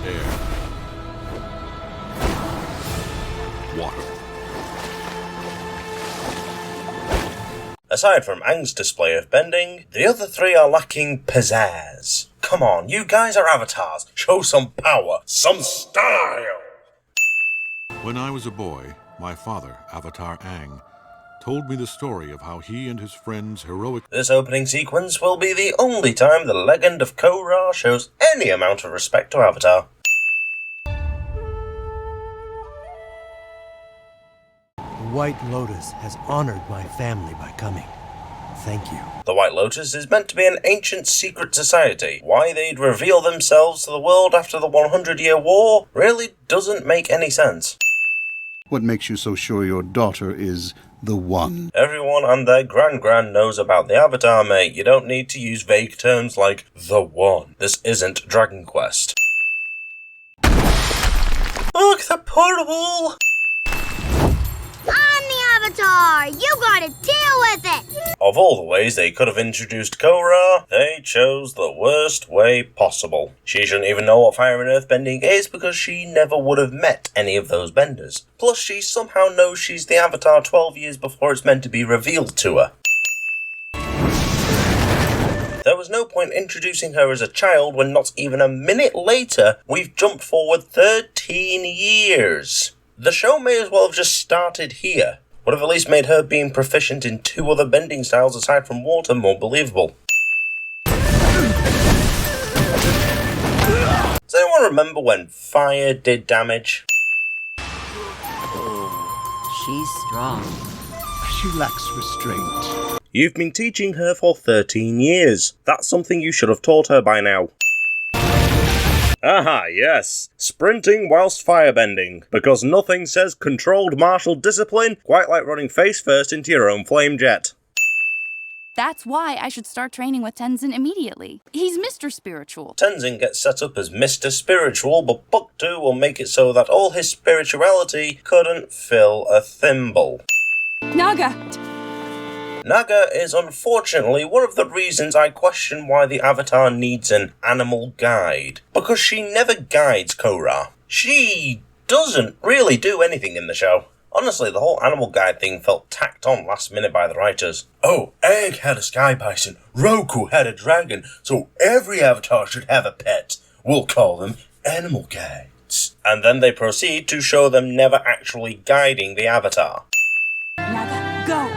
Air. Water. Aside from Aang's display of bending, the other three are lacking pizzazz. Come on, you guys are avatars. Show some power, some style! When I was a boy, my father, Avatar Aang, told me the story of how he and his friends heroically... This opening sequence will be the only time the Legend of Korra shows any amount of respect to Avatar. The White Lotus has honored my family by coming. Thank you. The White Lotus is meant to be an ancient secret society. Why they'd reveal themselves to the world after the 100-year war really doesn't make any sense. What makes you so sure your daughter is the one? Everyone and their gran knows about the Avatar, mate. You don't need to use vague terms like the one. This isn't Dragon Quest. Look, the portable! I'm the Avatar! You gotta deal with it! Of all the ways they could have introduced Korra, they chose the worst way possible. She shouldn't even know what fire and earth bending is because she never would have met any of those benders. Plus, she somehow knows she's the Avatar 12 years before it's meant to be revealed to her. There was no point introducing her as a child when not even a minute later, we've jumped forward 13 years. The show may as well have just started here. Would have at least made her being proficient in 2 other bending styles aside from water more believable. Does anyone remember when fire did damage? She's strong. She lacks restraint. You've been teaching her for 13 years. That's something you should have taught her by now. Aha, yes. Sprinting whilst firebending. Because nothing says controlled martial discipline quite like running face first into your own flame jet. That's why I should start training with Tenzin immediately. He's Mr. Spiritual. Tenzin gets set up as Mr. Spiritual, but Book 2 will make it so that all his spirituality couldn't fill a thimble. Naga! Naga is unfortunately one of the reasons I question why the Avatar needs an animal guide. Because she never guides Korra. She doesn't really do anything in the show. Honestly, the whole animal guide thing felt tacked on last minute by the writers. Oh, Aang had a sky bison, Roku had a dragon, so every Avatar should have a pet. We'll call them animal guides. And then they proceed to show them never actually guiding the Avatar. Naga, go!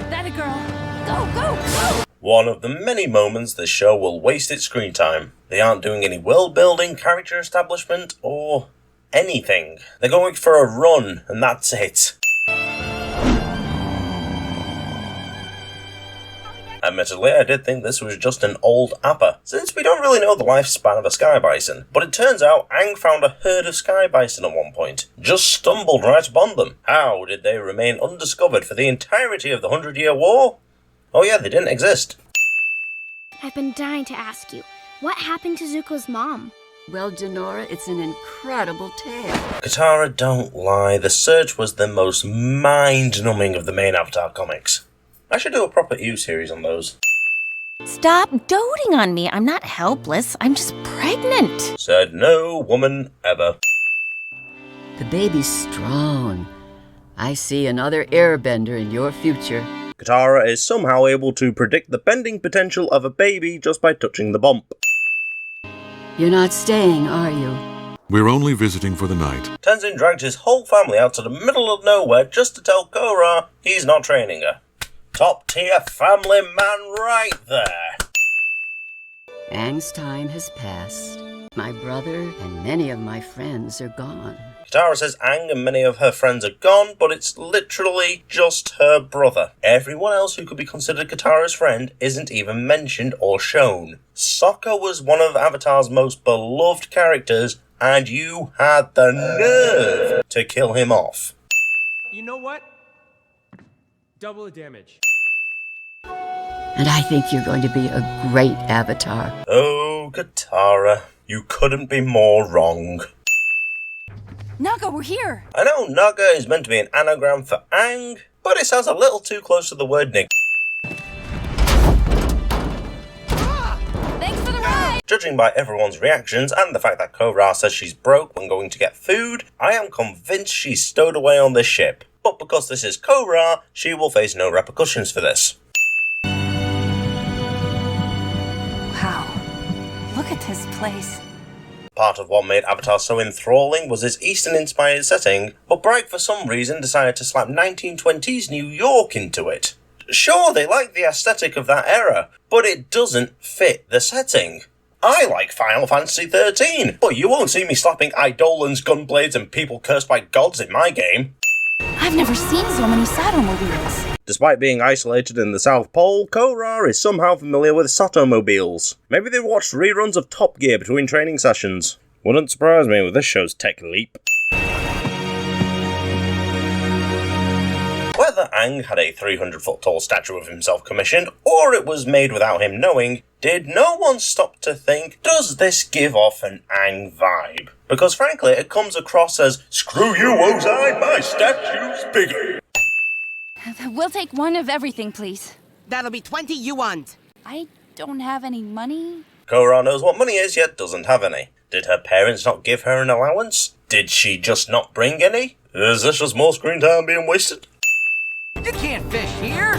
That a girl! Go, go, go! One of the many moments the show will waste its screen time. They aren't doing any world building, character establishment, or anything. They're going for a run, and that's it. Admittedly, I did think this was just an old appa, since we don't really know the lifespan of a sky bison. But it turns out Aang found a herd of sky bison at one point. Just stumbled right upon them. How did they remain undiscovered for the entirety of the 100-year war? Oh yeah, they didn't exist. I've been dying to ask you, what happened to Zuko's mom? Well, Denora, it's an incredible tale. Katara, don't lie. The search was the most mind-numbing of the main Avatar comics. I should do a proper EU series on those. Stop doting on me. I'm not helpless. I'm just pregnant. Said no woman ever. The baby's strong. I see another airbender in your future. Katara is somehow able to predict the bending potential of a baby just by touching the bump. You're not staying, are you? We're only visiting for the night. Tenzin dragged his whole family out to the middle of nowhere just to tell Korra he's not training her. Top tier family man right there. Aang's time has passed. My brother and many of my friends are gone. Katara says Aang and many of her friends are gone, but it's literally just her brother. Everyone else who could be considered Katara's friend isn't even mentioned or shown. Sokka was one of Avatar's most beloved characters, and you had the nerve to kill him off. You know what? Double the damage. And I think you're going to be a great Avatar. Oh, Katara, you couldn't be more wrong. Naga, we're here! I know Naga is meant to be an anagram for Aang, but it sounds a little too close to the word nigger. Thanks for Judging by everyone's reactions and the fact that Korra says she's broke when going to get food, I am convinced she's stowed away on this ship. But because this is Korra, she will face no repercussions for this. Wow. Look at this place. Part of what made Avatar so enthralling was its Eastern-inspired setting, but Bright for some reason decided to slap 1920s New York into it. Sure, they like the aesthetic of that era, but it doesn't fit the setting. I like Final Fantasy XIII, but you won't see me slapping Eidolons, gunblades, and people cursed by gods in my game. I've never seen so many Satomobiles. Despite being isolated in the South Pole, Korra is somehow familiar with Satomobiles. Maybe they watched reruns of Top Gear between training sessions. Wouldn't surprise me with this show's tech leap. Whether Aang had a 300-foot tall statue of himself commissioned, or it was made without him knowing, did no one stop to think, does this give off an Aang vibe? Because frankly, it comes across as, screw you, Ozai, my statue's bigger. We'll take one of everything, please. That'll be 20 yuan. I don't have any money. Korra knows what money is, yet doesn't have any. Did her parents not give her an allowance? Did she just not bring any? Is this just more screen time being wasted? You can't fish here.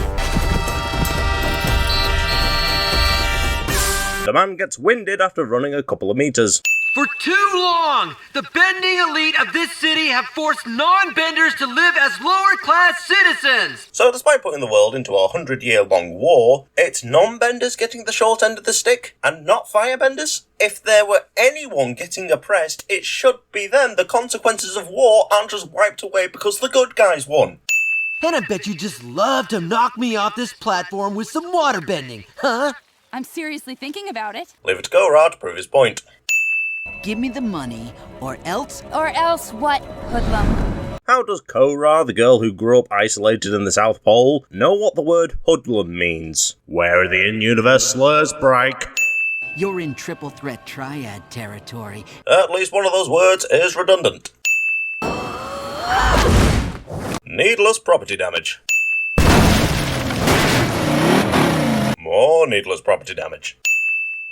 The man gets winded after running a couple of meters. For too long, the bending elite of this city have forced non-benders to live as lower-class citizens! So despite putting the world into a 100-year-long war, it's non-benders getting the short end of the stick, and not firebenders? If there were anyone getting oppressed, it should be them. The consequences of war aren't just wiped away because the good guys won. And I bet you just love to knock me off this platform with some water bending, huh? I'm seriously thinking about it. Leave it to Korra to prove his point. Give me the money, or else... Or else what, hoodlum? How does Korra, the girl who grew up isolated in the South Pole, know what the word hoodlum means? Where are the in-universe slurs, Bryke? You're in triple threat triad territory. At least one of those words is redundant. Needless property damage. More needless property damage.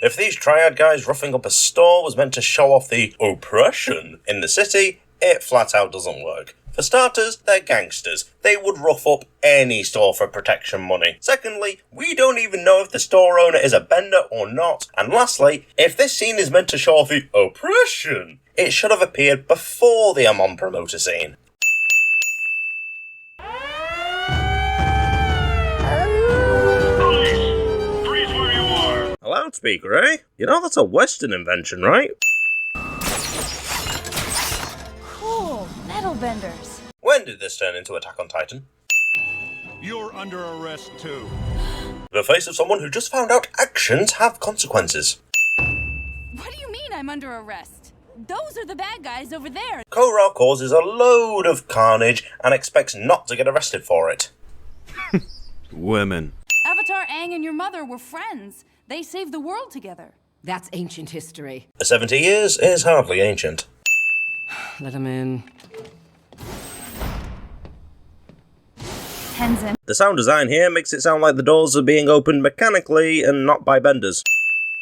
If these triad guys roughing up a store was meant to show off the oppression in the city, it flat out doesn't work. For starters, they're gangsters. They would rough up any store for protection money. Secondly, we don't even know if the store owner is a bender or not. And lastly, if this scene is meant to show off the oppression, it should have appeared before the Amon promoter scene. A loudspeaker, eh? You know that's a Western invention, right? Cool, metal benders. When did this turn into Attack on Titan? You're under arrest too. The face of someone who just found out actions have consequences. What do you mean I'm under arrest? Those are the bad guys over there. Korra causes a load of carnage and expects not to get arrested for it. Women. Avatar, Aang, and your mother were friends. They saved the world together. That's ancient history. 70 years is hardly ancient. Let him in. Tenzin. The sound design here makes it sound like the doors are being opened mechanically and not by benders.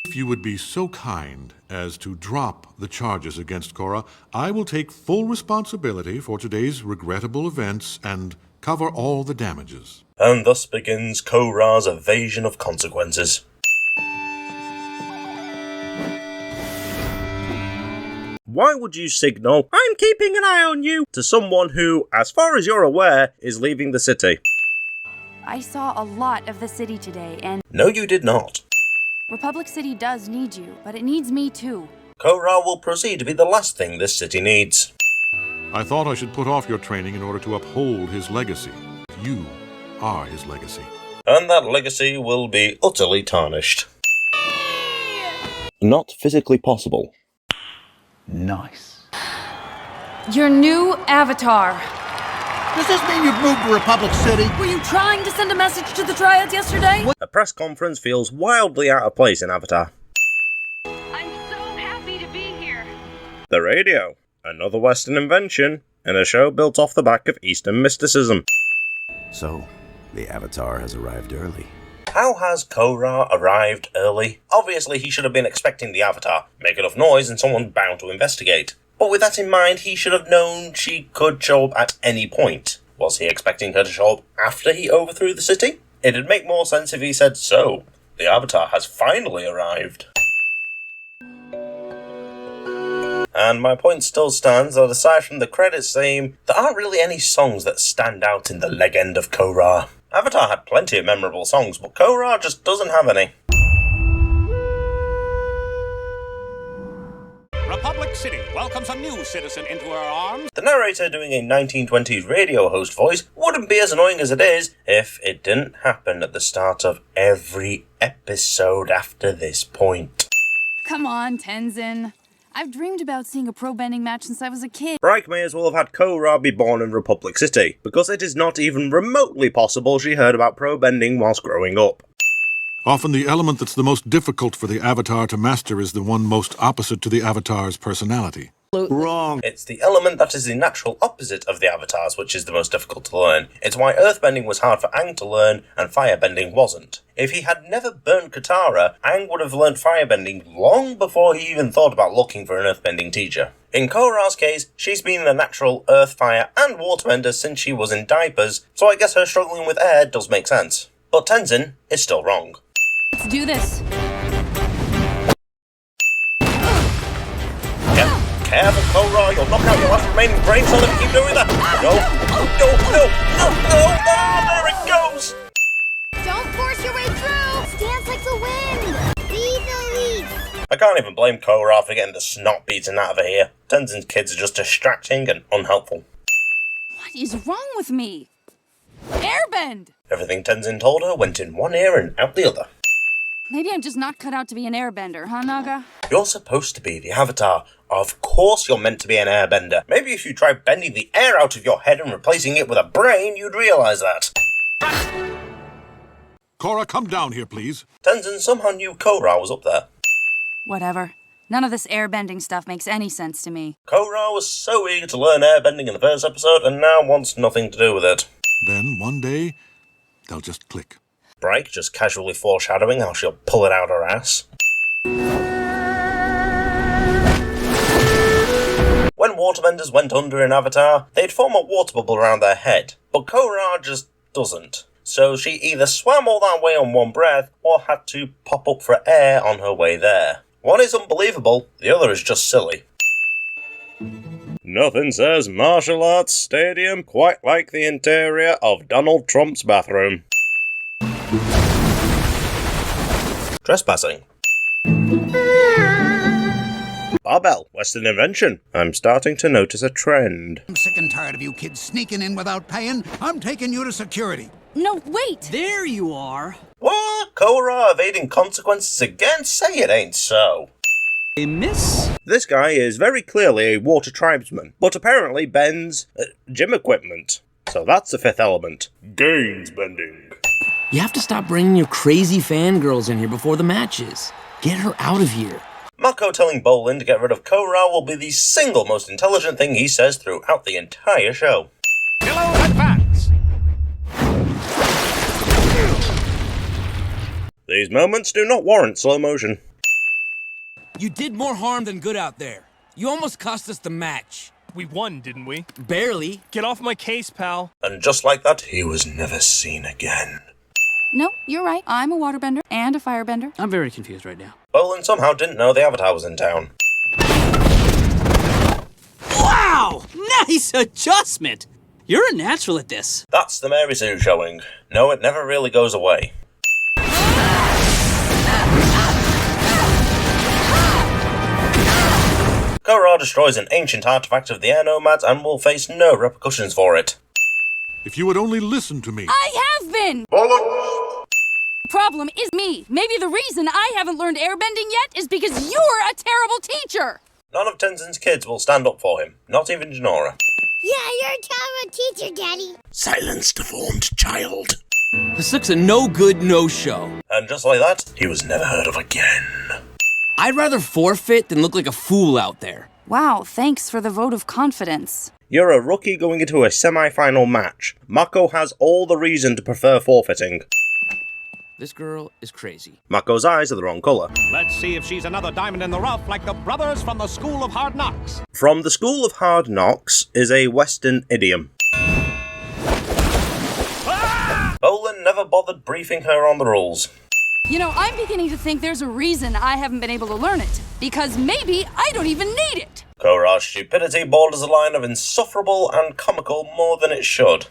If you would be so kind as to drop the charges against Korra, I will take full responsibility for today's regrettable events and cover all the damages. And thus begins Korra's evasion of consequences. Why would you signal, "I'm keeping an eye on you," to someone who, as far as you're aware, is leaving the city? I saw a lot of the city today, and... No, you did not. Republic City does need you, but it needs me too. Korra will proceed to be the last thing this city needs. I thought I should put off your training in order to uphold his legacy. You are his legacy. And that legacy will be utterly tarnished. Not physically possible. Nice. Your new avatar. Does this mean you've moved to Republic City? Were you trying to send a message to the Triads yesterday? A press conference feels wildly out of place in Avatar. I'm so happy to be here. The radio. Another Western invention, in a show built off the back of Eastern mysticism. So, the Avatar has arrived early. How has Korra arrived early? Obviously, he should have been expecting the Avatar, make enough noise and someone's bound to investigate. But with that in mind, he should have known she could show up at any point. Was he expecting her to show up after he overthrew the city? It'd make more sense if he said, "So, the Avatar has finally arrived." And my point still stands that aside from the credits theme, there aren't really any songs that stand out in the Legend of Korra. Avatar had plenty of memorable songs, but Korra just doesn't have any. Republic City welcomes a new citizen into her arms. The narrator doing a 1920s radio host voice wouldn't be as annoying as it is if it didn't happen at the start of every episode after this point. Come on, Tenzin. I've dreamed about seeing a pro bending match since I was a kid. Reich may as well have had Korra be born in Republic City, because it is not even remotely possible she heard about pro bending whilst growing up. Often the element that's the most difficult for the Avatar to master is the one most opposite to the Avatar's personality. Wrong. It's the element that is the natural opposite of the Avatars which is the most difficult to learn. It's why earthbending was hard for Aang to learn and firebending wasn't. If he had never burnt Katara, Aang would have learned firebending long before he even thought about looking for an earthbending teacher. In Korra's case, she's been a natural earth, fire and waterbender since she was in diapers, so I guess her struggling with air does make sense. But Tenzin is still wrong. Let's do this. Careful, Korra, you'll knock out your last remaining brain cell if you keep doing that. No, there it goes. Don't force your way through! Stance like the wind! Be the leaf! I can't even blame Korra for getting the snot beaten out of her here. Tenzin's kids are just distracting and unhelpful. What is wrong with me? Airbend! Everything Tenzin told her went in one ear and out the other. Maybe I'm just not cut out to be an airbender, huh, Naga? You're supposed to be the Avatar. Of course you're meant to be an airbender. Maybe if you tried bending the air out of your head and replacing it with a brain, you'd realise that. Korra, come down here, please. Tenzin somehow knew Korra was up there. Whatever. None of this airbending stuff makes any sense to me. Korra was so eager to learn airbending in the first episode and now wants nothing to do with it. Then, one day, they'll just click. Bryke just casually foreshadowing how she'll pull it out her ass. When waterbenders went under in Avatar, they'd form a water bubble around their head, but Korra just doesn't. So she either swam all that way on one breath, or had to pop up for air on her way there. One is unbelievable, the other is just silly. Nothing says martial arts stadium quite like the interior of Donald Trump's bathroom. Trespassing. Barbell, Western invention. I'm starting to notice a trend. I'm sick and tired of you kids sneaking in without paying. I'm taking you to security. No, wait! There you are. What? Korra evading consequences again? Say it ain't so. A miss? This guy is very clearly a water tribesman, but apparently bends gym equipment. So that's the fifth element. Gains bending. You have to stop bringing your crazy fangirls in here before the matches. Get her out of here. Mako telling Bolin to get rid of Korra will be the single most intelligent thing he says throughout the entire show. Hello, advance! These moments do not warrant slow motion. You did more harm than good out there. You almost cost us the match. We won, didn't we? Barely. Get off my case, pal. And just like that, he was never seen again. No, you're right. I'm a waterbender and a firebender. I'm very confused right now. Bolin somehow didn't know the Avatar was in town. Wow! Nice adjustment! You're a natural at this. That's the Mary Sue showing. No, it never really goes away. Korra destroys an ancient artifact of the Air Nomads and will face no repercussions for it. If you would only listen to me. I have been! Problem is me. Maybe the reason I haven't learned airbending yet is because you're a terrible teacher! None of Tenzin's kids will stand up for him, not even Jinora. Yeah, you're a terrible teacher, Daddy. Silence, deformed child. This looks a no-good, no-show. And just like that, he was never heard of again. I'd rather forfeit than look like a fool out there. Wow, thanks for the vote of confidence. You're a rookie going into a semi-final match. Mako has all the reason to prefer forfeiting. This girl is crazy. Mako's eyes are the wrong colour. Let's see if she's another diamond in the rough like the brothers from the School of Hard Knocks. From the School of Hard Knocks is a Western idiom. Bolin never bothered briefing her on the rules. You know, I'm beginning to think there's a reason I haven't been able to learn it. Because maybe I don't even need it. Korra's stupidity borders a line of insufferable and comical more than it should.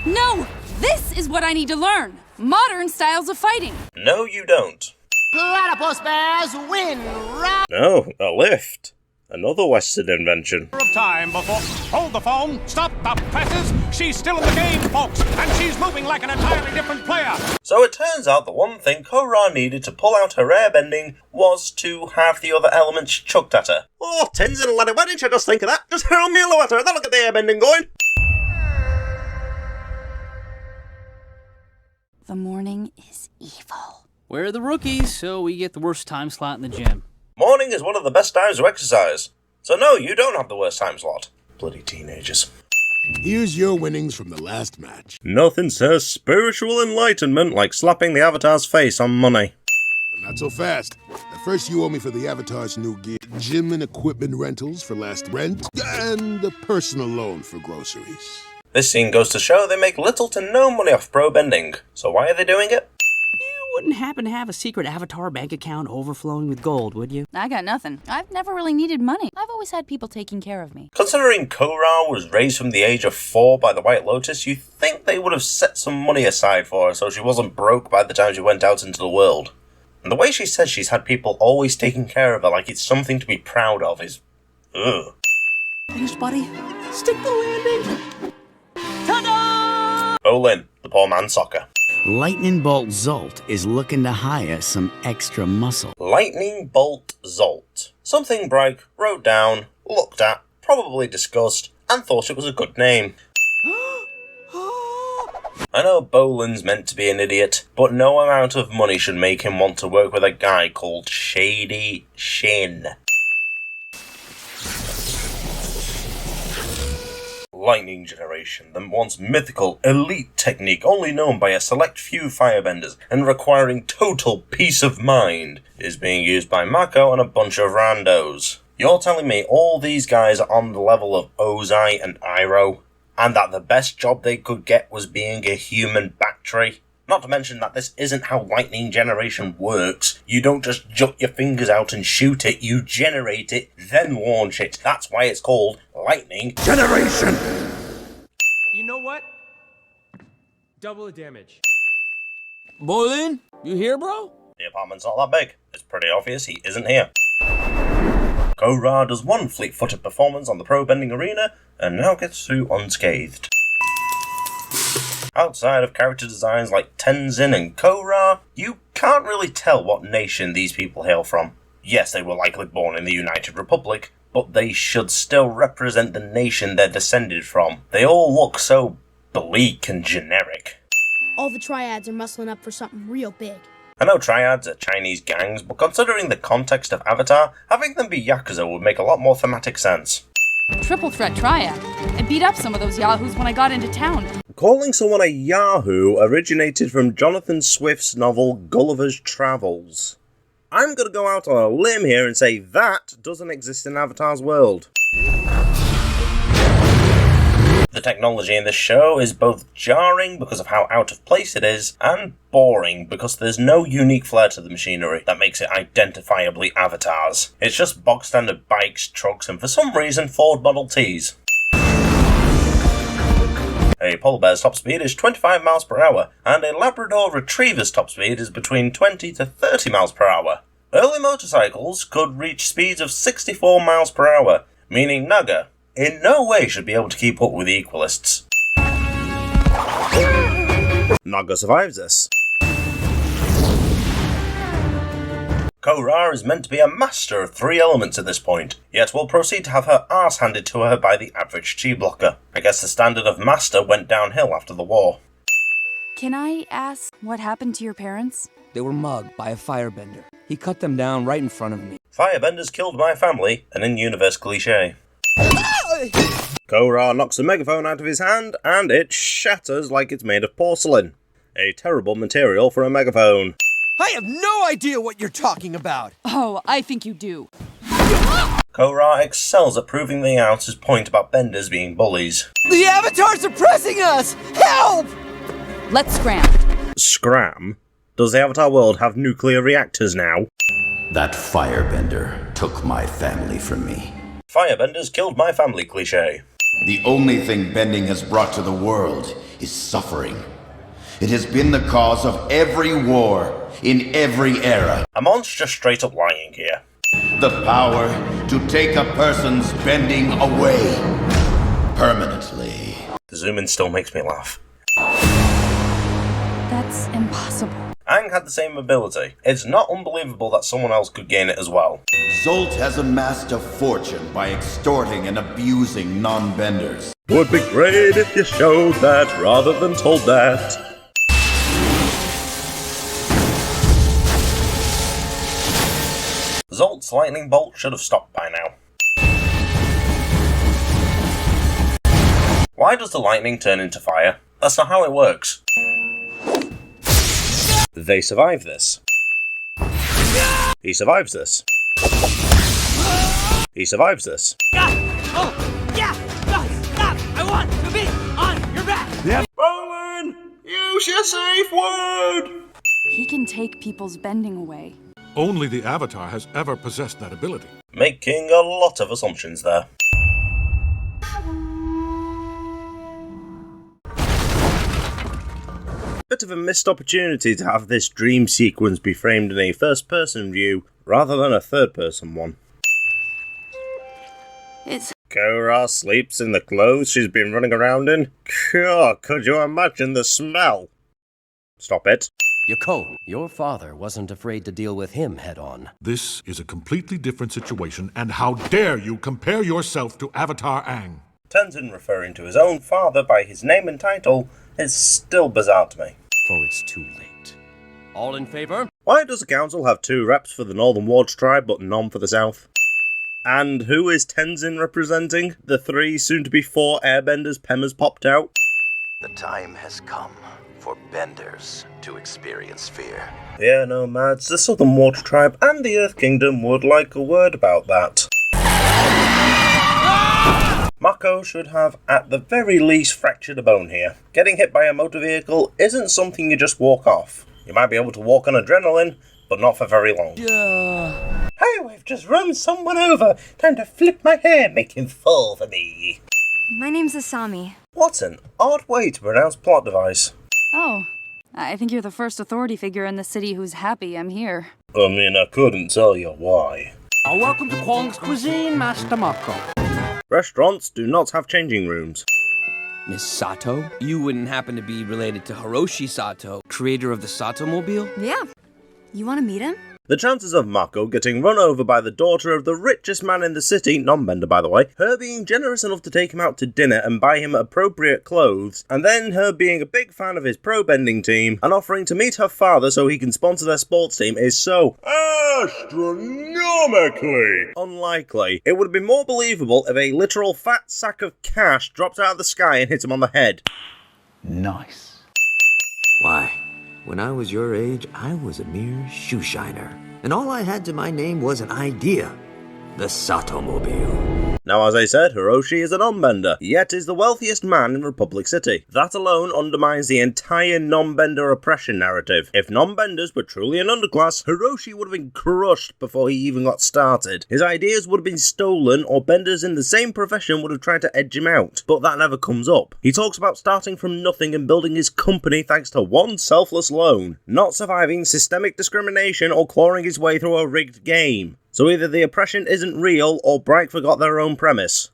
No, this is what I need to learn. Modern styles of fighting. No, you don't. Platypus bears win round. No, a lift. Another Western invention. Of time before. Hold the phone. Stop the presses. She's still in the game, folks, and she's moving like an entirely different player. So it turns out the one thing Korra needed to pull out her airbending was to have the other elements chucked at her. Oh, Tenzin, laddie, why didn't you just think of that? Just hurl me at her, then look at the airbending going. The morning is evil. We're the rookies, so we get the worst time slot in the gym. Morning is one of the best times to exercise. So no, you don't have the worst time slot. Bloody teenagers. Here's your winnings from the last match. Nothing says spiritual enlightenment like slapping the Avatar's face on money. Not so fast. At first you owe me for the Avatar's new gear, gym and equipment rentals for last rent, and a personal loan for groceries. This scene goes to show they make little to no money off pro bending. So why are they doing it? You wouldn't happen to have a secret Avatar bank account overflowing with gold, would you? I got nothing. I've never really needed money. I've always had people taking care of me. Considering Korra was raised from the age of 4 by the White Lotus, you'd think they would have set some money aside for her so she wasn't broke by the time she went out into the world. And the way she says she's had people always taking care of her like it's something to be proud of is... ugh. Finished, buddy? Stick the landing! Ta-da! Bolin, the poor man's soccer. Lightning Bolt Zolt is looking to hire some extra muscle. Lightning Bolt Zolt. Something Bryke wrote down, looked at, probably discussed, and thought it was a good name. I know Bolin's meant to be an idiot, but no amount of money should make him want to work with a guy called Shady Shin. Lightning Generation, the once mythical, elite technique only known by a select few firebenders and requiring total peace of mind, is being used by Mako and a bunch of randos. You're telling me all these guys are on the level of Ozai and Iroh, and that the best job they could get was being a human battery? Not to mention that this isn't how Lightning Generation works. You don't just jut your fingers out and shoot it, you generate it, then launch it. That's why it's called Lightning Generation! You know what? Double the damage. Bolin, you here, bro? The apartment's not that big. It's pretty obvious he isn't here. Korra does one fleet-footed performance on the pro bending arena, and now gets through unscathed. Outside of character designs like Tenzin and Korra, you can't really tell what nation these people hail from. Yes, they were likely born in the United Republic, but they should still represent the nation they're descended from. They all look so bleak and generic. All the triads are muscling up for something real big. I know triads are Chinese gangs, but considering the context of Avatar, having them be Yakuza would make a lot more thematic sense. Triple threat triad. I beat up some of those yahoos when I got into town. Calling someone a Yahoo originated from Jonathan Swift's novel Gulliver's Travels. I'm going to go out on a limb here and say that doesn't exist in Avatar's world. The technology in this show is both jarring because of how out of place it is, and boring because there's no unique flair to the machinery that makes it identifiably Avatar's. It's just bog standard bikes, trucks, and for some reason Ford Model Ts. A polar bear's top speed is 25 miles per hour, and a Labrador Retriever's top speed is between 20 to 30 miles per hour. Early motorcycles could reach speeds of 64 miles per hour, meaning Naga in no way should be able to keep up with the Equalists. Naga survives this. Korra is meant to be a master of 3 elements at this point, yet will proceed to have her arse handed to her by the average chi-blocker. I guess the standard of master went downhill after the war. Can I ask what happened to your parents? They were mugged by a firebender. He cut them down right in front of me. Firebenders killed my family, an in-universe cliché. Korra knocks the megaphone out of his hand, and it shatters like it's made of porcelain. A terrible material for a megaphone. I have no idea what you're talking about. Oh, I think you do. Korra excels at proving the Outer's point about benders being bullies. The avatars are pressing us! Help! Let's scram. Scram? Does the Avatar world have nuclear reactors now? That firebender took my family from me. Firebenders killed my family cliché. The only thing bending has brought to the world is suffering. It has been the cause of every war, in every era. Amon's just straight up lying here. The power to take a person's bending away. Permanently. The zoom in still makes me laugh. That's impossible. Aang had the same ability. It's not unbelievable that someone else could gain it as well. Zolt has amassed a fortune by extorting and abusing non-benders. Would be great if you showed that rather than told that. Zolt's lightning bolt should have stopped by now. Why does the lightning turn into fire? That's not how it works. They survive this. He survives this. He survives this. Oh, yeah! Stop! I want to be on your back! Yep. Roland! Use your safe word! He can take people's bending away. Only the Avatar has ever possessed that ability. Making a lot of assumptions there. Bit of a missed opportunity to have this dream sequence be framed in a first-person view rather than a third-person one. Korra sleeps in the clothes she's been running around in? God, could you imagine the smell? Stop it. Yoko, your father wasn't afraid to deal with him head-on. This is a completely different situation, and how dare you compare yourself to Avatar Aang? Tenzin referring to his own father by his name and title is still bizarre to me. For it's too late. All in favor? Why does the council have 2 reps for the Northern Wards tribe but none for the South? And who is Tenzin representing? The 3, soon-to-be 4 airbenders Pemmer's popped out? The time has come for benders to experience fear. Yeah, no, Mads, the Southern Wards tribe and the Earth Kingdom would like a word about that. Mako should have, at the very least, fractured a bone here. Getting hit by a motor vehicle isn't something you just walk off. You might be able to walk on adrenaline, but not for very long. Hey, we've just run someone over. Time to flip my hair, make him fall for me. My name's Asami. What an odd way to pronounce plot device. Oh, I think you're the first authority figure in the city who's happy I'm here. I mean, I couldn't tell you why. Welcome to Kwong's Cuisine, Master Mako. Restaurants do not have changing rooms. Miss Sato? You wouldn't happen to be related to Hiroshi Sato, creator of the Sato-mobile? Yeah. You want to meet him? The chances of Mako getting run over by the daughter of the richest man in the city, non-bender by the way, her being generous enough to take him out to dinner and buy him appropriate clothes, and then her being a big fan of his pro-bending team and offering to meet her father so he can sponsor their sports team is so astronomically unlikely. It would have been more believable if a literal fat sack of cash dropped out of the sky and hit him on the head. Nice. Why? When I was your age, I was a mere shoe shiner. And all I had to my name was an idea. The Sato-mobile. Now, as I said, Hiroshi is a non-bender, yet is the wealthiest man in Republic City. That alone undermines the entire non-bender oppression narrative. If non-benders were truly an underclass, Hiroshi would have been crushed before he even got started. His ideas would have been stolen, or benders in the same profession would have tried to edge him out. But that never comes up. He talks about starting from nothing and building his company thanks to one selfless loan, not surviving systemic discrimination or clawing his way through a rigged game. So either the oppression isn't real, or Bright forgot their own premise.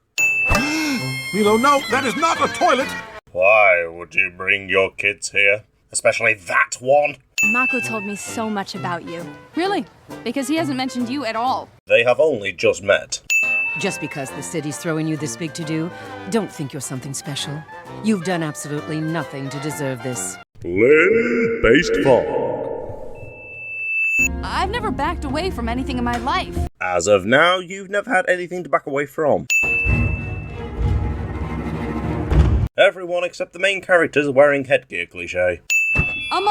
Milo, no, that is not a toilet! Why would you bring your kids here? Especially that one? Mako told me so much about you. Really? Because he hasn't mentioned you at all. They have only just met. Just because the city's throwing you this big to-do, don't think you're something special. You've done absolutely nothing to deserve this. Lin-based fog. I've never backed away from anything in my life. As of now, you've never had anything to back away from. Everyone except the main characters are wearing headgear cliché. Amon,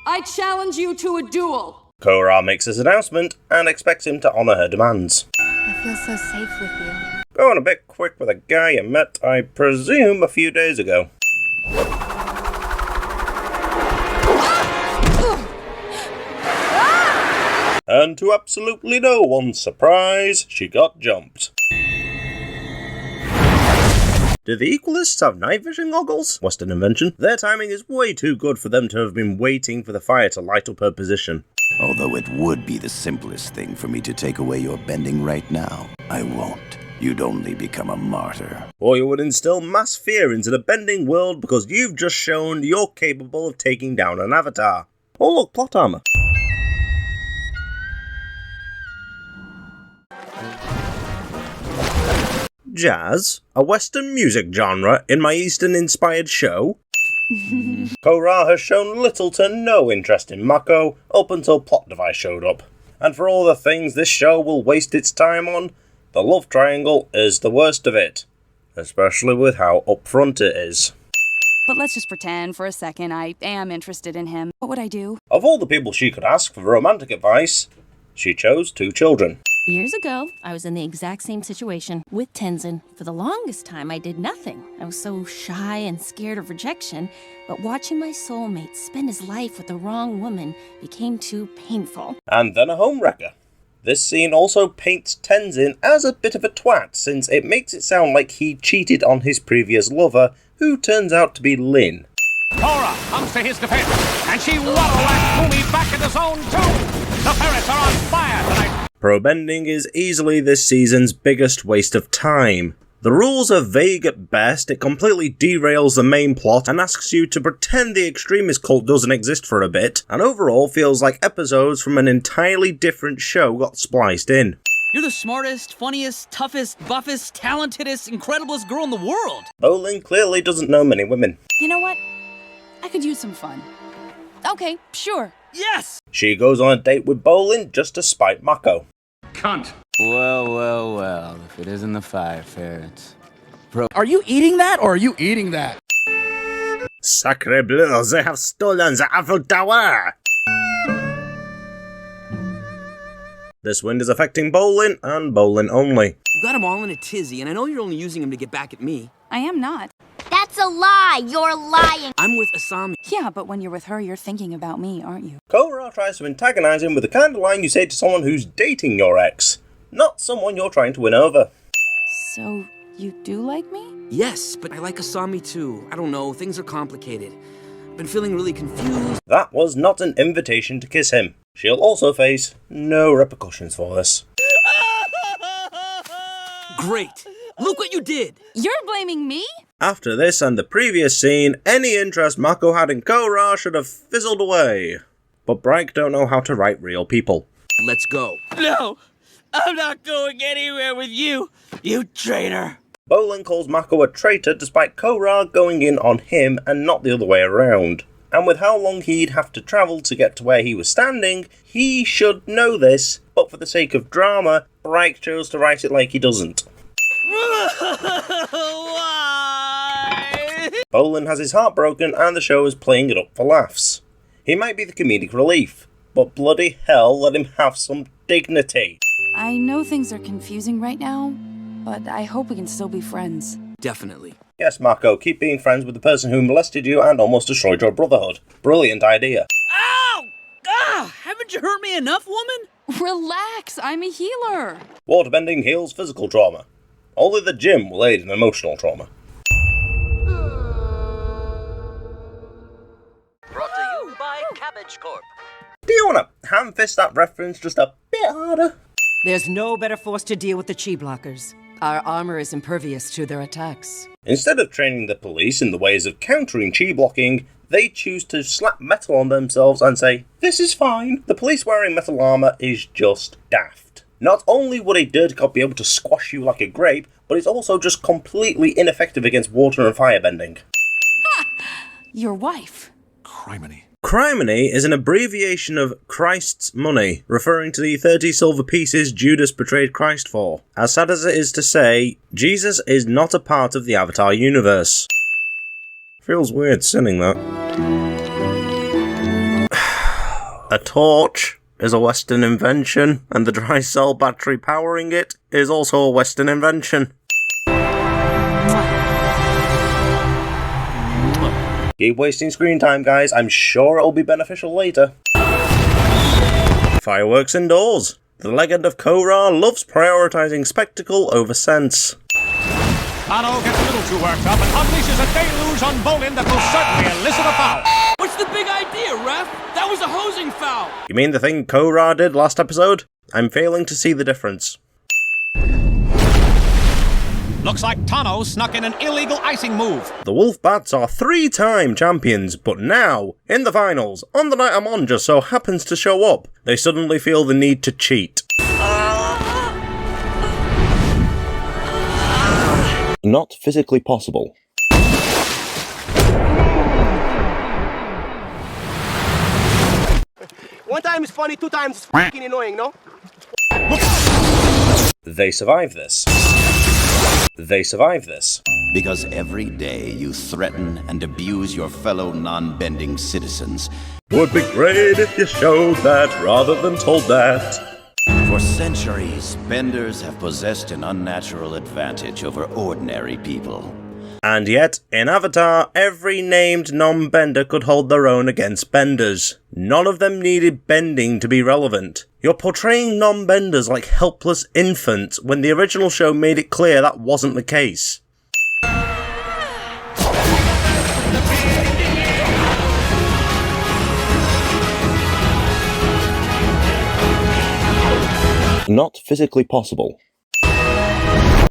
I challenge you to a duel. Korra makes this announcement and expects him to honour her demands. I feel so safe with you. Going a bit quick with a guy you met, I presume, a few days ago. And to absolutely no one's surprise, she got jumped. Do the Equalists have night vision goggles? Western invention. Their timing is way too good for them to have been waiting for the fire to light up her position. Although it would be the simplest thing for me to take away your bending right now, I won't. You'd only become a martyr. Or you would instill mass fear into the bending world because you've just shown you're capable of taking down an avatar. Oh look, plot armor. Jazz, a Western music genre in my Eastern-inspired show? Korra has shown little to no interest in Mako up until plot device showed up. And for all the things this show will waste its time on, the love triangle is the worst of it. Especially with how upfront it is. But let's just pretend for a second I am interested in him. What would I do? Of all the people she could ask for romantic advice, she chose 2 children. Years ago, I was in the exact same situation with Tenzin. For the longest time, I did nothing. I was so shy and scared of rejection, but watching my soulmate spend his life with the wrong woman became too painful. And then a homewrecker. This scene also paints Tenzin as a bit of a twat, since it makes it sound like he cheated on his previous lover, who turns out to be Lin. Korra comes to his defense, and she waddle-whacked Kumi back into zone 2. The ferrets are on fire tonight. Pro bending is easily this season's biggest waste of time. The rules are vague at best, it completely derails the main plot and asks you to pretend the extremist cult doesn't exist for a bit, and overall feels like episodes from an entirely different show got spliced in. You're the smartest, funniest, toughest, buffest, talentedest, incrediblest girl in the world! Bolin clearly doesn't know many women. You know what? I could use some fun. Okay, sure. Yes! She goes on a date with Bolin just to spite Mako. Cunt. Well, if it isn't the fire ferrets. Bro, are you eating that or are you eating that? Sacre bleu, they have stolen the Eiffel Tower! This wind is affecting Bolin, and Bolin only. You got him all in a tizzy, and I know you're only using him to get back at me. I am not. That's a lie! You're lying! I'm with Asami. Yeah, but when you're with her, you're thinking about me, aren't you? Korra tries to antagonize him with the kind of line you say to someone who's dating your ex, not someone you're trying to win over. So, you do like me? Yes, but I like Asami too. I don't know, things are complicated. I've been feeling really confused. That was not an invitation to kiss him. She'll also face no repercussions for this. Great! Look what you did! You're blaming me? After this and the previous scene, any interest Mako had in Korra should have fizzled away. But Bright don't know how to write real people. Let's go. No! I'm not going anywhere with you, you traitor! Bolin calls Mako a traitor despite Korra going in on him and not the other way around. And with how long he'd have to travel to get to where he was standing, he should know this, but for the sake of drama, Bright chose to write it like he doesn't. Why? Bolin has his heart broken and the show is playing it up for laughs. He might be the comedic relief, but bloody hell, let him have some dignity. I know things are confusing right now, but I hope we can still be friends. Definitely. Yes, Mako, keep being friends with the person who molested you and almost destroyed your brotherhood. Brilliant idea. Ow! Ah! Haven't you hurt me enough, woman? Relax, I'm a healer. Waterbending heals physical trauma. Only the gym will aid in emotional trauma. Brought to you by Cabbage Corp. Do you want to hand-fist that reference just a bit harder? There's no better force to deal with the chi blockers. Our armor is impervious to their attacks. Instead of training the police in the ways of countering chi blocking, they choose to slap metal on themselves and say, "This is fine." The police wearing metal armor is just daft. Not only would a dirty cop be able to squash you like a grape, but it's also just completely ineffective against water and firebending. Ha! Your wife. Criminy. Criminy is an abbreviation of Christ's money, referring to the 30 silver pieces Judas betrayed Christ for. As sad as it is to say, Jesus is not a part of the Avatar universe. Feels weird saying that. A torch is a Western invention, and the dry cell battery powering it is also a Western invention. Keep wasting screen time, guys. I'm sure it'll be beneficial later. Fireworks indoors. The Legend of Korra loves prioritizing spectacle over sense. Tano gets a little too worked up and unleashes a deluge on Bolin that will certainly elicit a foul. What's the big idea, ref? That was a hosing foul. You mean the thing Korra did last episode? I'm failing to see the difference. Looks like Tano snuck in an illegal icing move. The Wolf Bats are 3-time champions, but now, in the finals, on the night Amon just so happens to show up, they suddenly feel the need to cheat. Not physically possible. One time is funny, 2 times is fucking annoying, no? They survive this. They survive this. Because every day you threaten and abuse your fellow non-bending citizens. Would be great if you showed that rather than told that. For centuries, benders have possessed an unnatural advantage over ordinary people. And yet, in Avatar, every named non-bender could hold their own against benders. None of them needed bending to be relevant. You're portraying non-benders like helpless infants when the original show made it clear that wasn't the case. Not physically possible.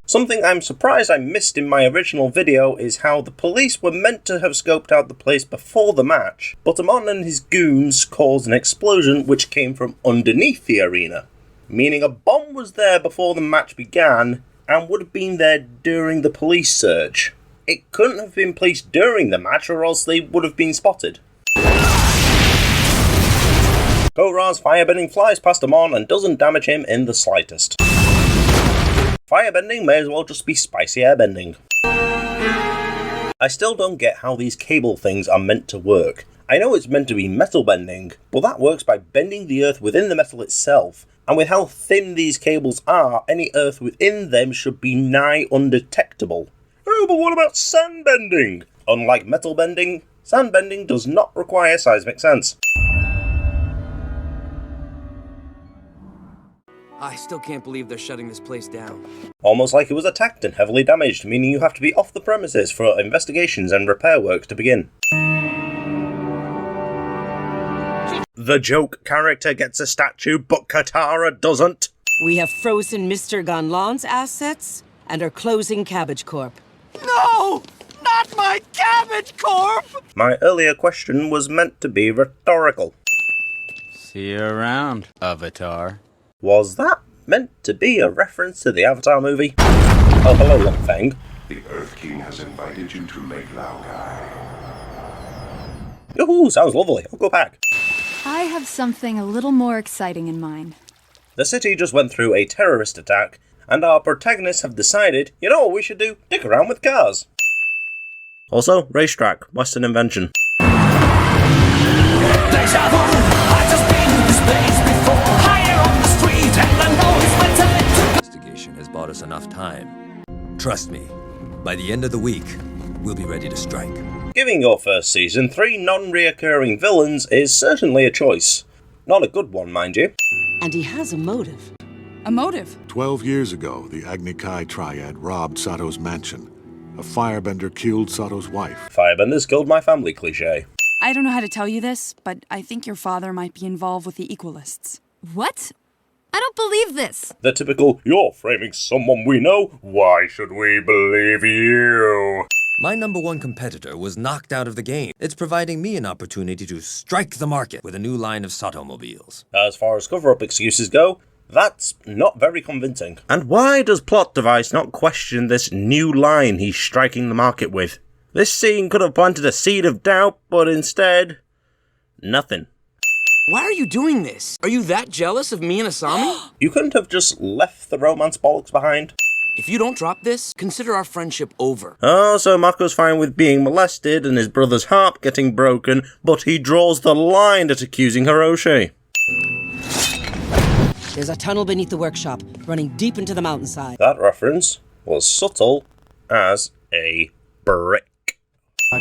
Something I'm surprised I missed in my original video is how the police were meant to have scoped out the place before the match, but Amon and his goons caused an explosion which came from underneath the arena, meaning a bomb was there before the match began and would have been there during the police search. It couldn't have been placed during the match or else they would have been spotted. Korra's firebending flies past Amon and doesn't damage him in the slightest. Firebending may as well just be spicy airbending. I still don't get how these cable things are meant to work. I know it's meant to be metal bending, but that works by bending the earth within the metal itself, and with how thin these cables are, any earth within them should be nigh undetectable. Oh, but what about sand bending? Unlike metal bending, sand bending does not require seismic sense. I still can't believe they're shutting this place down. Almost like it was attacked and heavily damaged, meaning you have to be off the premises for investigations and repair work to begin. The joke character gets a statue, but Katara doesn't. We have frozen Mr. Ganlon's assets and are closing Cabbage Corp. No! Not my Cabbage Corp! My earlier question was meant to be rhetorical. See you around, Avatar. Was that meant to be a reference to the Avatar movie? Oh, hello, Long Feng. The Earth King has invited you to Lake Laogai. Ooh, sounds lovely. I'll go back. I have something a little more exciting in mind. The city just went through a terrorist attack, and our protagonists have decided, you know what we should do? Dick around with cars. Also, racetrack, Western invention. Investigation has bought us enough time. Trust me, by the end of the week, we'll be ready to strike. Giving your first season 3 non-reoccurring villains is certainly a choice. Not a good one, mind you. And he has a motive. A motive? 12 years ago, the Agni Kai triad robbed Sato's mansion. A firebender killed Sato's wife. Firebenders killed my family cliché. I don't know how to tell you this, but I think your father might be involved with the Equalists. What? I don't believe this. The typical, you're framing someone we know, why should we believe you? My #1 competitor was knocked out of the game. It's providing me an opportunity to strike the market with a new line of Satomobiles. As far as cover-up excuses go, that's not very convincing. And why does Plot Device not question this new line he's striking the market with? This scene could have planted a seed of doubt, but instead, nothing. Why are you doing this? Are you that jealous of me and Asami? You couldn't have just left the romance bollocks behind? If you don't drop this, consider our friendship over. Oh, so Mako's fine with being molested and his brother's harp getting broken, but he draws the line at accusing Hiroshi. There's a tunnel beneath the workshop, running deep into the mountainside. That reference was subtle as a brick.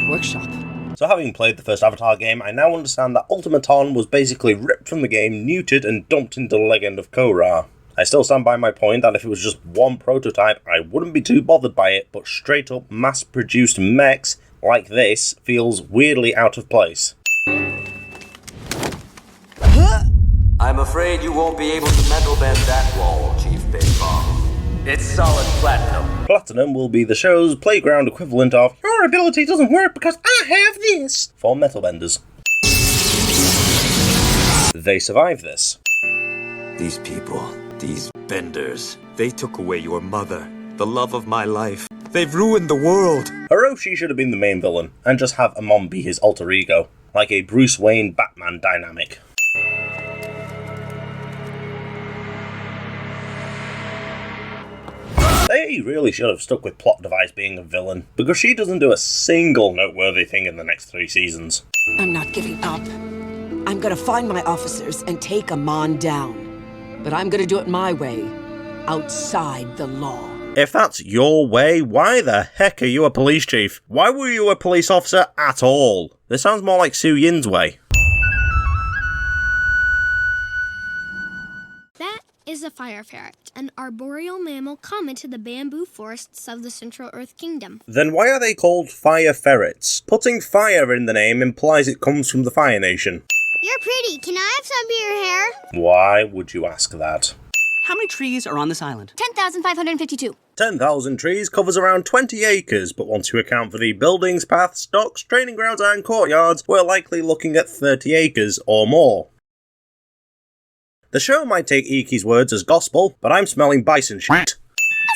Workshop. So having played the first Avatar game, I now understand that Ultimaton was basically ripped from the game, neutered, and dumped into Legend of Korra. I still stand by my point that if it was just one prototype, I wouldn't be too bothered by it, but straight up mass-produced mechs like this feels weirdly out of place. I'm afraid you won't be able to metal bend that wall, Chief Big Bomb. It's solid platinum. Platinum will be the show's playground equivalent of "your ability doesn't work because I have this" for metal benders. They survive this. These people, these benders, they took away your mother, the love of my life. They've ruined the world. Hiroshi should have been the main villain, and just have Amon be his alter ego, like a Bruce Wayne Batman dynamic. They really should have stuck with Plot Device being a villain, because she doesn't do a single noteworthy thing in the next 3 seasons. I'm not giving up. I'm gonna find my officers and take Amon down. But I'm gonna do it my way, outside the law. If that's your way, why the heck are you a police chief? Why were you a police officer at all? This sounds more like Su Yin's way. That is a fire ferret, an arboreal mammal common to the bamboo forests of the Central Earth Kingdom. Then why are they called fire ferrets? Putting fire in the name implies it comes from the Fire Nation. You're pretty. Can I have some of your hair? Why would you ask that? How many trees are on this island? 10,552. 10,000 trees covers around 20 acres, but once you account for the buildings, paths, docks, training grounds and courtyards, we're likely looking at 30 acres or more. The show might take Iki's words as gospel, but I'm smelling bison shit.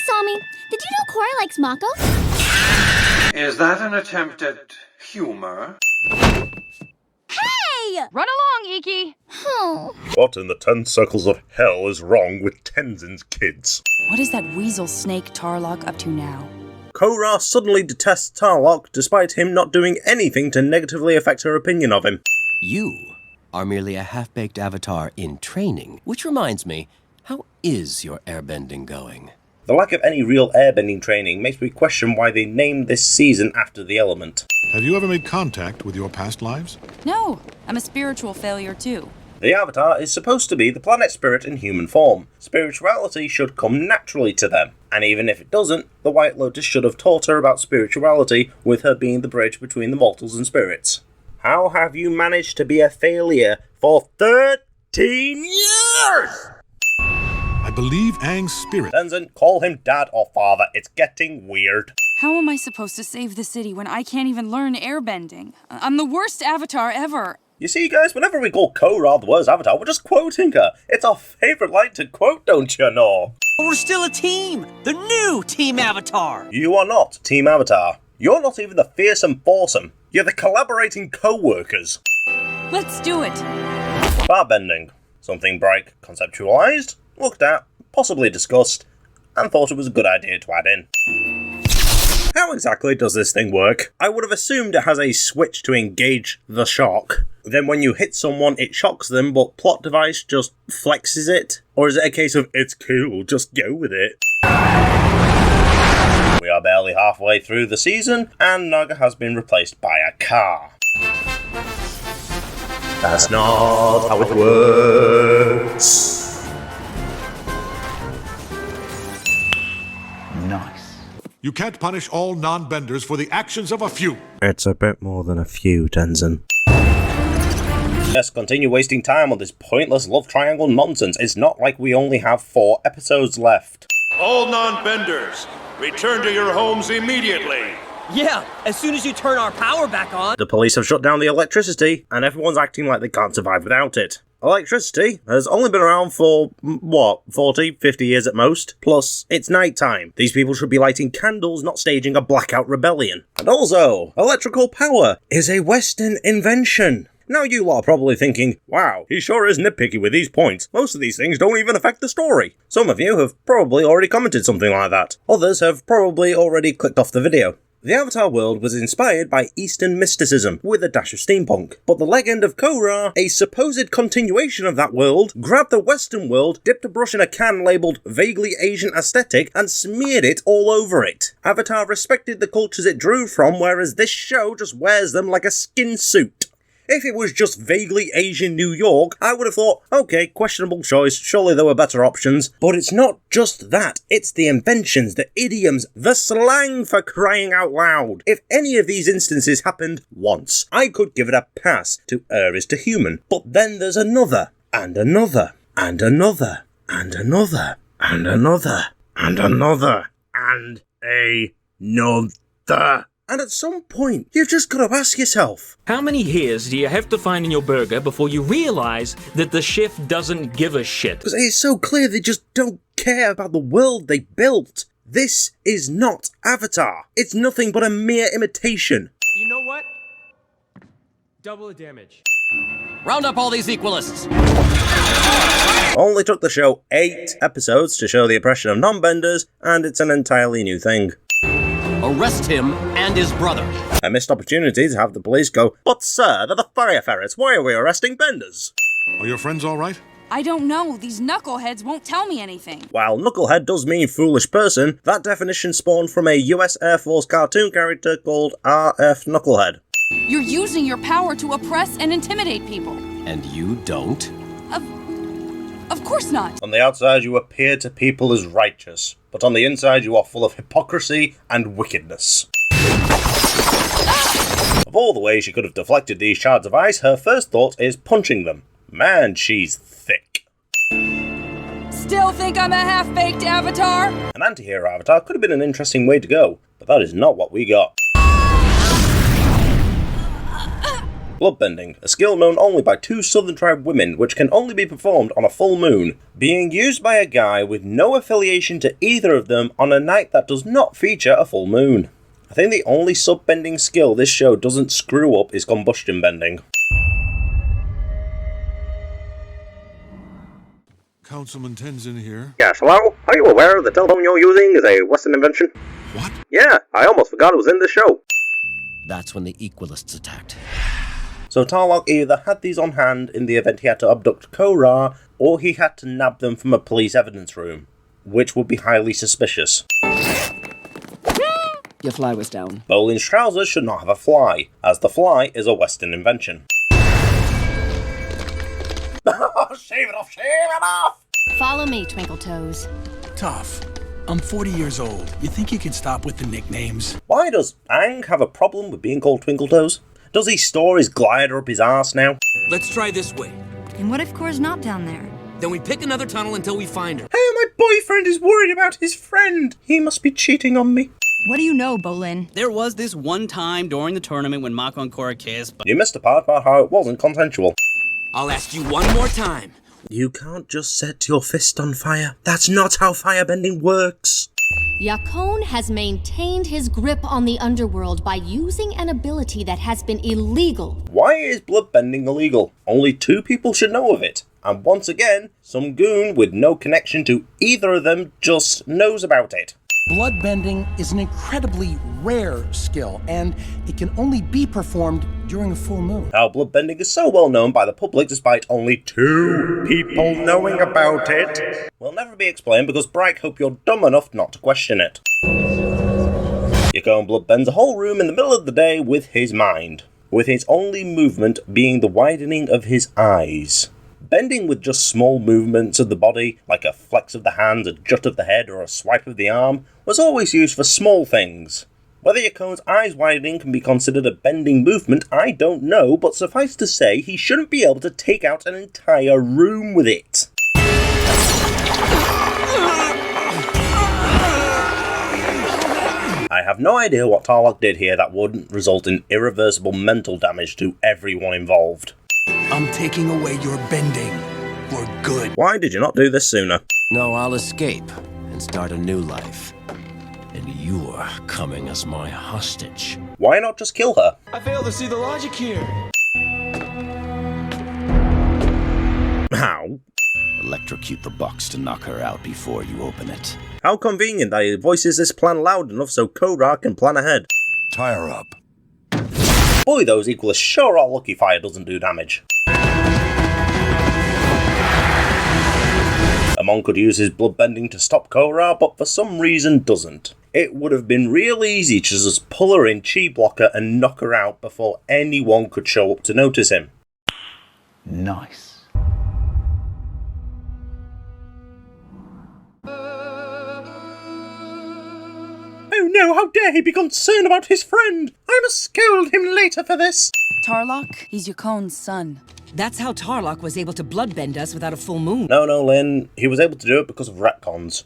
Asami, did you know Korra likes Mako? Is that an attempt at humor? Hey! Run along, Iki! Oh. What in the 10 circles of hell is wrong with Tenzin's kids? What is that weasel snake Tarlok up to now? Korra suddenly detests Tarlok despite him not doing anything to negatively affect her opinion of him. You are merely a half-baked avatar in training. Which reminds me, how is your airbending going? The lack of any real airbending training makes me question why they named this season after the element. Have you ever made contact with your past lives? No, I'm a spiritual failure too. The Avatar is supposed to be the planet spirit in human form. Spirituality should come naturally to them, and even if it doesn't, the White Lotus should have taught her about spirituality, with her being the bridge between the mortals and spirits. How have you managed to be a failure for 13 years? I believe Aang's spirit... Tenzin, call him dad or father, it's getting weird. How am I supposed to save the city when I can't even learn airbending? I'm the worst avatar ever. You see, guys, whenever we call Korra the worst avatar, we're just quoting her. It's our favourite line to quote, don't you know? We're still a team! The new Team Avatar! You are not Team Avatar. You're not even the fearsome foursome. You're the collaborating co-workers. Let's do it. Farbending. Something Bright conceptualised, looked at, possibly discussed, and thought it was a good idea to add in. How exactly does this thing work? I would have assumed it has a switch to engage the shock. Then when you hit someone, it shocks them, but Plot Device just flexes it? Or is it a case of, it's cool, just go with it? We are barely halfway through the season, and Naga has been replaced by a car. That's not how it works. Nice. You can't punish all non-benders for the actions of a few. It's a bit more than a few, Tenzin. Let's continue wasting time on this pointless love triangle nonsense. It's not like we only have 4 episodes left. All non-benders, return to your homes immediately. Yeah, as soon as you turn our power back on. The police have shut down the electricity, and everyone's acting like they can't survive without it. Electricity has only been around for, 40, 50 years at most? Plus, it's night time. These people should be lighting candles, not staging a blackout rebellion. And also, electrical power is a Western invention. Now you lot are probably thinking, wow, he sure is nitpicky with these points. Most of these things don't even affect the story. Some of you have probably already commented something like that. Others have probably already clicked off the video. The Avatar world was inspired by Eastern mysticism, with a dash of steampunk. But the Legend of Korra, a supposed continuation of that world, grabbed the Western world, dipped a brush in a can labelled vaguely Asian aesthetic, and smeared it all over it. Avatar respected the cultures it drew from, whereas this show just wears them like a skin suit. If it was just vaguely Asian New York, I would have thought, okay, questionable choice, surely there were better options. But it's not just that, it's the inventions, the idioms, the slang, for crying out loud. If any of these instances happened once, I could give it a pass to err is to human. But then there's another, and another, and another, and another, and another, and another, and another. And at some point, you've just got to ask yourself, how many hairs do you have to find in your burger before you realize that the chef doesn't give a shit? Because it's so clear they just don't care about the world they built. This is not Avatar. It's nothing but a mere imitation. You know what? Double the damage. Round up all these equalists. Only took the show 8 episodes to show the oppression of non-benders, and it's an entirely new thing. Arrest him and his brother. A missed opportunity to have the police go, but sir, they're the fire ferrets, why are we arresting benders? Are your friends all right? I don't know. These knuckleheads won't tell me anything. While knucklehead does mean foolish person, that definition spawned from a US Air Force cartoon character called RF Knucklehead. You're using your power to oppress and intimidate people. And you don't? Of course not. On the outside you appear to people as righteous, but on the inside you are full of hypocrisy and wickedness. Of all the ways she could have deflected these shards of ice, her first thought is punching them. Man, she's thick. Still think I'm a half-baked avatar? An anti-hero avatar could have been an interesting way to go, but that is not what we got. Bloodbending, a skill known only by 2 Southern Tribe women, which can only be performed on a full moon, being used by a guy with no affiliation to either of them on a night that does not feature a full moon. I think the only subbending skill this show doesn't screw up is combustion bending. Councilman Tenzin here. Yes, hello? Are you aware the telephone you're using is a Western invention? What? Yeah, I almost forgot it was in the show. That's when the Equalists attacked. So Tarlok either had these on hand in the event he had to abduct Korra, or he had to nab them from a police evidence room, which would be highly suspicious. Your fly was down. Bolin's trousers should not have a fly, as the fly is a Western invention. Shave it off, shave it off! Follow me, Twinkle Toes. Tough. I'm 40 years old. You think you can stop with the nicknames? Why does Aang have a problem with being called Twinkle Toes? Does he store his glider up his arse now? Let's try this way. And what if Korra's not down there? Then we pick another tunnel until we find her. Hey, my boyfriend is worried about his friend. He must be cheating on me. What do you know, Bolin? There was this one time during the tournament when Mako and Korra kissed, but... You missed the part about how it wasn't consensual. I'll ask you one more time. You can't just set your fist on fire. That's not how firebending works. Yakone has maintained his grip on the underworld by using an ability that has been illegal. Why is bloodbending illegal? Only 2 people should know of it. And once again, some goon with no connection to either of them just knows about it. Bloodbending is an incredibly rare skill, and it can only be performed during a full moon. How bloodbending is so well known by the public despite only 2 people knowing about it will never be explained because Bright hope you're dumb enough not to question it. Yakone bloodbends a whole room in the middle of the day with his mind, with his only movement being the widening of his eyes. Bending with just small movements of the body, like a flex of the hand, a jut of the head, or a swipe of the arm, was always used for small things. Whether Yakone's eyes widening can be considered a bending movement, I don't know, but suffice to say, he shouldn't be able to take out an entire room with it. I have no idea what Tarlok did here that wouldn't result in irreversible mental damage to everyone involved. I'm taking away your bending for good. Why did you not do this sooner? No, I'll escape and start a new life. And you're coming as my hostage. Why not just kill her? I fail to see the logic here. How? Electrocute the box to knock her out before you open it. How convenient that he voices this plan loud enough so Korra can plan ahead. Tie her up. Boy, those equalists sure are lucky fire doesn't do damage. Amon could use his bloodbending to stop Korra, but for some reason doesn't. It would have been real easy to just pull her in chi blocker and knock her out before anyone could show up to notice him. Nice. Oh no, how dare he be concerned about his friend! I must scold him later for this! Tarlock, he's Yakon's son. That's how Tarlock was able to bloodbend us without a full moon. No, Lynn. He was able to do it because of retcons.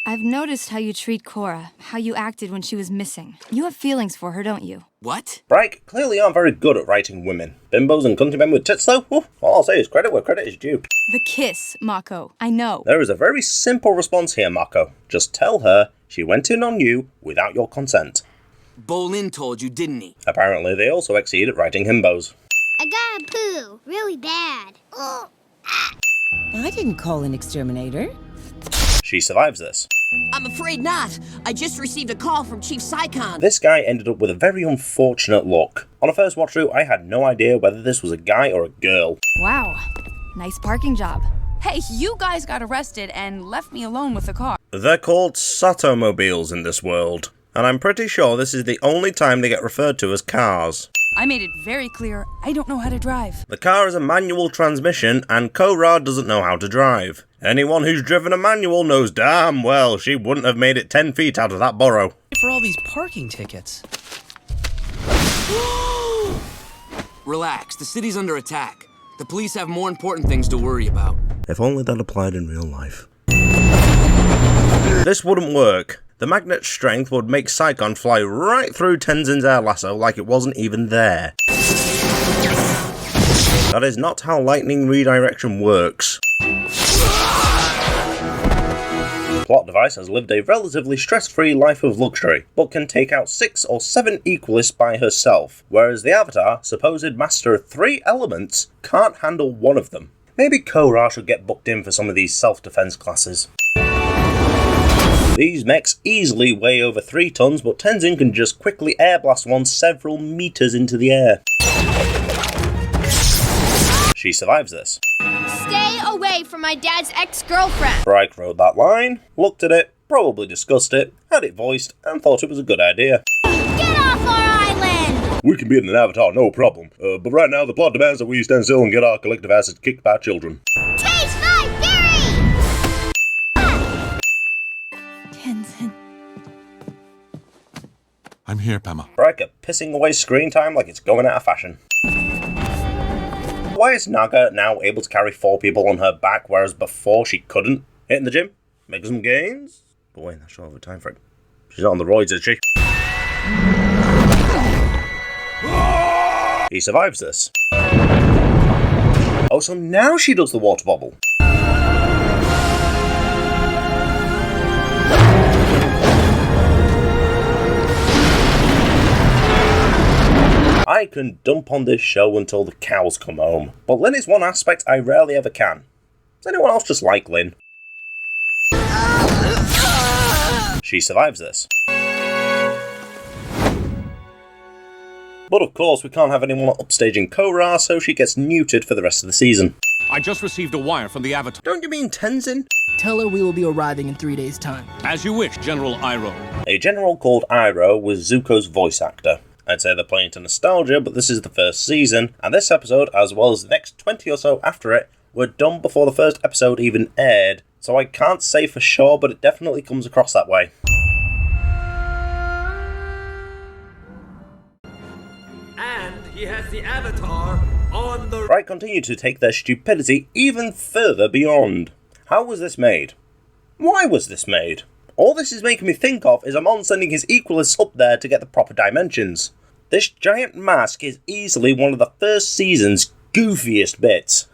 I've noticed how you treat Korra, how you acted when she was missing. You have feelings for her, don't you? What? Reich clearly aren't very good at writing women. Bimbos and countrymen with tits though? All I'll say is credit where credit is due. The kiss, Mako. I know. There is a very simple response here, Mako. Just tell her she went in on you without your consent. Bolin told you, didn't he? Apparently they also exceed at writing himbos. I got a poo. Really bad. Oh. I didn't call an exterminator. She survives this. I'm afraid not. I just received a call from Chief Psychon. This guy ended up with a very unfortunate look. On a first watch through, I had no idea whether this was a guy or a girl. Wow. Nice parking job. Hey, you guys got arrested and left me alone with the car. They're called Satomobiles in this world, and I'm pretty sure this is the only time they get referred to as cars. I made it very clear I don't know how to drive. The car is a manual transmission, and Korra doesn't know how to drive. Anyone who's driven a manual knows damn well she wouldn't have made it 10 feet out of that burrow. For all these parking tickets. Relax, the city's under attack. The police have more important things to worry about. If only that applied in real life. This wouldn't work. The magnet's strength would make Psychon fly right through Tenzin's air lasso like it wasn't even there. That is not how lightning redirection works. Plot device has lived a relatively stress-free life of luxury, but can take out 6 or 7 equalists by herself, whereas the Avatar, supposed master of 3 elements, can't handle one of them. Maybe Korra should get booked in for some of these self-defense classes. These mechs easily weigh over 3 tons, but Tenzin can just quickly airblast one several meters into the air. She survives this. Stay away from my dad's ex-girlfriend. Reich wrote that line, looked at it, probably discussed it, had it voiced, and thought it was a good idea. Get off our island! We can be in an Avatar, no problem. But right now the plot demands that we stand still and get our collective asses kicked by children. Taste my fury! Tenzin. I'm here, Pema. Reich are pissing away screen time like it's going out of fashion. Why is Naga now able to carry 4 people on her back, whereas before she couldn't? Hitting the gym? Making some gains? Boy, that's short of a time frame. She's not on the roids, is she? He survives this. Oh, so now she does the water bubble. I can dump on this show until the cows come home, but Lynn is one aspect I rarely ever can. Does anyone else just like Lynn? She survives this. But of course we can't have anyone upstaging Korra, so she gets neutered for the rest of the season. I just received a wire from the Avatar. Don't you mean Tenzin? Tell her we will be arriving in 3 days' time. As you wish, General Iroh. A general called Iroh was Zuko's voice actor. I'd say they're playing to nostalgia, but this is the first season, and this episode, as well as the next 20 or so after it, were done before the first episode even aired, so I can't say for sure, but it definitely comes across that way. And he has the Avatar on the... Right, continue to take their stupidity even further beyond. How was this made? Why was this made? All this is making me think of is Amon sending his equalists up there to get the proper dimensions. This giant mask is easily one of the first season's goofiest bits.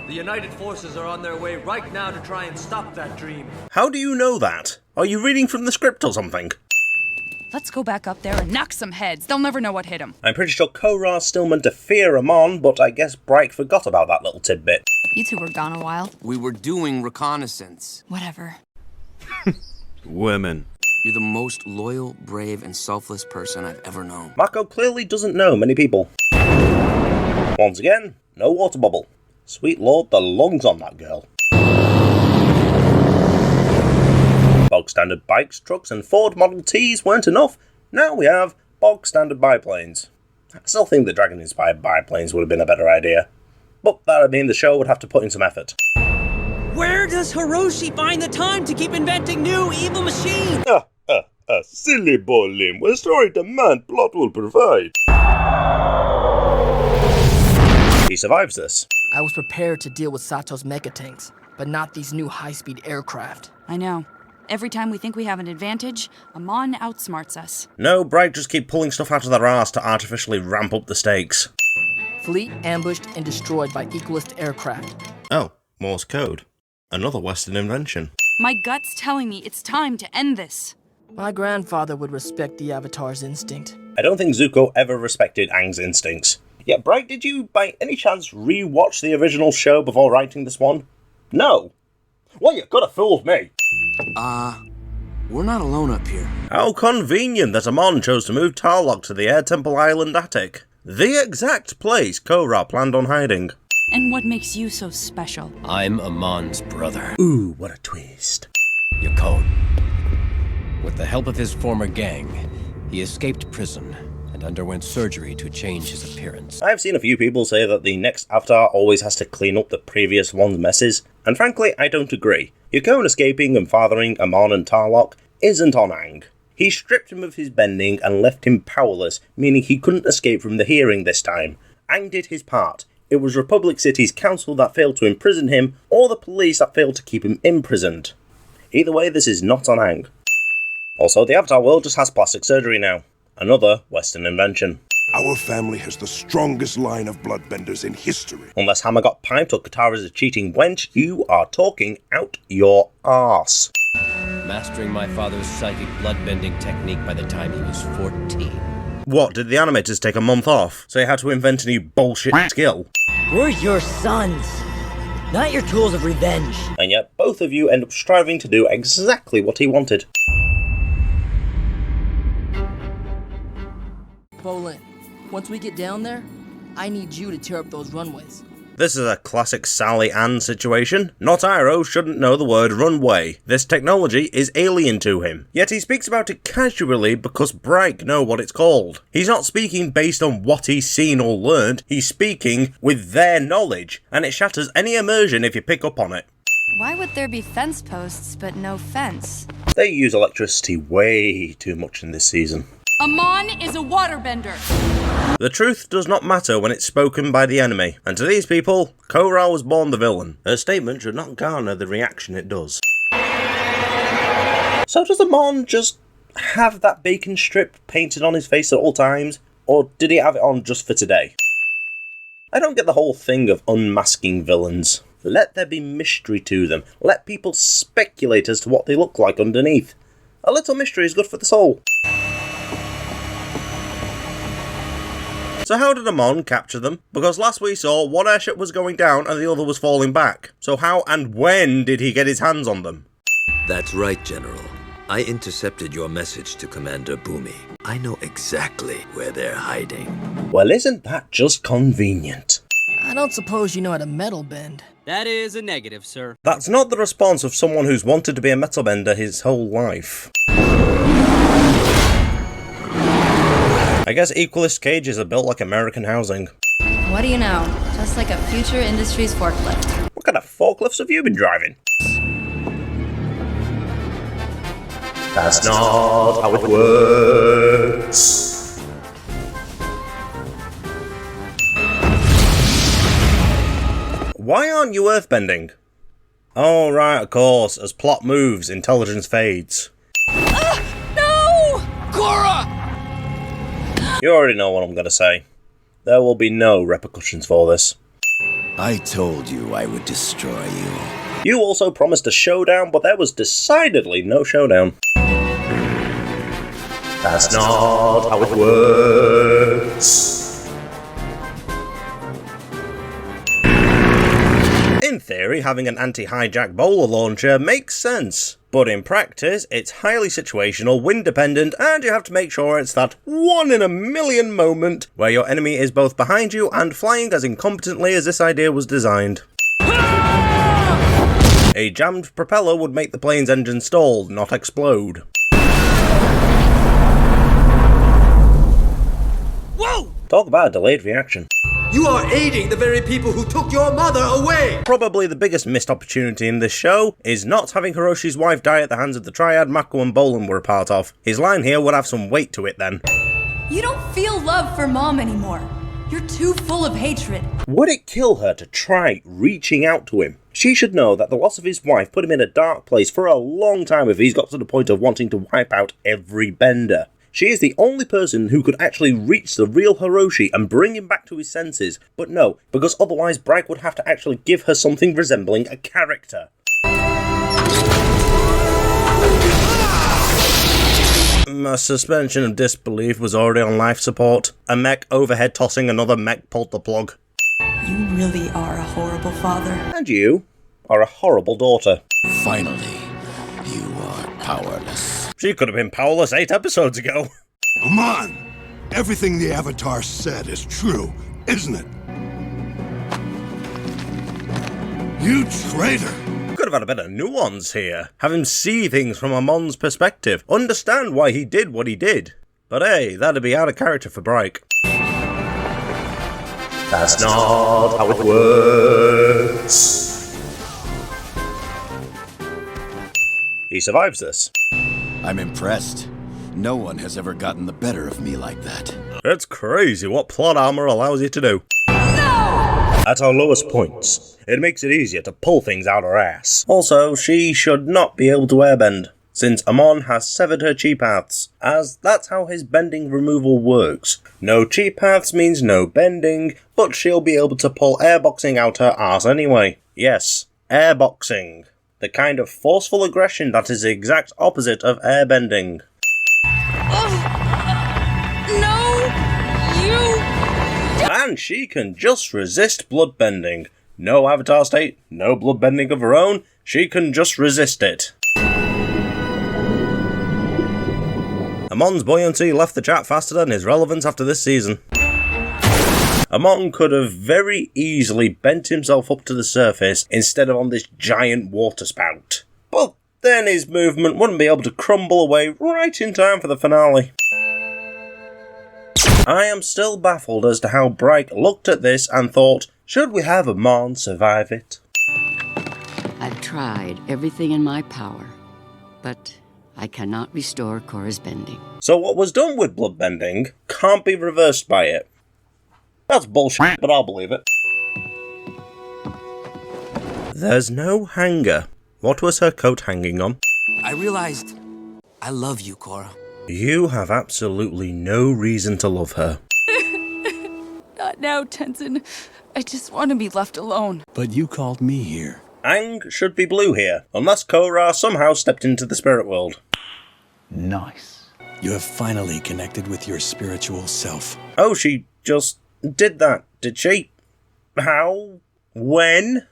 The United Forces are on their way right now to try and stop that dream. How do you know that? Are you reading from the script or something? Let's go back up there and knock some heads. They'll never know what hit them. I'm pretty sure Korra's still meant to fear Amon, but I guess Bright forgot about that little tidbit. You two were gone a while. We were doing reconnaissance. Whatever. Women. You're the most loyal, brave, and selfless person I've ever known. Mako clearly doesn't know many people. Once again, no water bubble. Sweet lord, the lungs on that girl. Bog standard bikes, trucks, and Ford Model Ts weren't enough. Now we have bog standard biplanes. I still think the dragon-inspired biplanes would have been a better idea. But that would mean the show would have to put in some effort. Where does Hiroshi find the time to keep inventing new evil machines? Silly boy Lim. When story demand, plot will provide. He survives this. I was prepared to deal with Sato's mecha tanks, but not these new high-speed aircraft. I know. Every time we think we have an advantage, Amon outsmarts us. No, Bright just keep pulling stuff out of their ass to artificially ramp up the stakes. Fleet ambushed and destroyed by Equalist aircraft. Oh, Morse code. Another Western invention. My gut's telling me it's time to end this. My grandfather would respect the Avatar's instinct. I don't think Zuko ever respected Aang's instincts. Yeah, Bright, did you by any chance re-watch the original show before writing this one? No. Well, you could have fooled me. We're not alone up here. How convenient that Amon chose to move Tarlok to the Air Temple Island attic. The exact place Korra planned on hiding. And what makes you so special? I'm Amon's brother. Ooh, what a twist. Yakone. With the help of his former gang, he escaped prison and underwent surgery to change his appearance. I've seen a few people say that the next Avatar always has to clean up the previous one's messes, and frankly, I don't agree. Yakone escaping and fathering Amon and Tarlok isn't on Aang. He stripped him of his bending and left him powerless, meaning he couldn't escape from the hearing this time. Aang did his part. It was Republic City's council that failed to imprison him, or the police that failed to keep him imprisoned. Either way, this is not on Aang. Also, the Avatar world just has plastic surgery now. Another Western invention. Our family has the strongest line of bloodbenders in history. Unless Hammer got piped or Katara's a cheating wench, you are talking out your arse. Mastering my father's psychic bloodbending technique by the time he was 14. What, did the animators take a month off, so you had to invent a new bullshit skill? We're your sons, not your tools of revenge. And yet both of you end up striving to do exactly what he wanted. Bolin, once we get down there, I need you to tear up those runways. This is a classic Sally Ann situation. Not Iroh shouldn't know the word runway. This technology is alien to him. Yet he speaks about it casually because Bright know what it's called. He's not speaking based on what he's seen or learned, he's speaking with their knowledge, and it shatters any immersion if you pick up on it. Why would there be fence posts but no fence? They use electricity way too much in this season. Amon is a waterbender. The truth does not matter when it's spoken by the enemy, and to these people, Korra was born the villain. Her statement should not garner the reaction it does. So does Amon just have that bacon strip painted on his face at all times, or did he have it on just for today? I don't get the whole thing of unmasking villains. Let there be mystery to them. Let people speculate as to what they look like underneath. A little mystery is good for the soul. So how did Amon capture them? Because last we saw, one airship was going down and the other was falling back. So how and when did he get his hands on them? That's right, General. I intercepted your message to Commander Bumi. I know exactly where they're hiding. Well, isn't that just convenient? I don't suppose you know how to metal bend. That is a negative, sir. That's not the response of someone who's wanted to be a metal bender his whole life. I guess Equalist cages are built like American housing. What do you know? Just like a future industries forklift. What kind of forklifts have you been driving? That's not how it works. Why aren't you earthbending? Oh right, of course. As plot moves, intelligence fades. No! Korra! You already know what I'm gonna say. There will be no repercussions for this. I told you I would destroy you. You also promised a showdown, but there was decidedly no showdown. That's not how it works. In theory, having an anti-hijack bowler launcher makes sense, but in practice, it's highly situational, wind dependent, and you have to make sure it's that 1 in a million moment where your enemy is both behind you and flying as incompetently as this idea was designed. A jammed propeller would make the plane's engine stall, not explode. Whoa! Talk about a delayed reaction. You are aiding the very people who took your mother away! Probably the biggest missed opportunity in this show is not having Hiroshi's wife die at the hands of the triad Mako and Bolin were a part of. His line here would have some weight to it then. You don't feel love for Mom anymore. You're too full of hatred. Would it kill her to try reaching out to him? She should know that the loss of his wife put him in a dark place for a long time if he's got to the point of wanting to wipe out every bender. She is the only person who could actually reach the real Hiroshi and bring him back to his senses. But no, because otherwise Bright would have to actually give her something resembling a character. My suspension of disbelief was already on life support. A mech overhead tossing another mech pulled the plug. You really are a horrible father. And you are a horrible daughter. Finally, you are powerless. She could have been powerless 8 episodes ago. Come on! Everything the Avatar said is true, isn't it? You traitor! Could have had a bit of nuance here. Have him see things from Amon's perspective. Understand why he did what he did. But hey, that'd be out of character for Bryke. That's not how it works. He survives this. I'm impressed. No one has ever gotten the better of me like that. It's crazy what plot armor allows you to do. No! At our lowest points, it makes it easier to pull things out her ass. Also, she should not be able to airbend, since Amon has severed her chi paths, as that's how his bending removal works. No chi paths means no bending, but she'll be able to pull airboxing out her ass anyway. Yes, airboxing. The kind of forceful aggression that is the exact opposite of airbending. And she can just resist bloodbending. No avatar state, no bloodbending of her own, she can just resist it. Amon's buoyancy left the chat faster than his relevance after this season. Amon could have very easily bent himself up to the surface instead of on this giant water spout. But then his movement wouldn't be able to crumble away right in time for the finale. I am still baffled as to how Bryke looked at this and thought, should we have Amon survive it? I've tried everything in my power, but I cannot restore Korra's bending. So what was done with bloodbending can't be reversed by it. That's bullshit, but I'll believe it. There's no hanger. What was her coat hanging on? I realized I love you, Korra. You have absolutely no reason to love her. Not now, Tenzin. I just want to be left alone. But you called me here. Aang should be blue here, unless Korra somehow stepped into the spirit world. Nice. You have finally connected with your spiritual self. Oh, she just did that, did she? How? When?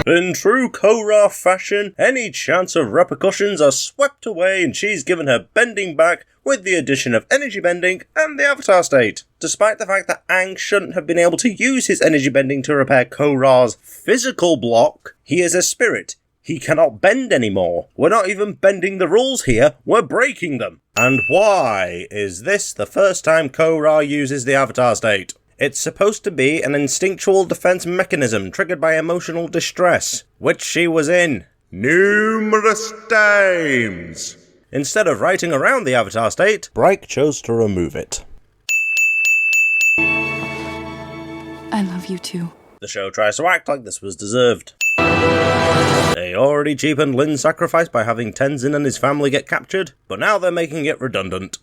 In true Korra fashion, any chance of repercussions are swept away and she's given her bending back with the addition of energy bending and the avatar state. Despite the fact that Aang shouldn't have been able to use his energy bending to repair Korra's physical block, he is a spirit. He cannot bend anymore. We're not even bending the rules here, we're breaking them. And why is this the first time Korra uses the avatar state? It's supposed to be an instinctual defense mechanism triggered by emotional distress, which she was in numerous times. Instead of writing around the avatar state, Bryke chose to remove it. I love you too. The show tries to act like this was deserved. They already cheapened Lin's sacrifice by having Tenzin and his family get captured, but now they're making it redundant.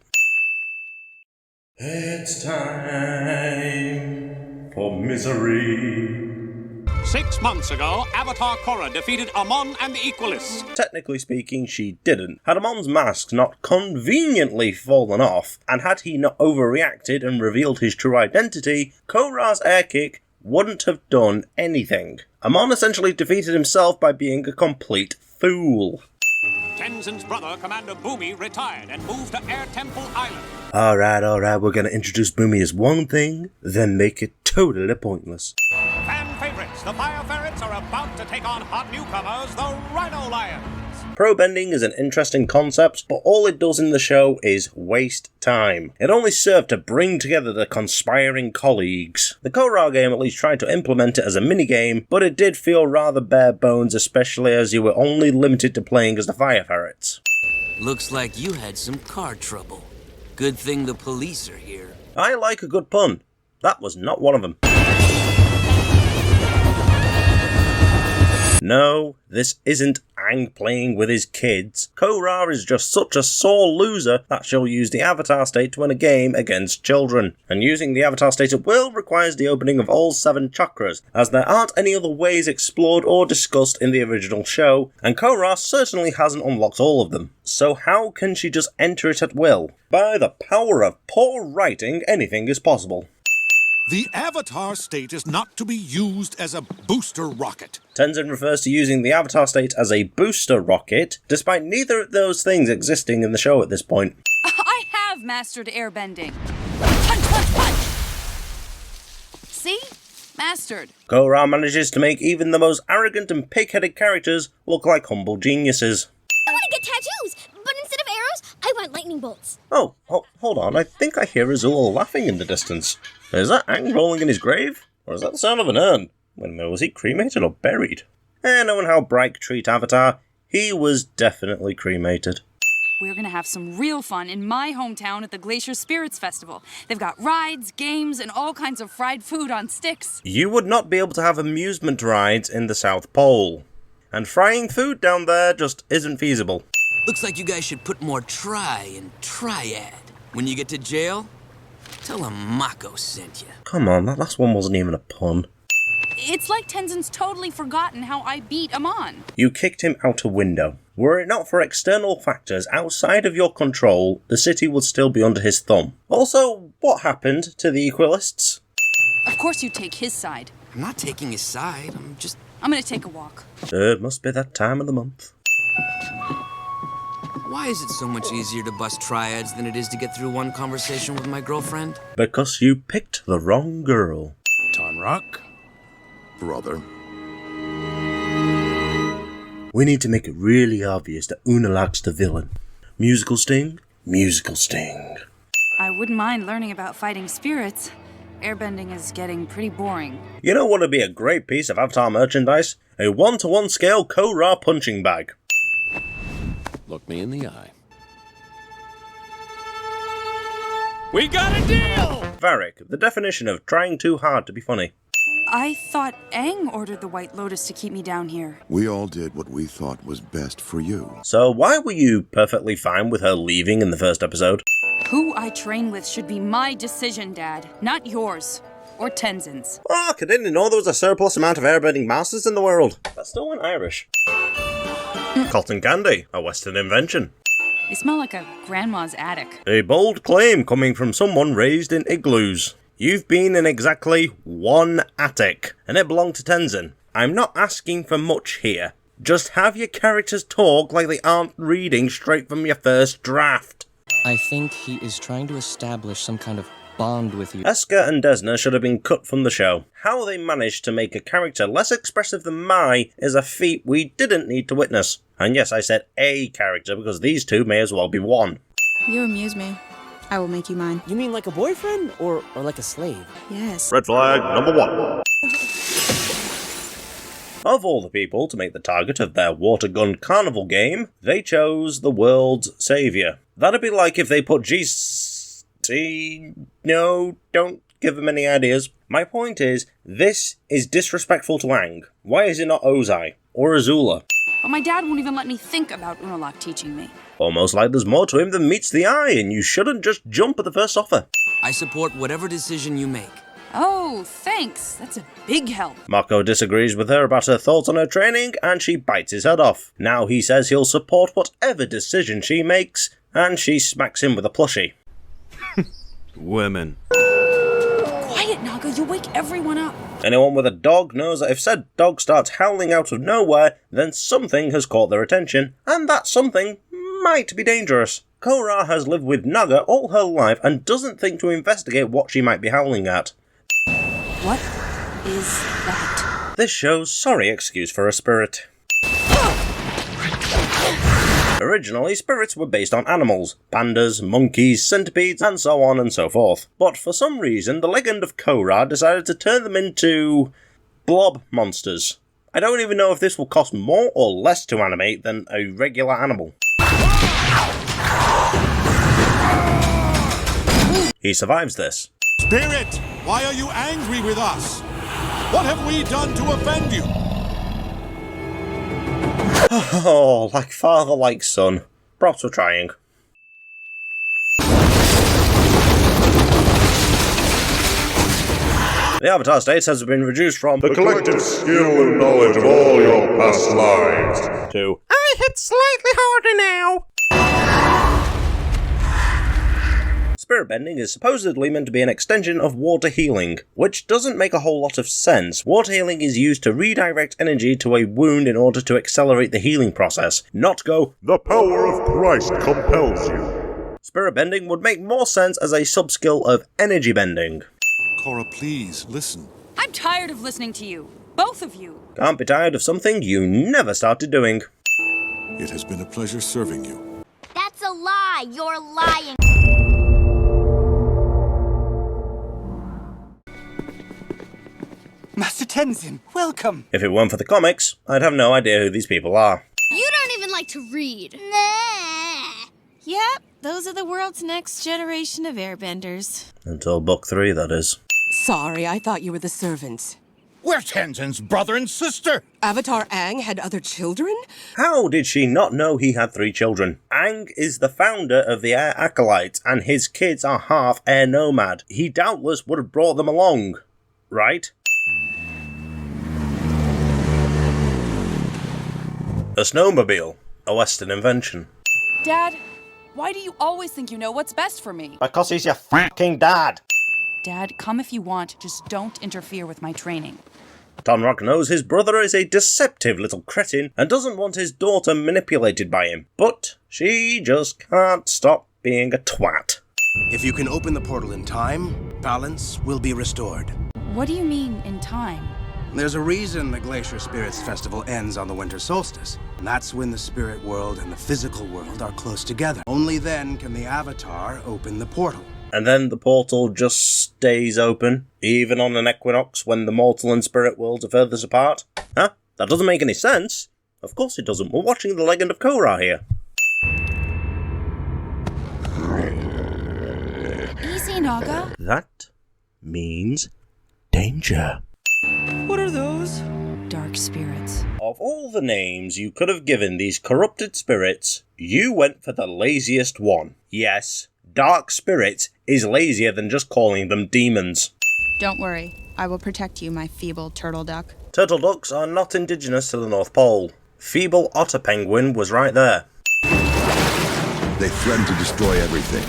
It's time for misery. 6 months ago, Avatar Korra defeated Amon and the Equalists. Technically speaking, she didn't. Had Amon's mask not conveniently fallen off, and had he not overreacted and revealed his true identity, Korra's air kick wouldn't have done anything. Amon essentially defeated himself by being a complete fool. Tenzin's brother, Commander Boomy, retired and moved to Air Temple Island. Alright, we're gonna introduce Boomy as one thing, then make it totally pointless. Fan favorites, the Fire Ferrets are about to take on hot newcomers, the Rhino Lions. Pro bending is an interesting concept, but all it does in the show is waste time. It only served to bring together the conspiring colleagues. The Korra game at least tried to implement it as a minigame, but it did feel rather bare bones, especially as you were only limited to playing as the Fire Ferrets. Looks like you had some car trouble. Good thing the police are here. I like a good pun. That was not one of them. No, this isn't Aang playing with his kids. Korra is just such a sore loser that she'll use the Avatar state to win a game against children. And using the Avatar state at will requires the opening of all 7 chakras, as there aren't any other ways explored or discussed in the original show, and Korra certainly hasn't unlocked all of them. So how can she just enter it at will? By the power of poor writing, anything is possible. The Avatar state is not to be used as a booster rocket. Tenzin refers to using the Avatar state as a booster rocket, despite neither of those things existing in the show at this point. I have mastered airbending. Punch, punch, punch! See? Mastered. Korra manages to make even the most arrogant and pig-headed characters look like humble geniuses. I want to get tattoos, but instead of arrows, I want lightning bolts. Oh, hold on, I think I hear Azula laughing in the distance. Is that Aang rolling in his grave? Or is that the sound of an urn? Wait a minute, was he cremated or buried? Knowing how Bright treat Avatar, he was definitely cremated. We're gonna have some real fun in my hometown at the Glacier Spirits Festival. They've got rides, games, and all kinds of fried food on sticks. You would not be able to have amusement rides in the South Pole. And frying food down there just isn't feasible. Looks like you guys should put more try in triad. When you get to jail, tell him Mako sent you. Come on, that last one wasn't even a pun. It's like Tenzin's totally forgotten how I beat Amon. You kicked him out a window. Were it not for external factors outside of your control, the city would still be under his thumb. Also, what happened to the Equalists? Of course you take his side. I'm not taking his side, I'm gonna take a walk. It must be that time of the month. Why is it so much easier to bust triads than it is to get through one conversation with my girlfriend? Because you picked the wrong girl. Tonrak? Brother. We need to make it really obvious that Unalaq's the villain. Musical sting? Musical sting. I wouldn't mind learning about fighting spirits. Airbending is getting pretty boring. You know what would be a great piece of Avatar merchandise? A 1-to-1 scale Korra punching bag. Look me in the eye. We got a deal! Varric, the definition of trying too hard to be funny. I thought Aang ordered the White Lotus to keep me down here. We all did what we thought was best for you. So why were you perfectly fine with her leaving in the first episode? Who I train with should be my decision, Dad, not yours. Or Tenzin's. Oh, I didn't know there was a surplus amount of airbending masters in the world. That still went Irish. Cotton candy, a Western invention. They smell like a grandma's attic. A bold claim coming from someone raised in igloos. You've been in exactly one attic, and it belonged to Tenzin. I'm not asking for much here. Just have your characters talk like they aren't reading straight from your first draft. I think he is trying to establish some kind of bond with you. Eska and Desna should have been cut from the show. How they managed to make a character less expressive than Mai is a feat we didn't need to witness. And yes, I said a character because these two may as well be one. You amuse me. I will make you mine. You mean like a boyfriend or like a slave? Yes. Red flag number 1. Of all the people to make the target of their water gun carnival game, they chose the world's saviour. That'd be like if they put No, don't give them any ideas. My point is, this is disrespectful to Aang. Why is it not Ozai? Or Azula? But my dad won't even let me think about Unalaq teaching me. Almost like there's more to him than meets the eye, and you shouldn't just jump at the first offer. I support whatever decision you make. Oh, thanks. That's a big help. Mako disagrees with her about her thoughts on her training, and she bites his head off. Now he says he'll support whatever decision she makes, and she smacks him with a plushie. Women. Quiet, Naga. You'll wake everyone up. Anyone with a dog knows that if said dog starts howling out of nowhere, then something has caught their attention, and that something might be dangerous. Korra has lived with Naga all her life and doesn't think to investigate what she might be howling at. What is that? This show's sorry excuse for a spirit. Originally, spirits were based on animals, pandas, monkeys, centipedes, and so on and so forth. But for some reason, the Legend of Korra decided to turn them into blob monsters. I don't even know if this will cost more or less to animate than a regular animal. He survives this. Spirit, why are you angry with us? What have we done to offend you? Oh, like father, like son. Props for trying. The Avatar state has been reduced from the collective skill and knowledge of all your past lives to I hit slightly harder now. Spirit bending is supposedly meant to be an extension of water healing, which doesn't make a whole lot of sense. Water healing is used to redirect energy to a wound in order to accelerate the healing process, not go, the power of Christ compels you. Spirit bending would make more sense as a sub-skill of energy bending. Korra, please, listen. I'm tired of listening to you. Both of you. Can't be tired of something you never started doing. It has been a pleasure serving you. That's a lie. You're lying. Master Tenzin, welcome. If it weren't for the comics, I'd have no idea who these people are. You don't even like to read. Yep, those are the world's next generation of airbenders. Until book 3, that is. Sorry, I thought you were the servants. We're Tenzin's brother and sister. Avatar Aang had other children? How did she not know he had 3 children? Aang is the founder of the Air Acolytes, and his kids are half air nomad. He doubtless would have brought them along, right? A snowmobile, a Western invention. Dad, why do you always think you know what's best for me? Because he's your fucking dad. Dad, come if you want, just don't interfere with my training. Tonrock knows his brother is a deceptive little cretin and doesn't want his daughter manipulated by him, but she just can't stop being a twat. If you can open the portal in time, balance will be restored. What do you mean, in time? There's a reason the Glacier Spirits Festival ends on the winter solstice. And that's when the spirit world and the physical world are close together. Only then can the Avatar open the portal. And then the portal just stays open, even on an equinox when the mortal and spirit worlds are furthest apart? Huh? That doesn't make any sense. Of course it doesn't. We're watching The Legend of Korra here. Easy, Naga. That means danger. What are those? Dark spirits. Of all the names you could have given these corrupted spirits, you went for the laziest one. Yes, dark spirits is lazier than just calling them demons. Don't worry. I will protect you, my feeble turtle duck. Turtle ducks are not indigenous to the North Pole. Feeble otter penguin was right there. They threatened to destroy everything.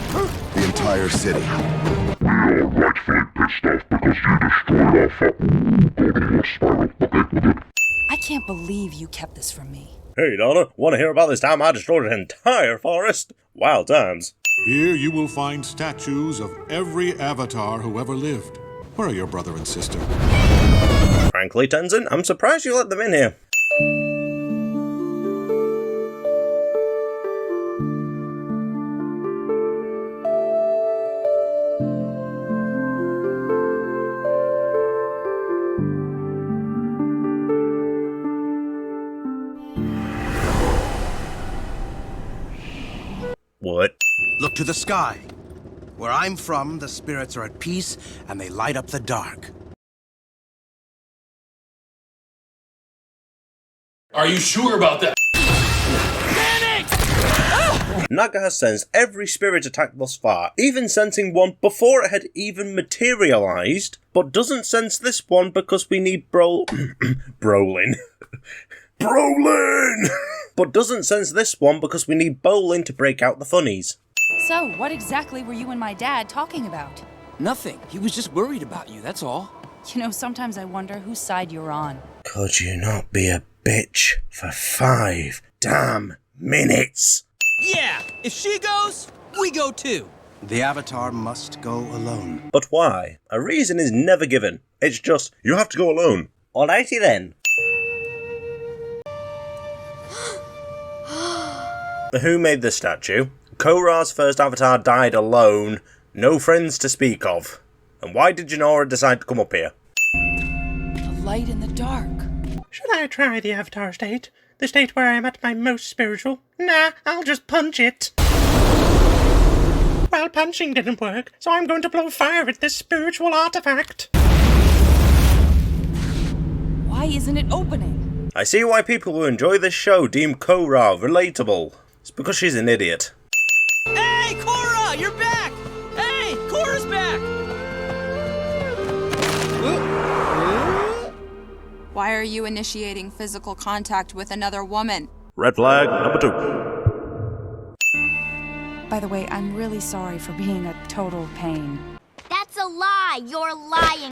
The entire city. We are rightfully pissed off because you destroyed our fucking go to your spiral bucket with it. I can't believe you kept this from me. Hey, Donna, want to hear about this time I destroyed an entire forest? Wild times. Here you will find statues of every avatar who ever lived. Where are your brother and sister? Frankly, Tenzin, I'm surprised you let them in here. What? Look to the sky. Where I'm from, the spirits are at peace and they light up the dark. Are you sure about that? Panic! Naga has sensed every spirit attack thus far, even sensing one before it had even materialized, but doesn't sense this one because we need Brolin. Brolin! But doesn't sense this one because we need Bolin to break out the funnies. So, what exactly were you and my dad talking about? Nothing. He was just worried about you, that's all. You know, sometimes I wonder whose side you're on. Could you not be a bitch for 5 damn minutes? Yeah, if she goes, we go too. The Avatar must go alone. But why? A reason is never given. It's just, you have to go alone. Alrighty then. Who made this statue? Korra's first avatar died alone, no friends to speak of. And why did Jinora decide to come up here? The light in the dark. Should I try the Avatar state? The state where I'm at my most spiritual? Nah, I'll just punch it. Well, punching didn't work, so I'm going to blow fire at this spiritual artifact. Why isn't it opening? I see why people who enjoy this show deem Korra relatable. It's because she's an idiot. Hey, Korra, you're back! Hey, Korra's back! Why are you initiating physical contact with another woman? Red flag number 2. By the way, I'm really sorry for being a total pain. That's a lie. You're lying.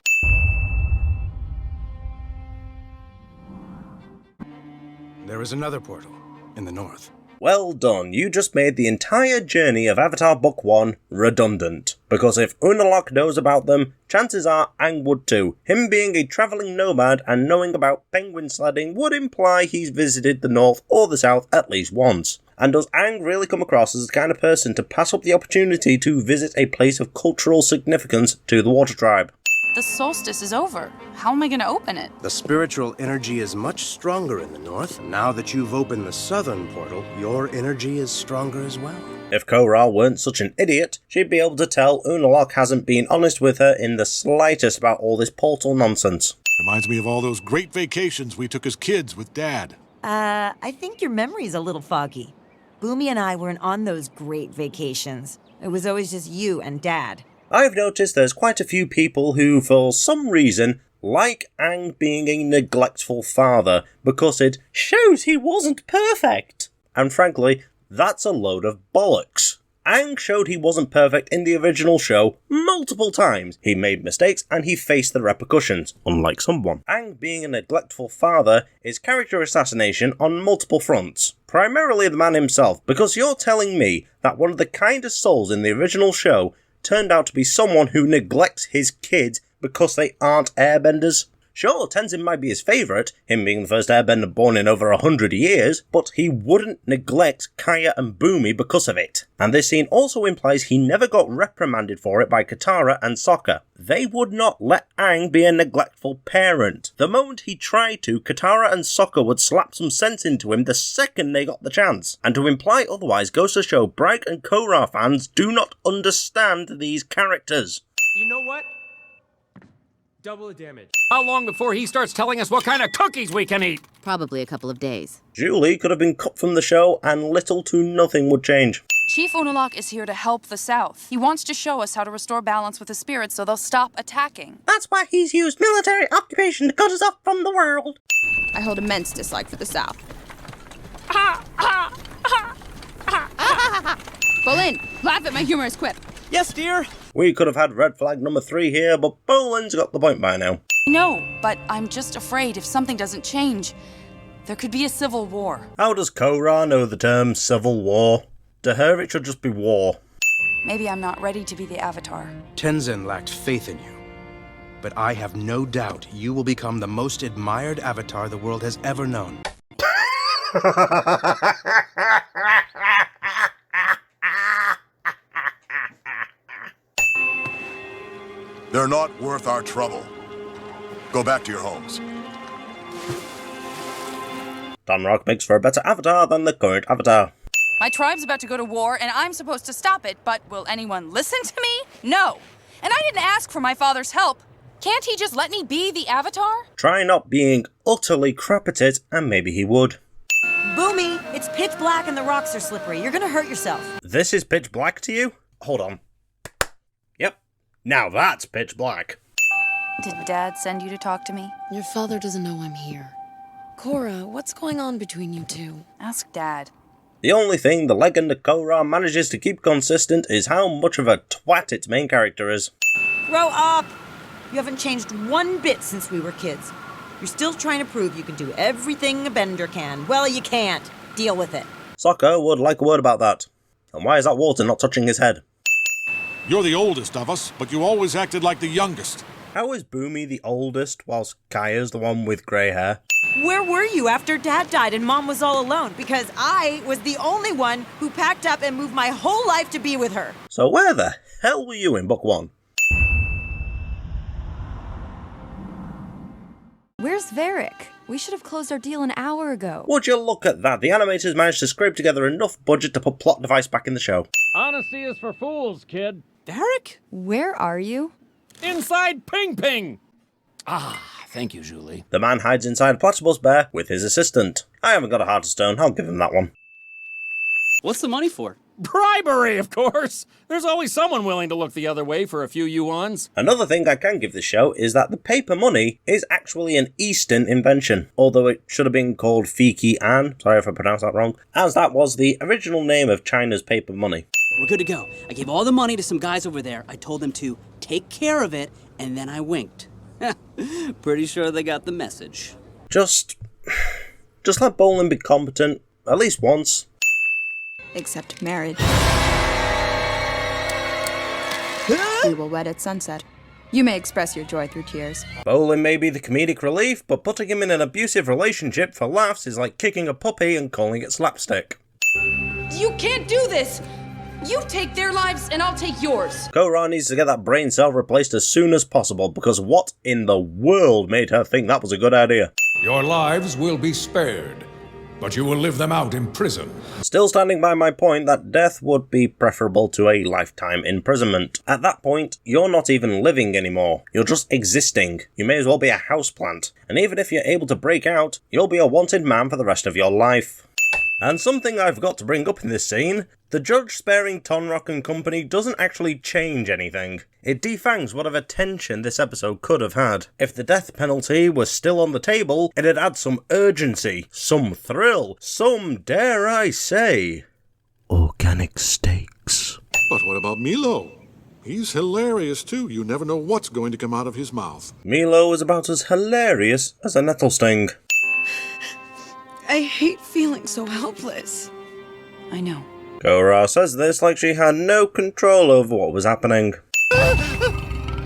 There is another portal in the north. Well done, you just made the entire journey of Avatar Book 1 redundant. Because if Unalaq knows about them, chances are Aang would too. Him being a travelling nomad and knowing about penguin sledding would imply he's visited the north or the south at least once. And does Aang really come across as the kind of person to pass up the opportunity to visit a place of cultural significance to the Water Tribe? The solstice is over. How am I going to open it? The spiritual energy is much stronger in the north. Now that you've opened the southern portal, your energy is stronger as well. If Korra weren't such an idiot, she'd be able to tell Unalaq hasn't been honest with her in the slightest about all this portal nonsense. Reminds me of all those great vacations we took as kids with Dad. I think your memory's a little foggy. Boomy and I weren't on those great vacations. It was always just you and Dad. I've noticed there's quite a few people who, for some reason, like Aang being a neglectful father because it shows he wasn't perfect. And frankly, that's a load of bollocks. Aang showed he wasn't perfect in the original show multiple times. He made mistakes and he faced the repercussions, unlike someone. Aang being a neglectful father is character assassination on multiple fronts. Primarily the man himself, because you're telling me that one of the kindest souls in the original show turned out to be someone who neglects his kids because they aren't airbenders. Sure, Tenzin might be his favourite, him being the first airbender born in over 100 years, but he wouldn't neglect Kaya and Boomy because of it. And this scene also implies he never got reprimanded for it by Katara and Sokka. They would not let Aang be a neglectful parent. The moment he tried to, Katara and Sokka would slap some sense into him the second they got the chance. And to imply otherwise goes to show Bright and Korra fans do not understand these characters. You know what? Double the damage. How long before he starts telling us what kind of cookies we can eat? Probably a couple of days. Julie could have been cut from the show and little to nothing would change. Chief Unalaq is here to help the South. He wants to show us how to restore balance with the spirits so they'll stop attacking. That's why he's used military occupation to cut us off from the world. I hold immense dislike for the South. Bolin, laugh at my humorous quip. Yes, dear. We could have had red flag number 3 here, but Bolin's got the point by now. No, but I'm just afraid if something doesn't change, there could be a civil war. How does Korra know the term civil war? To her, it should just be war. Maybe I'm not ready to be the Avatar. Tenzin lacked faith in you. But I have no doubt you will become the most admired Avatar the world has ever known. They're not worth our trouble. Go back to your homes. Damrock makes for a better Avatar than the current Avatar. My tribe's about to go to war, and I'm supposed to stop it, but will anyone listen to me? No. And I didn't ask for my father's help. Can't he just let me be the Avatar? Try not being utterly crap at it, and maybe he would. Boomy, It's pitch black and the rocks are slippery. You're gonna hurt yourself. This is pitch black to you? Hold on. Yep. Now that's pitch black. Did Dad send you to talk to me? Your father doesn't know I'm here. Korra, what's going on between you two? Ask Dad. The only thing the Legend of Korra manages to keep consistent is how much of a twat its main character is. Grow up! You haven't changed one bit since we were kids. You're still trying to prove you can do everything a bender can. Well, you can't. Deal with it. Sokka would like a word about that. And why is that water not touching his head? You're the oldest of us, but you always acted like the youngest. How is Boomy the oldest whilst Kaya's the one with grey hair? Where were you after Dad died and Mom was all alone? Because I was the only one who packed up and moved my whole life to be with her. So where the hell were you in Book 1? Where's Varric? We should have closed our deal an hour ago. Would you look at that? The animators managed to scrape together enough budget to put plot device back in the show. Honesty is for fools, kid. Varric? Where are you? Inside Ping Ping! Ah, thank you, Julie. The man hides inside a platypus bear with his assistant. I haven't got a heart of stone, I'll give him that one. What's the money for? Bribery, of course! There's always someone willing to look the other way for a few yuans. Another thing I can give this show is that the paper money is actually an Eastern invention, although it should have been called Fiki An, sorry if I pronounced that wrong, as that was the original name of China's paper money. We're good to go. I gave all the money to some guys over there. I told them to take care of it, and then I winked. Pretty sure they got the message. Just let Bolin be competent, at least once. Except marriage. We will wed at sunset. You may express your joy through tears. Bolin may be the comedic relief, but putting him in an abusive relationship for laughs is like kicking a puppy and calling it slapstick. You can't do this! You take their lives and I'll take yours. Korra needs to get that brain cell replaced as soon as possible, because what in the world made her think that was a good idea? Your lives will be spared, but you will live them out in prison. Still standing by my point that death would be preferable to a lifetime imprisonment. At that point, you're not even living anymore. You're just existing. You may as well be a houseplant. And even if you're able to break out, you'll be a wanted man for the rest of your life. And something I've got to bring up in this scene, the judge sparing Tonrock and company doesn't actually change anything. It defangs whatever tension this episode could have had. If the death penalty was still on the table, it'd add some urgency, some thrill, some, dare I say, organic stakes. But what about Milo? He's hilarious too. You never know what's going to come out of his mouth. Milo is about as hilarious as a nettle sting. I hate feeling so helpless. I know. Korra says this like she had no control over what was happening.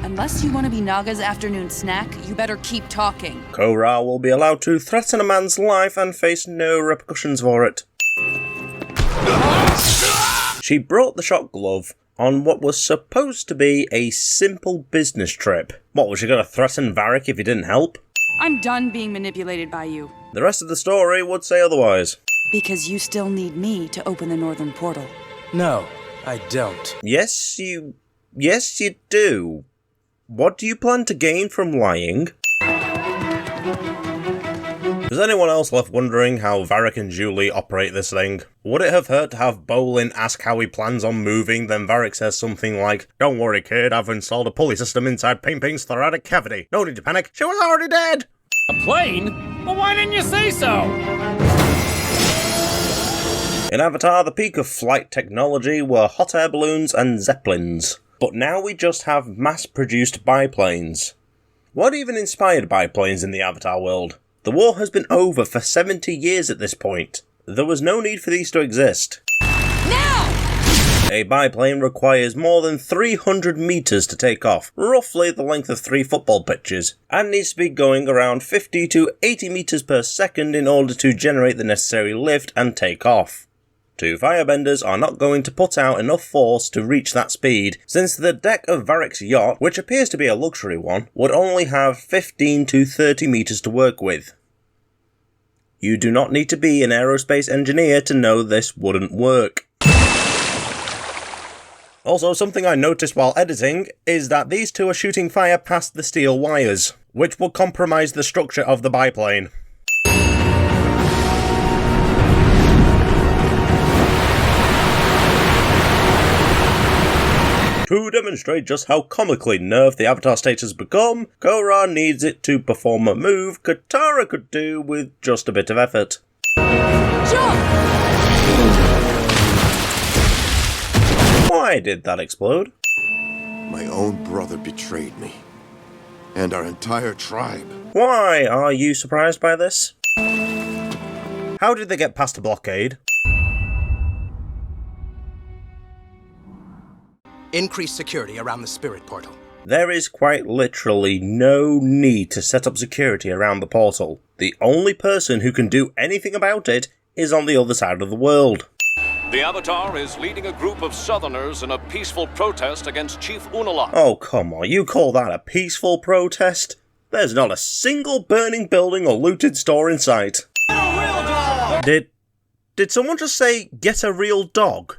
Unless you want to be Naga's afternoon snack, you better keep talking. Korra will be allowed to threaten a man's life and face no repercussions for it. She brought the shot glove on what was supposed to be a simple business trip. What, was she going to threaten Varric if he didn't help? I'm done being manipulated by you. The rest of the story would say otherwise. Because you still need me to open the northern portal. No, I don't. Yes, you do. What do you plan to gain from lying? Is anyone else left wondering how Varric and Julie operate this thing? Would it have hurt to have Bolin ask how he plans on moving, then Varric says something like, "Don't worry kid, I've installed a pulley system inside Ping Ping's thoracic cavity. No need to panic, she was already dead!" A plane? Well, why didn't you say so? In Avatar, the peak of flight technology were hot air balloons and zeppelins. But now we just have mass-produced biplanes. What even inspired biplanes in the Avatar world? The war has been over for 70 years at this point. There was no need for these to exist. Now! A biplane requires more than 300 meters to take off, roughly the length of 3 football pitches, and needs to be going around 50 to 80 meters per second in order to generate the necessary lift and take off. 2 firebenders are not going to put out enough force to reach that speed, since the deck of Varric's yacht, which appears to be a luxury one, would only have 15 to 30 meters to work with. You do not need to be an aerospace engineer to know this wouldn't work. Also, something I noticed while editing is that these two are shooting fire past the steel wires, which will compromise the structure of the biplane. To demonstrate just how comically nerfed the Avatar state has become, Korra needs it to perform a move Katara could do with just a bit of effort. Jump! Why did that explode? My own brother betrayed me. And our entire tribe. Why are you surprised by this? How did they get past a blockade? Increase security around the spirit portal. There is quite literally no need to set up security around the portal. The only person who can do anything about it is on the other side of the world. The Avatar is leading a group of Southerners in a peaceful protest against Chief Unalaq. Oh, come on, you call that a peaceful protest? There's not a single burning building or looted store in sight. Get a real dog! Did someone just say, get a real dog?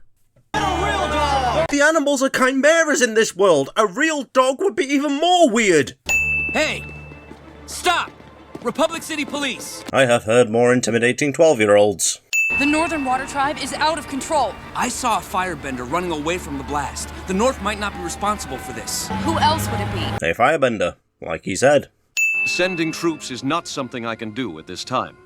Get a real dog! The animals are chimeras in this world. A real dog would be even more weird. Hey! Stop! Republic City Police! I have heard more intimidating 12-year-olds. The Northern Water Tribe is out of control. I saw a firebender running away from the blast. The North might not be responsible for this. Who else would it be? A firebender, like he said. Sending troops is not something I can do at this time.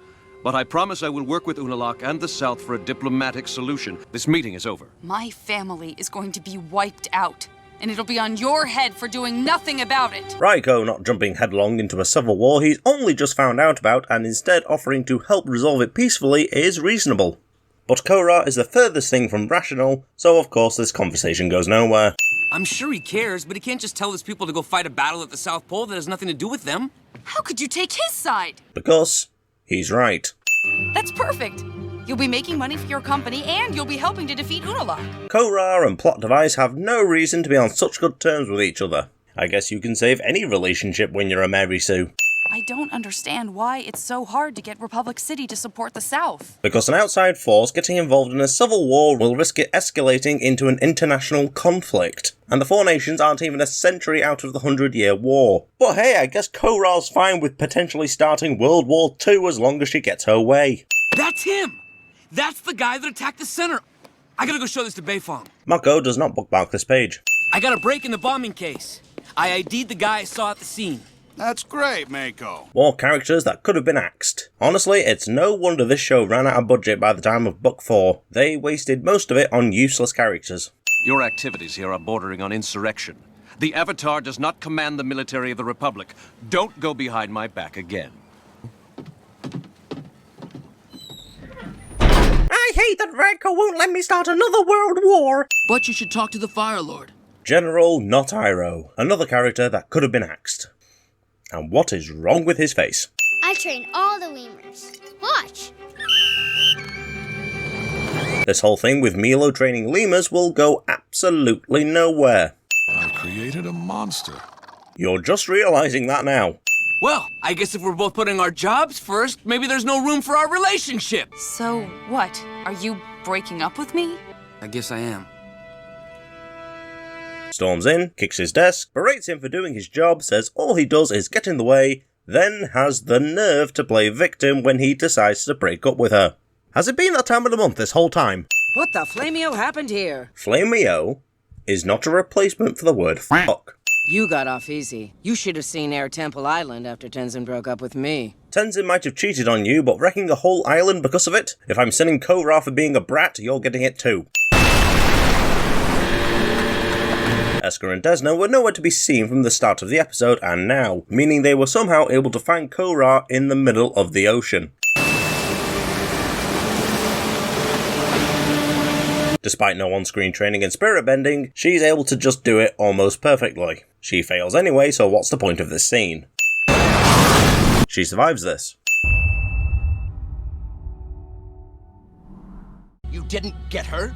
But I promise I will work with Unalaq and the South for a diplomatic solution. This meeting is over. My family is going to be wiped out. And it'll be on your head for doing nothing about it. Raiko not jumping headlong into a civil war he's only just found out about and instead offering to help resolve it peacefully is reasonable. But Korra is the furthest thing from rational, so of course this conversation goes nowhere. I'm sure he cares, but he can't just tell his people to go fight a battle at the South Pole that has nothing to do with them. How could you take his side? Because he's right. That's perfect. You'll be making money for your company, and you'll be helping to defeat Unalaq. Korra and Plot Device have no reason to be on such good terms with each other. I guess you can save any relationship when you're a Mary Sue. I don't understand why it's so hard to get Republic City to support the South. Because an outside force getting involved in a civil war will risk it escalating into an international conflict. And the four nations aren't even a century out of the 100-Year War. But hey, I guess Korra's fine with potentially starting World War II as long as she gets her way. That's him! That's the guy that attacked the center. I gotta go show this to Beifong. Mako does not bookmark this page. I got a break in the bombing case. I ID'd the guy I saw at the scene. That's great, Mako. More characters that could have been axed. Honestly, it's no wonder this show ran out of budget by the time of Book 4. They wasted most of it on useless characters. Your activities here are bordering on insurrection. The Avatar does not command the military of the Republic. Don't go behind my back again. I hate that Raiko won't let me start another world war! But you should talk to the Fire Lord. General Not Iroh, another character that could have been axed. And what is wrong with his face? I train all the lemurs. Watch! This whole thing with Milo training lemurs will go absolutely nowhere. I've created a monster. You're just realizing that now. Well, I guess if we're both putting our jobs first, maybe there's no room for our relationship. So what? Are you breaking up with me? I guess I am. Storms in, kicks his desk, berates him for doing his job, says all he does is get in the way, then has the nerve to play victim when he decides to break up with her. Has it been that time of the month this whole time? What the flameo happened here? Flameo is not a replacement for the word fuck. You got off easy. You should have seen Air Temple Island after Tenzin broke up with me. Tenzin might have cheated on you, but wrecking a whole island because of it? If I'm sending Korra for being a brat, you're getting it too. Esker and Desna were nowhere to be seen from the start of the episode and now, meaning they were somehow able to find Korra in the middle of the ocean. Despite no on-screen training in spirit bending, she's able to just do it almost perfectly. She fails anyway, so what's the point of this scene? She survives this. You didn't get her?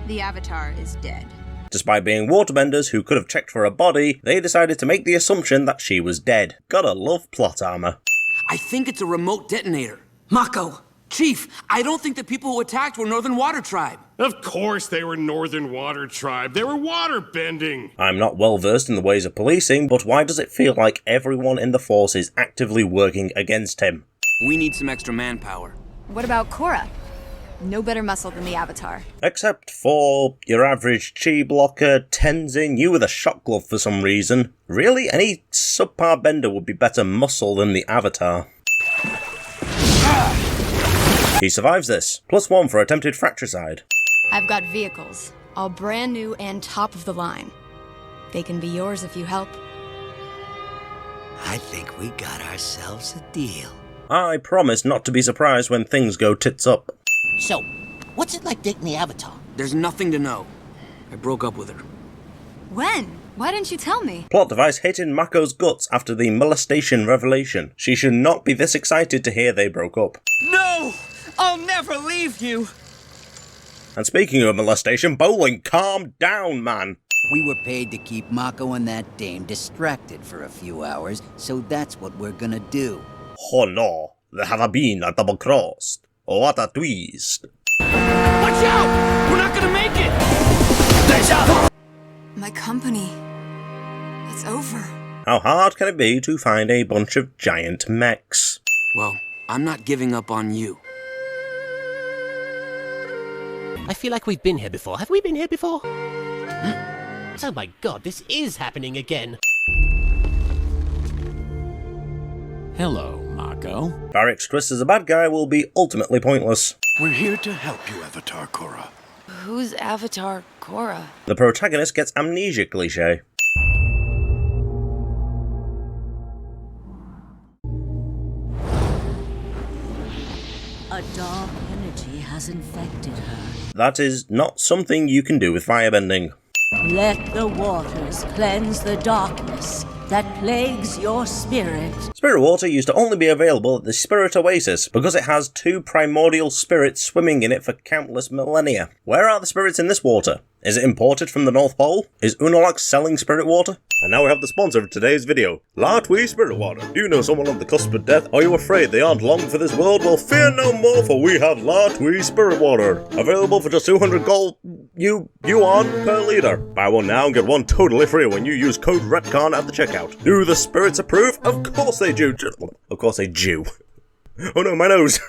The Avatar is dead. Despite being waterbenders who could have checked for a body, they decided to make the assumption that she was dead. Gotta love plot armor. I think it's a remote detonator. Mako! Chief, I don't think the people who attacked were Northern Water Tribe. Of course they were Northern Water Tribe. They were water bending. I'm not well versed in the ways of policing, but why does it feel like everyone in the force is actively working against him? We need some extra manpower. What about Korra? No better muscle than the Avatar. Except for your average chi blocker, Tenzin, you with a shock glove for some reason. Really, any subpar bender would be better muscle than the Avatar. He survives this. +1 for attempted fratricide. I've got vehicles, all brand new and top of the line. They can be yours if you help. I think we got ourselves a deal. I promise not to be surprised when things go tits up. So, what's it like dating the Avatar? There's nothing to know. I broke up with her. When? Why didn't you tell me? Plot device hitting Mako's guts after the molestation revelation. She should not be this excited to hear they broke up. No! I'll never leave you! And speaking of molestation, Bowling, calm down, man. We were paid to keep Mako and that dame distracted for a few hours, so that's what we're gonna do. Oh no, they have been a double-crossed. What a twist. Watch out! We're not gonna make it! My company. It's over. How hard can it be to find a bunch of giant mechs? Well, I'm not giving up on you. I feel like we've been here before. Have we been here before? Oh my god, this is happening again. Hello, Mako. Barrick's twist as a bad guy will be ultimately pointless. We're here to help you, Avatar Korra. Who's Avatar Korra? The protagonist gets amnesia cliché. A dark energy has infected her. That is not something you can do with firebending. Let the waters cleanse the darkness that plagues your spirit. Spirit water used to only be available at the Spirit Oasis because it has 2 primordial spirits swimming in it for countless millennia. Where are the spirits in this water? Is it imported from the North Pole? Is Unalaq selling spirit water? And now we have the sponsor of today's video, Latwi Spirit Water. Do you know someone on the cusp of death? Are you afraid they aren't long for this world? Well, fear no more, for we have Latwi Spirit Water. Available for just 200 gold yuan per litre. Buy one now and get one totally free when you use code RETCON at the checkout. Do the spirits approve? Of course they do. Of course they do. Oh no, my nose.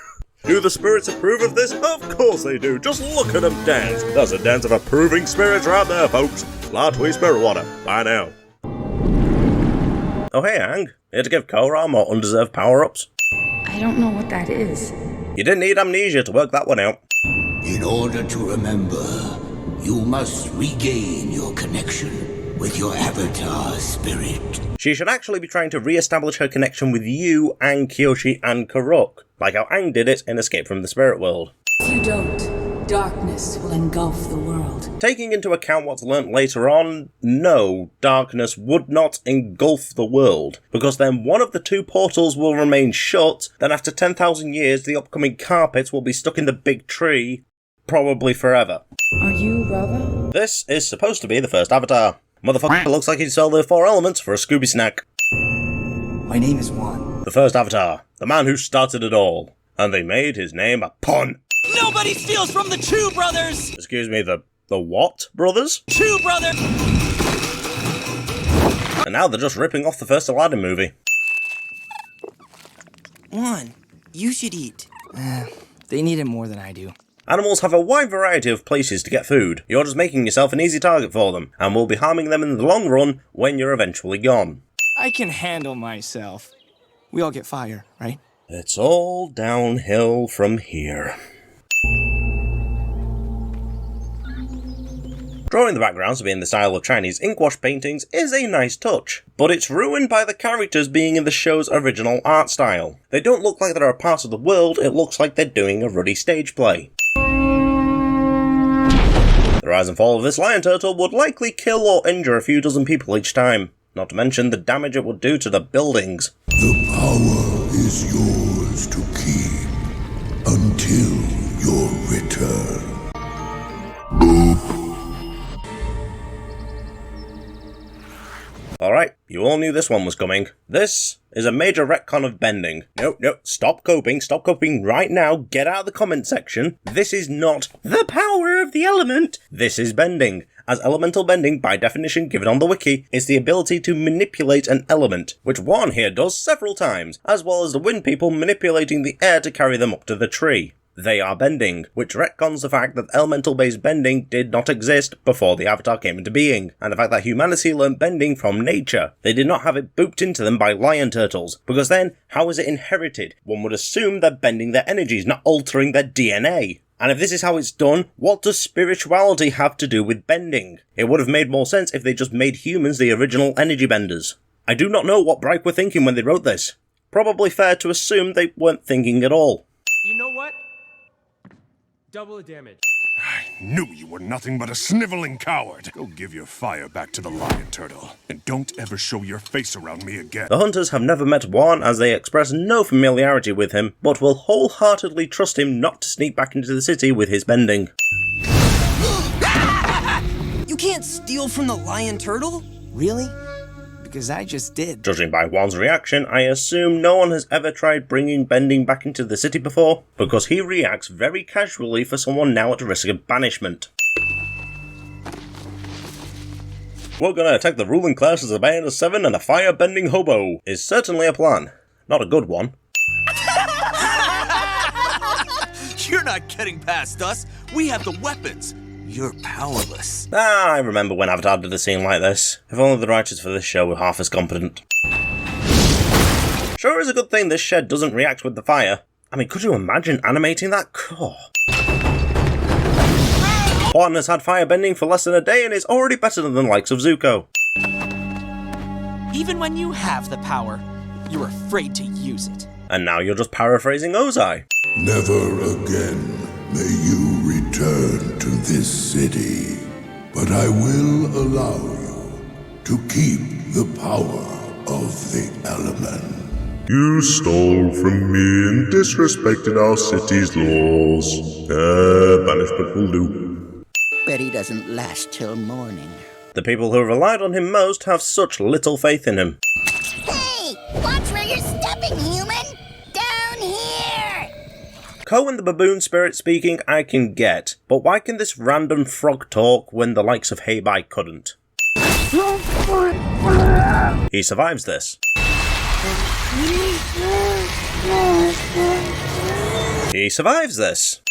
Do the spirits approve of this? Of course they do. Just look at them dance. That's a dance of approving spirits right there, folks. Latwi Spirit Water. Bye now. Oh hey, Aang. Here to give Korra more undeserved power-ups? I don't know what that is. You didn't need amnesia to work that one out. In order to remember, you must regain your connection with your Avatar spirit. She should actually be trying to re-establish her connection with you, Aang, Kyoshi, and Karuk, like how Aang did it in Escape from the Spirit World. If you don't, darkness will engulf the world. Taking into account what's learnt later on, no, darkness would not engulf the world, because then one of the 2 portals will remain shut, then after 10,000 years the upcoming carpets will be stuck in the big tree, probably forever. Are you Rava? This is supposed to be the first Avatar. Motherfucker looks like he'd sell the 4 elements for a Scooby snack. My name is Juan. The first Avatar, the man who started it all, and they made his name a pun. Nobody steals from the Chu brothers! Excuse me, the what brothers? Chu brothers! And now they're just ripping off the first Aladdin movie. Juan, you should eat. They need it more than I do. Animals have a wide variety of places to get food. You're just making yourself an easy target for them, and will be harming them in the long run when you're eventually gone. I can handle myself. We all get fire, right? It's all downhill from here. Drawing the backgrounds to be in the style of Chinese inkwash paintings is a nice touch, but it's ruined by the characters being in the show's original art style. They don't look like they're a part of the world, it looks like they're doing a ruddy stage play. The rise and fall of this lion turtle would likely kill or injure a few dozen people each time, not to mention the damage it would do to the buildings. The power is yours to keep until your return. Alright, you all knew this one was coming. This is a major retcon of bending. No, stop coping right now, get out of the comment section. This is not the power of the element, this is bending. As elemental bending, by definition given on the wiki, is the ability to manipulate an element, which Juan here does several times, as well as the wind people manipulating the air to carry them up to the tree. they are bending, which retcons the fact that elemental-based bending did not exist before the Avatar came into being, and the fact that humanity learned bending from nature. They did not have it booped into them by lion turtles, because then, how is it inherited? One would assume they're bending their energies, not altering their DNA. And if this is how it's done, what does spirituality have to do with bending? It would have made more sense if they just made humans the original energy benders. I do not know what Bright were thinking when they wrote this. Probably fair to assume they weren't thinking at all. You know what? Double the damage. I knew you were nothing but a sniveling coward. Go give your fire back to the lion turtle, and don't ever show your face around me again. The hunters have never met Juan, as they express no familiarity with him, but will wholeheartedly trust him not to sneak back into the city with his bending. You can't steal from the lion turtle? Really? Because I just did. Judging by Juan's reaction, I assume no one has ever tried bringing bending back into the city before, because he reacts very casually for someone now at risk of banishment. We're gonna attack the ruling class as a band of 7 and a fire-bending hobo is certainly a plan. Not a good one. You're not getting past us. We have the weapons. You're powerless. I remember when Avatar did a scene like this. If only the writers for this show were half as competent. Sure is a good thing this shed doesn't react with the fire. I mean, could you imagine animating that? Juan has had firebending for less than a day and is already better than the likes of Zuko. Even when you have the power, you're afraid to use it. And now you're just paraphrasing Ozai. Never again may you return to this city, but I will allow you to keep the power of the element. You stole from me and disrespected our city's laws. Banishment will do. Bet he doesn't last till morning. The people who relied on him most have such little faith in him. Hey! Watch where you're stepping, human! Down here! Ko and the baboon spirit speaking I can get, but why can this random frog talk when the likes of Heibai couldn't? He survives this. He survives this.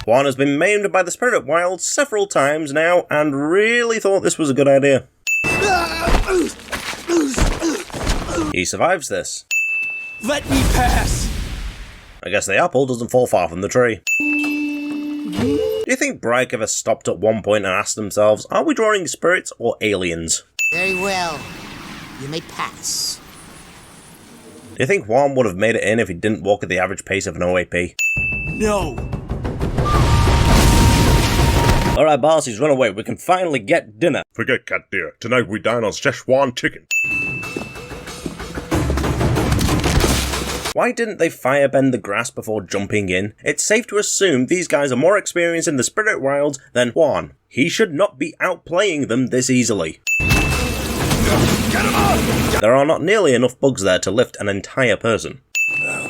Juan has been maimed by the spirit wild several times now and really thought this was a good idea. He survives this. Let me pass! I guess the apple doesn't fall far from the tree. Do you think Bright ever stopped at one point and asked themselves, are we drawing spirits or aliens? Very well. You may pass. Do you think Juan would have made it in if he didn't walk at the average pace of an OAP? No! Alright, bosses, run away. We can finally get dinner. Forget cat dear. Tonight we dine on Szechuan chicken. Why didn't they firebend the grass before jumping in? It's safe to assume these guys are more experienced in the spirit wilds than Juan. He should not be outplaying them this easily. There are not nearly enough bugs there to lift an entire person.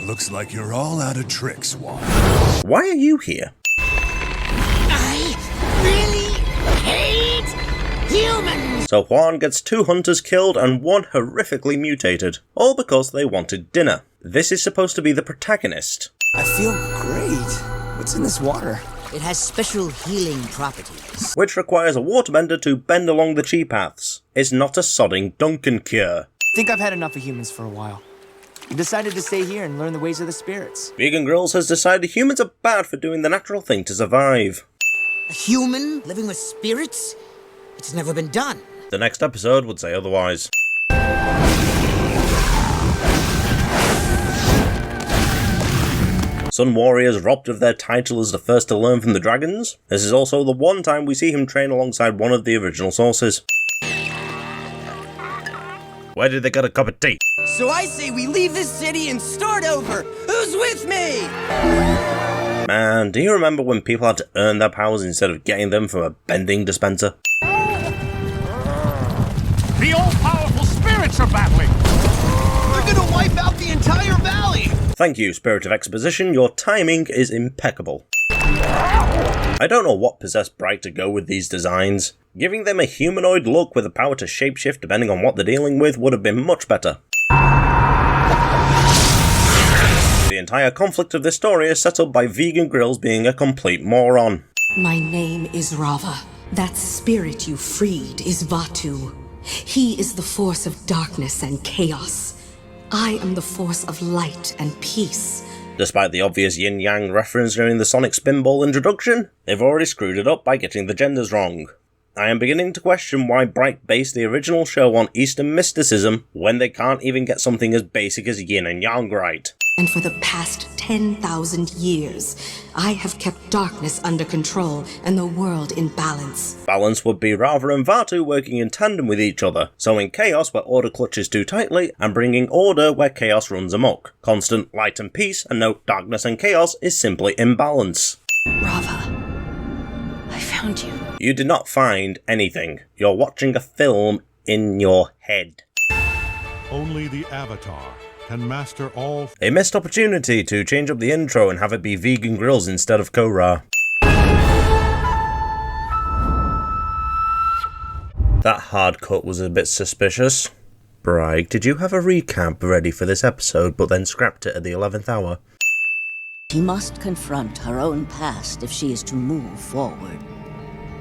Looks like you're all out of tricks, Juan. Why are you here? Really hate humans! So Juan gets 2 hunters killed and 1 horrifically mutated, all because they wanted dinner. This is supposed to be the protagonist. I feel great. What's in this water? It has special healing properties. Which requires a waterbender to bend along the chi paths. It's not a sodding Duncan cure. I think I've had enough of humans for a while. I decided to stay here and learn the ways of the spirits. Vegan Grills has decided humans are bad for doing the natural thing to survive. A human living with spirits? It's never been done. The next episode would say otherwise. Sun Warriors robbed of their title as the first to learn from the dragons. This is also the one time we see him train alongside one of the original sources. Where did they get a cup of tea? So I say we leave this city and start over. Who's with me? Man, do you remember when people had to earn their powers instead of getting them from a bending dispenser? The all-powerful spirits are battling! They're gonna wipe out the entire valley! Thank you, Spirit of Exposition, your timing is impeccable. I don't know what possessed Bright to go with these designs. Giving them a humanoid look with the power to shapeshift depending on what they're dealing with would have been much better. The entire conflict of this story is set up by Vegan Grills being a complete moron. My name is Rava. That spirit you freed is Vatu. He is the force of darkness and chaos. I am the force of light and peace. Despite the obvious yin-yang reference during the Sonic Spinball introduction, they've already screwed it up by getting the genders wrong. I am beginning to question why Bright based the original show on Eastern mysticism when they can't even get something as basic as yin and yang right. And for the past 10,000 years, I have kept darkness under control and the world in balance. Balance would be Rava and Vatu working in tandem with each other, sowing chaos where order clutches too tightly, and bringing order where chaos runs amok. Constant light and peace, and no darkness and chaos is simply imbalance. Rava, I found you. You did not find anything. You're watching a film in your head. Only the Avatar can master all. A missed opportunity to change up the intro and have it be Vegan Grills instead of Korra. That hard cut was a bit suspicious. Brig, did you have a recap ready for this episode but then scrapped it at the 11th hour? She must confront her own past if she is to move forward.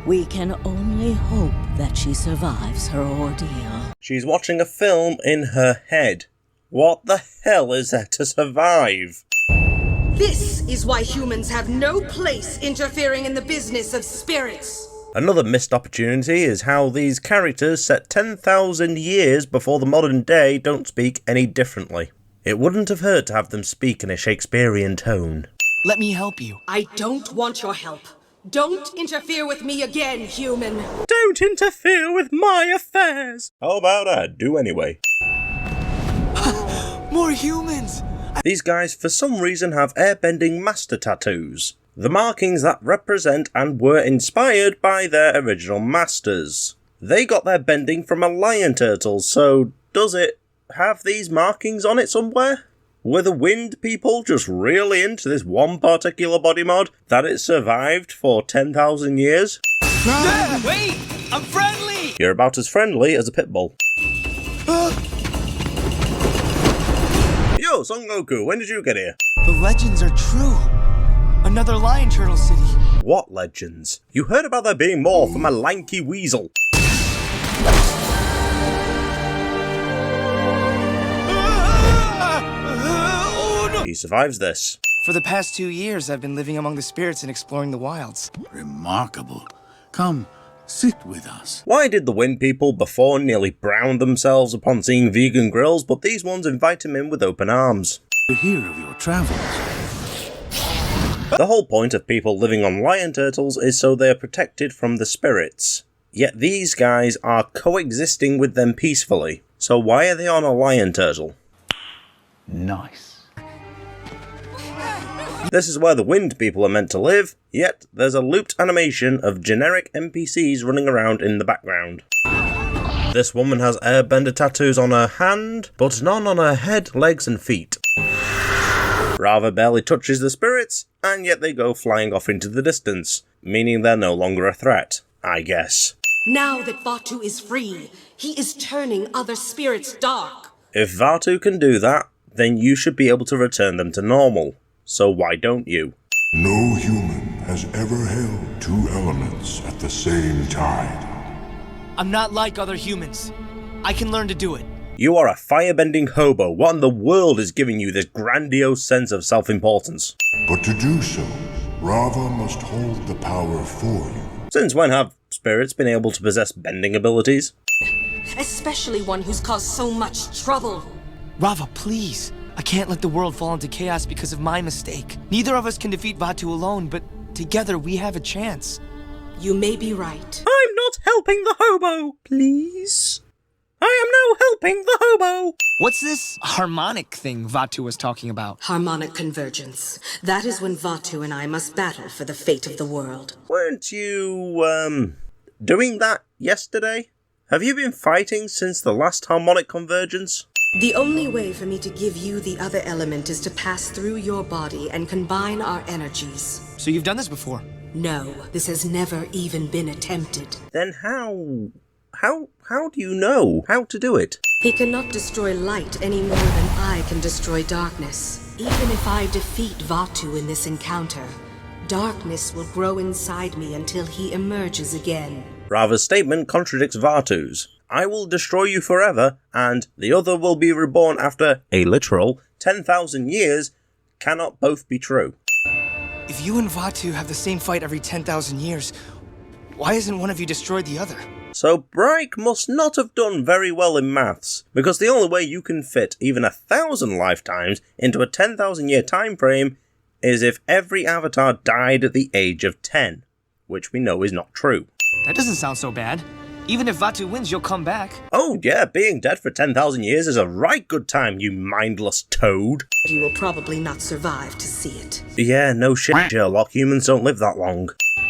We can only hope that she survives her ordeal. She's watching a film in her head. What the hell is there to survive? This is why humans have no place interfering in the business of spirits. Another missed opportunity is how these characters set 10,000 years before the modern day don't speak any differently. It wouldn't have hurt to have them speak in a Shakespearean tone. Let me help you. I don't want your help. Don't interfere with me again, human. Don't interfere with my affairs. How about I do anyway? More humans! These guys for some reason have airbending master tattoos. The markings that represent and were inspired by their original masters. They got their bending from a lion turtle, so does it have these markings on it somewhere? Were the wind people just really into this one particular body mod that it survived for 10,000 years? Yeah, wait! I'm friendly! You're about as friendly as a pit bull. Yo, Son Goku, when did you get here? The legends are true. Another lion turtle city. What legends? You heard about there being more from a lanky weasel. He survives this. For the past 2 years, I've been living among the spirits and exploring the wilds. Remarkable. Come, sit with us. Why did the wind people before nearly brown themselves upon seeing Vegan Grills, but these ones invite him in with open arms? To hear of your travels. The whole point of people living on lion turtles is so they are protected from the spirits. Yet these guys are coexisting with them peacefully. So why are they on a lion turtle? Nice. This is where the wind people are meant to live, yet there's a looped animation of generic NPCs running around in the background. This woman has airbender tattoos on her hand, but none on her head, legs and feet. Rava barely touches the spirits, and yet they go flying off into the distance, meaning they're no longer a threat, I guess. Now that Vatu is free, he is turning other spirits dark. If Vatu can do that, then you should be able to return them to normal. So why don't you? No human has ever held two elements at the same time. I'm not like other humans. I can learn to do it. You are a firebending hobo. What in the world is giving you this grandiose sense of self-importance? But to do so, Rava must hold the power for you. Since when have spirits been able to possess bending abilities? Especially one who's caused so much trouble. Rava, please. I can't let the world fall into chaos because of my mistake. Neither of us can defeat Vatu alone, but together we have a chance. You may be right. I'm not helping the hobo, please. I am now helping the hobo. What's this harmonic thing Vatu was talking about? Harmonic convergence. That is when Vatu and I must battle for the fate of the world. Weren't you, doing that yesterday? Have you been fighting since the last harmonic convergence? The only way for me to give you the other element is to pass through your body and combine our energies. So you've done this before? No, this has never even been attempted. Then how do you know how to do it? He cannot destroy light any more than I can destroy darkness. Even if I defeat Vatu in this encounter, darkness will grow inside me until he emerges again. Rava's statement contradicts Vatu's. I will destroy you forever, and the other will be reborn after a literal 10,000 years cannot both be true. If you and Vatu have the same fight every 10,000 years, why isn't one of you destroyed the other? So Bryke must not have done very well in maths, because the only way you can fit even 1,000 lifetimes into a 10,000 year time frame is if every avatar died at the age of 10, which we know is not true. That doesn't sound so bad. Even if Vatu wins, you'll come back. Oh yeah, being dead for 10,000 years is a right good time, you mindless toad. You will probably not survive to see it. Yeah, no shit, Sherlock. Humans don't live that long.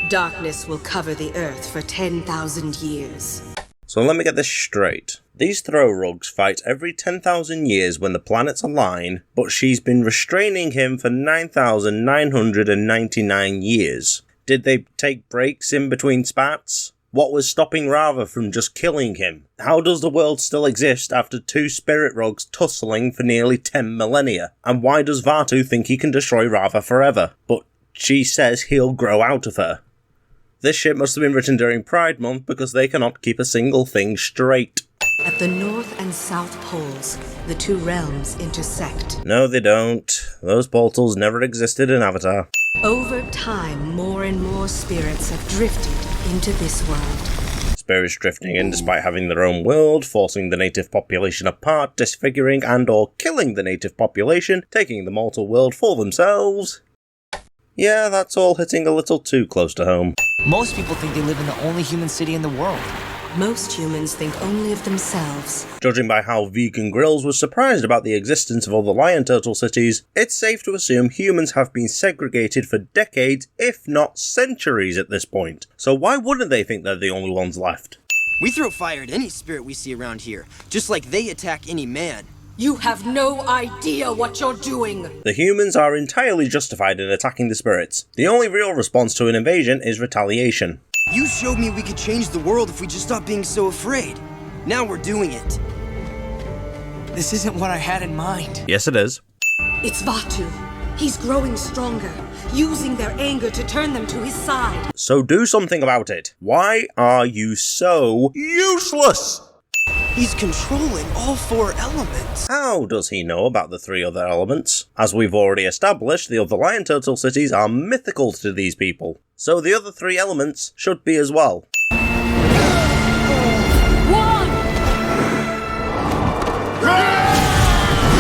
Darkness will cover the Earth for 10,000 years. So let me get this straight. These throw rugs fight every 10,000 years when the planets align, but she's been restraining him for 9,999 years. Did they take breaks in between spats? What was stopping Rava from just killing him? How does the world still exist after two spirit rugs tussling for nearly 10 millennia? And why does Vatu think he can destroy Rava forever? But she says he'll grow out of her. This shit must have been written during Pride Month because they cannot keep a single thing straight. At the North and South Poles, the two realms intersect. No, they don't. Those portals never existed in Avatar. Over time, more and more spirits have drifted into this world. Spirits drifting in despite having their own world, forcing the native population apart, disfiguring and or killing the native population, taking the mortal world for themselves. Yeah, that's all hitting a little too close to home. Most people think they live in the only human city in the world. Most humans think only of themselves. Judging by how Vegan Grills was surprised about the existence of other lion turtle cities, it's safe to assume humans have been segregated for decades, if not centuries at this point. So why wouldn't they think they're the only ones left? We throw fire at any spirit we see around here, just like they attack any man. You have no idea what you're doing! The humans are entirely justified in attacking the spirits. The only real response to an invasion is retaliation. You showed me we could change the world if we just stopped being so afraid. Now we're doing it. This isn't what I had in mind. Yes, it is. It's Vatu. He's growing stronger, using their anger to turn them to his side. So do something about it. Why are you so useless? He's controlling all four elements. How does he know about the three other elements? As we've already established, the other lion turtle cities are mythical to these people. So the other three elements should be as well.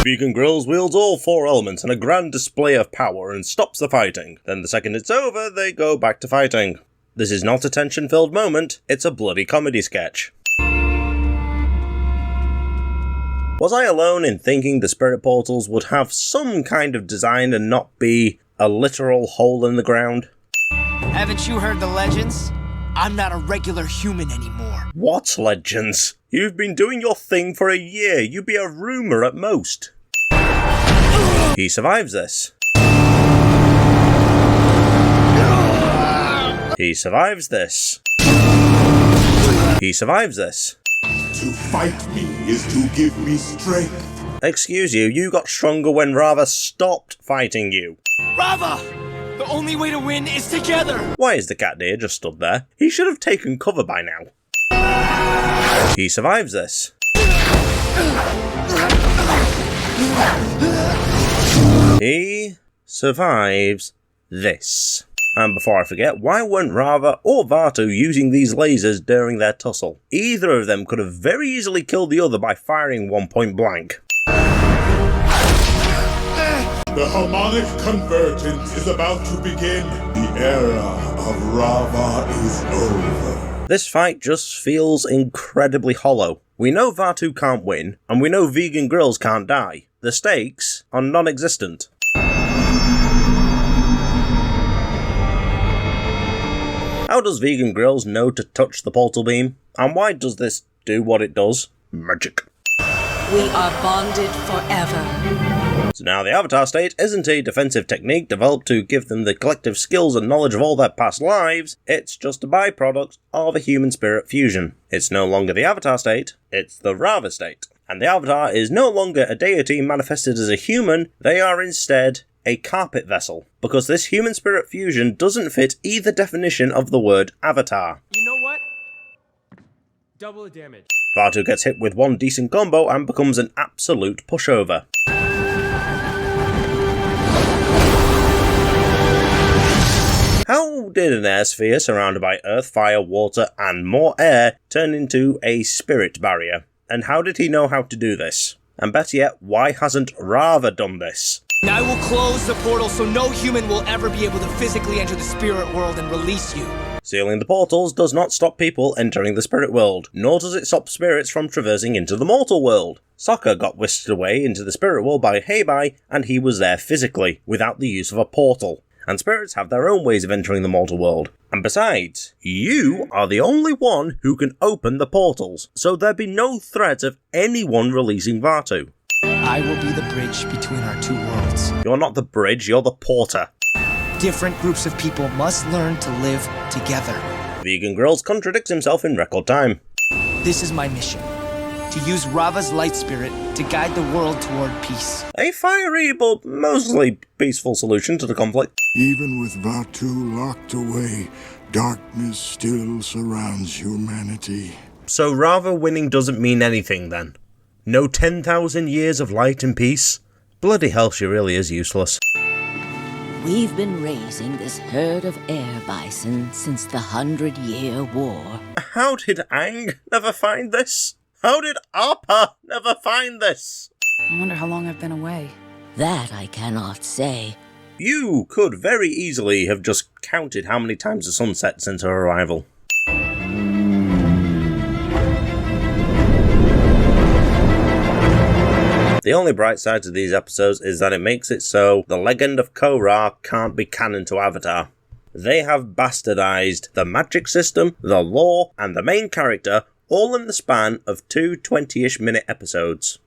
Vegan Grills wields all four elements in a grand display of power and stops the fighting. Then the second it's over, they go back to fighting. This is not a tension-filled moment, it's a bloody comedy sketch. Was I alone in thinking the spirit portals would have some kind of design and not be a literal hole in the ground? Haven't you heard the legends? I'm not a regular human anymore. What legends? You've been doing your thing for a year. You'd be a rumor at most. He survives this. He survives this. He survives this. To fight me is to give me strength. Excuse you, you got stronger when Rava stopped fighting you. Rava! The only way to win is together! Why is the cat deer just stood there? He should have taken cover by now. He survives this. He survives this. And before I forget, why weren't Rava or Vatu using these lasers during their tussle? Either of them could have very easily killed the other by firing one point blank. The harmonic convergence is about to begin. The era of Rava is over. This fight just feels incredibly hollow. We know Vatu can't win, and we know Vegan Grills can't die. The stakes are non-existent. How does Vegan Grills know to touch the portal beam? And why does this do what it does? Magic. We are bonded forever. So now the Avatar state isn't a defensive technique developed to give them the collective skills and knowledge of all their past lives, it's just a byproduct of a human spirit fusion. It's no longer the Avatar state, it's the Rava state. And the Avatar is no longer a deity manifested as a human, they are instead a carpet vessel, because this human-spirit fusion doesn't fit either definition of the word Avatar. You know what? Double the damage. Vaatu gets hit with one decent combo and becomes an absolute pushover. How did an air sphere surrounded by earth, fire, water, and more air turn into a spirit barrier? And how did he know how to do this? And better yet, why hasn't Rava done this? I will close the portal so no human will ever be able to physically enter the spirit world and release you. Sealing the portals does not stop people entering the spirit world, nor does it stop spirits from traversing into the mortal world. Sokka got whisked away into the spirit world by Heibai, and he was there physically, without the use of a portal. And spirits have their own ways of entering the mortal world. And besides, you are the only one who can open the portals, so there'd be no threat of anyone releasing Vaatu. I will be the bridge between our two worlds. You're not the bridge, you're the porter. Different groups of people must learn to live together. Vegan Grills contradicts himself in record time. This is my mission. To use Rava's light spirit to guide the world toward peace. A fiery but mostly peaceful solution to the conflict. Even with Vaatu locked away, darkness still surrounds humanity. So Rava winning doesn't mean anything then? No 10,000 years of light and peace? Bloody hell, she really is useless. We've been raising this herd of air bison since the 100-Year War. How did Aang never find this? How did Appa never find this? I wonder how long I've been away. That I cannot say. You could very easily have just counted how many times the sun set since her arrival. The only bright side to these episodes is that it makes it so the Legend of Korra can't be canon to Avatar. They have bastardized the magic system, the lore, and the main character, all in the span of 2 20-ish minute episodes.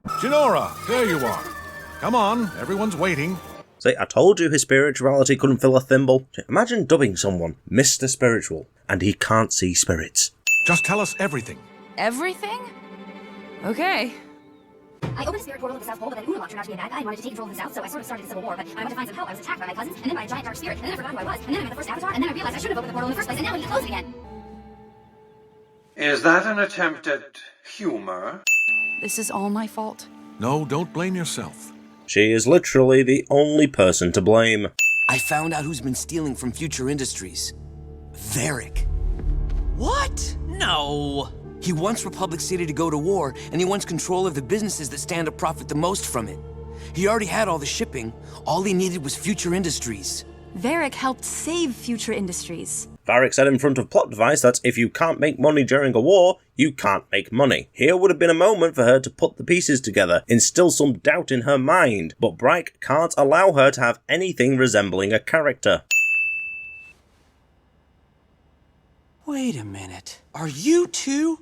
Jinora, there you are. Come on, everyone's waiting. See, I told you his spirituality couldn't fill a thimble. Imagine dubbing someone Mr. Spiritual, and he can't see spirits. Just tell us everything. Everything? Okay. I opened a spirit portal at the South Pole, but then Uno turned out to be a bad guy and wanted to take control of the South, so I sort of started a civil war, but I went to find some help. I was attacked by my cousins, and then by a giant dark spirit, and then I forgot who I was, and then I met the first Avatar, and then I realized I should have opened the portal in the first place, and now we need to close it again. Is that an attempt at humor? This is all my fault. No, don't blame yourself. She is literally the only person to blame. I found out who's been stealing from Future Industries. Varric. What? No. He wants Republic City to go to war, and he wants control of the businesses that stand to profit the most from it. He already had all the shipping. All he needed was Future Industries. Varric helped save Future Industries. Varric said in front of Plot Device that if you can't make money during a war, you can't make money. Here would have been a moment for her to put the pieces together, instill some doubt in her mind, but Bryke can't allow her to have anything resembling a character. Wait a minute. Are you two?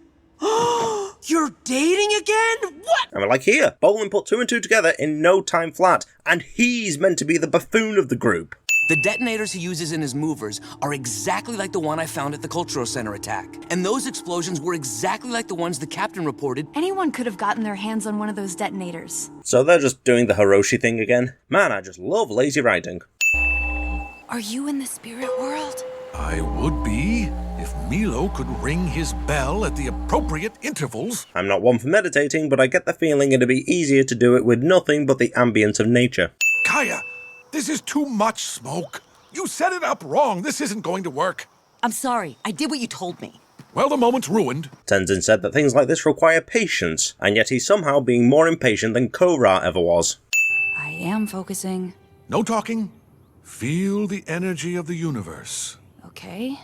You're dating again? What? And we're like, here, Bolin put 2 and 2 together in no time flat, and he's meant to be the buffoon of the group. The detonators he uses in his movers are exactly like the one I found at the Cultural Center attack. And those explosions were exactly like the ones the captain reported. Anyone could have gotten their hands on one of those detonators. So they're just doing the Hiroshi thing again? Man, I just love lazy writing. Are you in the spirit world? I would be, if Milo could ring his bell at the appropriate intervals. I'm not one for meditating, but I get the feeling it'd be easier to do it with nothing but the ambience of nature. Kaya, this is too much smoke. You set it up wrong. This isn't going to work. I'm sorry. I did what you told me. Well, the moment's ruined. Tenzin said that things like this require patience, and yet he's somehow being more impatient than Korra ever was. I am focusing. No talking. Feel the energy of the universe. Okay.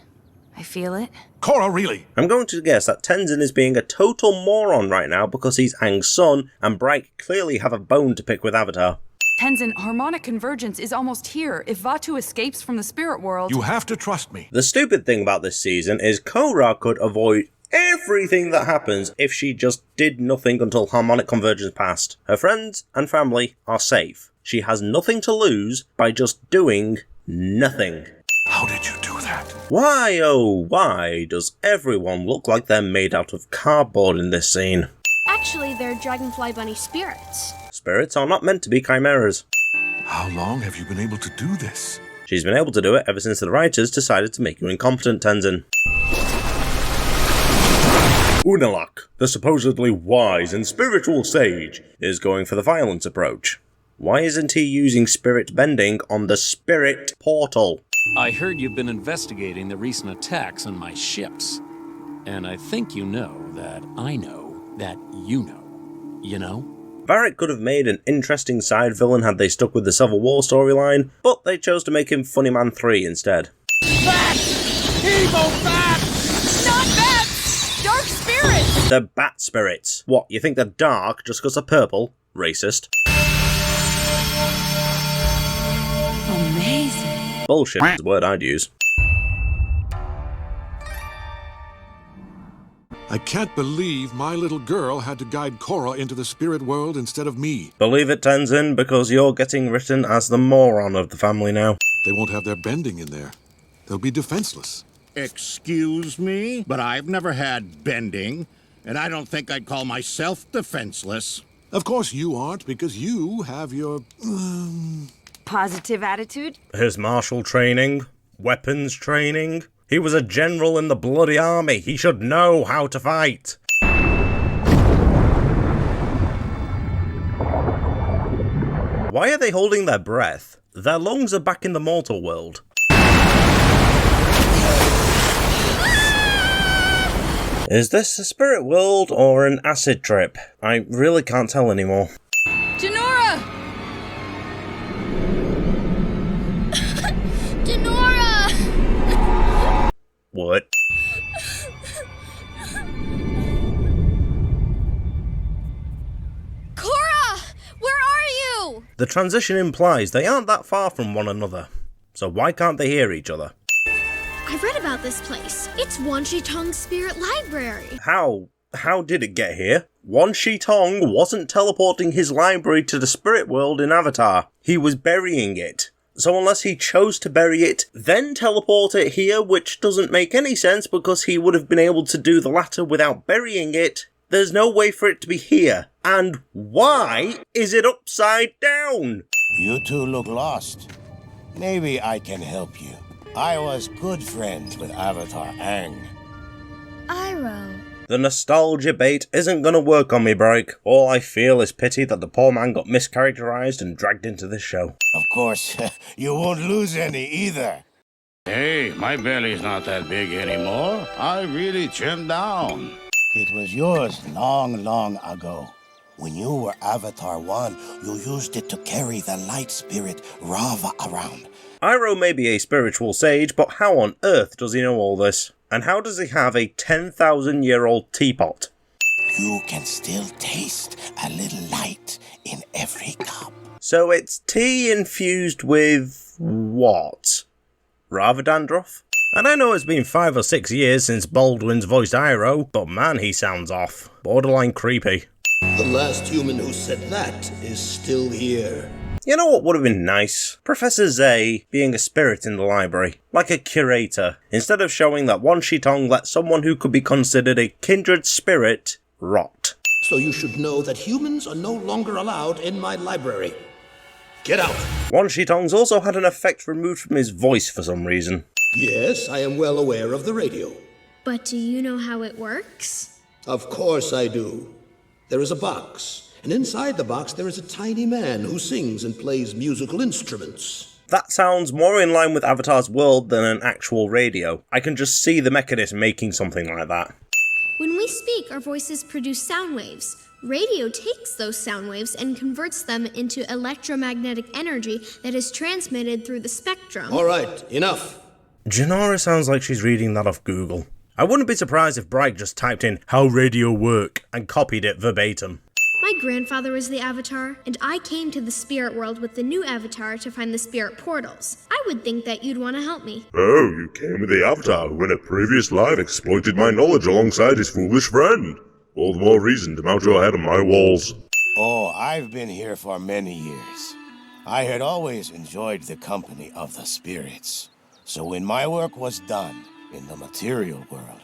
I feel it. Korra, really? I'm going to guess that Tenzin is being a total moron right now because he's Aang's son, and Bryke clearly have a bone to pick with Avatar. Tenzin, harmonic convergence is almost here. If Vaatu escapes from the spirit world... You have to trust me. The stupid thing about this season is Korra could avoid everything that happens if she just did nothing until harmonic convergence passed. Her friends and family are safe. She has nothing to lose by just doing nothing. How did you do that? Why, oh why, does everyone look like they're made out of cardboard in this scene? Actually, they're Dragonfly Bunny spirits. Spirits are not meant to be chimeras. How long have you been able to do this? She's been able to do it ever since the writers decided to make you incompetent, Tenzin. Unalaq, the supposedly wise and spiritual sage, is going for the violence approach. Why isn't he using spirit bending on the spirit portal? I heard you've been investigating the recent attacks on my ships. And I think you know that I know that you know. You know? Varric could have made an interesting side villain had they stuck with the Civil War storyline, but they chose to make him Funny Man 3 instead. Bats! Evil bats! Not bats! Dark spirits! They're bat spirits. What, you think they're dark just because they're purple? Racist. Amazing. Bullshit is the word I'd use. I can't believe my little girl had to guide Korra into the spirit world instead of me. Believe it, Tenzin, because you're getting written as the moron of the family now. They won't have their bending in there. They'll be defenseless. Excuse me, but I've never had bending, and I don't think I'd call myself defenseless. Of course you aren't, because you have your, positive attitude? His martial training, weapons training. He was a general in the bloody army. He should know how to fight. Why are they holding their breath? Their lungs are back in the mortal world. Is this a spirit world or an acid trip? I really can't tell anymore. Jinora! Jinora! What? Korra! Where are you? The transition implies they aren't that far from one another. So why can't they hear each other? I read about this place. It's Wan Shi Tong's spirit library. How did it get here? Wan Shi Tong wasn't teleporting his library to the spirit world in Avatar. He was burying it. So unless he chose to bury it, then teleport it here, which doesn't make any sense because he would have been able to do the latter without burying it, there's no way for it to be here. And why is it upside down? You two look lost. Maybe I can help you. I was good friends with Avatar Aang. Iroh. The nostalgia bait isn't gonna work on me, Brick. All I feel is pity that the poor man got mischaracterized and dragged into this show. Of course, you won't lose any either. Hey, my belly's not that big anymore. I really trimmed down. It was yours long, long ago. When you were Avatar 1, you used it to carry the light spirit Rava around. Iroh may be a spiritual sage, but how on earth does he know all this? And how does he have a 10,000-year-old teapot? You can still taste a little light in every cup. So it's tea infused with what? Rava dandruff? And I know it's been 5 or 6 years since Baldwin's voiced Iroh, but man, he sounds off. Borderline creepy. The last human who said that is still here. You know what would have been nice? Professor Zay being a spirit in the library, like a curator, instead of showing that Wan Shi Tong let someone who could be considered a kindred spirit rot. So you should know that humans are no longer allowed in my library. Get out! Wan Shi Tong's also had an effect removed from his voice for some reason. Yes, I am well aware of the radio. But do you know how it works? Of course I do. There is a box, and inside the box there is a tiny man who sings and plays musical instruments. That sounds more in line with Avatar's world than an actual radio. I can just see the mechanism making something like that. When we speak, our voices produce sound waves. Radio takes those sound waves and converts them into electromagnetic energy that is transmitted through the spectrum. All right, enough. Jinora sounds like she's reading that off Google. I wouldn't be surprised if Bright just typed in "how radio work" and copied it verbatim. My grandfather was the Avatar, and I came to the spirit world with the new Avatar to find the spirit portals. I would think that you'd want to help me. Oh, you came with the Avatar who in a previous life exploited my knowledge alongside his foolish friend. All the more reason to mount your head on my walls. Oh, I've been here for many years. I had always enjoyed the company of the spirits. So when my work was done in the material world,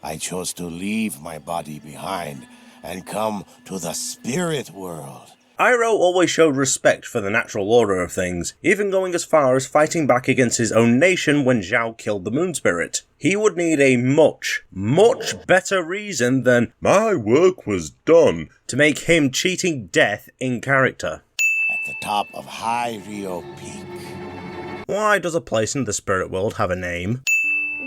I chose to leave my body behind and come to the spirit world. Iroh always showed respect for the natural order of things, even going as far as fighting back against his own nation when Zhao killed the moon spirit. He would need a much, much better reason than "my work was done" to make him cheating death in character. At the top of High Rio Peak. Why does a place in the spirit world have a name?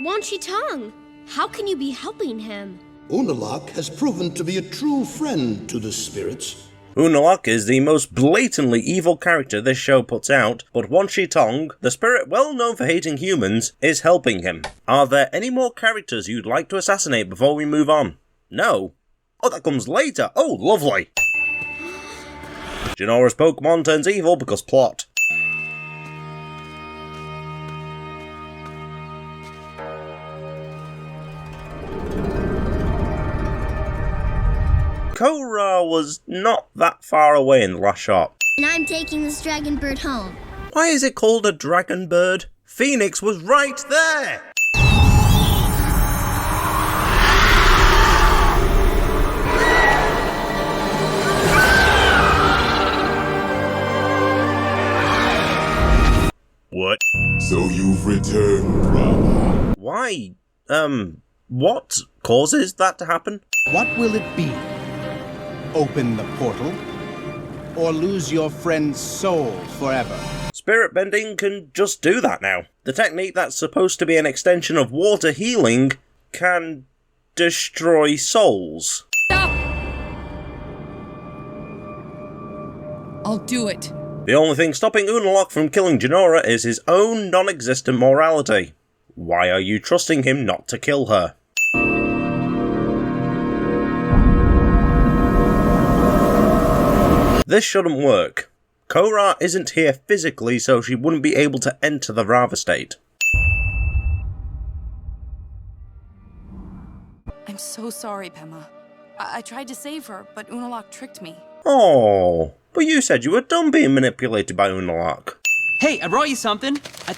Wan Shi Tong, how can you be helping him? Unalaq has proven to be a true friend to the spirits. Unalaq is the most blatantly evil character this show puts out, but Wan Shi Tong, the spirit well known for hating humans, is helping him. Are there any more characters you'd like to assassinate before we move on? No? Oh, that comes later. Oh, lovely. Jinora's Pokemon turns evil because plot. Korra was not that far away in the last shot. And I'm taking this dragon bird home. Why is it called a dragon bird? Phoenix was right there! What? So you've returned, Rama. Why? What causes that to happen? What will it be? Open the portal, or lose your friend's soul forever? Spirit bending can just do that now. The technique that's supposed to be an extension of water healing can destroy souls. Stop! I'll do it. The only thing stopping Unalaq from killing Jinora is his own non-existent morality. Why are you trusting him not to kill her? This shouldn't work. Korra isn't here physically, so she wouldn't be able to enter the Rava state. I'm so sorry, Pema. I tried to save her, but Unalaq tricked me. Oh, but you said you were done being manipulated by Unalaq. Hey, I brought you something.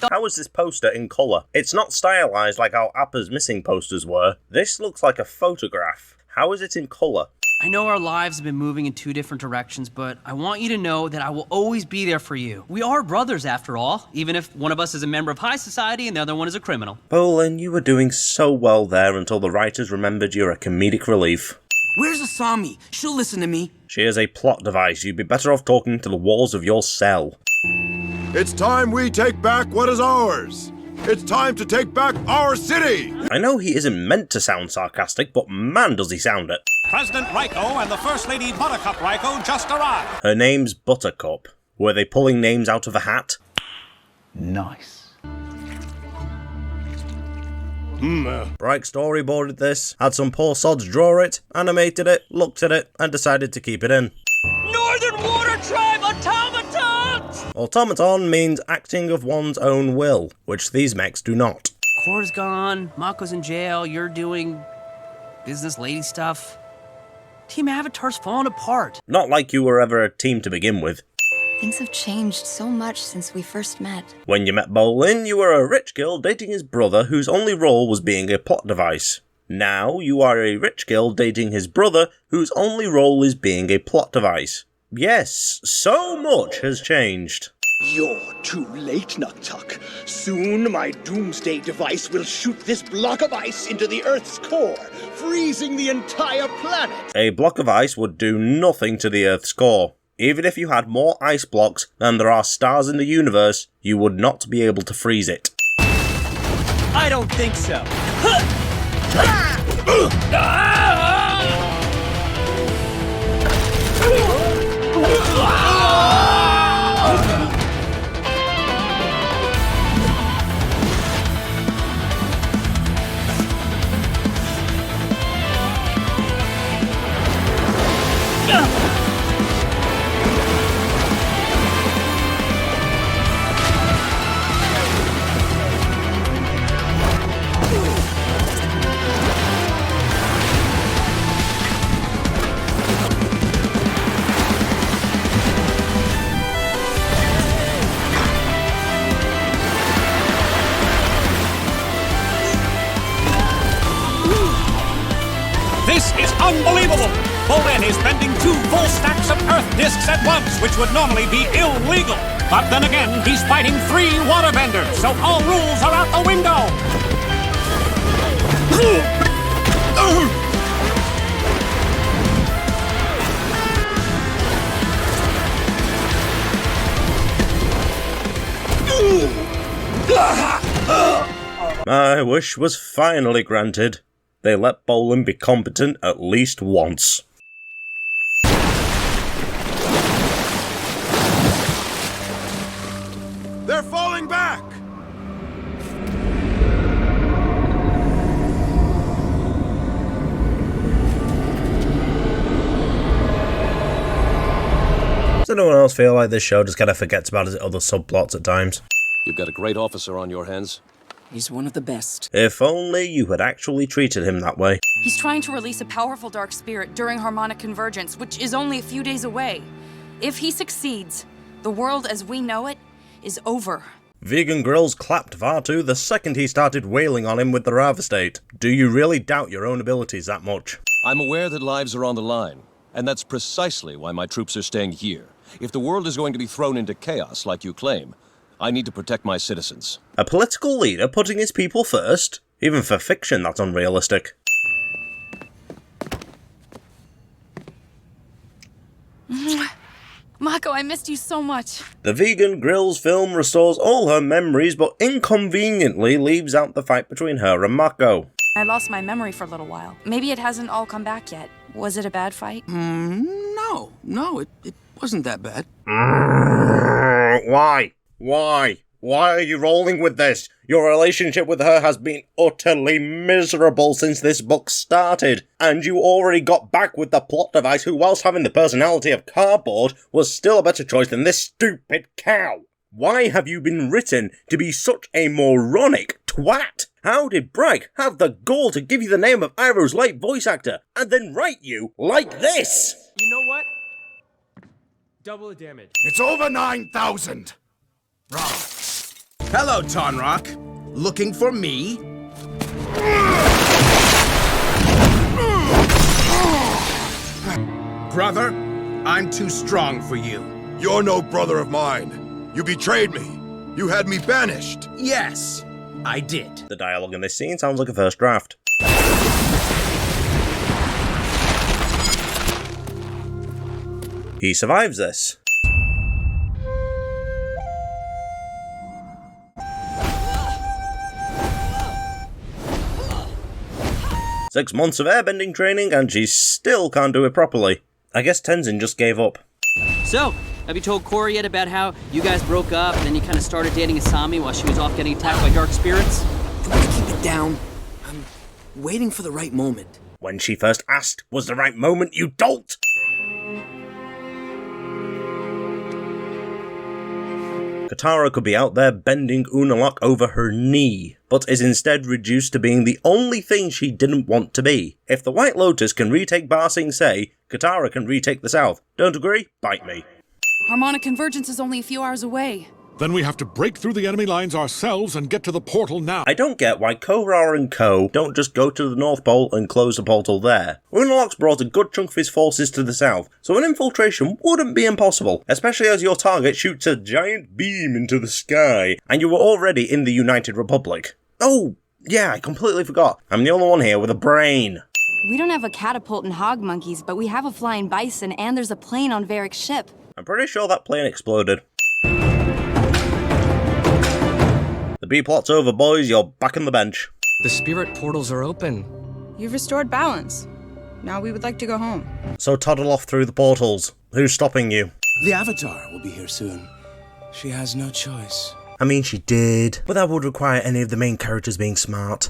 How is this poster in colour? It's not stylized like how Appa's missing posters were. This looks like a photograph. How is it in colour? I know our lives have been moving in two different directions, but I want you to know that I will always be there for you. We are brothers, after all, even if one of us is a member of high society and the other one is a criminal. Bolin, you were doing so well there until the writers remembered you're a comedic relief. Where's Asami? She'll listen to me. She is a plot device. You'd be better off talking to the walls of your cell. It's time we take back what is ours. It's time to take back our city! I know he isn't meant to sound sarcastic, but man does he sound it. President Raiko and the First Lady Buttercup Raiko just arrived. Her name's Buttercup. Were they pulling names out of a hat? Nice. Bright storyboarded this, had some poor sods draw it, animated it, looked at it, and decided to keep it in. Northern Water Tribe automatons! Automaton means acting of one's own will, which these mechs do not. Korra's gone, Mako's in jail, you're doing business lady stuff. Team Avatar's falling apart. Not like you were ever a team to begin with. Things have changed so much since we first met. When you met Bolin, you were a rich girl dating his brother whose only role was being a plot device. Now, you are a rich girl dating his brother whose only role is being a plot device. Yes, so much has changed. You're too late, Nuktuk. Soon my doomsday device will shoot this block of ice into the Earth's core, freezing the entire planet. A block of ice would do nothing to the Earth's core. Even if you had more ice blocks than there are stars in the universe, you would not be able to freeze it. I don't think so. attacks at once, which would normally be illegal. But then again, he's fighting 3 waterbenders, so all rules are out the window. My wish was finally granted. They let Bolin be competent at least once. They're falling back! Does anyone else feel like this show just kind of forgets about its other subplots at times? You've got a great officer on your hands. He's one of the best. If only you had actually treated him that way. He's trying to release a powerful dark spirit during harmonic convergence, which is only a few days away. If he succeeds, the world as we know it is over. Vegan Grills clapped Vartu the second he started wailing on him with the Rava State. Do you really doubt your own abilities that much? I'm aware that lives are on the line, and that's precisely why my troops are staying here. If the world is going to be thrown into chaos like you claim, I need to protect my citizens. A political leader putting his people first? Even for fiction, that's unrealistic. Mako, I missed you so much. The Vegan Grills film restores all her memories, but inconveniently leaves out the fight between her and Mako. I lost my memory for a little while. Maybe it hasn't all come back yet. Was it a bad fight? No, it wasn't that bad. Why? Why are you rolling with this? Your relationship with her has been utterly miserable since this book started, and you already got back with the plot device who, whilst having the personality of cardboard, was still a better choice than this stupid cow. Why have you been written to be such a moronic twat? How did Bragg have the gall to give you the name of Iroh's late voice actor, and then write you like this? You know what? Double the damage. It's over 9,000! Hello, Tonrock. Looking for me? Brother, I'm too strong for you. You're no brother of mine. You betrayed me. You had me banished. Yes, I did. The dialogue in this scene sounds like a first draft. He survives this. Six months of airbending training and she still can't do it properly. I guess Tenzin just gave up. So, have you told Korra yet about how you guys broke up and then you kind of started dating Asami while she was off getting attacked by dark spirits? You want to keep it down? I'm waiting for the right moment. When she first asked was the right moment, you dolt! Katara could be out there bending Unalaq over her knee, but is instead reduced to being the only thing she didn't want to be. If the White Lotus can retake Ba Sing Se, Katara can retake the South. Don't agree? Bite me. Harmonic convergence is only a few hours away. Then we have to break through the enemy lines ourselves and get to the portal now. I don't get why Korra and co. don't just go to the North Pole and close the portal there. Unalaq's brought a good chunk of his forces to the south, so an infiltration wouldn't be impossible, especially as your target shoots a giant beam into the sky, and you were already in the United Republic. Oh, yeah, I completely forgot. I'm the only one here with a brain. We don't have a catapult and hog monkeys, but we have a flying bison, and there's a plane on Varric's ship. I'm pretty sure that plane exploded. The B-plot's over, boys. You're back on the bench. The spirit portals are open. You've restored balance. Now we would like to go home. So toddle off through the portals. Who's stopping you? The Avatar will be here soon. She has no choice. I mean, she did, but that would require any of the main characters being smart.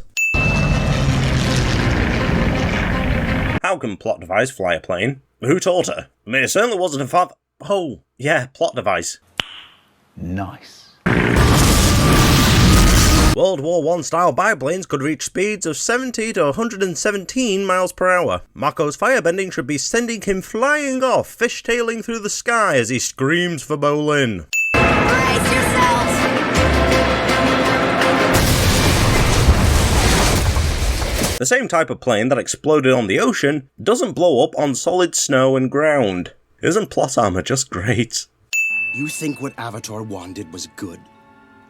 How can plot device fly a plane? Who taught her? I mean, it certainly wasn't a father. Oh, yeah, plot device. Nice. World War I style biplanes could reach speeds of 70 to 117 miles per hour. Mako's firebending should be sending him flying off, fishtailing through the sky as he screams for Bolin. Brace yourselves! The same type of plane that exploded on the ocean doesn't blow up on solid snow and ground. Isn't plot armor just great? You think what Avatar wanted was good?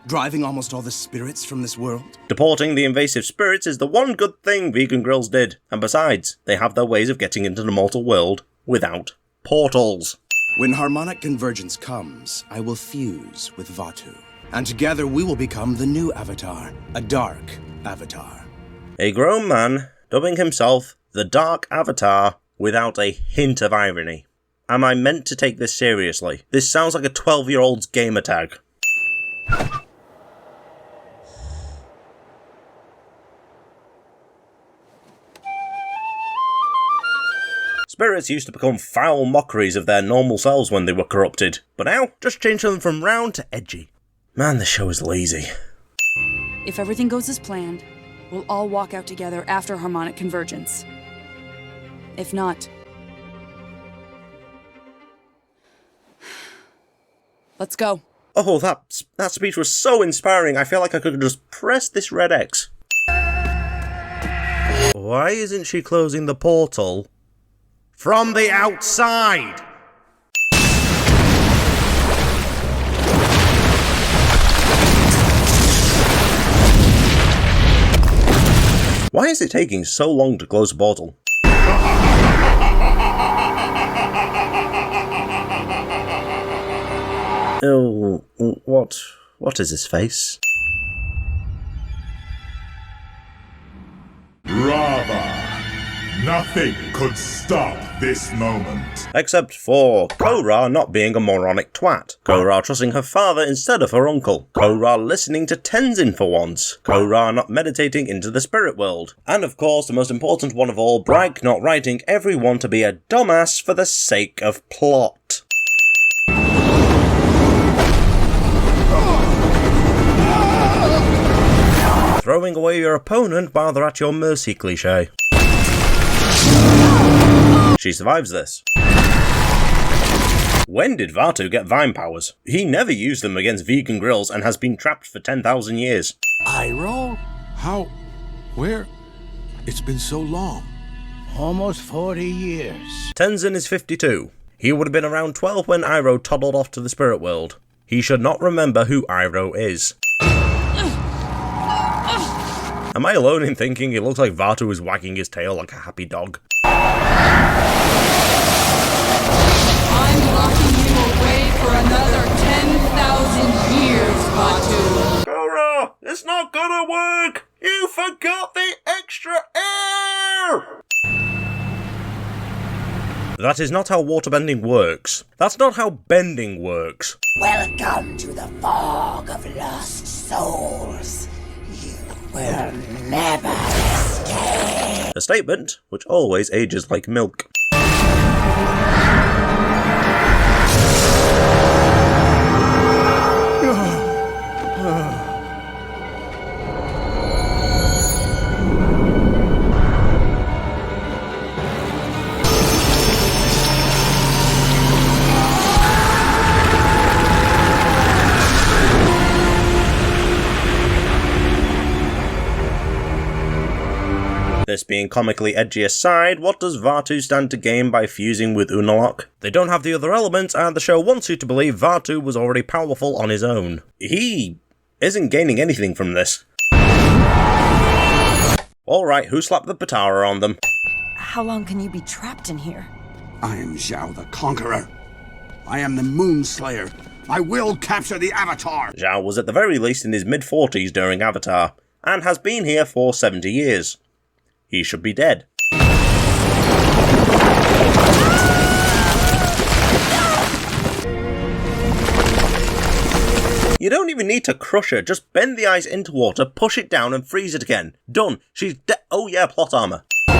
Driving almost all the spirits from this world? Deporting the invasive spirits is the one good thing Vegan Grills did. And besides, they have their ways of getting into the mortal world without portals. When harmonic convergence comes, I will fuse with Vaatu. And together we will become the new Avatar. A dark Avatar. A grown man dubbing himself the Dark Avatar without a hint of irony. Am I meant to take this seriously? This sounds like a 12-year-old's gamer tag. Spirits used to become foul mockeries of their normal selves when they were corrupted, but now, just change them from round to edgy. Man, this show is lazy. If everything goes as planned, we'll all walk out together after harmonic convergence. If not... let's go. Oh, that speech was so inspiring, I feel like I could just press this red X. Why isn't she closing the portal from the outside? Why is it taking so long to close the portal? Oh, what is his face? Brava! Nothing could stop this moment. Except for Korra not being a moronic twat. Korra trusting her father instead of her uncle. Korra listening to Tenzin for once. Korra not meditating into the spirit world. And of course, the most important one of all, Bragg not writing everyone to be a dumbass for the sake of plot. Throwing away your opponent while they're at your mercy cliché. She survives this. When did Vaatu get Vine powers? He never used them against Vegan Grills and has been trapped for 10,000 years. Iroh? How? Where? It's been so long. Almost 40 years. Tenzin is 52. He would have been around 12 when Iroh toddled off to the spirit world. He should not remember who Iroh is. Am I alone in thinking it looks like Vaatu is wagging his tail like a happy dog? I'm locking you away for another 10,000 years, Vaatu. Korra, it's not gonna work! You forgot the extra air! That is not how waterbending works. That's not how bending works. Welcome to the fog of lost souls. You will never escape. A statement which always ages like milk. This being comically edgy aside, what does Vaatu stand to gain by fusing with Unalaq? They don't have the other elements, and the show wants you to believe Vaatu was already powerful on his own. He isn't gaining anything from this. Alright, who slapped the Patara on them? How long can you be trapped in here? I am Zhao the Conqueror. I am the Moon Slayer. I will capture the Avatar. Zhao was at the very least in his mid-40s during Avatar, and has been here for 70 years. He should be dead. You don't even need to crush her, just bend the ice into water, push it down and freeze it again. Done. She's oh yeah, plot armor. You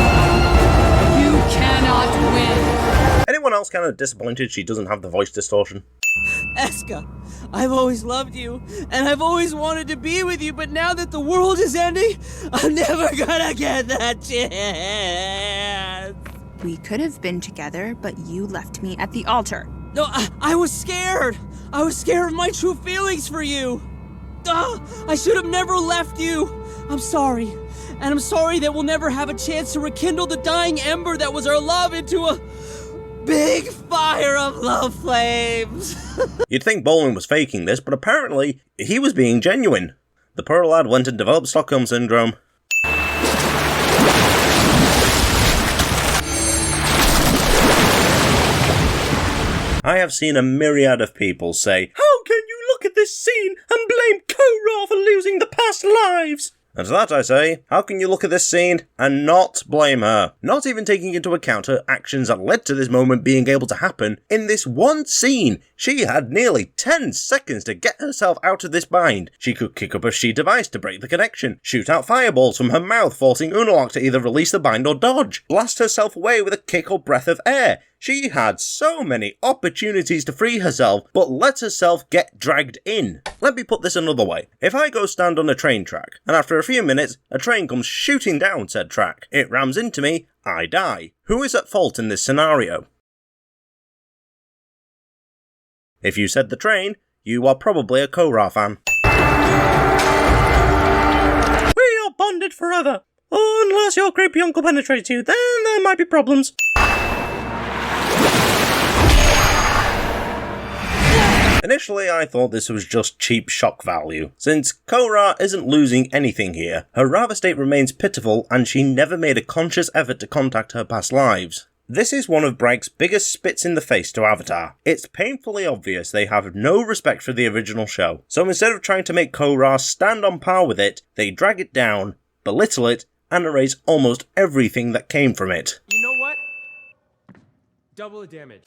cannot win. Anyone else kind of disappointed she doesn't have the voice distortion? Eska, I've always loved you, and I've always wanted to be with you, but now that the world is ending, I'm never gonna get that chance! We could have been together, but you left me at the altar. No, I was scared! I was scared of my true feelings for you! I should have never left you! I'm sorry, and I'm sorry that we'll never have a chance to rekindle the dying ember that was our love into a big fire of love flames. You'd think Bowling was faking this, but apparently he was being genuine. The poor lad went and developed Stockholm Syndrome. I have seen a myriad of people say, "How can you look at this scene and blame Korra for losing the past lives?" And to that I say, how can you look at this scene and not blame her? Not even taking into account her actions that led to this moment being able to happen. In this one scene, she had nearly 10 seconds to get herself out of this bind. She could kick up a sheet of ice to break the connection, shoot out fireballs from her mouth, forcing Unalaq to either release the bind or dodge, blast herself away with a kick or breath of air. She had so many opportunities to free herself, but let herself get dragged in. Let me put this another way. If I go stand on a train track, and after a few minutes, a train comes shooting down said track, it rams into me, I die. Who is at fault in this scenario? If you said the train, you are probably a Korra fan. We are bonded forever. Unless your creepy uncle penetrates you, then there might be problems. Initially, I thought this was just cheap shock value. Since Korra isn't losing anything here, her Rava state remains pitiful and she never made a conscious effort to contact her past lives. This is one of Brag's biggest spits in the face to Avatar. It's painfully obvious they have no respect for the original show. So instead of trying to make Korra stand on par with it, they drag it down, belittle it, and erase almost everything that came from it. You know what? Double the damage.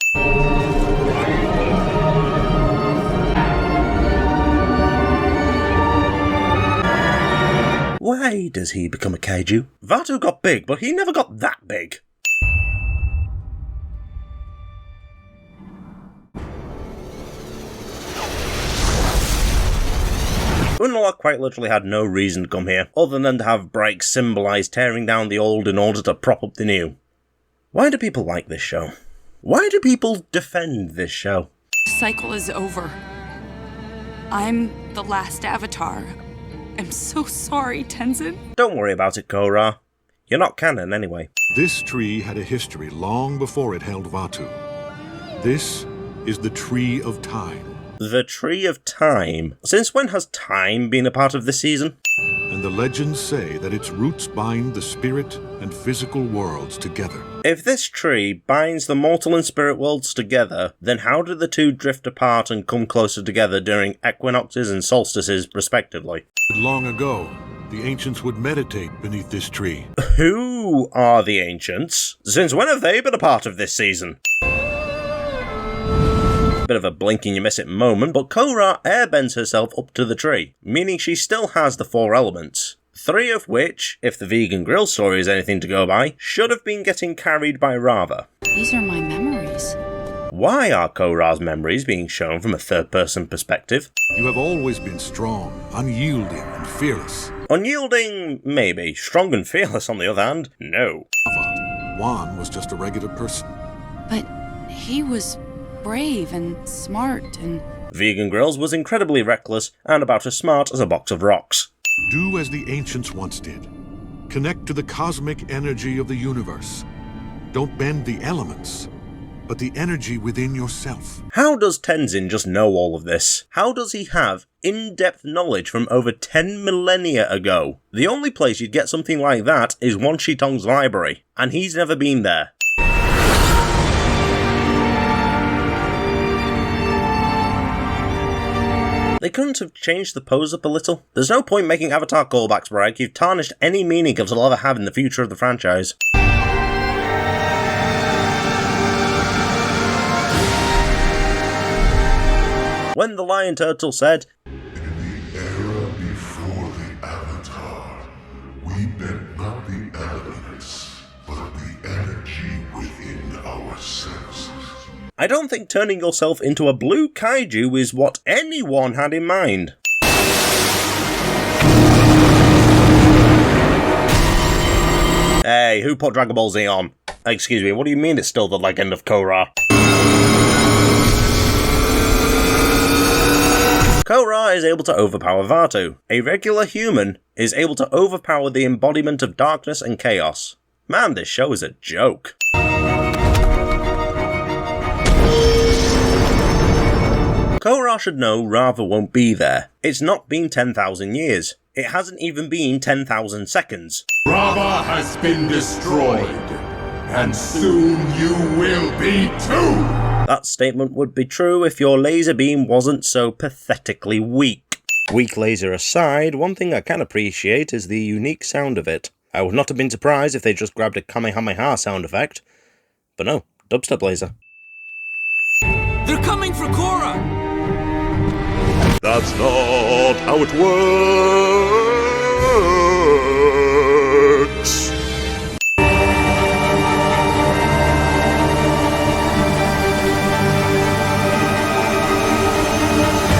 Why does he become a kaiju? Vaatu got big, but he never got that big. Unalaq quite literally had no reason to come here, other than to have Bright symbolise tearing down the old in order to prop up the new. Why do people like this show? Why do people defend this show? The cycle is over. I'm the last Avatar. I'm so sorry, Tenzin. Don't worry about it, Korra. You're not canon anyway. This tree had a history long before it held Vaatu. This is the Tree of Time. The Tree of Time? Since when has time been a part of this season? And the legends say that its roots bind the spirit and physical worlds together. If this tree binds the mortal and spirit worlds together, then how do the two drift apart and come closer together during equinoxes and solstices, respectively? Long ago, the ancients would meditate beneath this tree. Who are the ancients? Since when have they been a part of this season? Bit of a blink and you miss it moment, but Korra airbends herself up to the tree, meaning she still has the 4 elements. 3 of which, if the vegan grill story is anything to go by, should have been getting carried by Rava. These are my memories. Why are Korra's memories being shown from a third-person perspective? You have always been strong, unyielding, and fearless. Unyielding, maybe. Strong and fearless, on the other hand, no. Juan was just a regular person. But he was brave and smart and... Vegan Grills was incredibly reckless and about as smart as a box of rocks. Do as the ancients once did. Connect to the cosmic energy of the universe. Don't bend the elements, but the energy within yourself. How does Tenzin just know all of this? How does he have in-depth knowledge from over 10 millennia ago? The only place you'd get something like that is Wan Shi Tong's library, and he's never been there. They couldn't have changed the pose up a little? There's no point making Avatar callbacks, Bragg. You've tarnished any meaning it'll ever have in the future of the franchise. When the lion turtle said, "In the era before the Avatar, we meant not the elements, but the energy within ourselves." I don't think turning yourself into a blue kaiju is what anyone had in mind. Hey, who put Dragon Ball Z on? Excuse me, what do you mean it's still the Legend of Korra? Korra is able to overpower Vaatu. A regular human is able to overpower the embodiment of darkness and chaos. Man, this show is a joke. Korra should know Rava won't be there. It's not been 10,000 years. It hasn't even been 10,000 seconds. Rava has been destroyed, and soon you will be too! That statement would be true if your laser beam wasn't so pathetically weak. Weak laser aside, one thing I can appreciate is the unique sound of it. I would not have been surprised if they just grabbed a Kamehameha sound effect. But no, dubstep laser. They're coming for Korra! That's not how it works!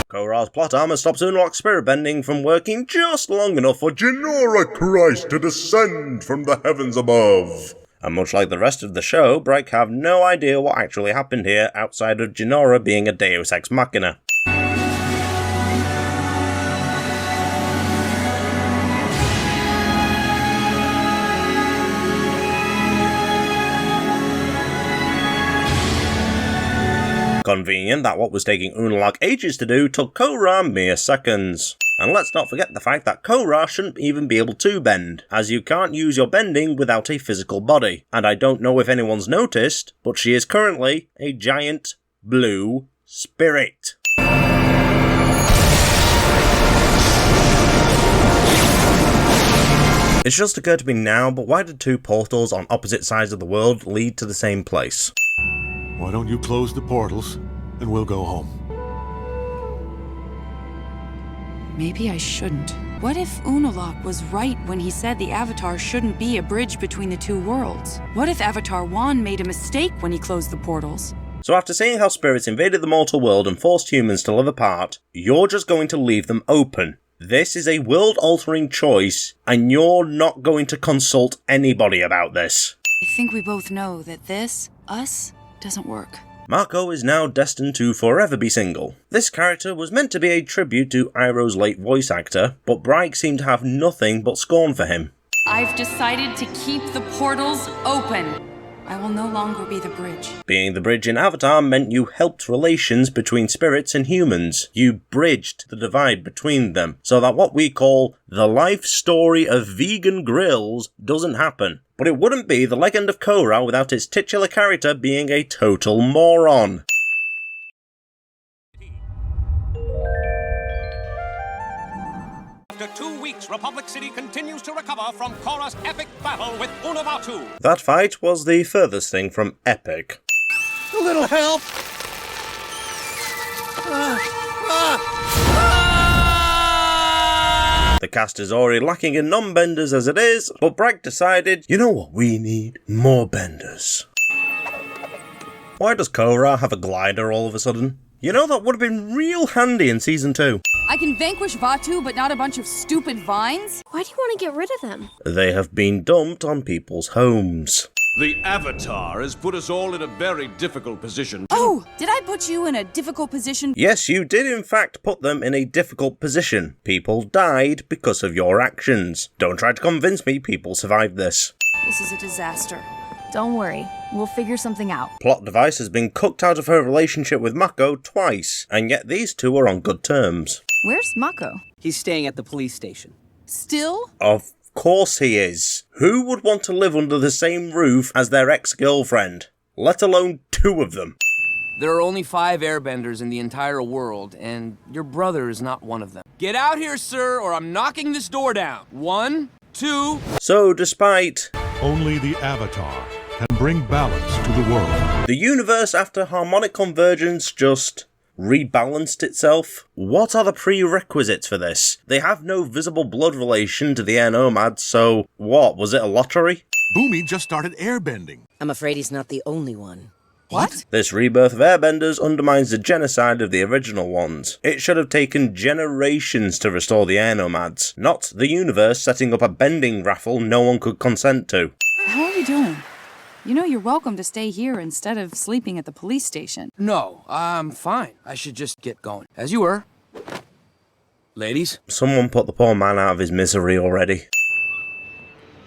Korra's plot armor stops Unlock's spirit bending from working just long enough for Jinora Christ to descend from the heavens above. And much like the rest of the show, Bright have no idea what actually happened here outside of Jinora being a Deus Ex Machina. Convenient that what was taking Unalaq ages to do took Korra mere seconds. And let's not forget the fact that Korra shouldn't even be able to bend, as you can't use your bending without a physical body. And I don't know if anyone's noticed, but she is currently a giant blue spirit. It's just occurred to me now, but why did two portals on opposite sides of the world lead to the same place? Why don't you close the portals, and we'll go home. Maybe I shouldn't. What if Unalaq was right when he said the Avatar shouldn't be a bridge between the two worlds? What if Avatar 1 made a mistake when he closed the portals? So after seeing how spirits invaded the mortal world and forced humans to live apart, you're just going to leave them open. This is a world-altering choice, and you're not going to consult anybody about this. I think we both know that this, us, doesn't work. Mako is now destined to forever be single. This character was meant to be a tribute to Iroh's late voice actor, but Bright seemed to have nothing but scorn for him. I've decided to keep the portals open. I will no longer be the bridge. Being the bridge in Avatar meant you helped relations between spirits and humans. You bridged the divide between them, so that what we call the life story of vegan grills doesn't happen. But it wouldn't be the Legend of Korra without its titular character being a total moron. After 2 weeks, Republic City continues to recover from Korra's epic battle with E.W.W. That fight was the furthest thing from epic. A little help! The cast is already lacking in non-benders as it is, but Bragg decided, you know what we need? More benders. Why does Korra have a glider all of a sudden? You know, that would have been real handy in Season 2. I can vanquish Vatu, but not a bunch of stupid vines? Why do you want to get rid of them? They have been dumped on people's homes. The Avatar has put us all in a very difficult position. Oh, did I put you in a difficult position? Yes, you did in fact put them in a difficult position. People died because of your actions. Don't try to convince me people survived this. This is a disaster. Don't worry, we'll figure something out. Plot device has been cooked out of her relationship with Mako twice, and yet these two are on good terms. Where's Mako? He's staying at the police station. Still? Of course he is. Who would want to live under the same roof as their ex-girlfriend? Let alone two of them. There are only 5 airbenders in the entire world, and your brother is not one of them. Get out here, sir, or I'm knocking this door down. 1, 2... So, despite... Only the Avatar can bring balance to the world. The universe, after harmonic convergence, just rebalanced itself. What are the prerequisites for this? They have no visible blood relation to the air nomads, so what, was it a lottery? Boomy just started airbending. I'm afraid he's not the only one. What? This rebirth of airbenders undermines the genocide of the original ones. It should have taken generations to restore the air nomads, not the universe setting up a bending raffle no one could consent to. How are you doing? You know you're welcome to stay here instead of sleeping at the police station. No, I'm fine. I should just get going. As you were. Ladies? Someone put the poor man out of his misery already.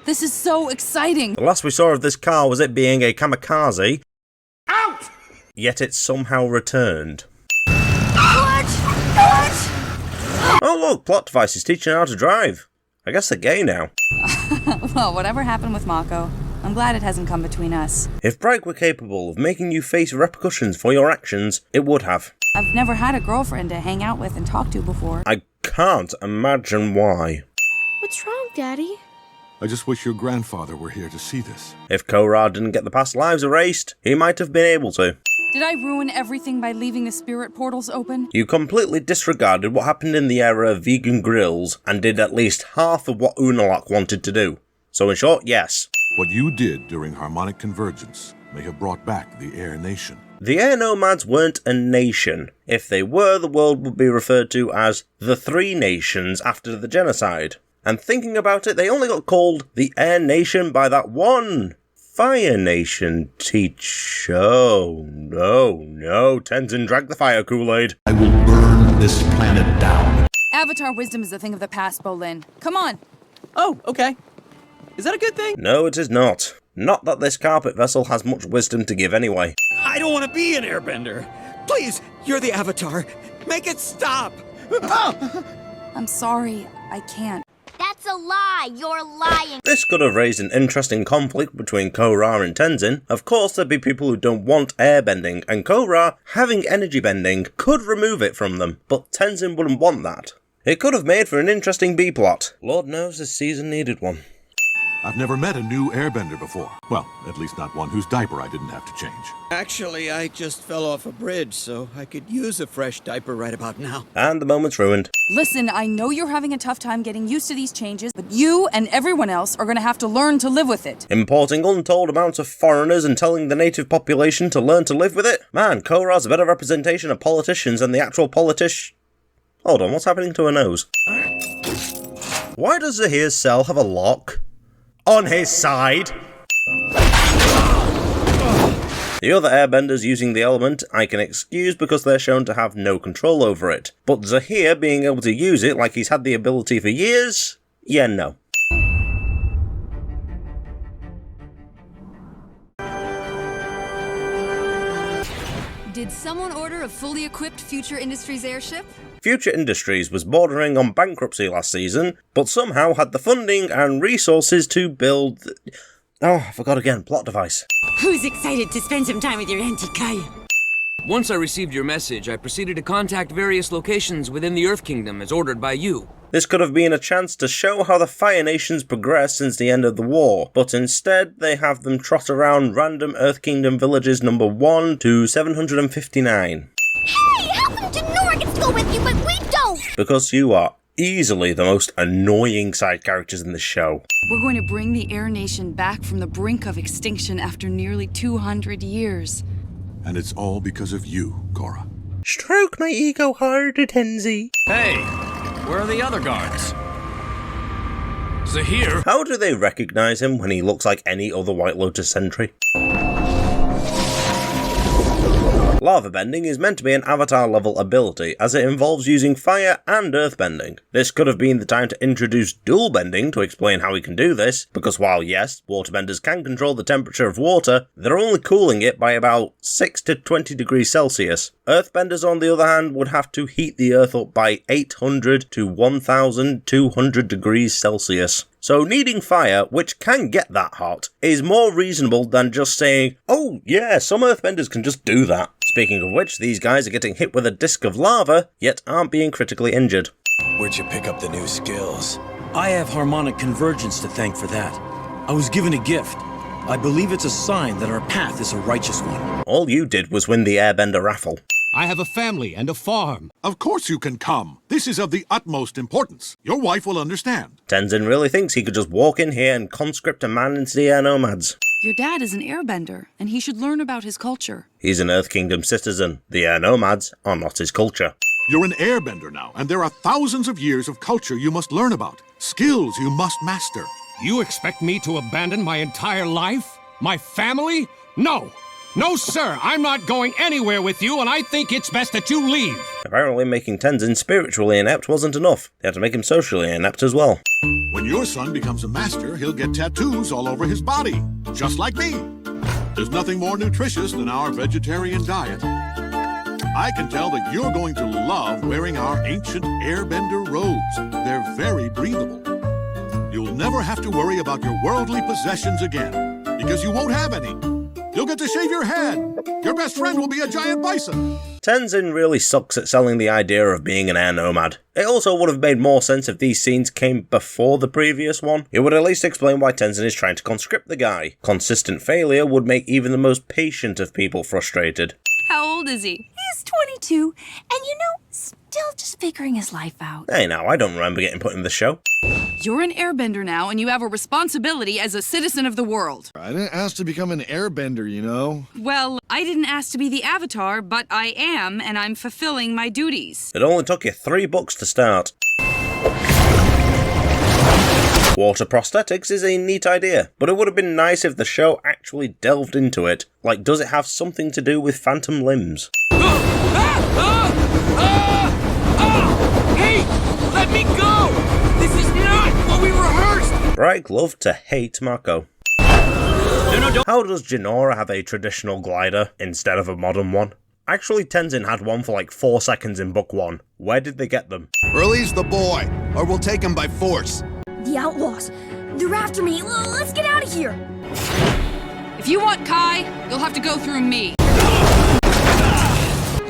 This is so exciting! The last we saw of this car was it being a kamikaze. Out! Yet it somehow returned. What? Oh look, plot device is teaching how to drive. I guess they're gay now. Well, whatever happened with Mako, I'm glad it hasn't come between us. If Bragg were capable of making you face repercussions for your actions, it would have. I've never had a girlfriend to hang out with and talk to before. I can't imagine why. What's wrong, Daddy? I just wish your grandfather were here to see this. If Korra didn't get the past lives erased, he might have been able to. Did I ruin everything by leaving the spirit portals open? You completely disregarded what happened in the era of vegan grills and did at least half of what Unalaq wanted to do. So in short, yes. What you did during harmonic convergence may have brought back the Air Nation. The Air Nomads weren't a nation. If they were, the world would be referred to as the Three Nations after the genocide. And thinking about it, they only got called the Air Nation by that one Fire Nation teacher. Oh, no, Tenzin drank the fire Kool-Aid. I will burn this planet down. Avatar wisdom is a thing of the past, Bolin. Come on. Oh, okay. Is that a good thing? No, it is not. Not that this carpet vessel has much wisdom to give anyway. I don't want to be an airbender. Please, you're the Avatar. Make it stop. I'm sorry, I can't. That's a lie. You're lying. This could have raised an interesting conflict between Korra and Tenzin. Of course, there'd be people who don't want airbending, and Korra, having energy bending, could remove it from them, but Tenzin wouldn't want that. It could have made for an interesting B-plot. Lord knows this season needed one. I've never met a new airbender before. Well, at least not one whose diaper I didn't have to change. Actually, I just fell off a bridge, so I could use a fresh diaper right about now. And the moment's ruined. Listen, I know you're having a tough time getting used to these changes, but you and everyone else are gonna have to learn to live with it. Importing untold amounts of foreigners and telling the native population to learn to live with it? Man, Korra's a better representation of politicians than the actual Hold on, what's happening to her nose? Why does Zahir's cell have a lock? On his side! The other airbenders using the element I can excuse because they're shown to have no control over it. But Zahir being able to use it like he's had the ability for years? Yeah, no. Did someone order a fully equipped Future Industries airship? Future Industries was bordering on bankruptcy last season, but somehow had the funding and resources to build... Oh, I forgot again, plot device. Who's excited to spend some time with your Auntie Kaya? Once I received your message, I proceeded to contact various locations within the Earth Kingdom as ordered by you. This could have been a chance to show how the Fire Nations progressed since the end of the war, but instead they have them trot around random Earth Kingdom villages number 1 to 759. Hey, how come Denora gets to go with you, but we don't? Because you are easily the most annoying side characters in the show. We're going to bring the Air Nation back from the brink of extinction after nearly 200 years. And it's all because of you, Korra. Stroke my ego hard, Tenzi. Hey, where are the other guards? Zahir? How do they recognize him when he looks like any other White Lotus sentry? Lava bending is meant to be an Avatar-level ability, as it involves using fire and earth bending. This could have been the time to introduce dual bending to explain how he can do this, because while yes, waterbenders can control the temperature of water, they're only cooling it by about 6 to 20 degrees Celsius. Earthbenders, on the other hand, would have to heat the earth up by 800 to 1200 degrees Celsius. So needing fire, which can get that hot, is more reasonable than just saying, oh yeah, some earthbenders can just do that. Speaking of which, these guys are getting hit with a disc of lava, yet aren't being critically injured. Where'd you pick up the new skills? I have harmonic convergence to thank for that. I was given a gift. I believe it's a sign that our path is a righteous one. All you did was win the Airbender raffle. I have a family and a farm. Of course you can come. This is of the utmost importance. Your wife will understand. Tenzin really thinks he could just walk in here and conscript a man into the Air Nomads. Your dad is an airbender, and he should learn about his culture. He's an Earth Kingdom citizen. The Air Nomads are not his culture. You're an airbender now, and there are thousands of years of culture you must learn about. Skills you must master. You expect me to abandon my entire life? My family? No! No, sir, I'm not going anywhere with you, and I think it's best that you leave. Apparently making Tenzin spiritually inept wasn't enough. They had to make him socially inept as well. When your son becomes a master, he'll get tattoos all over his body, just like me. There's nothing more nutritious than our vegetarian diet. I can tell that you're going to love wearing our ancient Airbender robes. They're very breathable. You'll never have to worry about your worldly possessions again, because you won't have any. You'll get to shave your head. Your best friend will be a giant bison. Tenzin really sucks at selling the idea of being an air nomad. It also would have made more sense if these scenes came before the previous one. It would at least explain why Tenzin is trying to conscript the guy. Consistent failure would make even the most patient of people frustrated. How old is he? He's 22, and still just figuring his life out. Hey now, I don't remember getting put in the show. You're an airbender now, and you have a responsibility as a citizen of the world. I didn't ask to become an airbender, you know. Well, I didn't ask to be the Avatar, but I am, and I'm fulfilling my duties. It only took you 3 books to start. Water prosthetics is a neat idea, but it would have been nice if the show actually delved into it. Like, does it have something to do with phantom limbs? Hey! Let me go! This is not what we rehearsed! Bright love to hate Mako. How does Jinora have a traditional glider instead of a modern one? Actually, Tenzin had one for like 4 seconds in book 1. Where did they get them? Release the boy, or we'll take him by force. The outlaws. They're after me. Let's get out of here. If you want Kai, you'll have to go through me.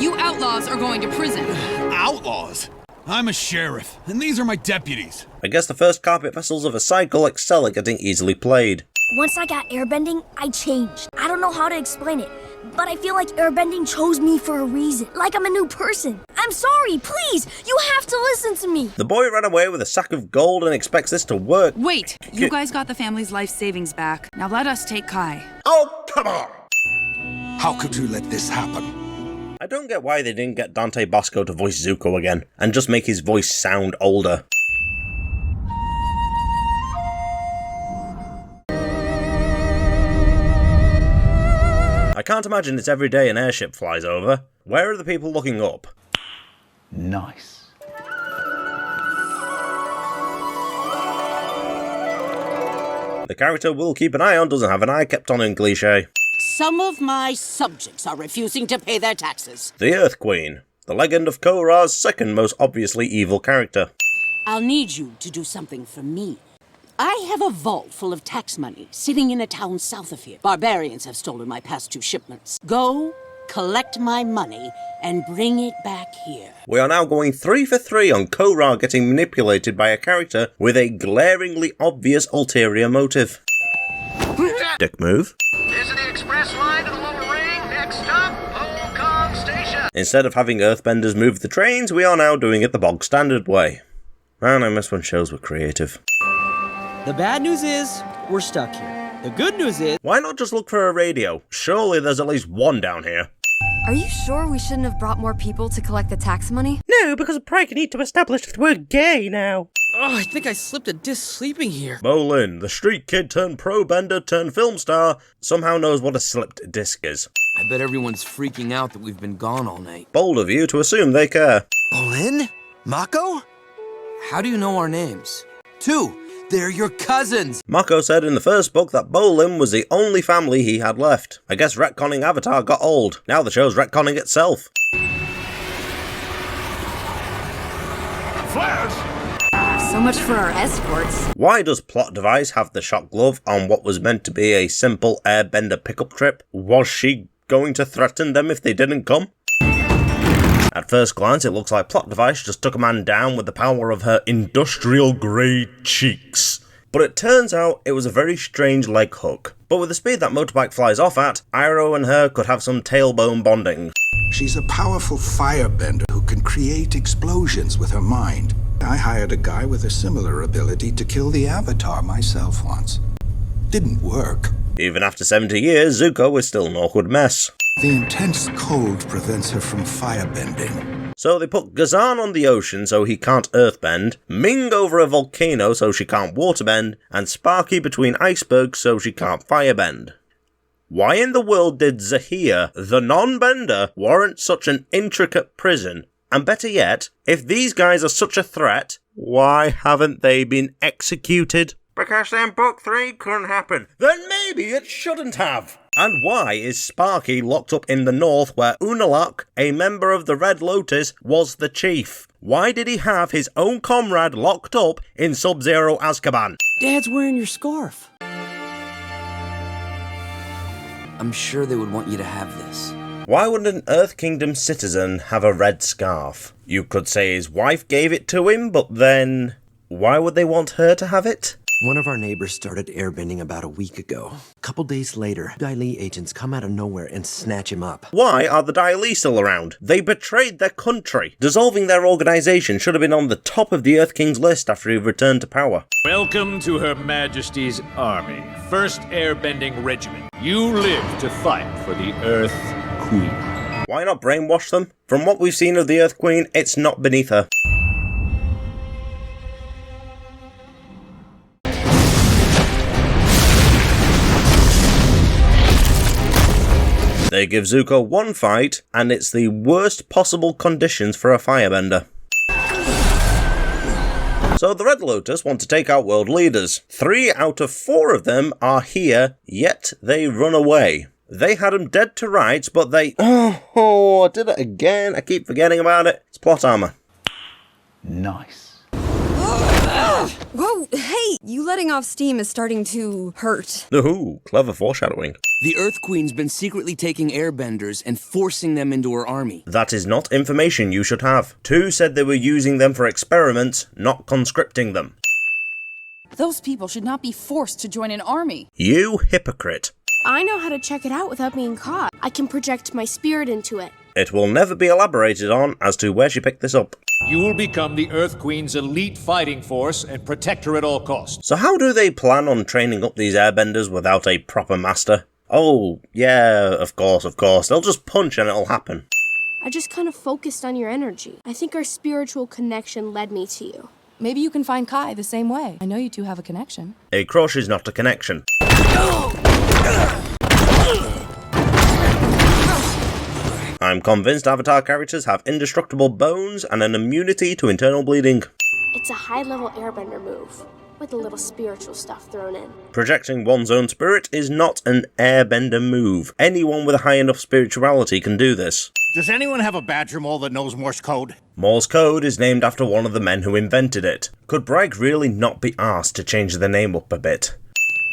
You outlaws are going to prison. Outlaws? I'm a sheriff, and these are my deputies. I guess the first carpet vessels of a cycle excel at getting easily played. Once I got airbending, I changed. I don't know how to explain it, but I feel like airbending chose me for a reason. Like I'm a new person. I'm sorry, please! You have to listen to me! The boy ran away with a sack of gold and expects this to work. Wait! You guys got the family's life savings back. Now let us take Kai. Oh, come on! How could you let this happen? I don't get why they didn't get Dante Bosco to voice Zuko again, and just make his voice sound older. I can't imagine it's every day an airship flies over. Where are the people looking up? Nice. The character we'll keep an eye on doesn't have an eye kept on in cliché. Some of my subjects are refusing to pay their taxes. The Earth Queen, the Legend of Korra's second most obviously evil character. I'll need you to do something for me. I have a vault full of tax money sitting in a town south of here. Barbarians have stolen my past 2 shipments. Go, collect my money, and bring it back here. We are now going 3 for 3 on Korra getting manipulated by a character with a glaringly obvious ulterior motive. Dick move. This is the express line to the lower ring. Next stop, Polcom Station. Instead of having earthbenders move the trains, we are now doing it the bog standard way. Man, I miss when shows were creative. The bad news is, we're stuck here. The good news is... Why not just look for a radio? Surely there's at least one down here. Are you sure we shouldn't have brought more people to collect the tax money? No, because I probably need to establish that we're gay now. Oh, I think I slipped a disc sleeping here. Bolin, the street kid turned pro bender turned film star, somehow knows what a slipped disc is. I bet everyone's freaking out that we've been gone all night. Bold of you to assume they care. Bolin? Mako? How do you know our names? 2. They're your cousins! Mako said in the first book that Bolin was the only family he had left. I guess retconning Avatar got old. Now the show's retconning itself. Flash! So much for our escorts. Why does Plot Device have the shock glove on what was meant to be a simple airbender pickup trip? Was she going to threaten them if they didn't come? At first glance, it looks like Plot Device just took a man down with the power of her industrial-grade cheeks. But it turns out it was a very strange leg hook. But with the speed that Motorbike flies off at, Iroh and her could have some tailbone bonding. She's a powerful firebender who can create explosions with her mind. I hired a guy with a similar ability to kill the Avatar myself once. Didn't work. Even after 70 years, Zuko is still an awkward mess. The intense cold prevents her from firebending. So they put Ghazan on the ocean so he can't earthbend, Ming over a volcano so she can't waterbend, and Sparky between icebergs so she can't firebend. Why in the world did Zahir, the non-bender, warrant such an intricate prison? And better yet, if these guys are such a threat, why haven't they been executed? Because then book 3 couldn't happen. Then maybe it shouldn't have. And why is Sparky locked up in the north where Unalak, a member of the Red Lotus, was the chief? Why did he have his own comrade locked up in Sub-Zero Azkaban? Dad's wearing your scarf. I'm sure they would want you to have this. Why would an Earth Kingdom citizen have a red scarf? You could say his wife gave it to him, but then why would they want her to have it? One of our neighbors started airbending about a week ago. A couple days later, Dai Li agents come out of nowhere and snatch him up. Why are the Dai Li still around? They betrayed their country. Dissolving their organization should have been on the top of the Earth King's list after he returned to power. Welcome to Her Majesty's Army, 1st Airbending Regiment. You live to fight for the Earth Queen. Why not brainwash them? From what we've seen of the Earth Queen, it's not beneath her. They give Zuko one fight, and it's the worst possible conditions for a firebender. So the Red Lotus want to take out world leaders. 3 out of 4 of them are here, yet they run away. They had them dead to rights, but they... Oh, I did it again. I keep forgetting about it. It's plot armor. Nice. Whoa, hey! You letting off steam is starting to hurt. Ooh, clever foreshadowing. The Earth Queen's been secretly taking airbenders and forcing them into her army. That is not information you should have. 2 said they were using them for experiments, not conscripting them. Those people should not be forced to join an army. You hypocrite. I know how to check it out without being caught. I can project my spirit into it. It will never be elaborated on as to where she picked this up. You will become the Earth Queen's elite fighting force and protect her at all costs. So how do they plan on training up these airbenders without a proper master? Oh, yeah, of course. They'll just punch and it'll happen. I just kind of focused on your energy. I think our spiritual connection led me to you. Maybe you can find Kai the same way. I know you two have a connection. A crush is not a connection. I'm convinced Avatar characters have indestructible bones and an immunity to internal bleeding. It's a high-level airbender move, with a little spiritual stuff thrown in. Projecting one's own spirit is not an airbender move. Anyone with a high enough spirituality can do this. Does anyone have a badger mole that knows Morse code? Morse code is named after one of the men who invented it. Could Bragg really not be asked to change the name up a bit?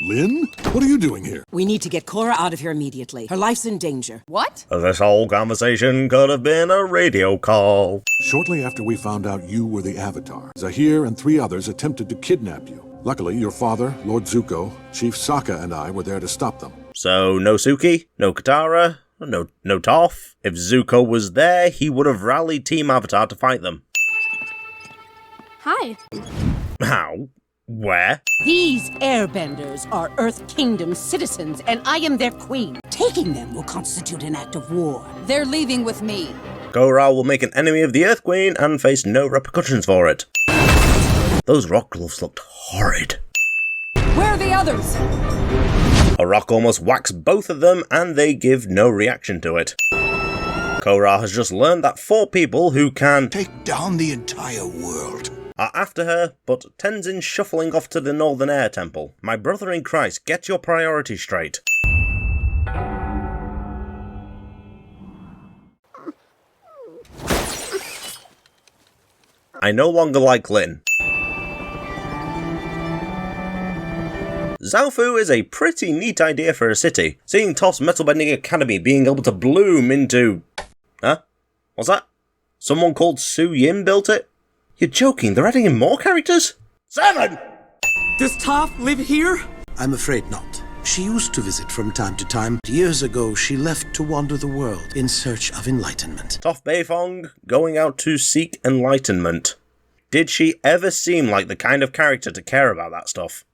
Lynn? What are you doing here? We need to get Korra out of here immediately. Her life's in danger. What? This whole conversation could have been a radio call. Shortly after we found out you were the Avatar, Zahir and 3 others attempted to kidnap you. Luckily, your father, Lord Zuko, Chief Sokka, and I were there to stop them. So, no Suki, no Katara, no Toph. If Zuko was there, he would have rallied Team Avatar to fight them. Hi. How? Where? These airbenders are Earth Kingdom citizens, and I am their queen. Taking them will constitute an act of war. They're leaving with me. Korra will make an enemy of the Earth Queen and face no repercussions for it. Those rock gloves looked horrid. Where are the others? A rock almost whacks both of them and they give no reaction to it. Korra has just learned that 4 people who can take down the entire world are after her, but Tenzin's shuffling off to the Northern Air Temple. My brother in Christ, get your priorities straight. I no longer like Lin. Zaofu is a pretty neat idea for a city. Seeing Toph's Metalbending Academy being able to bloom into... Huh? What's that? Someone called Su Yin built it? You're joking, they're adding in more characters? 7! Does Toph live here? I'm afraid not. She used to visit from time to time. Years ago, she left to wander the world in search of enlightenment. Toph Beifong, going out to seek enlightenment. Did she ever seem like the kind of character to care about that stuff?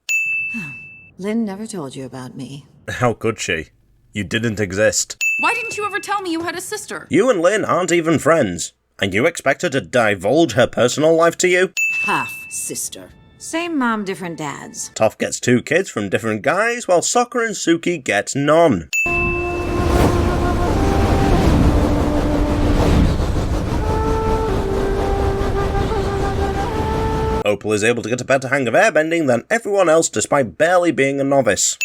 Lynn never told you about me. How could she? You didn't exist. Why didn't you ever tell me you had a sister? You and Lynn aren't even friends. And you expect her to divulge her personal life to you? Half-sister. Same mom, different dads. Toph gets 2 kids from different guys, while Sokka and Suki get none. Opal is able to get a better hang of airbending than everyone else despite barely being a novice.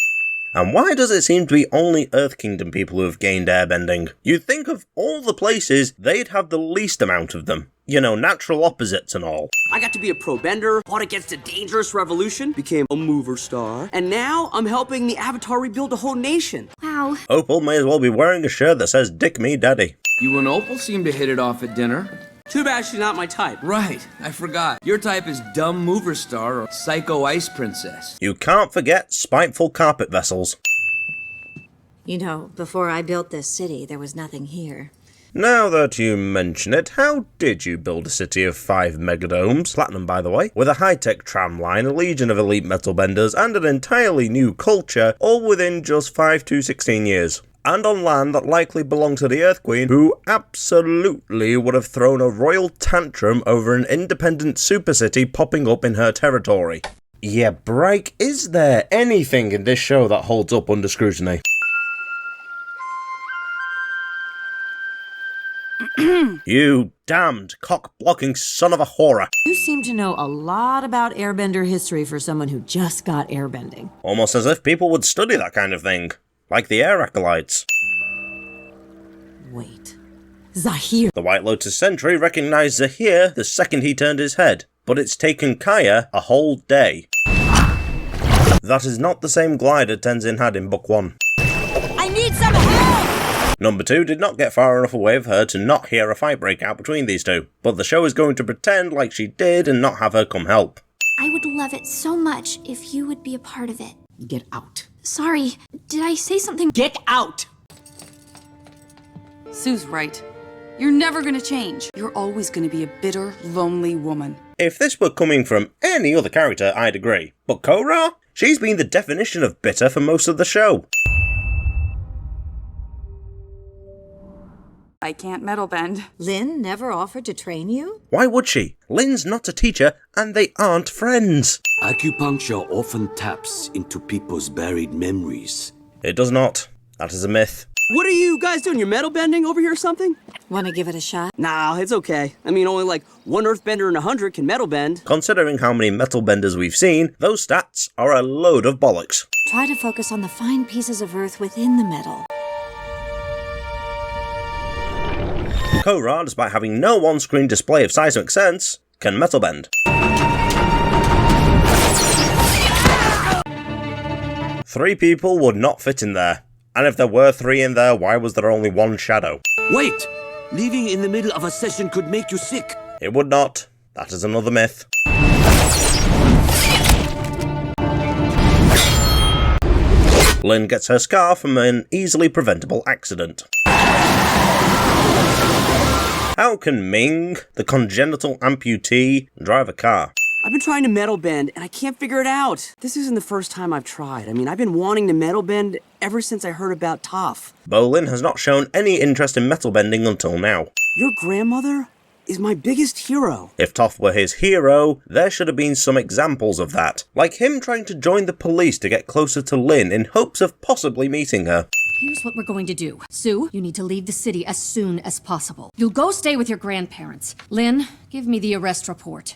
And why does it seem to be only Earth Kingdom people who have gained airbending? You'd think of all the places, they'd have the least amount of them. You know, natural opposites and all. I got to be a pro-bender, fought against a dangerous revolution, became a mover star, and now I'm helping the Avatar rebuild a whole nation. Wow. Opal may as well be wearing a shirt that says "Dick me, Daddy." You and Opal seem to hit it off at dinner. Too bad she's not my type. Right, I forgot. Your type is dumb mover star or psycho ice princess. You can't forget spiteful carpet vessels. You know, before I built this city, there was nothing here. Now that you mention it, how did you build a city of 5 megadomes, platinum by the way, with a high-tech tram line, a legion of elite metal benders, and an entirely new culture, all within just 5 to 16 years? And on land that likely belonged to the Earth Queen, who absolutely would have thrown a royal tantrum over an independent super city popping up in her territory. Yeah, Brake, is there anything in this show that holds up under scrutiny? You damned cock-blocking son of a whore. You seem to know a lot about airbender history for someone who just got airbending. Almost as if people would study that kind of thing. Like the air acolytes. Wait. Zahir! The White Lotus Sentry recognized Zahir the second he turned his head, but it's taken Kaya a whole day. That is not the same glider Tenzin had in Book 1. I need some help! Number 2 did not get far enough away for her to not hear a fight break out between these two, but the show is going to pretend like she did and not have her come help. I would love it so much if you would be a part of it. Get out. Sorry, did I say something? Get out! Sue's right. You're never gonna change. You're always gonna be a bitter, lonely woman. If this were coming from any other character, I'd agree. But Korra? She's been the definition of bitter for most of the show. I can't metal bend. Lynn never offered to train you? Why would she? Lynn's not a teacher, and they aren't friends. Acupuncture often taps into people's buried memories. It does not. That is a myth. What are you guys doing? You're metal bending over here or something? Want to give it a shot? Nah, it's okay. I mean, only like one earthbender in 100 can metal bend. Considering how many metal benders we've seen, those stats are a load of bollocks. Try to focus on the fine pieces of earth within the metal. Korra, despite having no on-screen display of seismic sense, can metal bend. 3 people would not fit in there. And if there were 3 in there, why was there only 1 shadow? Wait! Leaving in the middle of a session could make you sick. It would not. That is another myth. Lynn gets her scar from an easily preventable accident. How can Ming, the congenital amputee, drive a car? I've been trying to metal bend, and I can't figure it out. This isn't the first time I've tried. I mean, I've been wanting to metal bend ever since I heard about Toph. Bolin has not shown any interest in metal bending until now. Your grandmother is my biggest hero. If Toph were his hero, there should have been some examples of that. Like him trying to join the police to get closer to Lynn in hopes of possibly meeting her. Here's what we're going to do. Sue, you need to leave the city as soon as possible. You'll go stay with your grandparents. Lynn, give me the arrest report.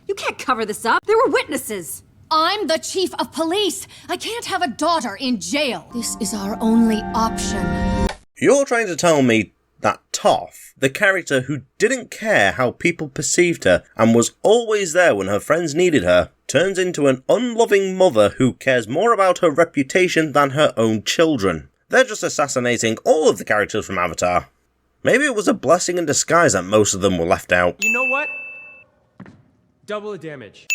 You can't cover this up. There were witnesses. I'm the chief of police. I can't have a daughter in jail. This is our only option. You're trying to tell me that Toph, the character who didn't care how people perceived her and was always there when her friends needed her, turns into an unloving mother who cares more about her reputation than her own children. They're just assassinating all of the characters from Avatar. Maybe it was a blessing in disguise that most of them were left out. You know what? Double the damage.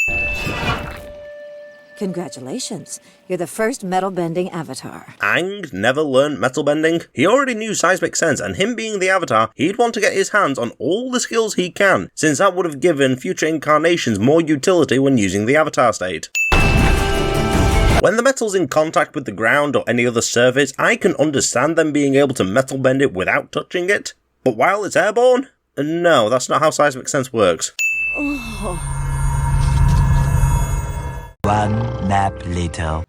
Congratulations. You're the first metal-bending Avatar. Aang never learned metal bending. He already knew seismic sense, and him being the Avatar, he'd want to get his hands on all the skills he can, since that would have given future incarnations more utility when using the Avatar state. When the metal's in contact with the ground or any other surface, I can understand them being able to metal bend it without touching it. But while it's airborne? No, that's not how seismic sense works. Oh. 1 nap later.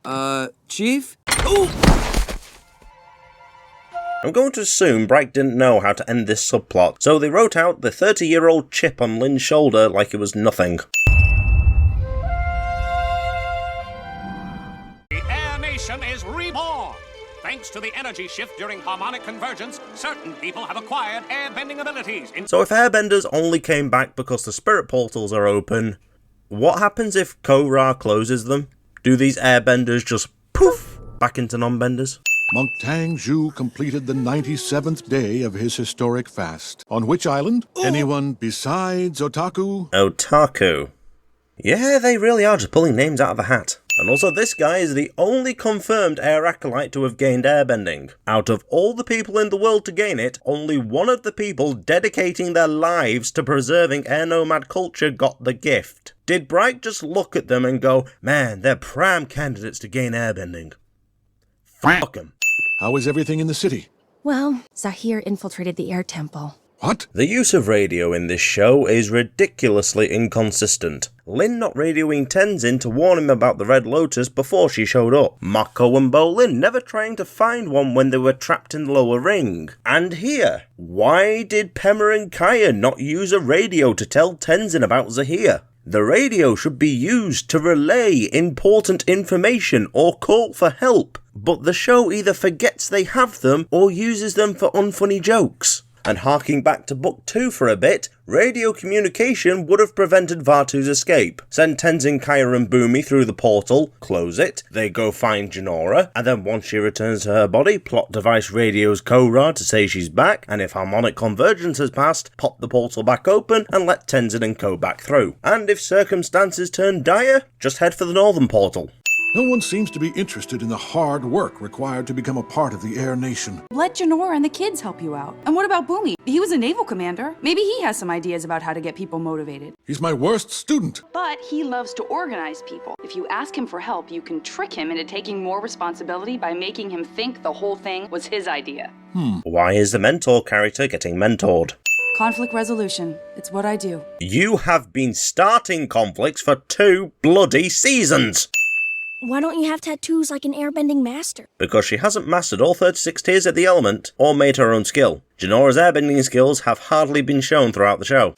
Chief? I'm going to assume Bright didn't know how to end this subplot, so they wrote out the 30-year-old chip on Lynn's shoulder like it was nothing. The Air Nation Thanks to the energy shift during harmonic convergence, certain people have acquired airbending abilities. So if airbenders only came back because the spirit portals are open, what happens if Korra closes them? Do these airbenders just poof back into non-benders? Monk Tang Zhu completed the 97th day of his historic fast. On which island? Anyone besides Otaku? Otaku. Yeah, they really are just pulling names out of a hat. And also this guy is the only confirmed air acolyte to have gained airbending. Out of all the people in the world to gain it, only one of the people dedicating their lives to preserving air nomad culture got the gift. Did Bright just look at them and go, man, they're prime candidates to gain airbending? Fuck them. How is everything in the city? Well, Zahir infiltrated the air temple. What? The use of radio in this show is ridiculously inconsistent. Lin not radioing Tenzin to warn him about the Red Lotus before she showed up. Mako and Bolin never trying to find one when they were trapped in the lower ring. And here, why did Pema and Kaya not use a radio to tell Tenzin about Zahir? The radio should be used to relay important information or call for help, but the show either forgets they have them or uses them for unfunny jokes. And harking back to Book 2 for a bit, radio communication would have prevented Vatu's escape. Send Tenzin, Kaya and Boomy through the portal, close it, they go find Jinora, and then once she returns to her body, plot device radios Korra to say she's back, and if harmonic convergence has passed, pop the portal back open and let Tenzin and Co back through. And if circumstances turn dire, just head for the northern portal. No one seems to be interested in the hard work required to become a part of the Air Nation. Let Jinora and the kids help you out. And what about Boomy? He was a naval commander. Maybe he has some ideas about how to get people motivated. He's my worst student. But he loves to organize people. If you ask him for help, you can trick him into taking more responsibility by making him think the whole thing was his idea. Why is the mentor character getting mentored? Conflict resolution. It's what I do. You have been starting conflicts for 2 bloody seasons! Why don't you have tattoos like an airbending master? Because she hasn't mastered all 36 tiers of the element, or made her own skill. Jinora's airbending skills have hardly been shown throughout the show.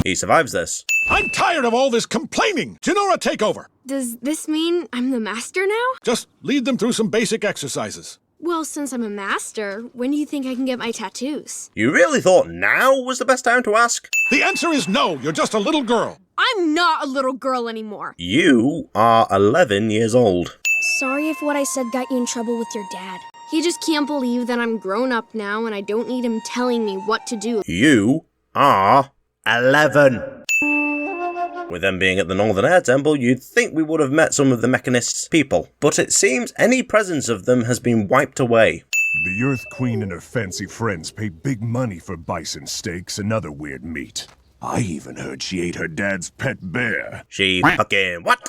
He survives this. I'm tired of all this complaining! Jinora, take over! Does this mean I'm the master now? Just lead them through some basic exercises. Well, since I'm a master, when do you think I can get my tattoos? You really thought now was the best time to ask? The answer is no, you're just a little girl. I'm not a little girl anymore. You are 11 years old. Sorry if what I said got you in trouble with your dad. He just can't believe that I'm grown up now and I don't need him telling me what to do. You are 11. With them being at the Northern Air Temple, you'd think we would have met some of the Mechanists' people, but it seems any presence of them has been wiped away. The Earth Queen and her fancy friends pay big money for bison steaks and other weird meat. I even heard she ate her dad's pet bear. She fucking what?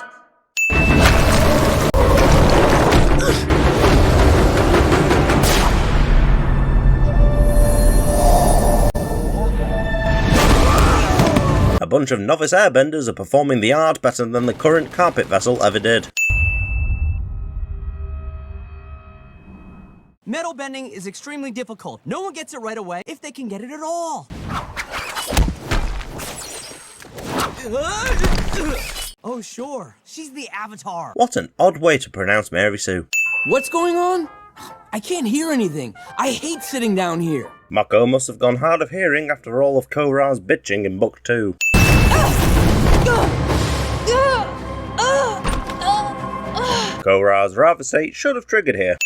A bunch of novice airbenders are performing the art better than the current carpet vessel ever did. Metal bending is extremely difficult. No one gets it right away if they can get it at all. Oh, sure. She's the Avatar. What an odd way to pronounce Mary Sue. What's going on? I can't hear anything. I hate sitting down here. Mako must have gone hard of hearing after all of Korra's bitching in Book 2. Korra's rather say should have triggered here.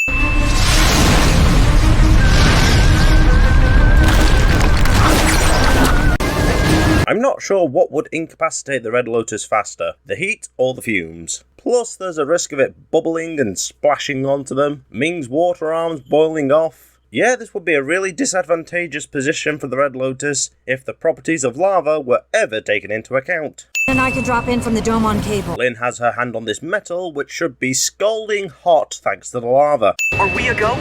I'm not sure what would incapacitate the Red Lotus faster, the heat or the fumes. Plus there's a risk of it bubbling and splashing onto them, Ming's water arms boiling off. Yeah, this would be a really disadvantageous position for the Red Lotus if the properties of lava were ever taken into account. And I can drop in from the dome on cable. Lin has her hand on this metal, which should be scalding hot thanks to the lava. Are we a go?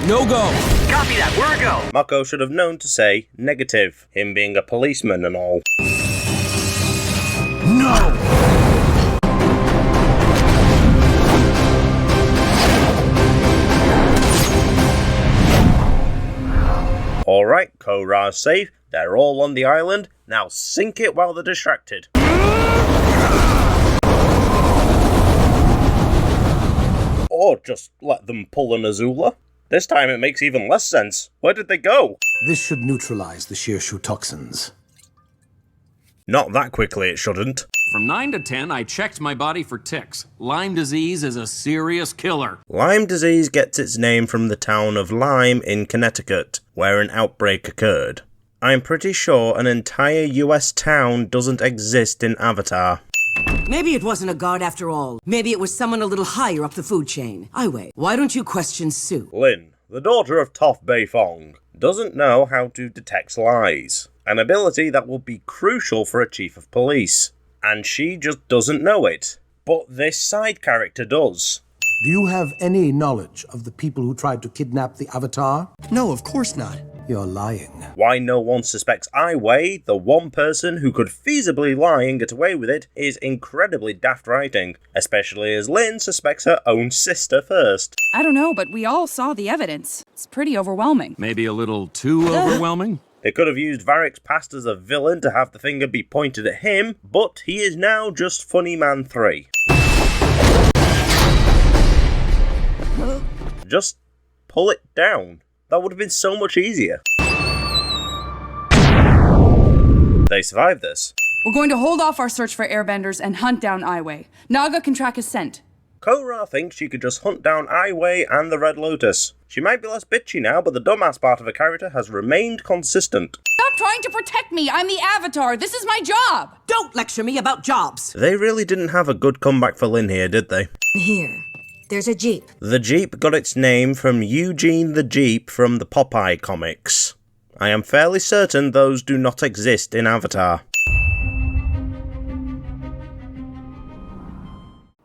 No go. Copy that, we're a go. Mako should have known to say negative, him being a policeman and all. No! Alright, Korra's safe, they're all on the island, now sink it while they're distracted. Or just let them pull an Azula. This time it makes even less sense. Where did they go? This should neutralize the Shirshu toxins. Not that quickly, it shouldn't. From 9 to 10, I checked my body for ticks. Lyme disease is a serious killer. Lyme disease gets its name from the town of Lyme in Connecticut, where an outbreak occurred. I'm pretty sure an entire US town doesn't exist in Avatar. Maybe it wasn't a guard after all. Maybe it was someone a little higher up the food chain. Aiwei, why don't you question Sue? Lin, the daughter of Toph Beifong, doesn't know how to detect lies, an ability that will be crucial for a chief of police. And she just doesn't know it. But this side character does. Do you have any knowledge of the people who tried to kidnap the Avatar? No, of course not. You're lying. Why no one suspects Aiwei, the one person who could feasibly lie and get away with it, is incredibly daft writing, especially as Lin suspects her own sister first. I don't know, but we all saw the evidence. It's pretty overwhelming. Maybe a little too overwhelming? They could have used Varric's past as a villain to have the finger be pointed at him, but he is now just Funny Man 3. Just pull it down. That would have been so much easier. They survived this. We're going to hold off our search for airbenders and hunt down Aiwei. Naga can track his scent. Korra thinks she could just hunt down Aiwei and the Red Lotus. She might be less bitchy now, but the dumbass part of her character has remained consistent. Stop trying to protect me! I'm the Avatar! This is my job! Don't lecture me about jobs! They really didn't have a good comeback for Lin here, did they? Here. There's a Jeep. The Jeep got its name from Eugene the Jeep from the Popeye comics. I am fairly certain those do not exist in Avatar.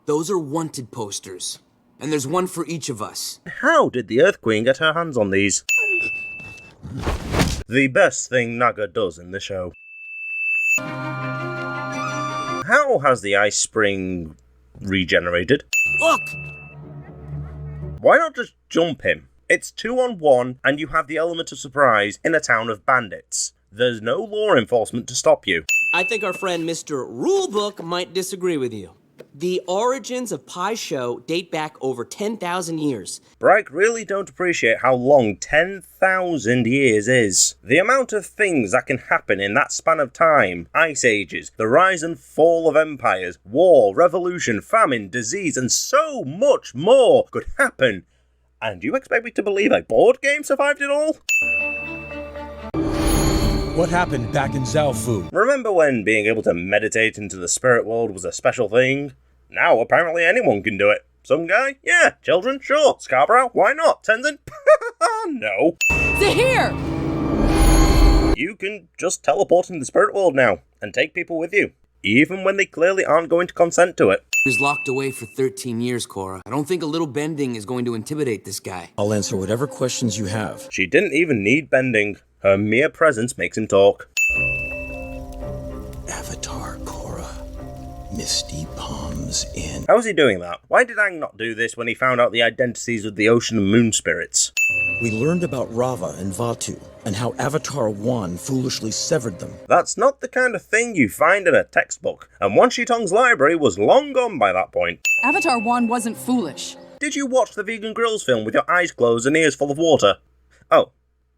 Those are wanted posters. And there's one for each of us. How did the Earth Queen get her hands on these? The best thing Naga does in the show. How has the ice spring regenerated? Look! Why not just jump him? It's 2-on-1 and you have the element of surprise in a town of bandits. There's no law enforcement to stop you. I think our friend Mr. Rulebook might disagree with you. The origins of Pai Sho date back over 10,000 years. Bryke really don't appreciate how long 10,000 years is. The amount of things that can happen in that span of time. Ice ages, the rise and fall of empires, war, revolution, famine, disease, and so much more could happen. And you expect me to believe a board game survived it all? What happened back in Zaofu? Remember when being able to meditate into the spirit world was a special thing? Now apparently anyone can do it. Some guy? Yeah. Children? Sure. Scarborough? Why not? Tenzin? No. They're here! You can just teleport in the spirit world now, and take people with you, even when they clearly aren't going to consent to it. He was locked away for 13 years, Korra. I don't think a little bending is going to intimidate this guy. I'll answer whatever questions you have. She didn't even need bending. Her mere presence makes him talk. Avatar Korra. Misty Palms Inn. How is he doing that? Why did Aang not do this when he found out the identities of the ocean and moon spirits? We learned about Rava and Vatu, and how Avatar 1 foolishly severed them. That's not the kind of thing you find in a textbook, and Wan Shi Tong's library was long gone by that point. Avatar 1 wasn't foolish. Did you watch the Vegan Grills film with your eyes closed and ears full of water? Oh,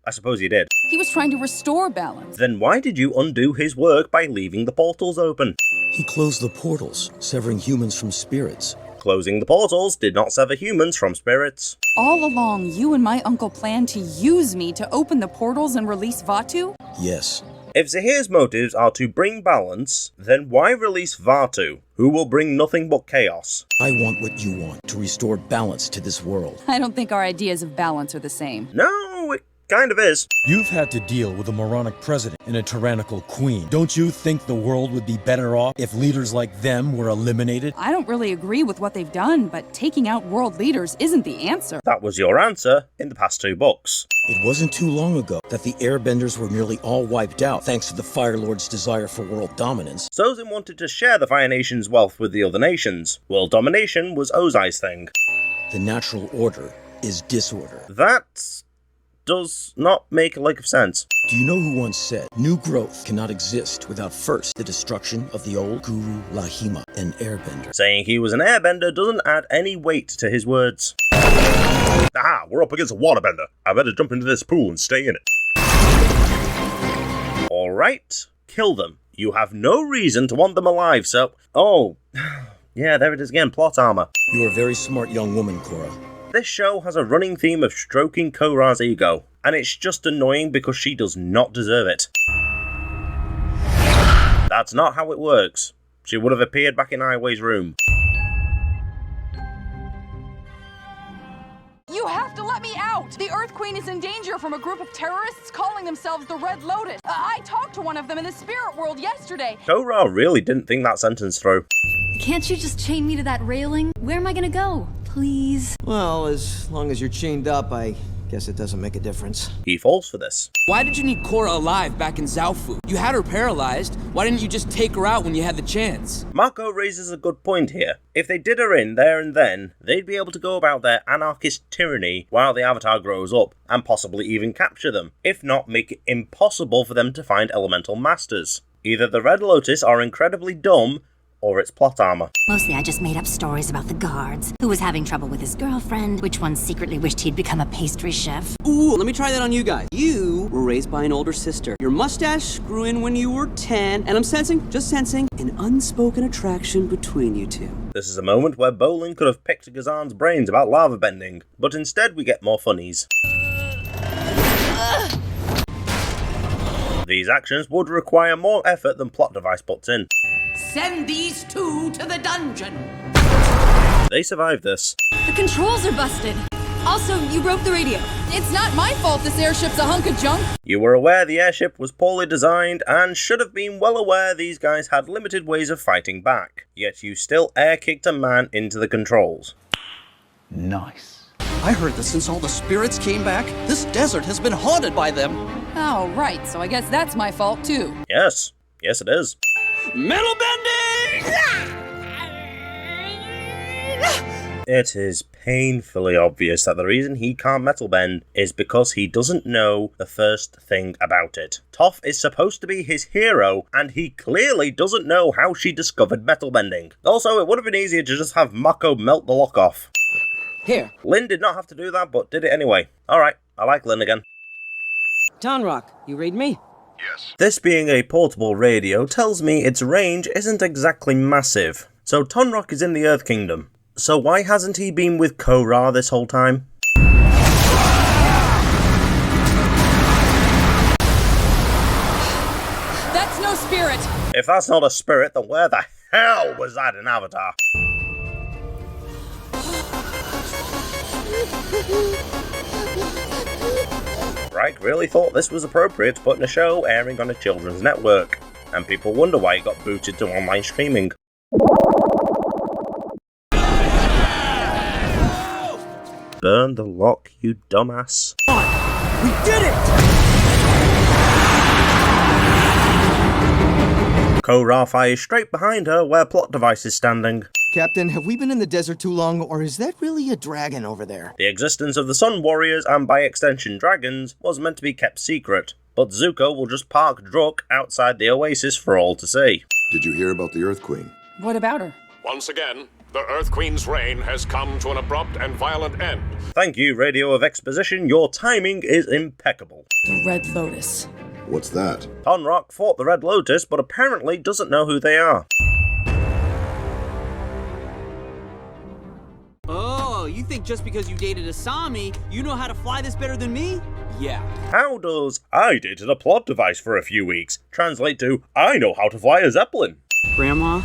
I suppose you did. He was trying to restore balance. Then why did you undo his work by leaving the portals open? He closed the portals, severing humans from spirits. Closing the portals did not sever humans from spirits. All along, you and my uncle planned to use me to open the portals and release Vatu? Yes. If Zahir's motives are to bring balance, then why release Vatu, who will bring nothing but chaos? I want what you want, to restore balance to this world. I don't think our ideas of balance are the same. No, it kind of is. You've had to deal with a moronic president and a tyrannical queen. Don't you think the world would be better off if leaders like them were eliminated? I don't really agree with what they've done, but taking out world leaders isn't the answer. That was your answer in the past 2 books. It wasn't too long ago that the Airbenders were nearly all wiped out thanks to the Fire Lord's desire for world dominance. Sozin wanted to share the Fire Nation's wealth with the other nations. World domination was Ozai's thing. The natural order is disorder. That does not make a lick of sense. Do you know who once said, new growth cannot exist without first the destruction of the old Guru Lahima, an airbender? Saying he was an airbender doesn't add any weight to his words. Ah, we're up against a waterbender. I better jump into this pool and stay in it. Alright, kill them. You have no reason to want them alive, so... Oh, yeah, there it is again, plot armor. You are a very smart young woman, Korra. This show has a running theme of stroking Korra's ego, and it's just annoying because she does not deserve it. That's not how it works. She would have appeared back in Highway's room. You have to let me out! The Earth Queen is in danger from a group of terrorists calling themselves the Red Lotus. I talked to one of them in the spirit world yesterday. Korra really didn't think that sentence through. Can't you just chain me to that railing? Where am I gonna go? Please? Well, as long as you're chained up, I guess it doesn't make a difference. He falls for this. Why did you need Korra alive back in Zaofu? You had her paralyzed. Why didn't you just take her out when you had the chance? Mako raises a good point here. If they did her in there and then, they'd be able to go about their anarchist tyranny while the Avatar grows up, and possibly even capture them, if not make it impossible for them to find elemental masters. Either the Red Lotus are incredibly dumb, or it's plot armor. Mostly I just made up stories about the guards, who was having trouble with his girlfriend, which one secretly wished he'd become a pastry chef. Ooh, let me try that on you guys. You were raised by an older sister. Your mustache grew in when you were 10, and I'm sensing, just sensing, an unspoken attraction between you two. This is a moment where Bolin could have picked Gazan's brains about lava bending, but instead we get more funnies. These actions would require more effort than Plot Device puts in. Send these two to the dungeon. They survived this. The controls are busted. Also, you broke the radio. It's not my fault this airship's a hunk of junk. You were aware the airship was poorly designed and should have been well aware these guys had limited ways of fighting back. Yet you still air-kicked a man into the controls. Nice. I heard that since all the spirits came back, this desert has been haunted by them. Oh, right, so I guess that's my fault too. Yes. Yes, it is. Metal bending! It is painfully obvious that the reason he can't metal bend is because he doesn't know the first thing about it. Toph is supposed to be his hero, and he clearly doesn't know how she discovered metal bending. Also, it would have been easier to just have Mako melt the lock off. Here. Lin did not have to do that, but did it anyway. Alright, I like Lin again. Tonrock, you read me? Yes. This being a portable radio tells me its range isn't exactly massive. So Tonrock is in the Earth Kingdom. So why hasn't he been with Korra this whole time? That's no spirit! If that's not a spirit, then where the hell was that in Avatar? Reich really thought this was appropriate to put in a show airing on a children's network, and people wonder why it got booted to online streaming. Burn the lock, you dumbass. We did it! Korra fires straight behind her where Plot Device is standing. Captain, have we been in the desert too long, or is that really a dragon over there? The existence of the Sun Warriors, and by extension dragons, was meant to be kept secret, but Zuko will just park Druk outside the oasis for all to see. Did you hear about the Earth Queen? What about her? Once again, the Earth Queen's reign has come to an abrupt and violent end. Thank you, Radio of Exposition. Your timing is impeccable. The Red Lotus. What's that? Tonrock fought the Red Lotus, but apparently doesn't know who they are. Oh, you think just because you dated Asami, you know how to fly this better than me? Yeah. How does "I dated a Plot Device for a few weeks" translate to "I know how to fly a Zeppelin"? Grandma,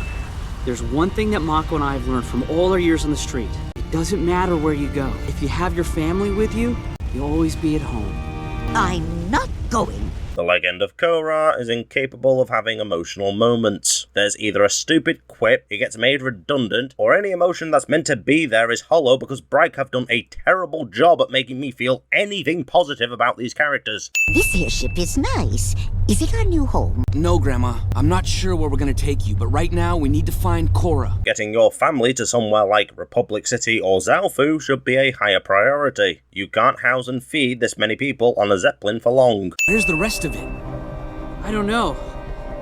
there's one thing that Mako and I have learned from all our years on the street. It doesn't matter where you go. If you have your family with you, you'll always be at home. I'm not going. The Legend of Korra is incapable of having emotional moments. There's either a stupid quip, it gets made redundant, or any emotion that's meant to be there is hollow because Bright have done a terrible job at making me feel anything positive about these characters. This airship is nice. Is it our new home? No, Grandma. I'm not sure where we're gonna take you, but right now we need to find Korra. Getting your family to somewhere like Republic City or Zaofu should be a higher priority. You can't house and feed this many people on a Zeppelin for long. Where's the rest of it? I don't know,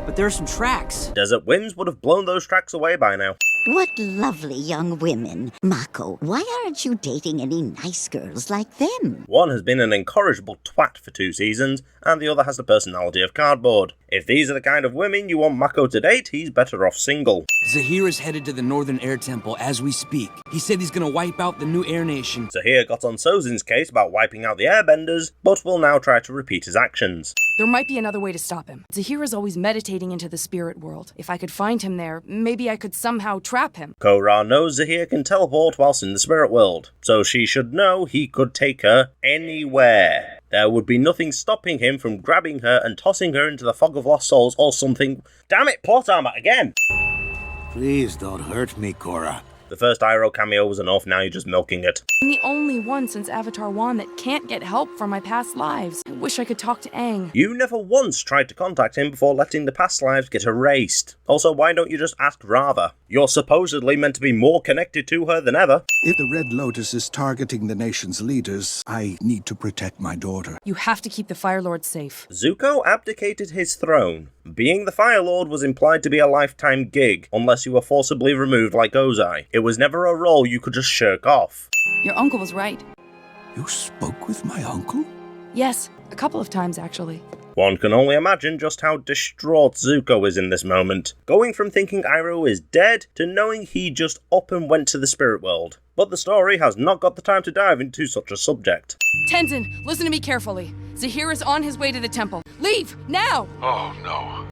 but there are some tracks. Desert winds would have blown those tracks away by now. What lovely young women. Mako, why aren't you dating any nice girls like them? One has been an incorrigible twat for 2 seasons, and the other has the personality of cardboard. If these are the kind of women you want Mako to date, he's better off single. Zahir is headed to the Northern Air Temple as we speak. He said he's gonna wipe out the new Air Nation. Zahir got on Sozin's case about wiping out the Airbenders, but will now try to repeat his actions. There might be another way to stop him. Zahir is always meditating into the spirit world. If I could find him there, maybe I could somehow trap him. Korra knows Zahir can teleport whilst in the spirit world, so she should know he could take her anywhere. There would be nothing stopping him from grabbing her and tossing her into the fog of lost souls or something. Damn it, plot armor again! Please don't hurt me, Korra. The first Iroh cameo was enough, now you're just milking it. I'm the only one since Avatar 1 that can't get help from my past lives. I wish I could talk to Aang. You never once tried to contact him before letting the past lives get erased. Also, why don't you just ask Rava? You're supposedly meant to be more connected to her than ever. If the Red Lotus is targeting the nation's leaders, I need to protect my daughter. You have to keep the Fire Lord safe. Zuko abdicated his throne. Being the Fire Lord was implied to be a lifetime gig, unless you were forcibly removed like Ozai. It was never a role you could just shirk off. Your uncle was right. You spoke with my uncle? Yes, a couple of times actually. One can only imagine just how distraught Zuko is in this moment, going from thinking Iroh is dead to knowing he just up and went to the spirit world. But the story has not got the time to dive into such a subject. Tenzin, listen to me carefully. Zahir is on his way to the temple. Leave, now! Oh, no.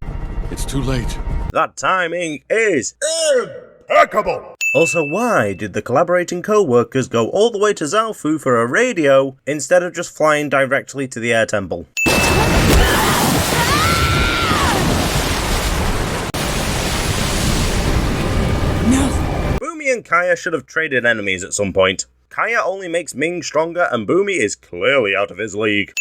It's too late. That timing is impeccable! Also, why did the collaborating co-workers go all the way to Zaofu for a radio instead of just flying directly to the Air Temple? No! Bumi and Kaya should have traded enemies at some point. Kaya only makes Ming stronger and Bumi is clearly out of his league.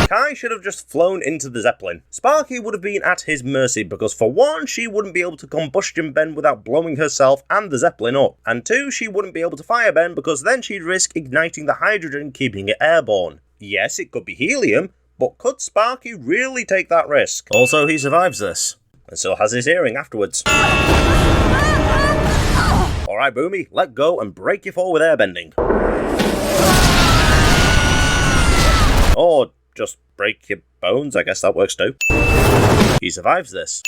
Kai should have just flown into the Zeppelin. Sparky would have been at his mercy because for one, she wouldn't be able to combustion bend without blowing herself and the Zeppelin up. And two, she wouldn't be able to firebend because then she'd risk igniting the hydrogen, keeping it airborne. Yes, it could be helium, but could Sparky really take that risk? Also, he survives this, and still has his hearing afterwards. Alright, Boomy, let go and break your fall with airbending. Or just break your bones, I guess that works too. He survives this.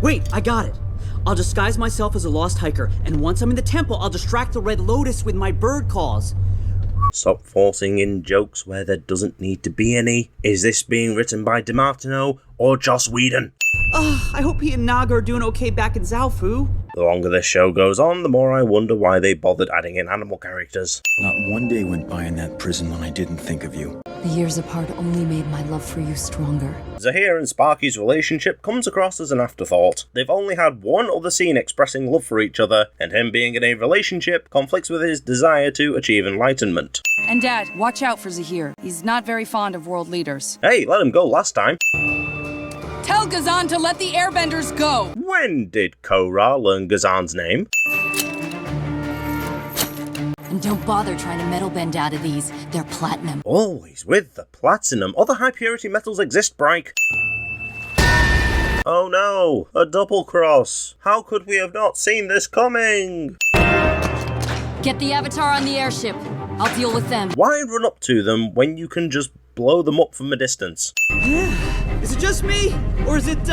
Wait, I got it. I'll disguise myself as a lost hiker, and once I'm in the temple, I'll distract the Red Lotus with my bird calls. Stop forcing in jokes where there doesn't need to be any. Is this being written by DeMartino or Joss Whedon? I hope he and Naga are doing okay back in Zaofu. The longer this show goes on, the more I wonder why they bothered adding in animal characters. Not one day went by in that prison when I didn't think of you. The years apart only made my love for you stronger. Zahir and Sparky's relationship comes across as an afterthought. They've only had one other scene expressing love for each other, and him being in a relationship conflicts with his desire to achieve enlightenment. And Dad, watch out for Zahir. He's not very fond of world leaders. Hey, let him go last time. Tell Ghazan to let the Airbenders go! When did Korra learn Ghazan's name? And don't bother trying to metal bend out of these. They're platinum. Always with the platinum. Other high purity metals exist, Bryke. Oh no, a double cross. How could we have not seen this coming? Get the Avatar on the airship. I'll deal with them. Why run up to them when you can just blow them up from a distance? Is it just me? Or is it,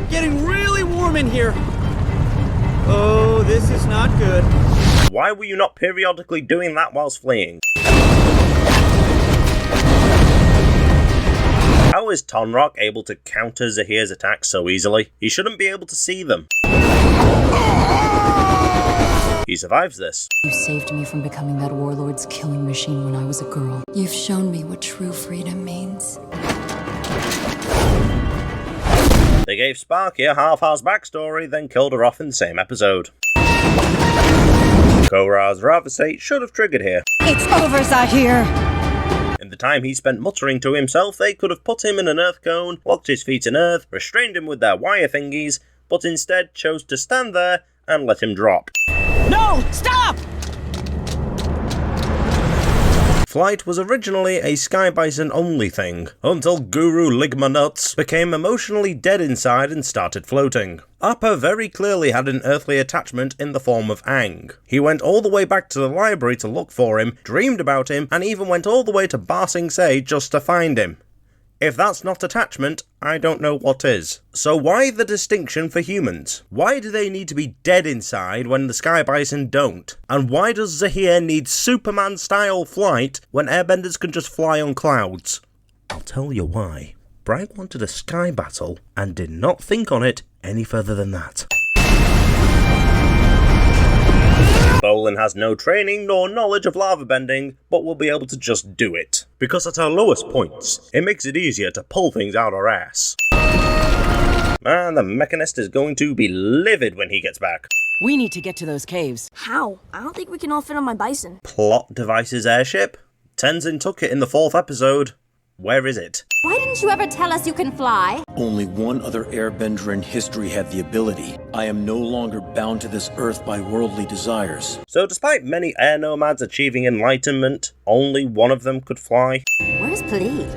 getting really warm in here? Oh, this is not good. Why were you not periodically doing that whilst fleeing? How is Tonrock able to counter Zahir's attacks so easily? He shouldn't be able to see them. He survives this. You saved me from becoming that warlord's killing machine when I was a girl. You've shown me what true freedom means. They gave Sparky a half-assed backstory, then killed her off in the same episode. Korra's Rather State should have triggered here. It's over, Zahir! In the time he spent muttering to himself, they could have put him in an earth cone, locked his feet in earth, restrained him with their wire thingies, but instead chose to stand there and let him drop. No! Stop! Flight was originally a Sky Bison only thing, until Guru Ligma Nuts became emotionally dead inside and started floating. Appa very clearly had an earthly attachment in the form of Aang. He went all the way back to the library to look for him, dreamed about him, and even went all the way to Ba Sing Se just to find him. If that's not attachment, I don't know what is. So why the distinction for humans? Why do they need to be dead inside when the Sky Bison don't? And why does Zahir need Superman-style flight when airbenders can just fly on clouds? I'll tell you why. Bright wanted a sky battle and did not think on it any further than that. Bolin has no training nor knowledge of lava bending, but will be able to just do it. Because at our lowest points, it makes it easier to pull things out our ass. Man, the Mechanist is going to be livid when he gets back. We need to get to those caves. How? I don't think we can all fit on my bison. Plot devices airship? Tenzin took it in the 4th episode. Where is it? Why didn't you ever tell us you can fly? Only one other airbender in history had the ability. I am no longer bound to this earth by worldly desires. So despite many air nomads achieving enlightenment, only one of them could fly? Where's Pali?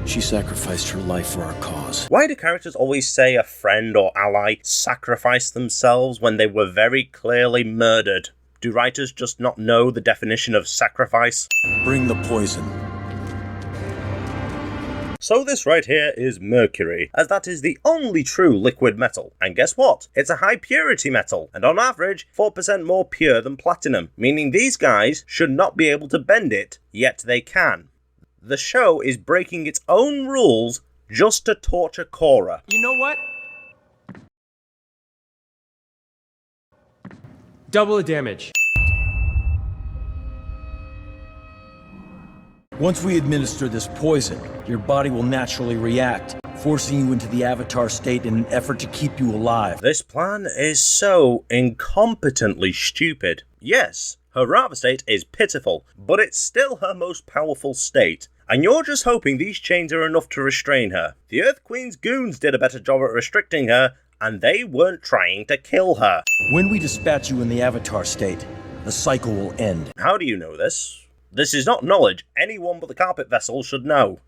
She sacrificed her life for our cause. Why do characters always say a friend or ally sacrificed themselves when they were very clearly murdered? Do writers just not know the definition of sacrifice? Bring the poison. So this right here is mercury, as that is the only true liquid metal. And guess what? It's a high purity metal, and on average, 4% more pure than platinum, meaning these guys should not be able to bend it, yet they can. The show is breaking its own rules just to torture Korra. You know what? Double the damage. Once we administer this poison, your body will naturally react, forcing you into the Avatar state in an effort to keep you alive. This plan is so incompetently stupid. Yes, her Rather state is pitiful, but it's still her most powerful state. And you're just hoping these chains are enough to restrain her. The Earth Queen's goons did a better job at restricting her, and they weren't trying to kill her. When we dispatch you in the Avatar state, the cycle will end. How do you know this? This is not knowledge anyone but the carpet vessel should know.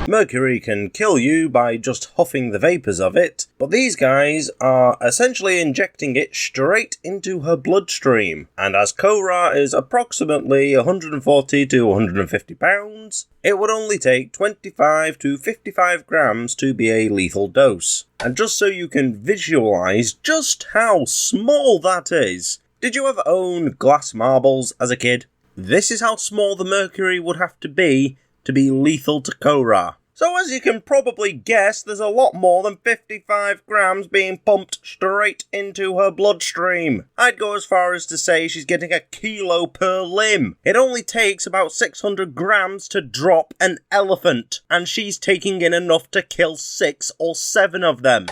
Mercury can kill you by just huffing the vapours of it, but these guys are essentially injecting it straight into her bloodstream. And as Korra is approximately 140 to 150 pounds, it would only take 25 to 55 grams to be a lethal dose. And just so you can visualise just how small that is, did you ever own glass marbles as a kid? This is how small the mercury would have to be lethal to Korra. So as you can probably guess, there's a lot more than 55 grams being pumped straight into her bloodstream. I'd go as far as to say she's getting a kilo per limb. It only takes about 600 grams to drop an elephant, and she's taking in enough to kill 6 or 7 of them.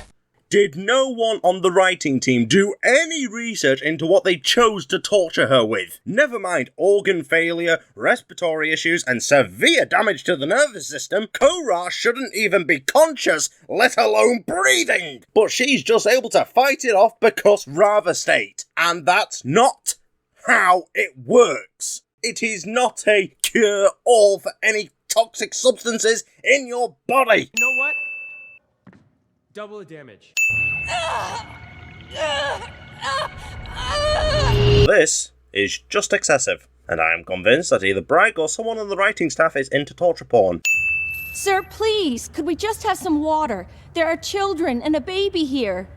Did no one on the writing team do any research into what they chose to torture her with? Never mind organ failure, respiratory issues, and severe damage to the nervous system, Korra shouldn't even be conscious, let alone breathing! But she's just able to fight it off because Rather state. And that's not how it works. It is not a cure-all for any toxic substances in your body. You know what? Double the damage. This is just excessive, and I am convinced that either Bragg or someone on the writing staff is into torture porn. Sir, please, could we just have some water? There are children and a baby here.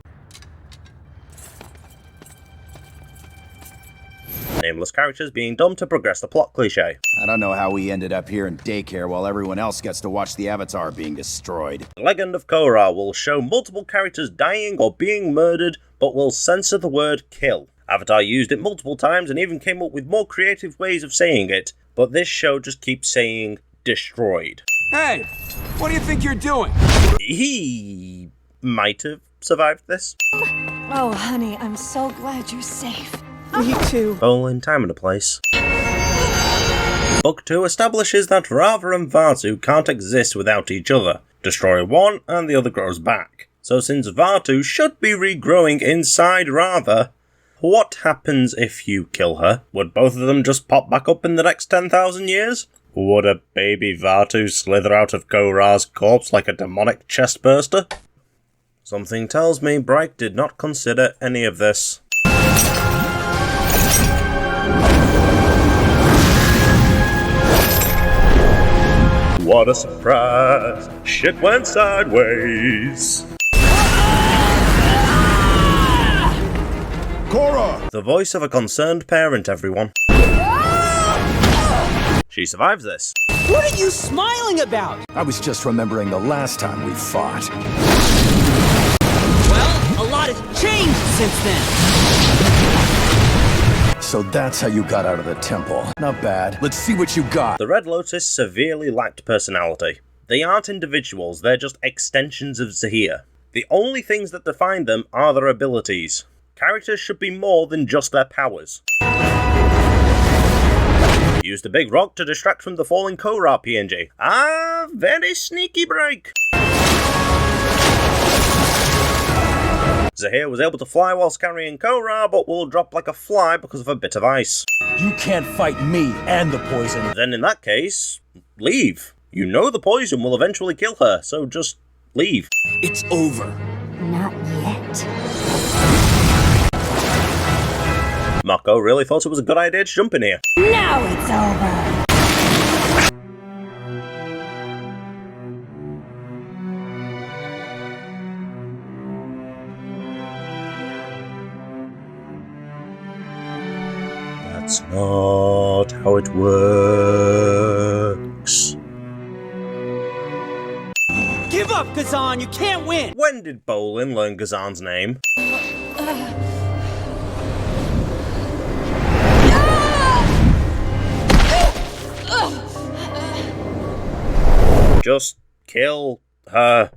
Nameless characters being dumb to progress the plot cliche. I don't know how we ended up here in daycare while everyone else gets to watch the Avatar being destroyed. Legend of Korra will show multiple characters dying or being murdered, but will censor the word kill. Avatar used it multiple times and even came up with more creative ways of saying it, but this show just keeps saying destroyed. Hey, what do you think you're doing? He might have survived this. Oh, honey, I'm so glad you're safe. Me too. All in time and a place. Book 2 establishes that Radha and Vaatu can't exist without each other. Destroy one and the other grows back. So since Vaatu should be regrowing inside Radha, what happens if you kill her? Would both of them just pop back up in the next 10,000 years? Would a baby Vaatu slither out of Korra's corpse like a demonic chestburster? Something tells me Bright did not consider any of this. What a surprise! Shit went sideways! Korra! The voice of a concerned parent, everyone. She survives this. What are you smiling about? I was just remembering the last time we fought. Well, a lot has changed since then. So that's how you got out of the temple. Not bad. Let's see what you got. The Red Lotus severely lacked personality. They aren't individuals, they're just extensions of Zahir. The only things that define them are their abilities. Characters should be more than just their powers. Used a big rock to distract from the falling Korra PNG. Ah, very sneaky break. Zahir was able to fly whilst carrying Korra, but will drop like a fly because of a bit of ice. You can't fight me and the poison. Then in that case, leave. You know the poison will eventually kill her, so just leave. It's over. Not yet. Mako really thought it was a good idea to jump in here. Now it's over. That's not how it works. Give up, Kazan! You can't win! When did Bolin learn Gazan's name? Just kill her.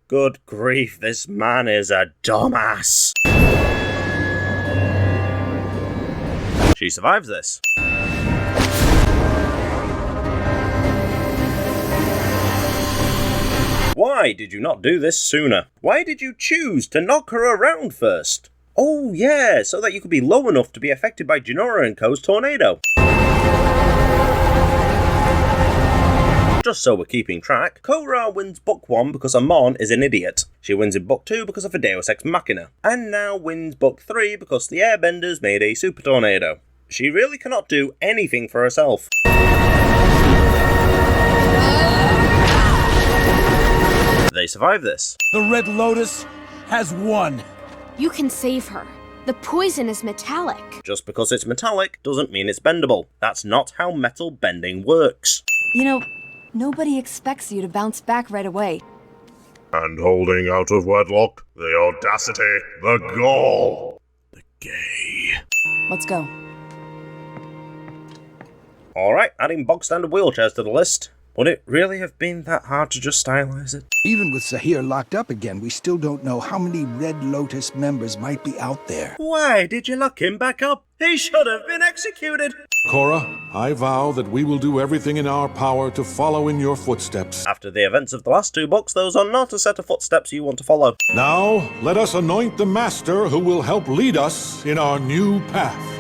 Good grief, this man is a dumbass. She survives this. Why did you not do this sooner? Why did you choose to knock her around first? Oh yeah, so that you could be low enough to be affected by Jinora & Co.'s tornado. Just so we're keeping track, Korra wins Book 1 because Amon is an idiot. She wins in Book 2 because of a Deus Ex Machina. And now wins Book 3 because the Airbenders made a super tornado. She really cannot do anything for herself. They survive this. The Red Lotus has won. You can save her. The poison is metallic. Just because it's metallic doesn't mean it's bendable. That's not how metal bending works. You know, nobody expects you to bounce back right away. And holding out of wedlock, the audacity, the gall, the gay. Let's go. Alright, adding bog standard wheelchairs to the list. Would it really have been that hard to just stylize it? Even with Zahir locked up again, we still don't know how many Red Lotus members might be out there. Why did you lock him back up? He should have been executed. Korra, I vow that we will do everything in our power to follow in your footsteps. After the events of the last two books, those are not a set of footsteps you want to follow. Now, let us anoint the master who will help lead us in our new path.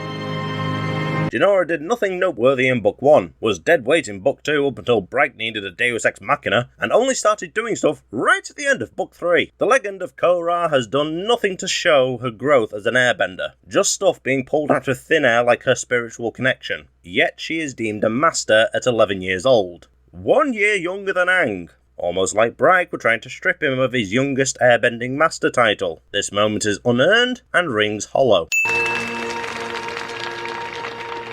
Jinora did nothing noteworthy in Book 1, was dead weight in Book 2 up until Bright needed a Deus Ex Machina, and only started doing stuff right at the end of Book 3. The Legend of Korra has done nothing to show her growth as an airbender, just stuff being pulled out of thin air like her spiritual connection. Yet she is deemed a master at 11 years old. 1 year younger than Aang. Almost like Bright were trying to strip him of his youngest airbending master title. This moment is unearned and rings hollow.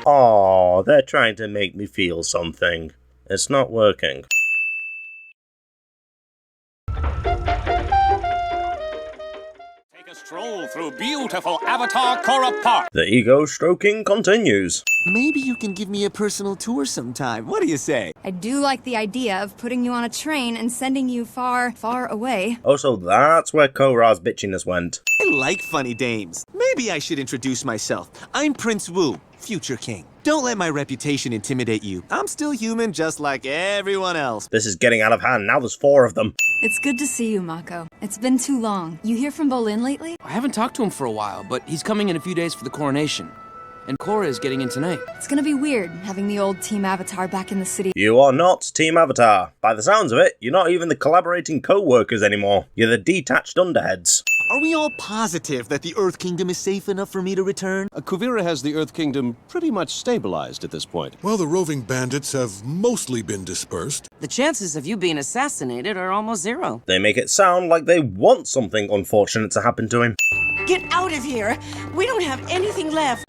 Aww, they're trying to make me feel something. It's not working. Take us stroll through beautiful Avatar Korra Park. The ego stroking continues. Maybe you can give me a personal tour sometime. What do you say? I do like the idea of putting you on a train and sending you far, far away. Oh, so that's where Korra's bitchiness went. I like funny dames. Maybe I should introduce myself. I'm Prince Wu, future king. Don't let my reputation intimidate you. I'm still human just like everyone else. This is getting out of hand. Now there's 4 of them. It's good to see you, Mako. It's been too long. You hear from Bolin lately? I haven't talked to him for a while, but he's coming in a few days for the coronation. And Korra is getting in tonight. It's gonna be weird having the old Team Avatar back in the city. You are not Team Avatar. By the sounds of it, you're not even the collaborating co-workers anymore. You're the detached underheads. Are we all positive that the Earth Kingdom is safe enough for me to return? Kuvira has the Earth Kingdom pretty much stabilized at this point. Well, the roving bandits have mostly been dispersed. The chances of you being assassinated are almost zero. They make it sound like they want something unfortunate to happen to him. Get out of here! We don't have anything left!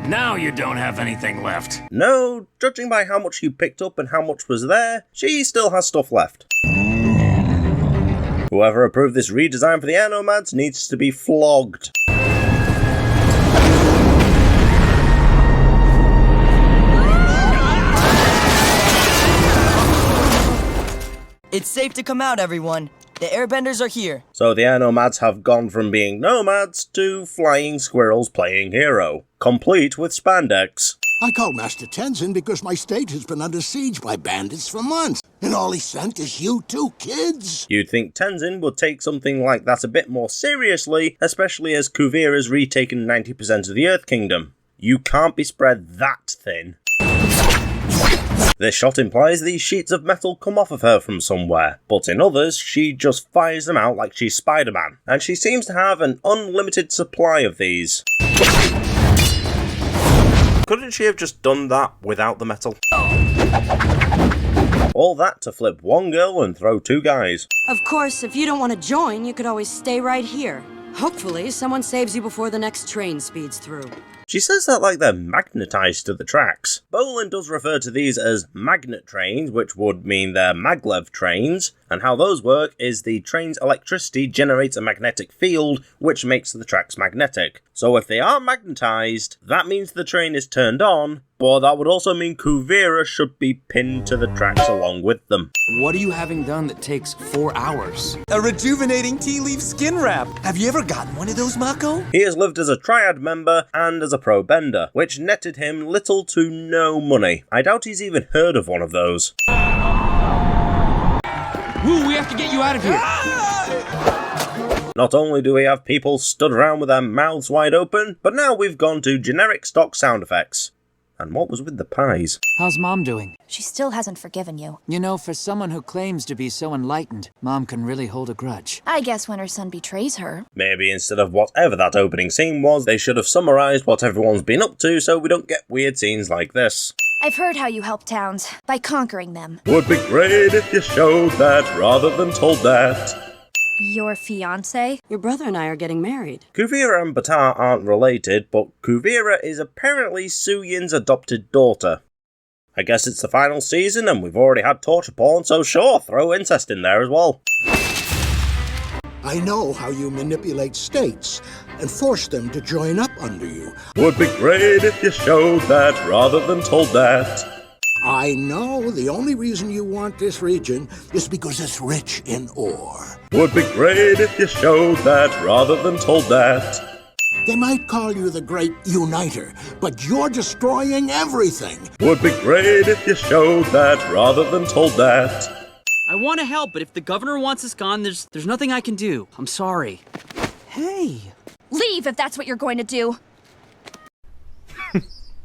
Now you don't have anything left. No, judging by how much you picked up and how much was there, she still has stuff left. Whoever approved this redesign for the air nomads needs to be flogged. It's safe to come out, everyone. The airbenders are here. So the air nomads have gone from being nomads to flying squirrels playing hero, complete with spandex. I called Master Tenzin because my state has been under siege by bandits for months, and all he sent is you 2 kids. You'd think Tenzin would take something like that a bit more seriously, especially as Kuvira's retaken 90% of the Earth Kingdom. You can't be spread that thin. This shot implies these sheets of metal come off of her from somewhere, but in others, she just fires them out like she's Spider-Man, and she seems to have an unlimited supply of these. Couldn't she have just done that without the metal? All that to flip 1 girl and throw 2 guys. Of course, if you don't want to join, you could always stay right here. Hopefully, someone saves you before the next train speeds through. She says that like they're magnetized to the tracks. Bolin does refer to these as magnet trains, which would mean they're maglev trains, and how those work is the train's electricity generates a magnetic field, which makes the tracks magnetic. So if they are magnetized, that means the train is turned on, but that would also mean Kuvira should be pinned to the tracks along with them. What are you having done that takes 4 hours? A rejuvenating tea leaf skin wrap. Have you ever gotten one of those, Mako? He has lived as a triad member and as a pro bender, which netted him little to no money. I doubt he's even heard of one of those. Woo, we have to get you out of here! Not only do we have people stood around with their mouths wide open, but now we've gone to generic stock sound effects. And what was with the pies? How's Mom doing? She still hasn't forgiven you. You know, for someone who claims to be so enlightened, Mom can really hold a grudge. I guess when her son betrays her. Maybe instead of whatever that opening scene was, they should have summarised what everyone's been up to so we don't get weird scenes like this. I've heard how you help towns, by conquering them. Would be great if you showed that rather than told that. Your fiancé? Your brother and I are getting married. Kuvira and Bata aren't related, but Kuvira is apparently Suyin's adopted daughter. I guess it's the final season and we've already had torture porn, so sure, throw incest in there as well. I know how you manipulate states and force them to join up under you. Would be great if you showed that rather than told that. I know the only reason you want this region is because it's rich in ore. Would be great if you showed that rather than told that. They might call you the Great Uniter, but you're destroying everything. Would be great if you showed that rather than told that. I want to help, but if the governor wants us gone, there's nothing I can do. I'm sorry. Hey. Leave if that's what you're going to do.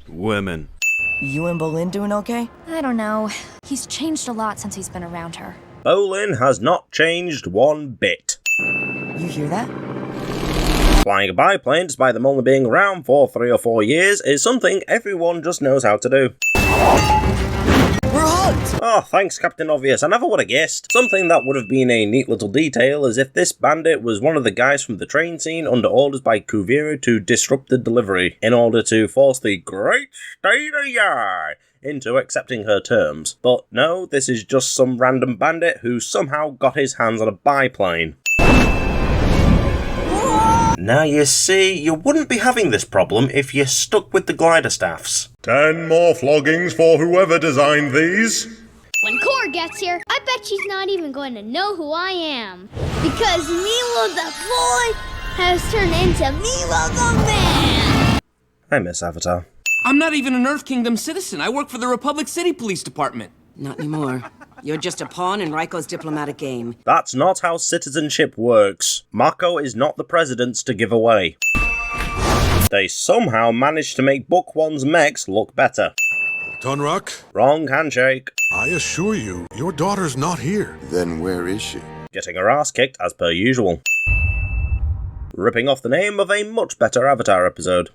Women. You and Bolin doing okay? I don't know. He's changed a lot since he's been around her. Bolin has not changed one bit. You hear that? Flying a biplane, despite them only being around for 3 or 4 years, is something everyone just knows how to do. We're hooked! Oh, thanks, Captain Obvious. I never would have guessed. Something that would have been a neat little detail is if this bandit was one of the guys from the train scene under orders by Kuvira to disrupt the delivery in order to force the great state of Yar into accepting her terms. But no, this is just some random bandit who somehow got his hands on a biplane. Now you see, you wouldn't be having this problem if you stuck with the glider staffs. 10 more floggings for whoever designed these. When Korra gets here, I bet she's not even going to know who I am. Because Milo the boy has turned into Milo the man! I miss Avatar. I'm not even an Earth Kingdom citizen. I work for the Republic City Police Department. Not anymore. You're just a pawn in Raiko's diplomatic game. That's not how citizenship works. Mako is not the president's to give away. They somehow managed to make Book One's mechs look better. Tunrock? Wrong handshake. I assure you, your daughter's not here. Then where is she? Getting her ass kicked as per usual. Ripping off the name of a much better Avatar episode.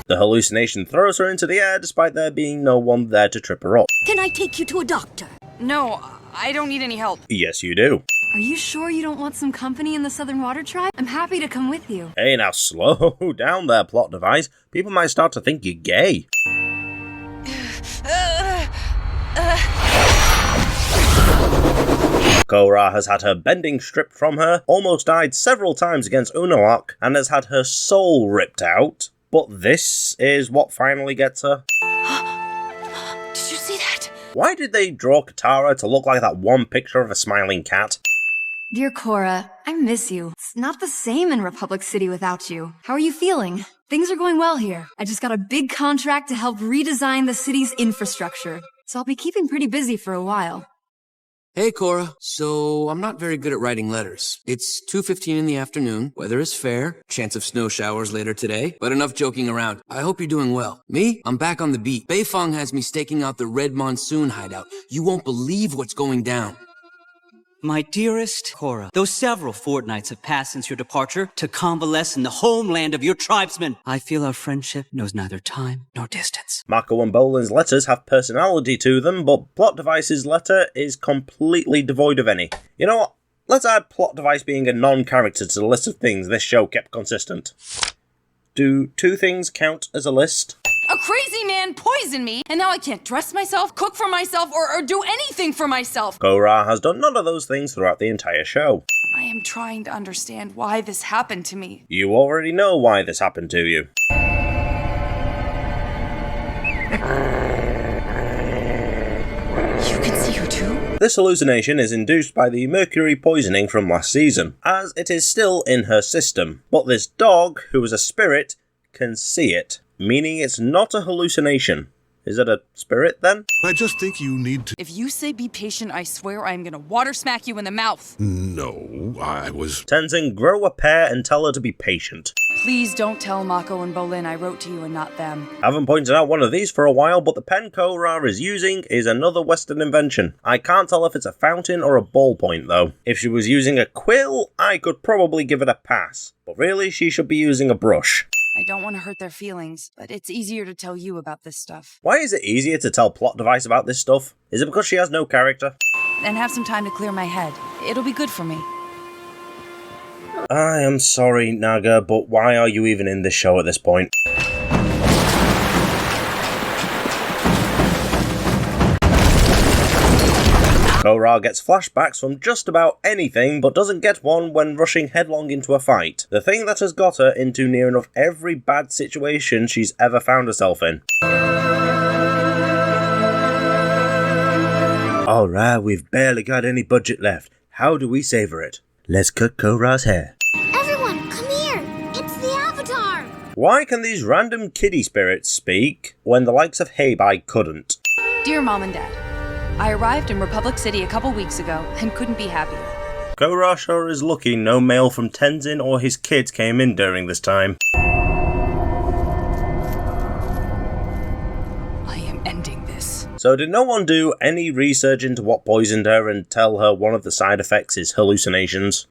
The hallucination throws her into the air despite there being no one there to trip her up. Can I take you to a doctor? No, I don't need any help. Yes, you do. Are you sure you don't want some company in the Southern Water Tribe? I'm happy to come with you. Hey, now slow down there, plot device. People might start to think you're gay. Korra has had her bending stripped from her, almost died several times against Unalaq, and has had her soul ripped out. But this is what finally gets her. Did you see that? Why did they draw Katara to look like that one picture of a smiling cat? Dear Korra, I miss you. It's not the same in Republic City without you. How are you feeling? Things are going well here. I just got a big contract to help redesign the city's infrastructure, so I'll be keeping pretty busy for a while. Hey, Korra. So, I'm not very good at writing letters. It's 2:15 in the afternoon, weather is fair, chance of snow showers later today, but enough joking around. I hope you're doing well. Me? I'm back on the beat. Beifong has me staking out the Red Monsoon hideout. You won't believe what's going down. My dearest Korra, though several fortnights have passed since your departure to convalesce in the homeland of your tribesmen, I feel our friendship knows neither time nor distance. Mako and Bolin's letters have personality to them, but Plot Device's letter is completely devoid of any. You know what? Let's add Plot Device being a non-character to the list of things this show kept consistent. Do 2 things count as a list? A crazy man poisoned me, and now I can't dress myself, cook for myself, or do anything for myself. Korra has done none of those things throughout the entire show. I am trying to understand why this happened to me. You already know why this happened to you. You can see her too? This hallucination is induced by the mercury poisoning from last season, as it is still in her system. But this dog, who is a spirit, can see it, meaning it's not a hallucination. Is it a spirit, then? I just think you need to... If you say be patient, I swear I'm gonna water smack you in the mouth. No, I was... Tenzin, grow a pair and tell her to be patient. Please don't tell Mako and Bolin I wrote to you and not them. Haven't pointed out one of these for a while, but the pen Korra is using is another Western invention. I can't tell if it's a fountain or a ballpoint, though. If she was using a quill, I could probably give it a pass. But really, she should be using a brush. I don't want to hurt their feelings, but it's easier to tell you about this stuff. Why is it easier to tell Plot Device about this stuff? Is it because she has no character? And have some time to clear my head. It'll be good for me. I am sorry, Naga, but why are you even in this show at this point? Korra gets flashbacks from just about anything, but doesn't get one when rushing headlong into a fight. The thing that has got her into near enough every bad situation she's ever found herself in. Alright, we've barely got any budget left. How do we savor it? Let's cut Korra's hair. Everyone, come here! It's the Avatar! Why can these random kiddie spirits speak when the likes of Heibai couldn't? Dear Mom and Dad, I arrived in Republic City a couple weeks ago and couldn't be happier. Korra sure is lucky no mail from Tenzin or his kids came in during this time. I am ending this. So did no one do any research into what poisoned her and tell her one of the side effects is hallucinations?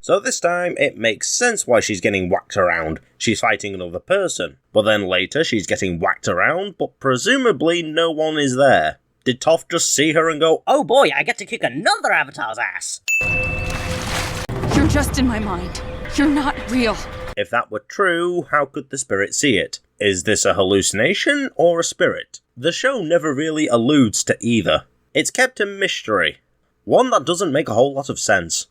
So this time, it makes sense why she's getting whacked around. She's fighting another person. But then later, she's getting whacked around, but presumably no one is there. Did Toph just see her and go, "Oh boy, I get to kick another Avatar's ass"? You're just in my mind. You're not real. If that were true, how could the spirit see it? Is this a hallucination or a spirit? The show never really alludes to either. It's kept a mystery. One that doesn't make a whole lot of sense.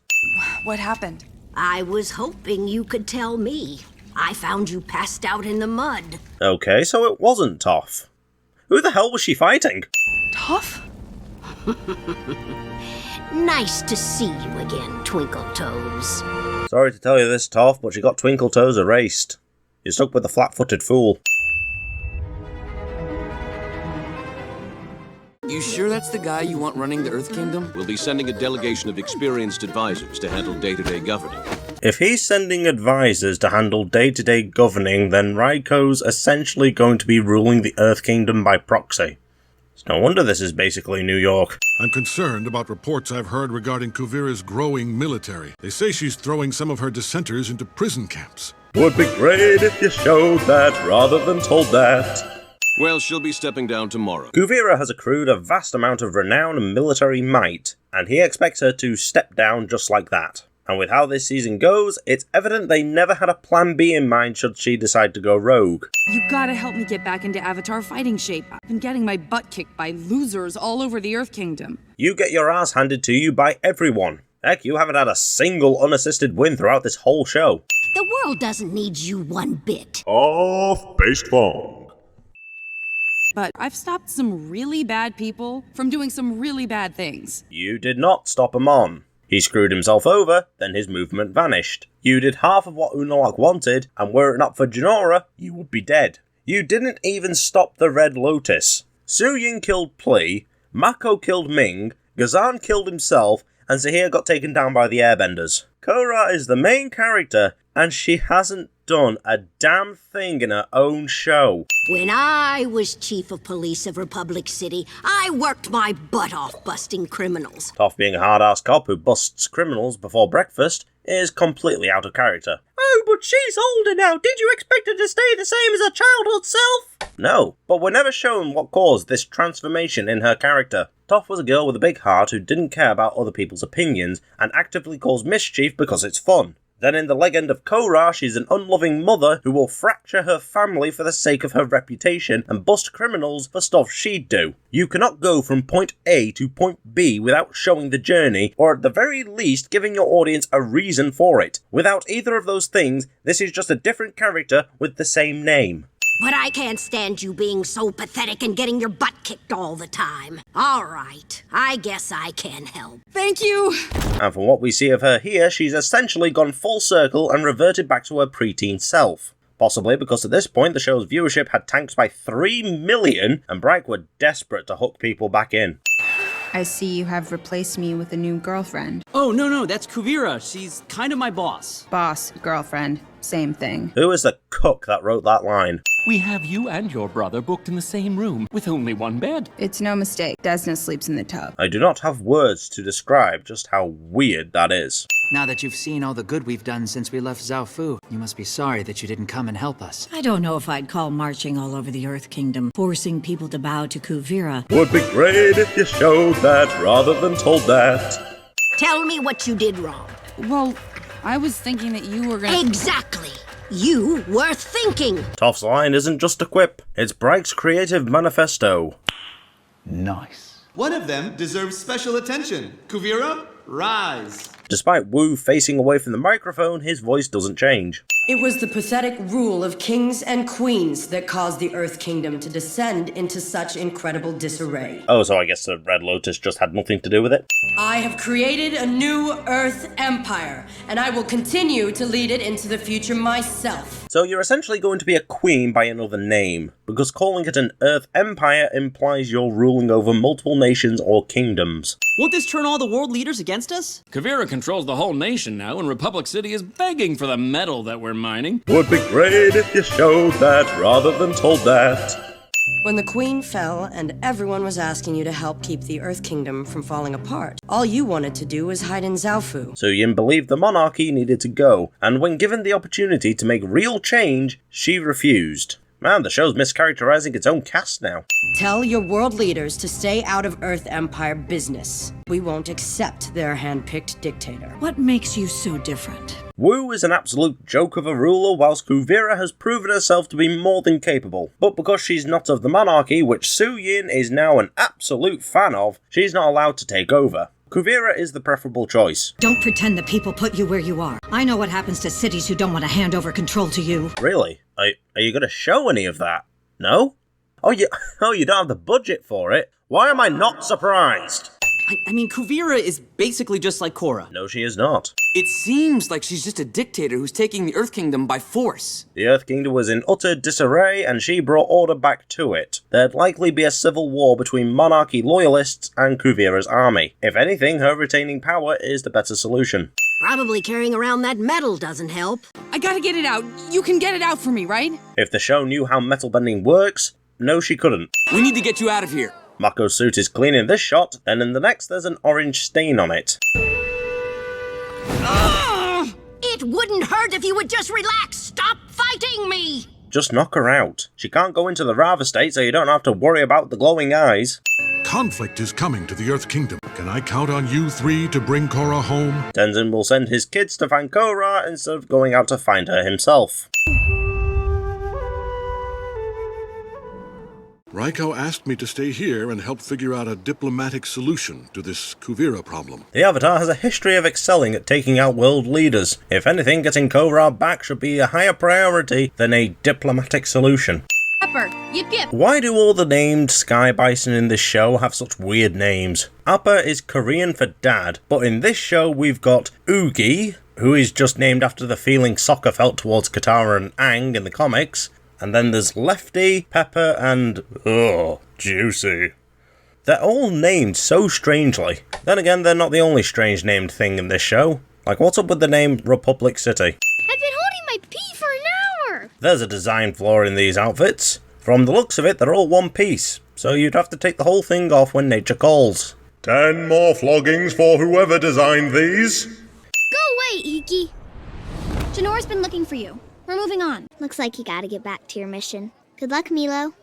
What happened? I was hoping you could tell me. I found you passed out in the mud. Okay, so it wasn't Toph. Who the hell was she fighting? Toph? Nice to see you again, Twinkle Toes. Sorry to tell you this, Toph, but you got Twinkle Toes erased. You're stuck with the flat-footed fool. You sure that's the guy you want running the Earth Kingdom? We'll be sending a delegation of experienced advisors to handle day-to-day governing. If he's sending advisors to handle day-to-day governing, then Raiko's essentially going to be ruling the Earth Kingdom by proxy. It's no wonder this is basically New York. I'm concerned about reports I've heard regarding Kuvira's growing military. They say she's throwing some of her dissenters into prison camps. Would be great if you showed that rather than told that. Well, she'll be stepping down tomorrow. Kuvira has accrued a vast amount of renown and military might, and he expects her to step down just like that. And with how this season goes, it's evident they never had a plan B in mind should she decide to go rogue. You gotta help me get back into Avatar fighting shape. I've been getting my butt kicked by losers all over the Earth Kingdom. You get your ass handed to you by everyone. Heck, you haven't had a single unassisted win throughout this whole show. The world doesn't need you one bit. Off-based fong. But I've stopped some really bad people from doing some really bad things. You did not stop him on. He screwed himself over, then his movement vanished. You did half of what Unalaq wanted, and were it not for Jinora, you would be dead. You didn't even stop the Red Lotus. Su Ying killed Pli, Mako killed Ming, Gazan killed himself, and Zahir got taken down by the Airbenders. Korra is the main character, and she hasn't done a damn thing in her own show. When I was chief of police of Republic City, I worked my butt off busting criminals. Toph being a hard-ass cop who busts criminals before breakfast is completely out of character. Oh, but she's older now. Did you expect her to stay the same as her childhood self? No, but we're never shown what caused this transformation in her character. Toph was a girl with a big heart who didn't care about other people's opinions and actively caused mischief because it's fun. Then in the Legend of Korra, she's an unloving mother who will fracture her family for the sake of her reputation and bust criminals for stuff she'd do. You cannot go from point A to point B without showing the journey, or at the very least giving your audience a reason for it. Without either of those things, this is just a different character with the same name. But I can't stand you being so pathetic and getting your butt kicked all the time. All right, I guess I can help. Thank you! And from what we see of her here, she's essentially gone full circle and reverted back to her preteen self. Possibly because at this point the show's viewership had tanked by 3 million and Bright were desperate to hook people back in. I see you have replaced me with a new girlfriend. Oh, no, that's Kuvira. She's kind of my boss. Boss, girlfriend, same thing. Who is the cook that wrote that line? We have you and your brother booked in the same room with only one bed. It's no mistake. Desna sleeps in the tub. I do not have words to describe just how weird that is. Now that you've seen all the good we've done since we left Zaofu, you must be sorry that you didn't come and help us. I don't know if I'd call marching all over the Earth Kingdom, forcing people to bow to Kuvira. Would be great if you showed that rather than told that. Tell me what you did wrong. Well, I was thinking that you were gonna... Exactly! You were thinking! Toph's line isn't just a quip, it's Bright's creative manifesto. Nice. One of them deserves special attention. Kuvira, rise. Despite Wu facing away from the microphone, his voice doesn't change. It was the pathetic rule of kings and queens that caused the Earth Kingdom to descend into such incredible disarray. Oh, so I guess the Red Lotus just had nothing to do with it? I have created a new Earth Empire, and I will continue to lead it into the future myself. So you're essentially going to be a queen by another name, because calling it an Earth Empire implies you're ruling over multiple nations or kingdoms. Won't this turn all the world leaders against us? Kuvira controls the whole nation now, and Republic City is begging for the metal that we're mining. Would be great if you showed that rather than told that. When the Queen fell and everyone was asking you to help keep the Earth Kingdom from falling apart, all you wanted to do was hide in Zaofu. So Yin believed the monarchy needed to go, and when given the opportunity to make real change, she refused. Man, the show's mischaracterizing its own cast now. Tell your world leaders to stay out of Earth Empire business. We won't accept their hand-picked dictator. What makes you so different? Wu is an absolute joke of a ruler, whilst Kuvira has proven herself to be more than capable. But because she's not of the monarchy, which Su Yin is now an absolute fan of, she's not allowed to take over. Kuvira is the preferable choice. Don't pretend the people put you where you are. I know what happens to cities who don't want to hand over control to you. Really? Are you going to show any of that? No? Oh, you don't have the budget for it? Why am I not surprised? I mean, Kuvira is basically just like Korra. No, she is not. It seems like she's just a dictator who's taking the Earth Kingdom by force. The Earth Kingdom was in utter disarray, and she brought order back to it. There'd likely be a civil war between monarchy loyalists and Kuvira's army. If anything, her retaining power is the better solution. Probably carrying around that metal doesn't help. I gotta get it out. You can get it out for me, right? If the show knew how metal bending works, no she couldn't. We need to get you out of here. Mako's suit is clean in this shot, then in the next there's an orange stain on it. It wouldn't hurt if you would just relax. Stop fighting me! Just knock her out. She can't go into the Rava state, so you don't have to worry about the glowing eyes. Conflict is coming to the Earth Kingdom. Can I count on you three to bring Korra home? Tenzin will send his kids to find Korra instead of going out to find her himself. Raiko asked me to stay here and help figure out a diplomatic solution to this Kuvira problem. The Avatar has a history of excelling at taking out world leaders. If anything, getting Korra back should be a higher priority than a diplomatic solution. Pepper, yip yip. Why do all the named sky bison in this show have such weird names? Appa is Korean for dad, but in this show we've got Oogie, who is just named after the feeling Sokka felt towards Katara and Aang in the comics. And then there's Lefty, Pepper, and... Juicy. They're all named so strangely. Then again, they're not the only strange named thing in this show. Like, what's up with the name Republic City? I've been holding my pee for an hour! There's a design flaw in these outfits. From the looks of it, they're all one piece. So you'd have to take the whole thing off when nature calls. 10 more floggings for whoever designed these. Go away, Iki! Janora's been looking for you. We're moving on. Looks like you gotta get back to your mission. Good luck, Milo.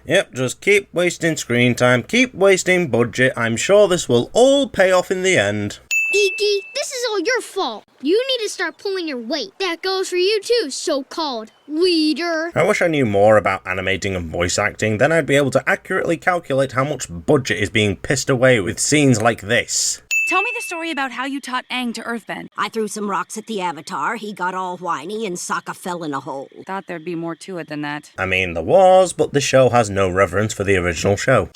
Yep, just keep wasting screen time, keep wasting budget. I'm sure this will all pay off in the end. Iki, this is all your fault. You need to start pulling your weight. That goes for you too, so-called leader. I wish I knew more about animating and voice acting, then I'd be able to accurately calculate how much budget is being pissed away with scenes like this. Tell me the story about how you taught Aang to earthbend. I threw some rocks at the Avatar, he got all whiny, and Sokka fell in a hole. Thought there'd be more to it than that. I mean, there was, but the show has no reverence for the original show.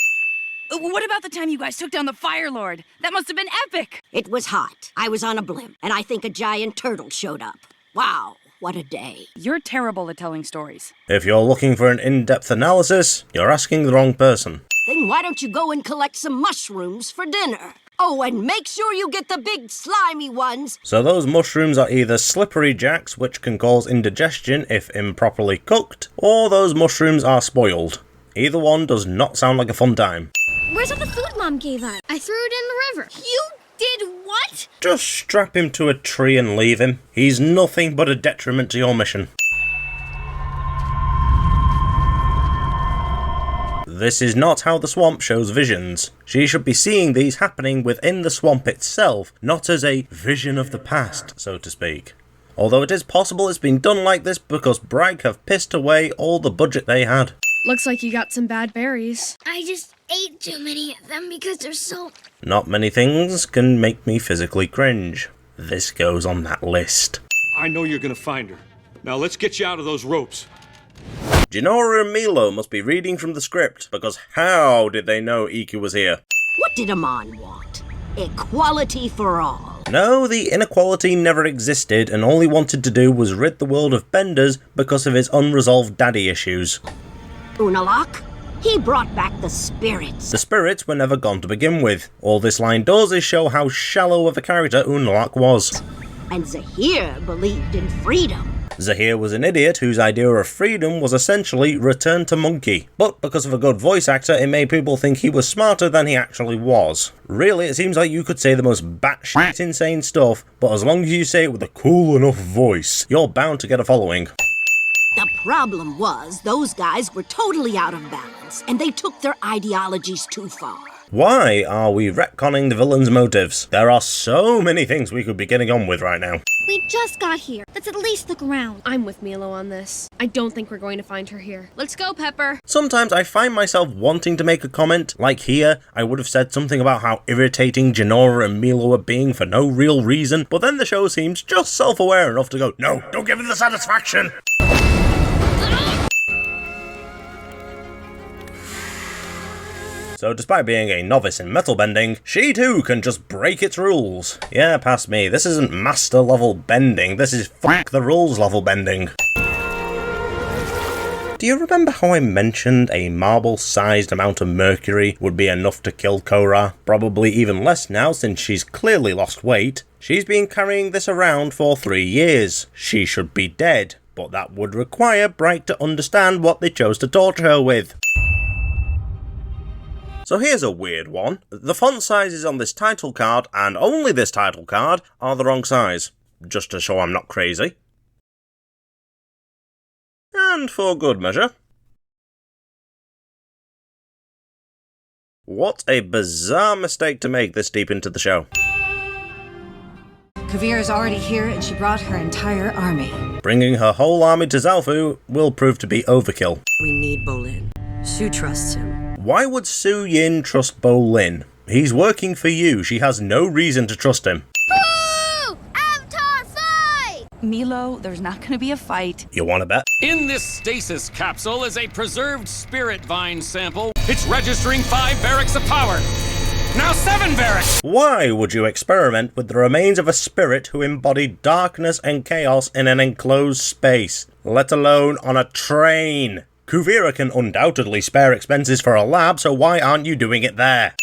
What about the time you guys took down the Fire Lord? That must have been epic! It was hot. I was on a blimp, and I think a giant turtle showed up. Wow, what a day. You're terrible at telling stories. If you're looking for an in-depth analysis, you're asking the wrong person. Then why don't you go and collect some mushrooms for dinner? Oh, and make sure you get the big slimy ones. So those mushrooms are either slippery jacks, which can cause indigestion if improperly cooked, or those mushrooms are spoiled. Either one does not sound like a fun time. Where's all the food Mom gave us? I threw it in the river. You did what? Just strap him to a tree and leave him. He's nothing but a detriment to your mission. This is not how the swamp shows visions. She should be seeing these happening within the swamp itself, not as a vision of the past, so to speak. Although it is possible it's been done like this because Bragg have pissed away all the budget they had. Looks like you got some bad berries. I just ate too many of them because they're so... Not many things can make me physically cringe. This goes on that list. I know you're gonna find her. Now let's get you out of those ropes. Jinora and Milo must be reading from the script, because how did they know Iki was here? What did Amon want? Equality for all. No, the inequality never existed, and all he wanted to do was rid the world of benders because of his unresolved daddy issues. Unalaq? He brought back the spirits. The spirits were never gone to begin with. All this line does is show how shallow of a character Unalaq was. And Zahir believed in freedom. Zahir was an idiot whose idea of freedom was essentially return to monkey. But because of a good voice actor, it made people think he was smarter than he actually was. Really, it seems like you could say the most batshit insane stuff, but as long as you say it with a cool enough voice, you're bound to get a following. The problem was, those guys were totally out of balance, and they took their ideologies too far. Why are we retconning the villain's motives? There are so many things we could be getting on with right now. We just got here. Let's at least look around. I'm with Milo on this. I don't think we're going to find her here. Let's go, Pepper. Sometimes I find myself wanting to make a comment, like here, I would have said something about how irritating Janora and Milo are being for no real reason, but then the show seems just self-aware enough to go, no, don't give it the satisfaction! So despite being a novice in metal bending, she too can just break its rules. Yeah, past me, this isn't master level bending, this is fuck the rules level bending. Do you remember how I mentioned a marble-sized amount of mercury would be enough to kill Korra? Probably even less now since she's clearly lost weight. She's been carrying this around for 3 years. She should be dead, but that would require Bright to understand what they chose to torture her with. So here's a weird one. The font sizes on this title card, and only this title card, are the wrong size. Just to show I'm not crazy. And for good measure. What a bizarre mistake to make this deep into the show. Kuvira's already here and she brought her entire army. Bringing her whole army to Zaofu will prove to be overkill. We need Bolin. Sue trusts him. Why would Su Yin trust Bolin? He's working for you, she has no reason to trust him. Boo! Avatar fight! Milo, there's not gonna be a fight. You wanna bet? In this stasis capsule is a preserved spirit vine sample. It's registering 5 barracks of power. Now 7 barracks! Why would you experiment with the remains of a spirit who embodied darkness and chaos in an enclosed space, let alone on a train? Kuvira can undoubtedly spare expenses for a lab, so why aren't you doing it there?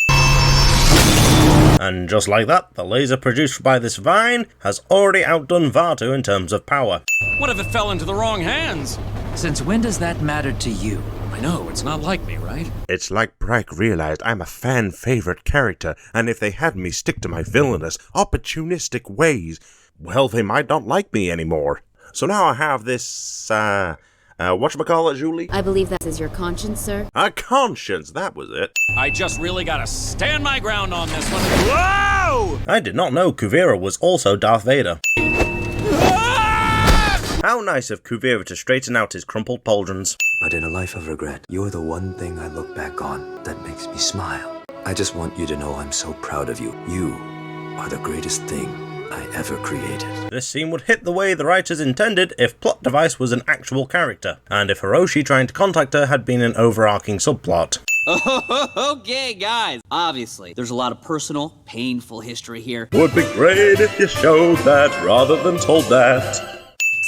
And just like that, the laser produced by this vine has already outdone Vaatu in terms of power. What if it fell into the wrong hands? Since when does that matter to you? I know, it's not like me, right? It's like Brack realized I'm a fan-favorite character, and if they had me stick to my villainous, opportunistic ways, well, they might not like me anymore. So now I have this, whatchamacallit, Julie? I believe that is your conscience, sir. A conscience, that was it. I just really gotta stand my ground on this one. Whoa! I did not know Kuvira was also Darth Vader. How nice of Kuvira to straighten out his crumpled pauldrons. But in a life of regret, you're the one thing I look back on that makes me smile. I just want you to know I'm so proud of you. You are the greatest thing I ever created. This scene would hit the way the writers intended if Plot Device was an actual character, and if Hiroshi trying to contact her had been an overarching subplot. Okay, guys. Obviously, there's a lot of personal, painful history here. Would be great if you showed that rather than told that.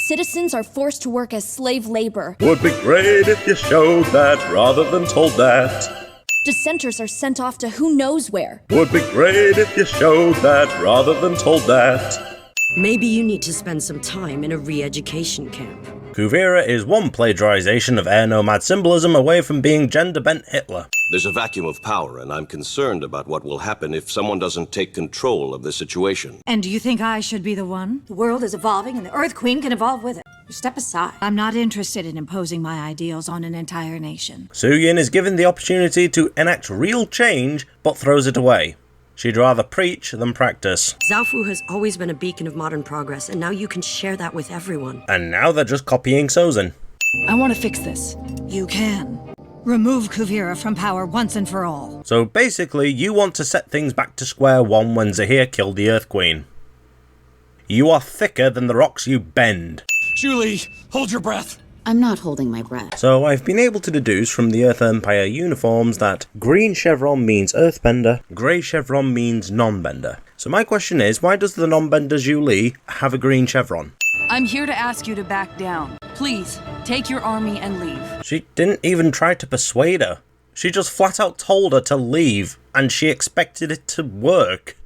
Citizens are forced to work as slave labor. Would be great if you showed that rather than told that. Dissenters are sent off to who knows where. Would be great if you showed that rather than told that. Maybe you need to spend some time in a re-education camp. Kuvira is one plagiarization of air nomad symbolism away from being gender-bent Hitler. There's a vacuum of power, and I'm concerned about what will happen if someone doesn't take control of the situation. And do you think I should be the one? The world is evolving and the Earth Queen can evolve with it. Step aside. I'm not interested in imposing my ideals on an entire nation. Su Yin is given the opportunity to enact real change, but throws it away. She'd rather preach than practice. Zaofu has always been a beacon of modern progress, and now you can share that with everyone. And now they're just copying Sozin. I want to fix this. You can. Remove Kuvira from power once and for all. So basically, you want to set things back to square one when Zahir killed the Earth Queen. You are thicker than the rocks you bend. Julie, hold your breath. I'm not holding my breath. So I've been able to deduce from the Earth Empire uniforms that green chevron means earthbender, grey chevron means non-bender. So my question is, why does the non-bender Julie have a green chevron? I'm here to ask you to back down. Please, take your army and leave. She didn't even try to persuade her. She just flat out told her to leave, and she expected it to work.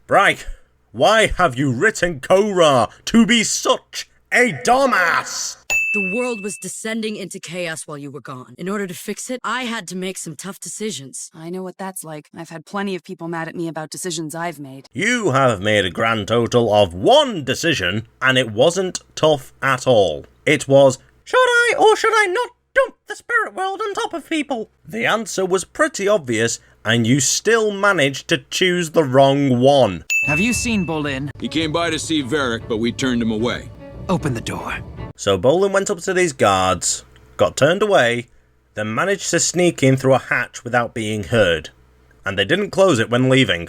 Bryke, why have you written Korra to be such a dumbass? The world was descending into chaos while you were gone. In order to fix it, I had to make some tough decisions. I know what that's like. I've had plenty of people mad at me about decisions I've made. You have made a grand total of 1 decision, and it wasn't tough at all. It was Should I or should I not dump the spirit world on top of people? The answer was pretty obvious, and you still managed to choose the wrong one. Have you seen Bolin? He came by to see Varric, but we turned him away. Open the door. So Bolin went up to these guards, got turned away, then managed to sneak in through a hatch without being heard. And they didn't close it when leaving.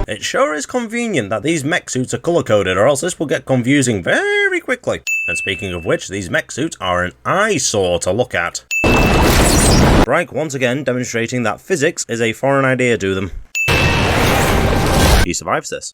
It sure is convenient that these mech suits are colour-coded, or else this will get confusing very quickly. And speaking of which, these mech suits are an eyesore to look at. Reich once again demonstrating that physics is a foreign idea to them. He survives this.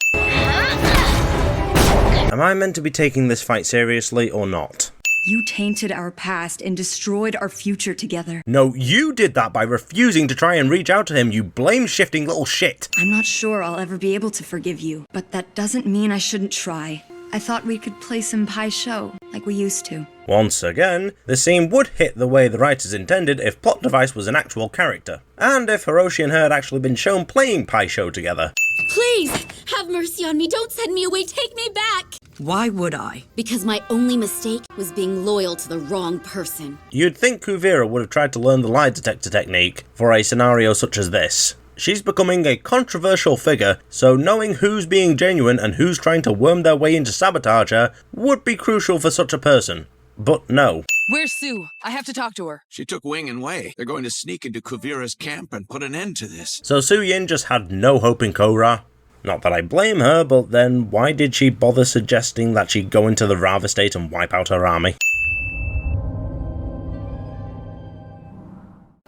Am I meant to be taking this fight seriously or not? You tainted our past and destroyed our future together. No, you did that by refusing to try and reach out to him, you blame-shifting little shit. I'm not sure I'll ever be able to forgive you, but that doesn't mean I shouldn't try. I thought we could play some Pai Sho, like we used to. Once again, the scene would hit the way the writers intended if Plot Device was an actual character, and if Hiroshi and her had actually been shown playing Pai Sho together. Please, have mercy on me. Don't send me away. Take me back. Why would I? Because my only mistake was being loyal to the wrong person. You'd think Kuvira would have tried to learn the lie detector technique for a scenario such as this. She's becoming a controversial figure, so knowing who's being genuine and who's trying to worm their way into sabotage her would be crucial for such a person. But no. Where's Sue? I have to talk to her. She took wing and way. They're going to sneak into Kuvira's camp and put an end to this. So Su Yin just had no hope in Korra. Not that I blame her, but then why did she bother suggesting that she go into the Rava state and wipe out her army?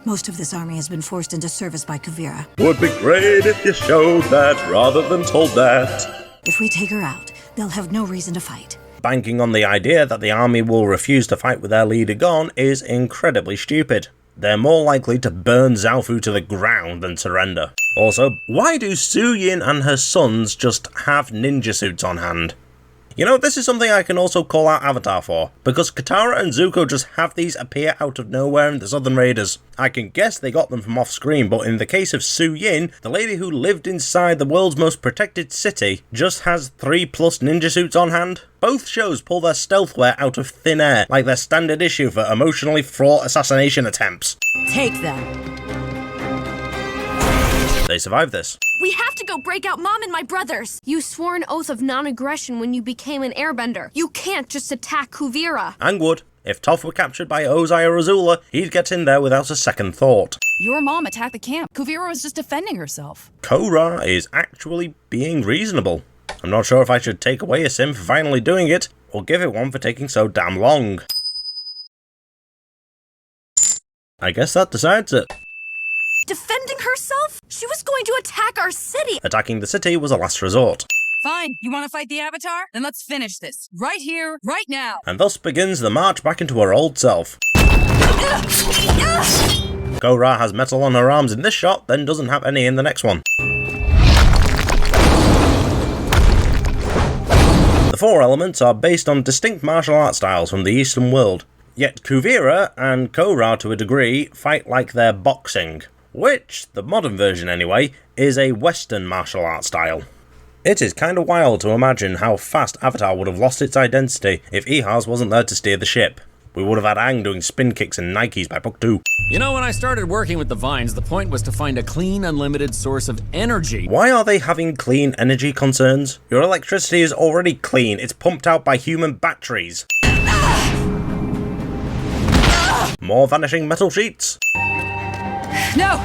Most of this army has been forced into service by Kuvira. Would be great if you showed that rather than told that. If we take her out, they'll have no reason to fight. Banking on the idea that the army will refuse to fight with their leader gone is incredibly stupid. They're more likely to burn Zaofu to the ground than surrender. Also, why do Su Yin and her sons just have ninja suits on hand? You know, this is something I can also call out Avatar for, because Katara and Zuko just have these appear out of nowhere in the Southern Raiders. I can guess they got them from off screen, but in the case of Su Yin, the lady who lived inside the world's most protected city just has 3+ ninja suits on hand. Both shows pull their stealthware out of thin air, like their standard issue for emotionally fraught assassination attempts. Take them. They survive this. We have to go break out Mom and my brothers. You swore an oath of non-aggression when you became an airbender. You can't just attack Kuvira. And would. If Toph were captured by Ozai or Azula, he'd get in there without a second thought. Your mom attacked the camp. Kuvira was just defending herself. Korra is actually being reasonable. I'm not sure if I should take away a sim for finally doing it, or give it one for taking so damn long. I guess that decides it. Defending herself? She was going to attack our city. Attacking the city was a last resort. Fine, you want to fight the Avatar? Then let's finish this. Right here, right now. And thus begins the march back into her old self. Korra has metal on her arms in this shot, then doesn't have any in the next one. The 4 elements are based on distinct martial art styles from the Eastern world. Yet Kuvira and Korra, to a degree, fight like they're boxing, which, the modern version anyway, is a Western martial art style. It is kinda wild to imagine how fast Avatar would have lost its identity if Ihaz wasn't there to steer the ship. We would have had Aang doing spin kicks and Nikes by book 2. You know, when I started working with the Vines, the point was to find a clean, unlimited source of energy. Why are they having clean energy concerns? Your electricity is already clean, it's pumped out by human batteries. More vanishing metal sheets. No!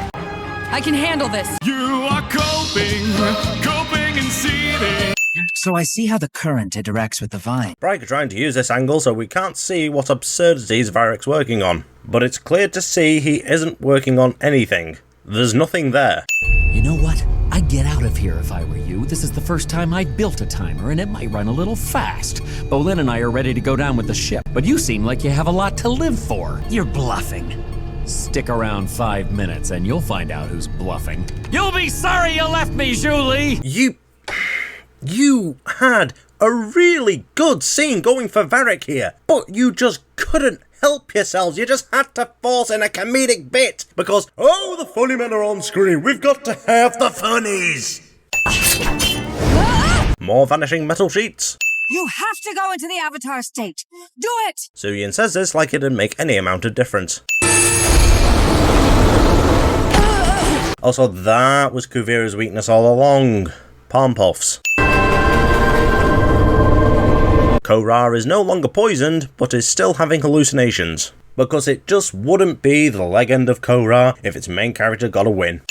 I can handle this. You are coping and seething. So I see how the current interacts with the vine. Bright are trying to use this angle so we can't see what absurdities Varric's working on. But it's clear to see he isn't working on anything. There's nothing there. You know what? I'd get out of here if I were you. This is the first time I built a timer, and it might run a little fast. Bolin and I are ready to go down with the ship, but you seem like you have a lot to live for. You're bluffing. Stick around 5 minutes, and you'll find out who's bluffing. You'll be sorry you left me, Julie! You had a really good scene going for Varric here, but you just couldn't help yourselves. You just had to force in a comedic bit because, oh, the funny men are on screen. We've got to have the funnies. More vanishing metal sheets. You have to go into the Avatar state. Do it! Suyin says this like it didn't make any amount of difference. Also, that was Kuvira's weakness all along. Palm puffs. Korra is no longer poisoned, but is still having hallucinations. Because it just wouldn't be the Legend of Korra if its main character got a win.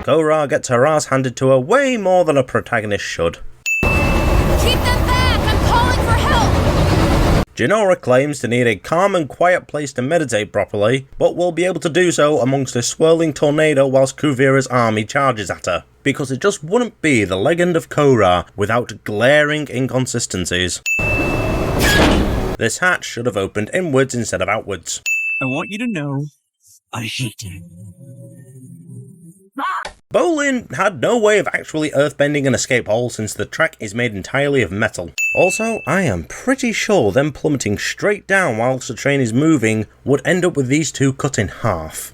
Korra gets her ass handed to her way more than a protagonist should. Keep them back! I'm calling for help! Jinora claims to need a calm and quiet place to meditate properly, but will be able to do so amongst a swirling tornado whilst Kuvira's army charges at her. Because it just wouldn't be the Legend of Korra without glaring inconsistencies. This hatch should have opened inwards instead of outwards. I want you to know, I hate you. Bolin had no way of actually earthbending an escape hole since the track is made entirely of metal. Also, I am pretty sure them plummeting straight down whilst the train is moving would end up with these two cut in half.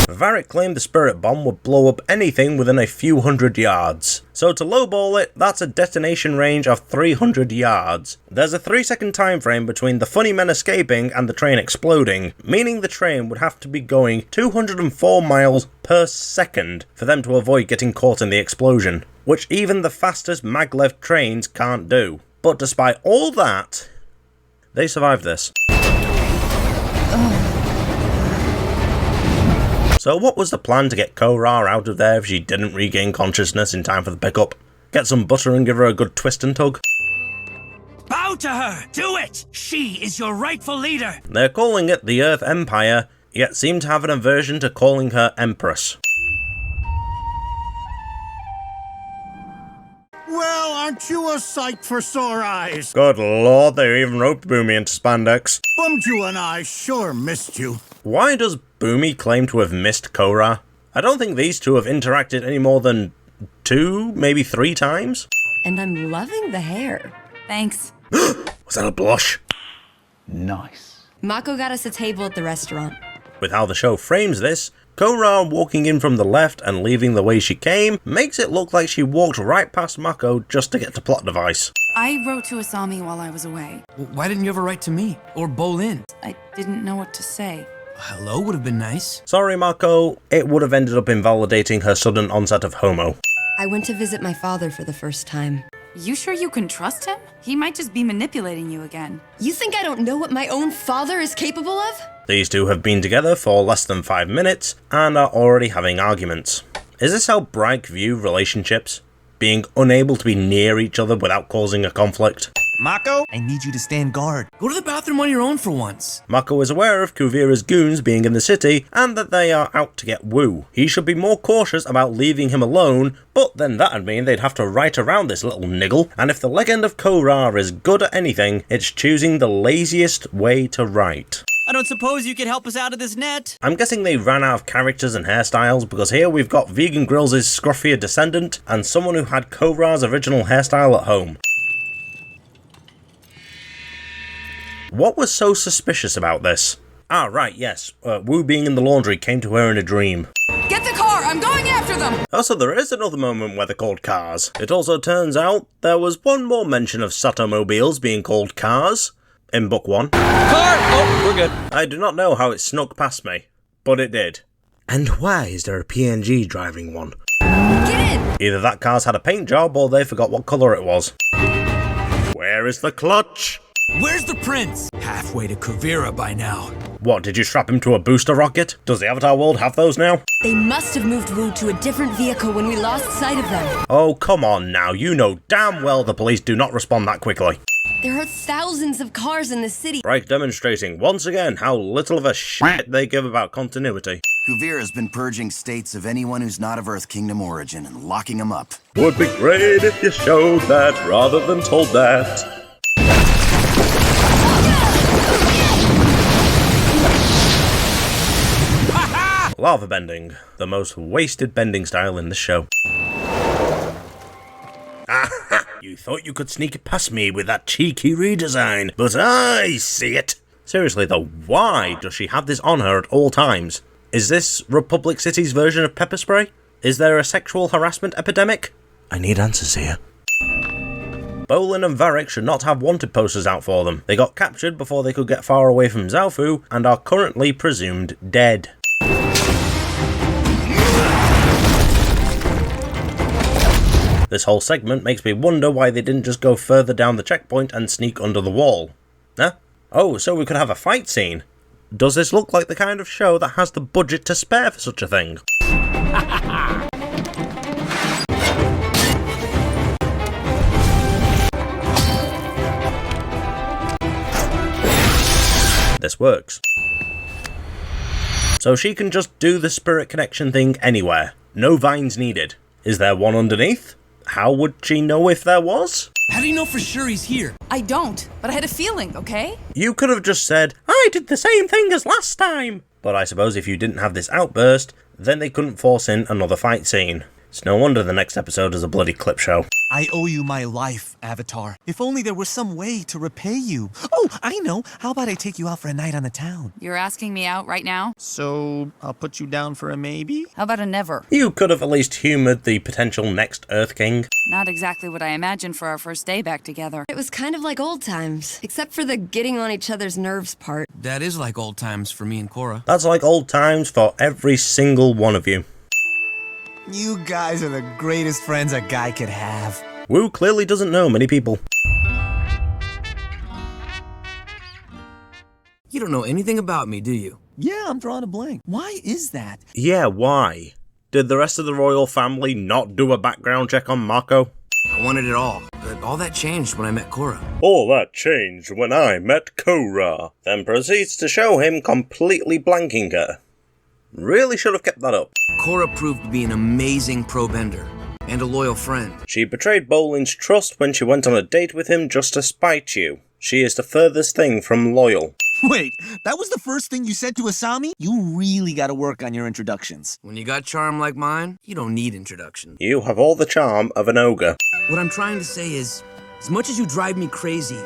Varric claimed the spirit bomb would blow up anything within a few hundred yards. So to lowball it, that's a detonation range of 300 yards. There's a 3-second time frame between the funny men escaping and the train exploding, meaning the train would have to be going 204 miles per second for them to avoid getting caught in the explosion, which even the fastest maglev trains can't do. But despite all that, they survived this. So what was the plan to get Korra out of there if she didn't regain consciousness in time for the pickup? Get some butter and give her a good twist and tug? Bow to her! Do it! She is your rightful leader! They're calling it the Earth Empire, yet seem to have an aversion to calling her Empress. Well, aren't you a sight for sore eyes? Good lord, they even roped Boomy into spandex. Bumju and I sure missed you. Why does Boomy claim to have missed Korra? I don't think these two have interacted any more than 2, maybe 3 times. And I'm loving the hair. Thanks. Was that a blush? Nice. Mako got us a table at the restaurant. With how the show frames this, Korra walking in from the left and leaving the way she came makes it look like she walked right past Mako just to get to plot device. I wrote to Asami while I was away. Why didn't you ever write to me? Or Bolin? I didn't know what to say. Hello would have been nice. Sorry, Mako, it would have ended up invalidating her sudden onset of homo. I went to visit my father for the first time. You sure you can trust him? He might just be manipulating you again. You think I don't know what my own father is capable of? These two have been together for less than 5 minutes and are already having arguments. Is this how Bright view relationships? Being unable to be near each other without causing a conflict? Mako, I need you to stand guard. Go to the bathroom on your own for once. Mako is aware of Kuvira's goons being in the city and that they are out to get Wu. He should be more cautious about leaving him alone, but then that'd mean they'd have to write around this little niggle, and if the Legend of Korra is good at anything, it's choosing the laziest way to write. I don't suppose you could help us out of this net? I'm guessing they ran out of characters and hairstyles, because here we've got Vegan Grills' scruffier descendant and someone who had Korra's original hairstyle at home. What was so suspicious about this? Ah, right, yes. Wu being in the laundry came to her in a dream. Get the car! I'm going after them! Also, there is another moment where they're called cars. It also turns out there was one more mention of Satomobiles being called cars in Book 1. Car! Oh, we're good. I do not know how it snuck past me, but it did. And why is there a PNG driving one? Get in! Either that car's had a paint job or they forgot what colour it was. Where is the clutch? Where's the prince? Halfway to Kuvira by now. What, did you strap him to a booster rocket? Does the Avatar world have those now? They must have moved Wu to a different vehicle when we lost sight of them. Oh, come on now. You know damn well the police do not respond that quickly. There are thousands of cars in the city. Right, demonstrating once again how little of a shit they give about continuity. Kuvira's been purging states of anyone who's not of Earth Kingdom origin and locking them up. Would be great if you showed that rather than told that. Lava bending, the most wasted bending style in the show. Aha! You thought you could sneak it past me with that cheeky redesign, but I see it! Seriously though, why does she have this on her at all times? Is this Republic City's version of pepper spray? Is there a sexual harassment epidemic? I need answers here. Bolin and Varric should not have wanted posters out for them. They got captured before they could get far away from Zaofu and are currently presumed dead. This whole segment makes me wonder why they didn't just go further down the checkpoint and sneak under the wall. Huh? Oh, so we could have a fight scene. Does this look like the kind of show that has the budget to spare for such a thing? This works. So she can just do the spirit connection thing anywhere. No vines needed. Is there one underneath? How would she know if there was? How do you know for sure he's here? I don't, but I had a feeling, okay? You could have just said, I did the same thing as last time. But I suppose if you didn't have this outburst, then they couldn't force in another fight scene. It's no wonder the next episode is a bloody clip show. I owe you my life, Avatar. If only there was some way to repay you. Oh, I know. How about I take you out for a night on the town? You're asking me out right now? So, I'll put you down for a maybe? How about a never? You could have at least humoured the potential next Earth King. Not exactly what I imagined for our first day back together. It was kind of like old times, except for the getting on each other's nerves part. That is like old times for me and Korra. That's like old times for every single one of you. You guys are the greatest friends a guy could have. Wu clearly doesn't know many people. You don't know anything about me, do you? Yeah, I'm drawing a blank. Why is that? Yeah, why? Did the rest of the royal family not do a background check on Mako? I wanted it all, but all that changed when I met Korra. All that changed when I met Korra. Then proceeds to show him completely blanking her. Really should have kept that up. Korra proved to be an amazing pro-bender, and a loyal friend. She betrayed Bolin's trust when she went on a date with him just to spite you. She is the furthest thing from loyal. Wait, that was the first thing you said to Asami? You really gotta work on your introductions. When you got charm like mine, you don't need introductions. You have all the charm of an ogre. What I'm trying to say is, as much as you drive me crazy,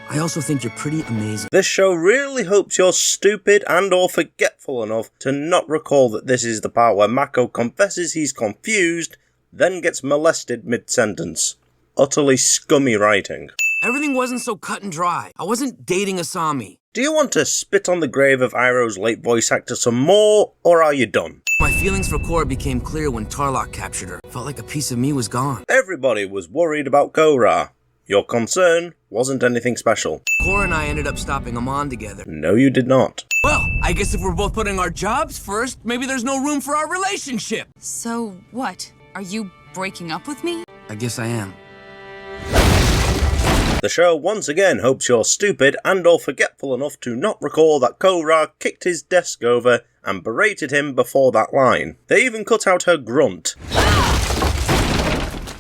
I also think you're pretty amazing. This show really hopes you're stupid and or forgetful enough to not recall that this is the part where Mako confesses he's confused, then gets molested mid-sentence. Utterly scummy writing. Everything wasn't so cut and dry. I wasn't dating Asami. Do you want to spit on the grave of Iroh's late voice actor some more, or are you done? My feelings for Korra became clear when Tarlok captured her. Felt like a piece of me was gone. Everybody was worried about Korra. Your concern wasn't anything special. Korra and I ended up stopping Amon together. No, you did not. Well, I guess if we're both putting our jobs first, maybe there's no room for our relationship. So what? Are you breaking up with me? I guess I am. The show once again hopes you're stupid and or forgetful enough to not recall that Korra kicked his desk over and berated him before that line. They even cut out her grunt.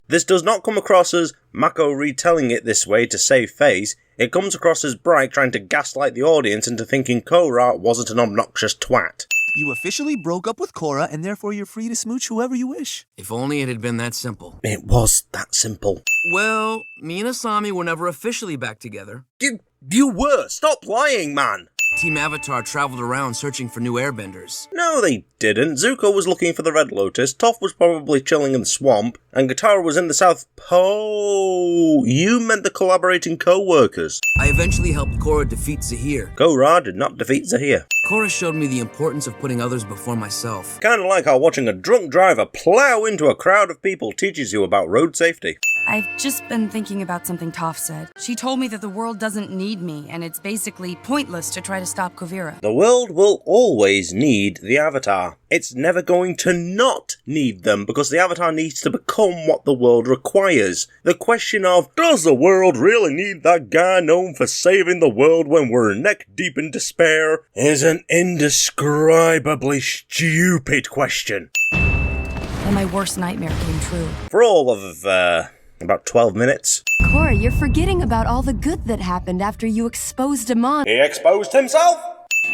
This does not come across as Mako retelling it this way to save face. It comes across as Bright trying to gaslight the audience into thinking Korra wasn't an obnoxious twat. You officially broke up with Korra, and therefore you're free to smooch whoever you wish. If only it had been that simple. It was that simple. Well, me and Asami were never officially back together. You were! Stop lying, man! Team Avatar traveled around searching for new airbenders. No, they didn't. Zuko was looking for the Red Lotus, Toph was probably chilling in the swamp, and Katara was in the South Pole. You meant the collaborating co-workers. I eventually helped Korra defeat Zahir. Korra did not defeat Zahir. Korra showed me the importance of putting others before myself. Kinda like how watching a drunk driver plow into a crowd of people teaches you about road safety. I've just been thinking about something Toph said. She told me that the world doesn't need me, and it's basically pointless to try to stop Kuvira. The world will always need the Avatar. It's never going to not need them, because the Avatar needs to become what the world requires. The question of, does the world really need that guy known for saving the world when we're neck deep in despair, is an indescribably stupid question. And my worst nightmare came true. For all of, about 12 minutes. Korra, you're forgetting about all the good that happened after you exposed Amon. He exposed himself?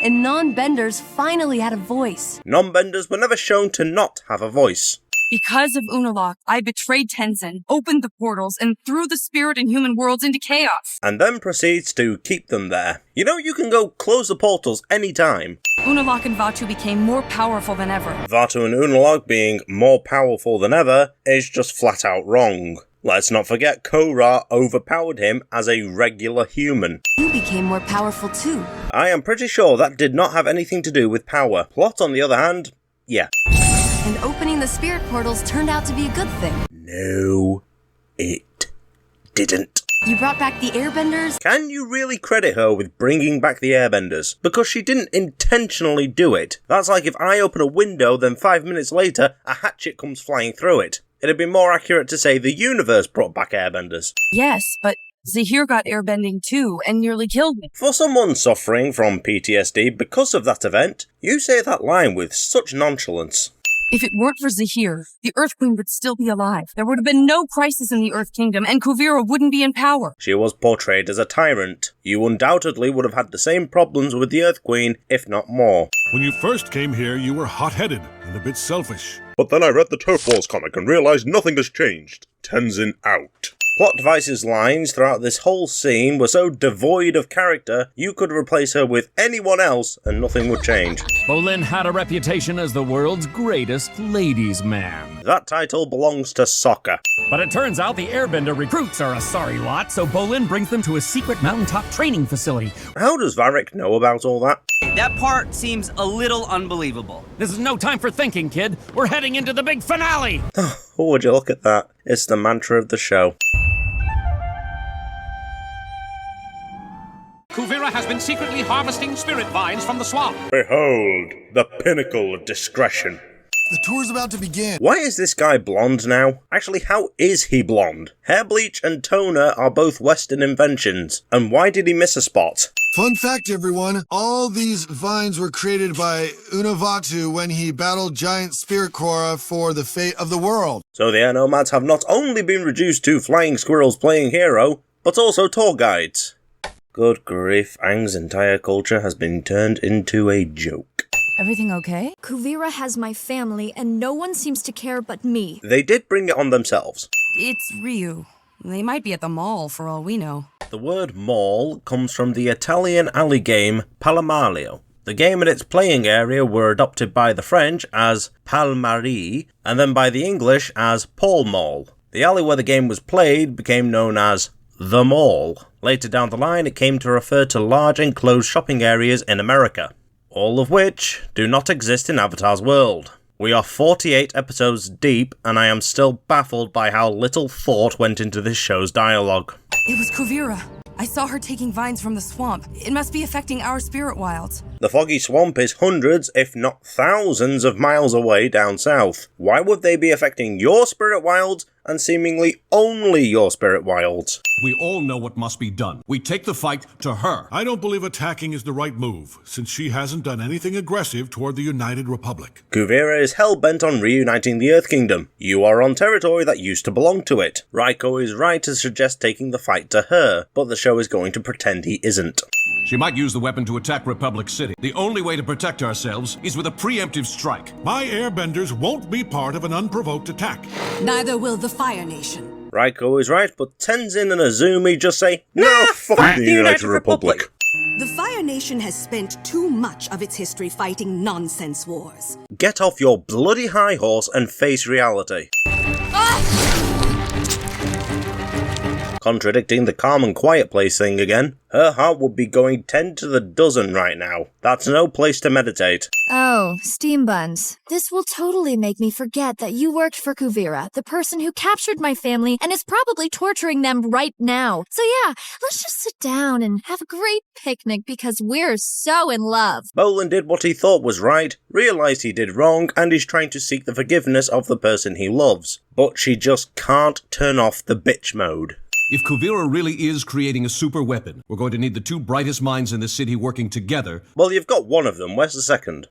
And non-benders finally had a voice. Non-benders were never shown to not have a voice. Because of Unalaq, I betrayed Tenzin, opened the portals, and threw the spirit and human worlds into chaos. And then proceeds to keep them there. You know, you can go close the portals anytime. Unalaq and Vaatu became more powerful than ever. Vaatu and Unalaq being more powerful than ever is just flat out wrong. Let's not forget Korra overpowered him as a regular human. You became more powerful too. I am pretty sure that did not have anything to do with power. Plot, on the other hand, yeah. And opening the spirit portals turned out to be a good thing. No, it didn't. You brought back the Airbenders? Can you really credit her with bringing back the Airbenders? Because she didn't intentionally do it. That's like if I open a window, then 5 minutes later, a hatchet comes flying through it. It'd be more accurate to say the universe brought back Airbenders. Yes, but Zahir got airbending too, and nearly killed me. For someone suffering from PTSD because of that event, you say that line with such nonchalance. If it weren't for Zahir, the Earth Queen would still be alive. There would have been no crisis in the Earth Kingdom, and Kuvira wouldn't be in power. She was portrayed as a tyrant. You undoubtedly would have had the same problems with the Earth Queen, if not more. When you first came here, you were hot-headed and a bit selfish. But then I read the Turf Wars comic and realized nothing has changed. Tenzin out. Plot devices lines throughout this whole scene were so devoid of character, you could replace her with anyone else and nothing would change. Bolin had a reputation as the world's greatest ladies' man. That title belongs to soccer. But it turns out the Airbender recruits are a sorry lot, so Bolin brings them to a secret mountaintop training facility. How does Varric know about all that? That part seems a little unbelievable. This is no time for thinking, kid. We're heading into the big finale! Oh, would you look at that? It's the mantra of the show. Kuvira has been secretly harvesting spirit vines from the swamp. Behold, the pinnacle of discretion. The tour's about to begin. Why is this guy blonde now? Actually, how is he blonde? Hair bleach and toner are both Western inventions. And why did he miss a spot? Fun fact, everyone. All these vines were created by E.W.W when he battled giant spirit Korra for the fate of the world. So the air nomads have not only been reduced to flying squirrels playing hero, but also tour guides. Good grief, Aang's entire culture has been turned into a joke. Everything okay? Kuvira has my family, and no one seems to care but me. They did bring it on themselves. It's Ryu. They might be at the mall for all we know. The word mall comes from the Italian alley game Palmario. The game and its playing area were adopted by the French as Palmarie, and then by the English as Pall Mall. The alley where the game was played became known as the Mall. Later down the line, it came to refer to large enclosed shopping areas in America, all of which do not exist in Avatar's world. We are 48 episodes deep, and I am still baffled by how little thought went into this show's dialogue. It was Kuvira. I saw her taking vines from the swamp. It must be affecting our spirit wilds. The foggy swamp is hundreds, if not thousands of miles away down south. Why would they be affecting your spirit wilds and seemingly only your spirit wilds? We all know what must be done. We take the fight to her. I don't believe attacking is the right move, since she hasn't done anything aggressive toward the United Republic. Kuvira is hell-bent on reuniting the Earth Kingdom. You are on territory that used to belong to it. Raiko is right to suggest taking the fight to her, but the show is going to pretend he isn't. She might use the weapon to attack Republic City. The only way to protect ourselves is with a preemptive strike. My airbenders won't be part of an unprovoked attack. Neither will the Fire Nation. Raiko is right, but Tenzin and Azumi just say, "No, fuck the United Republic." The Fire Nation has spent too much of its history fighting nonsense wars. Get off your bloody high horse and face reality. Contradicting the calm and quiet place thing again. Her heart would be going 10 to the dozen right now. That's no place to meditate. Oh, steam buns. This will totally make me forget that you worked for Kuvira, the person who captured my family and is probably torturing them right now. So yeah, let's just sit down and have a great picnic because we're so in love. Bolin did what he thought was right, realised he did wrong, and is trying to seek the forgiveness of the person he loves. But she just can't turn off the bitch mode. If Kuvira really is creating a super weapon, we're going to need the two brightest minds in the city working together. Well, you've got one of them. Where's the second?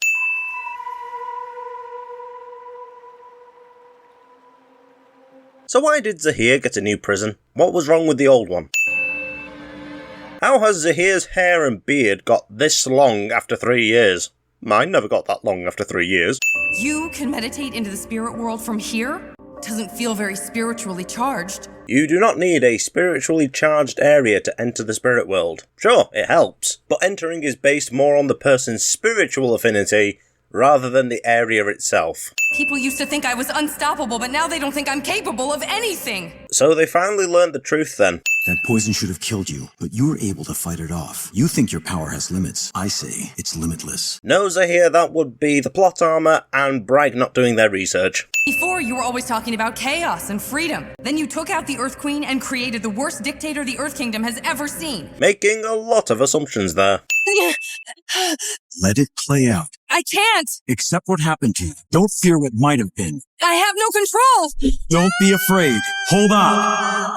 So why did Zahir get a new prison? What was wrong with the old one? How has Zahir's hair and beard got this long after 3 years? Mine never got that long after 3 years. You can meditate into the spirit world from here? Doesn't feel very spiritually charged. You do not need a spiritually charged area to enter the spirit world. Sure, it helps, but entering is based more on the person's spiritual affinity rather than the area itself. People used to think I was unstoppable, but now they don't think I'm capable of anything. So they finally learned the truth then. That poison should have killed you, but you were able to fight it off. You think your power has limits. I say it's limitless. No, Zahir, that would be the plot armor and Bragg not doing their research. Before, you were always talking about chaos and freedom. Then you took out the Earth Queen and created the worst dictator the Earth Kingdom has ever seen. Making a lot of assumptions there. Let it play out. I can't! Accept what happened to you. Don't fear what might have been. I have no control! Don't be afraid. Hold on.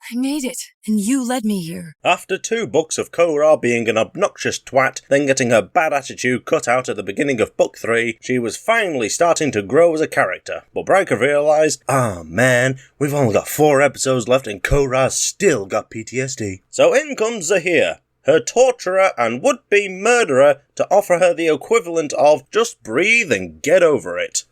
I made it, and you led me here. After 2 books of Korra being an obnoxious twat, then getting her bad attitude cut out at the beginning of book 3, she was finally starting to grow as a character. But Bragg realised, man, we've only got 4 episodes left and Korra's still got PTSD. So in comes Zahir, her torturer and would-be murderer, to offer her the equivalent of just breathe and get over it.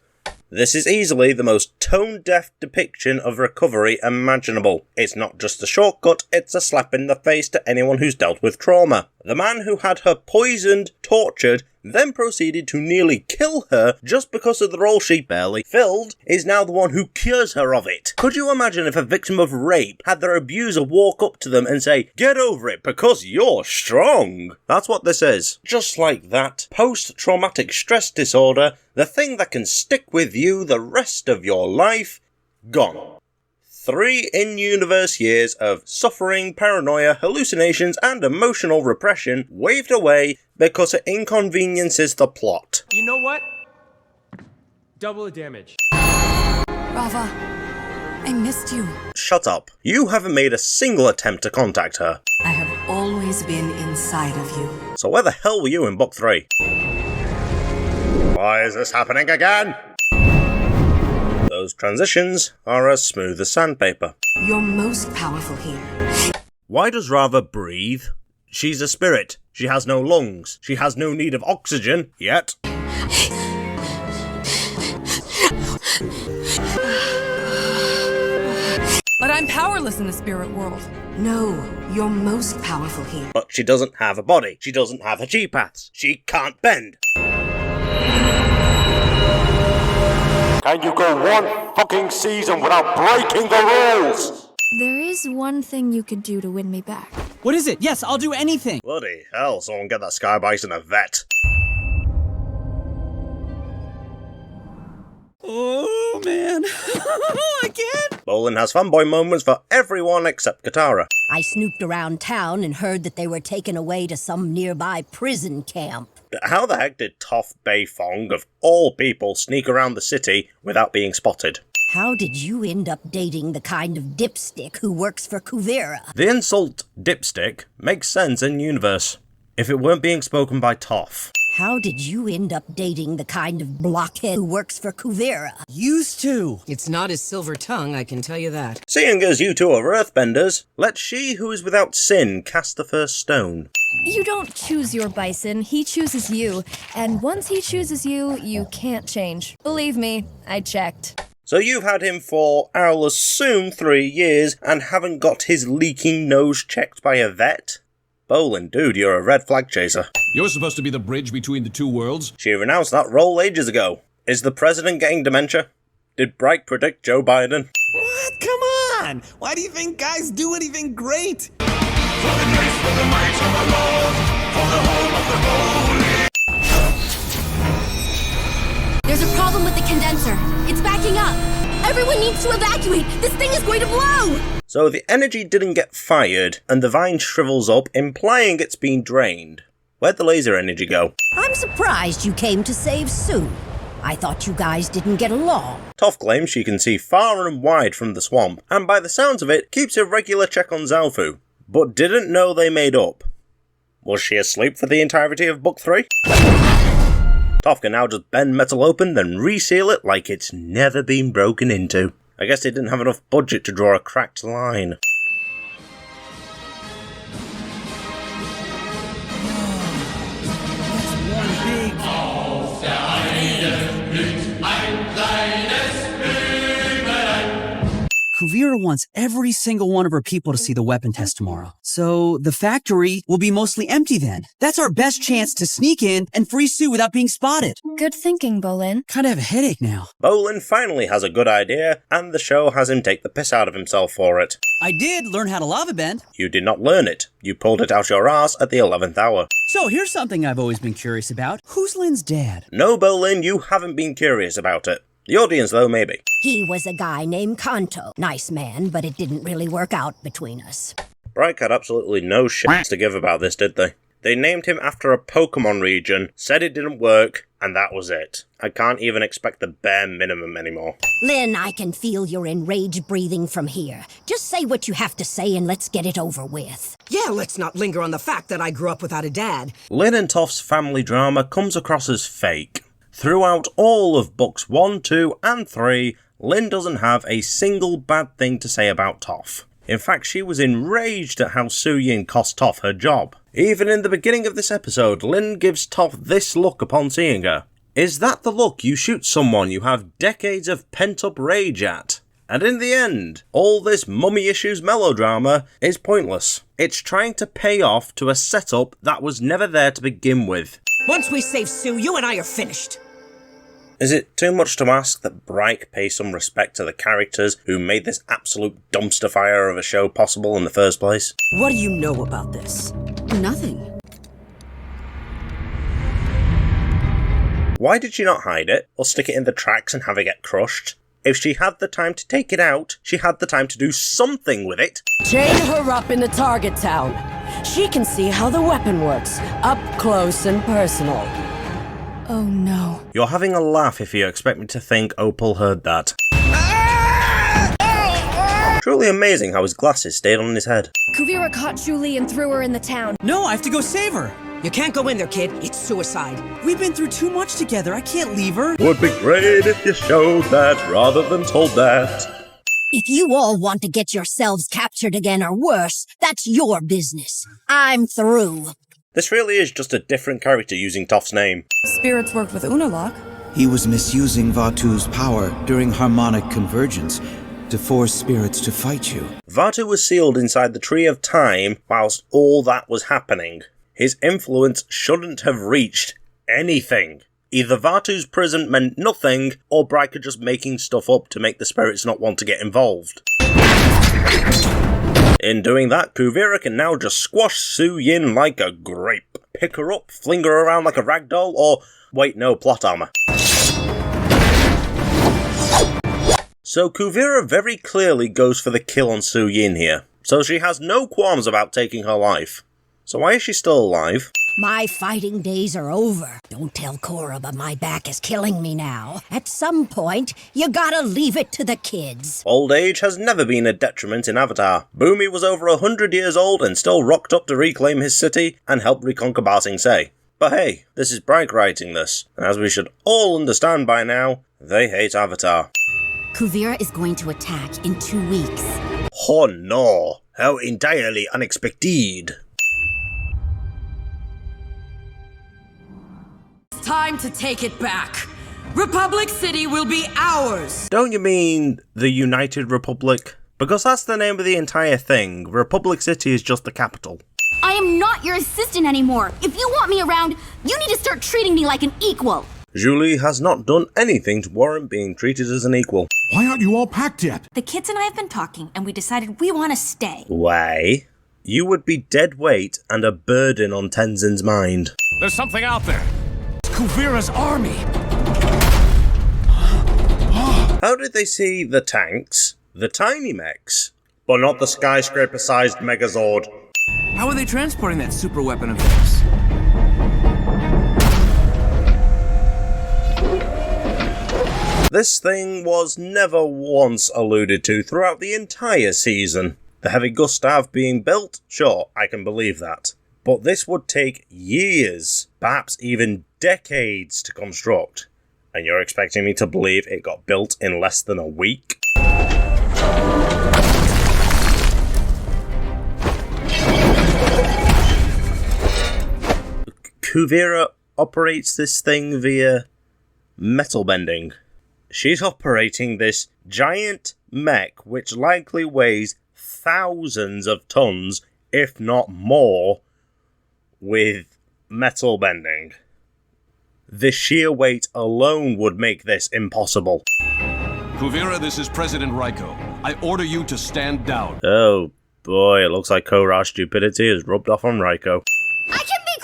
This is easily the most tone-deaf depiction of recovery imaginable. It's not just a shortcut, it's a slap in the face to anyone who's dealt with trauma. The man who had her poisoned, tortured, then proceeded to nearly kill her just because of the role she barely filled, is now the one who cures her of it. Could you imagine if a victim of rape had their abuser walk up to them and say, "Get over it because you're strong"? That's what this is. Just like that, post-traumatic stress disorder, the thing that can stick with you the rest of your life, gone. 3 in-universe years of suffering, paranoia, hallucinations, and emotional repression waved away because it inconveniences the plot. You know what? Double the damage. Rava, I missed you. Shut up. You haven't made a single attempt to contact her. I have always been inside of you. So where the hell were you in book 3? Why is this happening again? Those transitions are as smooth as sandpaper. You're most powerful here. Why does Rava breathe? She's a spirit. She has no lungs. She has no need of oxygen, yet. But I'm powerless in the spirit world. No, you're most powerful here. But she doesn't have a body. She doesn't have her chi paths. She can't bend. Can you go 1 fucking season without breaking the rules? There is one thing you could do to win me back. What is it? Yes, I'll do anything. Bloody hell, someone get that Sky Bison a vet. Oh, man. I can't. Bolin has fanboy moments for everyone except Katara. I snooped around town and heard that they were taken away to some nearby prison camp. How the heck did Toph Beifong, of all people, sneak around the city without being spotted? How did you end up dating the kind of dipstick who works for Kuvira? The insult dipstick makes sense in universe, if it weren't being spoken by Toph. How did you end up dating the kind of blockhead who works for Kuvira? Used to. It's not his silver tongue, I can tell you that. Seeing as you two are earthbenders, let she who is without sin cast the first stone. You don't choose your bison, he chooses you. And once he chooses you, you can't change. Believe me, I checked. So you've had him for, I'll assume, 3 years, and haven't got his leaking nose checked by a vet? Bolin, dude, you're a red flag chaser. You're supposed to be the bridge between the 2 worlds. She renounced that role ages ago. Is the president getting dementia? Did Bright predict Joe Biden? What? Come on! Why do you think guys do anything great? For the grace, for the might of the Lord, for the home of the holy. There's a problem with the condenser. It's backing up. Everyone needs to evacuate. This thing is going to blow. So the energy didn't get fired, and the vine shrivels up, implying it's been drained. Where'd the laser energy go? I'm surprised you came to save Sue. I thought you guys didn't get along. Toph claims she can see far and wide from the swamp, and by the sounds of it, keeps a regular check on Zalfu, but didn't know they made up. Was she asleep for the entirety of book 3? Toph can now just bend metal open, then reseal it like it's never been broken into. I guess they didn't have enough budget to draw a cracked line. Kuvira wants every single one of her people to see the weapon test tomorrow. So the factory will be mostly empty then. That's our best chance to sneak in and free Sue without being spotted. Good thinking, Bolin. Kinda have a headache now. Bolin finally has a good idea, and the show has him take the piss out of himself for it. I did learn how to lava bend. You did not learn it. You pulled it out your ass at the 11th hour. So here's something I've always been curious about. Who's Lynn's dad? No, Bolin, you haven't been curious about it. The audience, though, maybe. He was a guy named Kanto. Nice man, but it didn't really work out between us. Bright had absolutely no shits to give about this, did they? They named him after a Pokemon region, said it didn't work, and that was it. I can't even expect the bare minimum anymore. Lynn, I can feel your enraged breathing from here. Just say what you have to say and let's get it over with. Yeah, let's not linger on the fact that I grew up without a dad. Lynn and Toph's family drama comes across as fake. Throughout all of books 1, 2, and 3, Lynn doesn't have a single bad thing to say about Toph. In fact, she was enraged at how Su-Yin cost Toph her job. Even in the beginning of this episode, Lynn gives Toph this look upon seeing her. Is that the look you shoot someone you have decades of pent-up rage at? And in the end, all this mummy issues melodrama is pointless. It's trying to pay off to a setup that was never there to begin with. Once we save Sue, you and I are finished. Is it too much to ask that Bryke pay some respect to the characters who made this absolute dumpster fire of a show possible in the first place? What do you know about this? Nothing. Why did she not hide it, or stick it in the tracks and have it get crushed? If she had the time to take it out, she had the time to do something with it. Chain her up in the target town. She can see how the weapon works, up close and personal. Oh no. You're having a laugh if you expect me to think Opal heard that. Truly amazing how his glasses stayed on his head. Kuvira caught Julie and threw her in the town. No, I have to go save her. You can't go in there, kid. It's suicide. We've been through too much together. I can't leave her. Would be great if you showed that rather than told that. If you all want to get yourselves captured again or worse, that's your business. I'm through. This really is just a different character using Toph's name. Spirits worked with Unalaq. He was misusing Vatu's power during harmonic convergence to force spirits to fight you. Vatu was sealed inside the Tree of Time whilst all that was happening. His influence shouldn't have reached anything. Either Vatu's prison meant nothing, or Bryke just making stuff up to make the spirits not want to get involved. In doing that, Kuvira can now just squash Su-Yin like a grape. Pick her up, fling her around like a ragdoll, or... wait, no, plot armor. So Kuvira very clearly goes for the kill on Su-Yin here. So she has no qualms about taking her life. So why is she still alive? My fighting days are over. Don't tell Korra, but my back is killing me now. At some point, you gotta leave it to the kids. Old age has never been a detriment in Avatar. Bumi was over 100 years old and still rocked up to reclaim his city and help reconquer Ba Sing Se. But hey, this is Bryke writing this, and as we should all understand by now, they hate Avatar. Kuvira is going to attack in 2 weeks. Oh no, how entirely unexpected. Time to take it back. Republic City will be ours. Don't you mean the United Republic? Because that's the name of the entire thing. Republic City is just the capital. I am not your assistant anymore. If you want me around, you need to start treating me like an equal. Julie has not done anything to warrant being treated as an equal. Why aren't you all packed yet? The kids and I have been talking, and we decided we want to stay. Why? You would be dead weight and a burden on Tenzin's mind. There's something out there. Kuvira's army! How did they see the tanks, the tiny mechs, but not the skyscraper-sized Megazord? How are they transporting that super weapon of theirs? This thing was never once alluded to throughout the entire season. The Heavy Gustav being built, sure, I can believe that. But this would take years, perhaps even decades to construct. And you're expecting me to believe it got built in less than a week? Kuvira operates this thing via metal bending. She's operating this giant mech which likely weighs thousands of tons, if not more, with metal bending. The sheer weight alone would make this impossible. Kuvira, this is President Raiko. I order you to stand down. Oh boy, it looks like Korra's stupidity has rubbed off on Raiko. I can be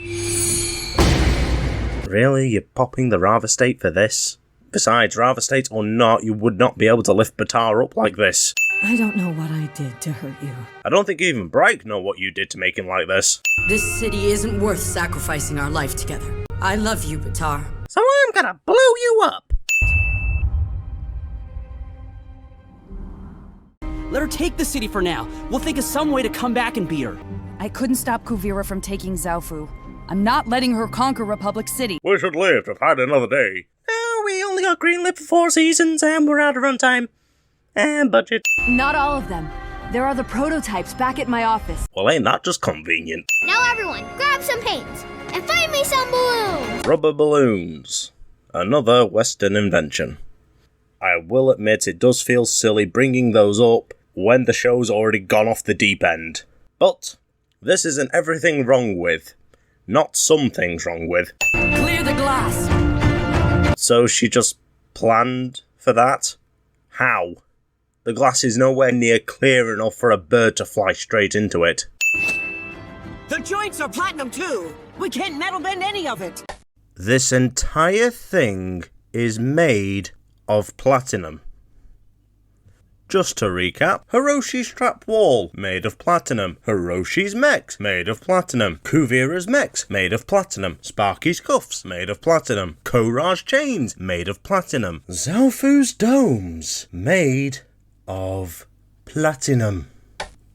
quiet! Really? You're popping the Rava State for this? Besides, Rava State or not, you would not be able to lift Batar up like this. I don't know what I did to hurt you. I don't think even Bright know what you did to make him like this. This city isn't worth sacrificing our life together. I love you, Batar. So I'm gonna blow you up! Let her take the city for now. We'll think of some way to come back and beat her. I couldn't stop Kuvira from taking Zaofu. I'm not letting her conquer Republic City. We should live to fight another day. Oh, we only got greenlit for 4 seasons and we're out of runtime. And budget. Not all of them. There are the prototypes back at my office. Well, ain't that just convenient? Now everyone, grab some paints and find me some balloons! Rubber balloons. Another Western invention. I will admit it does feel silly bringing those up when the show's already gone off the deep end. But this isn't everything wrong with. Not some things wrong with. Clear the glass! So she just planned for that? How? The glass is nowhere near clear enough for a bird to fly straight into it. The joints are platinum too. We can't metal bend any of it. This entire thing is made of platinum. Just to recap, Hiroshi's trap wall, made of platinum. Hiroshi's mechs, made of platinum. Kuvira's mechs, made of platinum. Sparky's cuffs, made of platinum. Korra's chains, made of platinum. Zaofu's domes, made of platinum.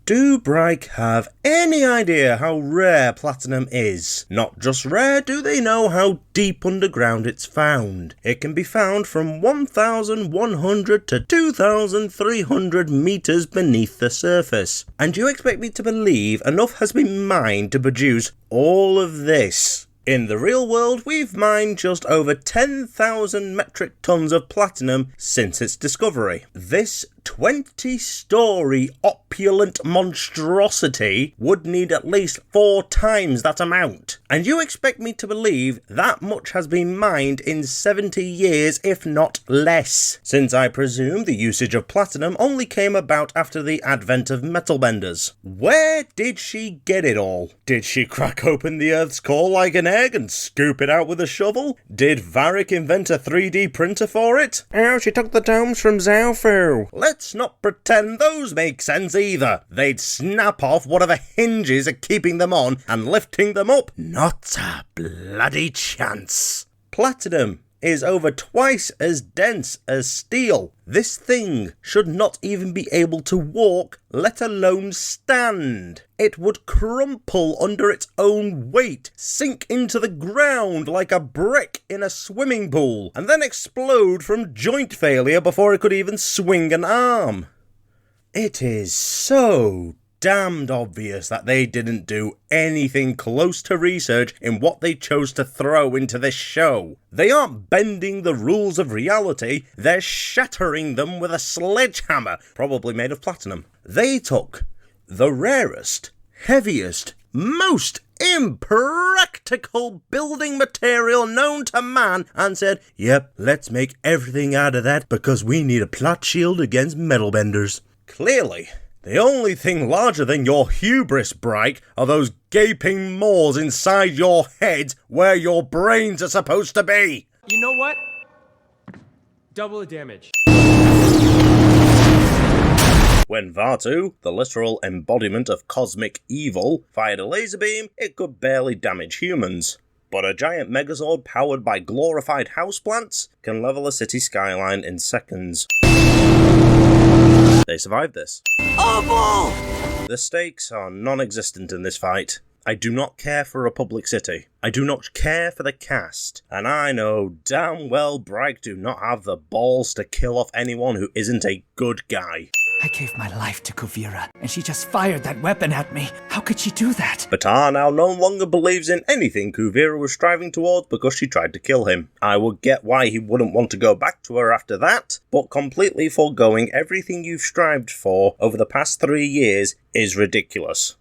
Do Bryke have any idea how rare platinum is? Not just rare, do they know how deep underground it's found? It can be found from 1,100 to 2,300 meters beneath the surface. And you expect me to believe enough has been mined to produce all of this? In the real world, we've mined just over 10,000 metric tons of platinum since its discovery. This 20-story opulent monstrosity would need at least 4 times that amount. And you expect me to believe that much has been mined in 70 years, if not less, since I presume the usage of platinum only came about after the advent of metal benders. Where did she get it all? Did she crack open the Earth's core like an egg and scoop it out with a shovel? Did Varric invent a 3D printer for it? Oh, she took the domes from Zaofu. Let's not pretend those make sense either. They'd snap off whatever hinges are keeping them on and lifting them up. Not a bloody chance. Platinum is over twice as dense as steel. This thing should not even be able to walk, let alone stand. It would crumple under its own weight, sink into the ground like a brick in a swimming pool, and then explode from joint failure before it could even swing an arm. It is so damned obvious that they didn't do anything close to research in what they chose to throw into this show. They aren't bending the rules of reality, they're shattering them with a sledgehammer, probably made of platinum. They took the rarest, heaviest, most impractical building material known to man and said, yep, let's make everything out of that because we need a plot shield against metal benders. Clearly, the only thing larger than your hubris, Bryke, are those gaping maws inside your head where your brains are supposed to be. You know what? Double the damage. When Vaatu, the literal embodiment of cosmic evil, fired a laser beam, it could barely damage humans. But a giant megazord powered by glorified houseplants can level a city skyline in seconds. They survived this. Awful! The stakes are non-existent in this fight. I do not care for Republic City. I do not care for the cast. And I know damn well Bryke do not have the balls to kill off anyone who isn't a good guy. I gave my life to Kuvira, and she just fired that weapon at me. How could she do that? Avatar now no longer believes in anything Kuvira was striving towards because she tried to kill him. I would get why he wouldn't want to go back to her after that, but completely foregoing everything you've strived for over the past 3 years is ridiculous.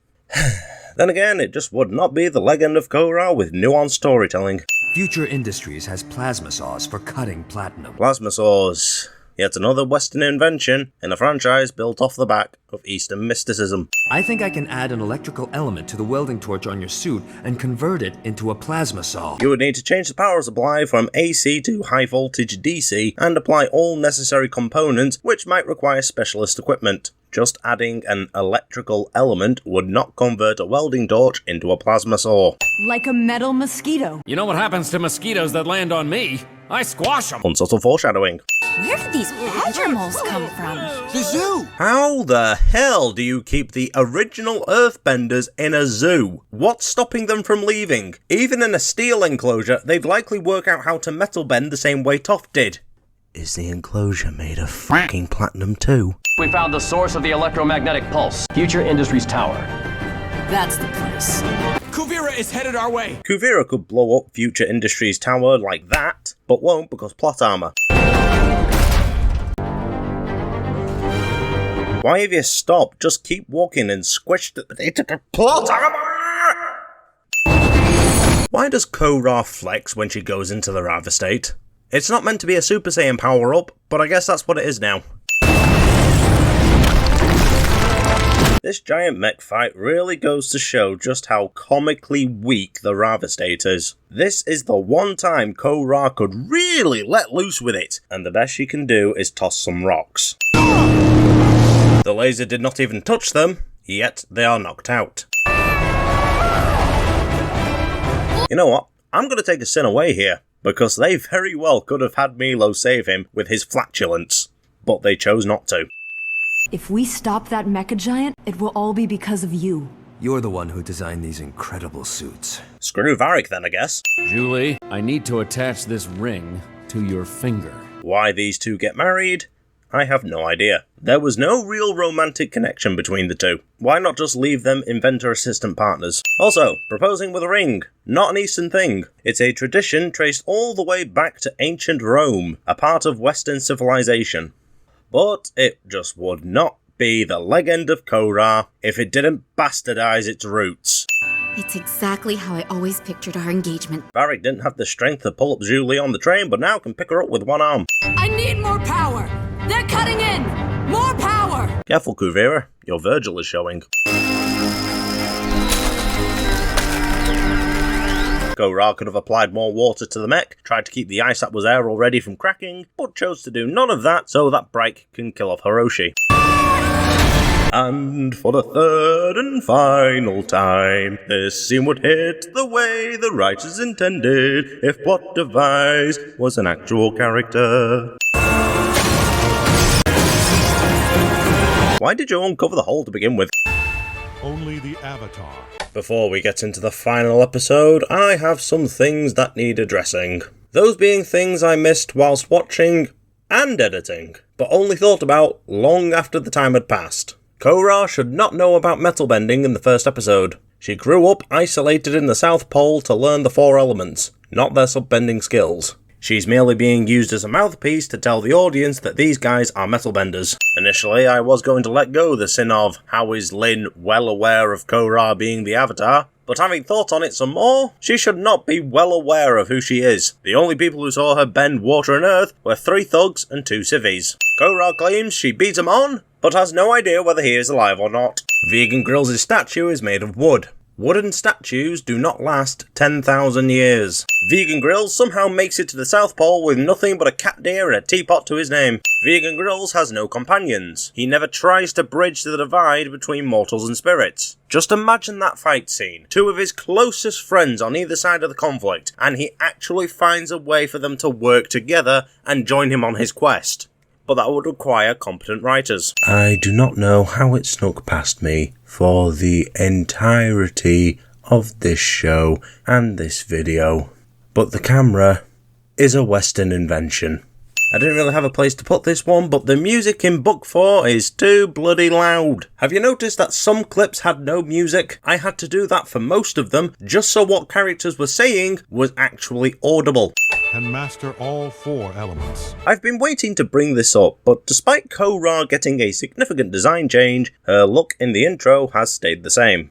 Then again, it just would not be the Legend of Korra with nuanced storytelling. Future Industries has plasma saws for cutting platinum. Plasma saws. Yet another Western invention in a franchise built off the back of Eastern mysticism. I think I can add an electrical element to the welding torch on your suit and convert it into a plasma saw. You would need to change the power supply from AC to high voltage DC and apply all necessary components, which might require specialist equipment. Just adding an electrical element would not convert a welding torch into a plasma saw. Like a metal mosquito. You know what happens to mosquitoes that land on me? I squash them. Unsubtle foreshadowing. Where did these badger moles come from? The zoo! How the hell do you keep the original Earthbenders in a zoo? What's stopping them from leaving? Even in a steel enclosure, they'd likely work out how to metal bend the same way Toph did. Is the enclosure made of fucking platinum too? We found the source of the electromagnetic pulse. Future Industries Tower. That's the place. Kuvira is headed our way. Kuvira could blow up Future Industries Tower like that, but won't because plot armor. Why have you stopped? Just keep walking and squish the plot armor! Why does Korra flex when she goes into the Rava state? It's not meant to be a Super Saiyan power-up, but I guess that's what it is now. This giant mech fight really goes to show just how comically weak the Rava state is. This is the one time Korra could really let loose with it, and the best she can do is toss some rocks. The laser did not even touch them, yet they are knocked out. You know what? I'm going to take a sin away here, because they very well could have had Milo save him with his flatulence, but they chose not to. If we stop that mecha giant, it will all be because of you. You're the one who designed these incredible suits. Screw Varric then, I guess. Julie, I need to attach this ring to your finger. Why these two get married? I have no idea. There was no real romantic connection between the two. Why not just leave them inventor-assistant partners? Also, proposing with a ring. Not an Eastern thing. It's a tradition traced all the way back to ancient Rome, a part of Western civilization. But it just would not be the Legend of Korra if it didn't bastardize its roots. It's exactly how I always pictured our engagement. Varric didn't have the strength to pull up Julie on the train, but now can pick her up with one arm. I need more power! They're cutting in! More power! Careful, Kuvira. Your Virgil is showing. Korra could have applied more water to the mech, tried to keep the ice that was there already from cracking, but chose to do none of that so that Break can kill off Hiroshi. And for the third and final time, this scene would hit the way the writers intended if Plot Device was an actual character. Why did you uncover the hole to begin with? Only the Avatar. Before we get into the final episode, I have some things that need addressing. Those being things I missed whilst watching and editing, but only thought about long after the time had passed. Korra should not know about metal bending in the first episode. She grew up isolated in the South Pole to learn the 4 elements, not their subbending skills. She's merely being used as a mouthpiece to tell the audience that these guys are metal benders. Initially, I was going to let go the sin of how is Lin well aware of Korra being the Avatar, but having thought on it some more, she should not be well aware of who she is. The only people who saw her bend water and earth were 3 thugs and 2 civvies. Korra claims she beat him on, but has no idea whether he is alive or not. Vegan Grills' statue is made of wood. Wooden statues do not last 10,000 years. Vegan Grills somehow makes it to the South Pole with nothing but a cat deer and a teapot to his name. Vegan Grills has no companions. He never tries to bridge the divide between mortals and spirits. Just imagine that fight scene. 2 of his closest friends on either side of the conflict, and he actually finds a way for them to work together and join him on his quest. But that would require competent writers. I do not know how it snuck past me for the entirety of this show and this video, but the camera is a Western invention. I didn't really have a place to put this one, but the music in Book 4 is too bloody loud. Have you noticed that some clips had no music? I had to do that for most of them, just so what characters were saying was actually audible. Can master all 4 elements. I've been waiting to bring this up, but despite Korra getting a significant design change, her look in the intro has stayed the same.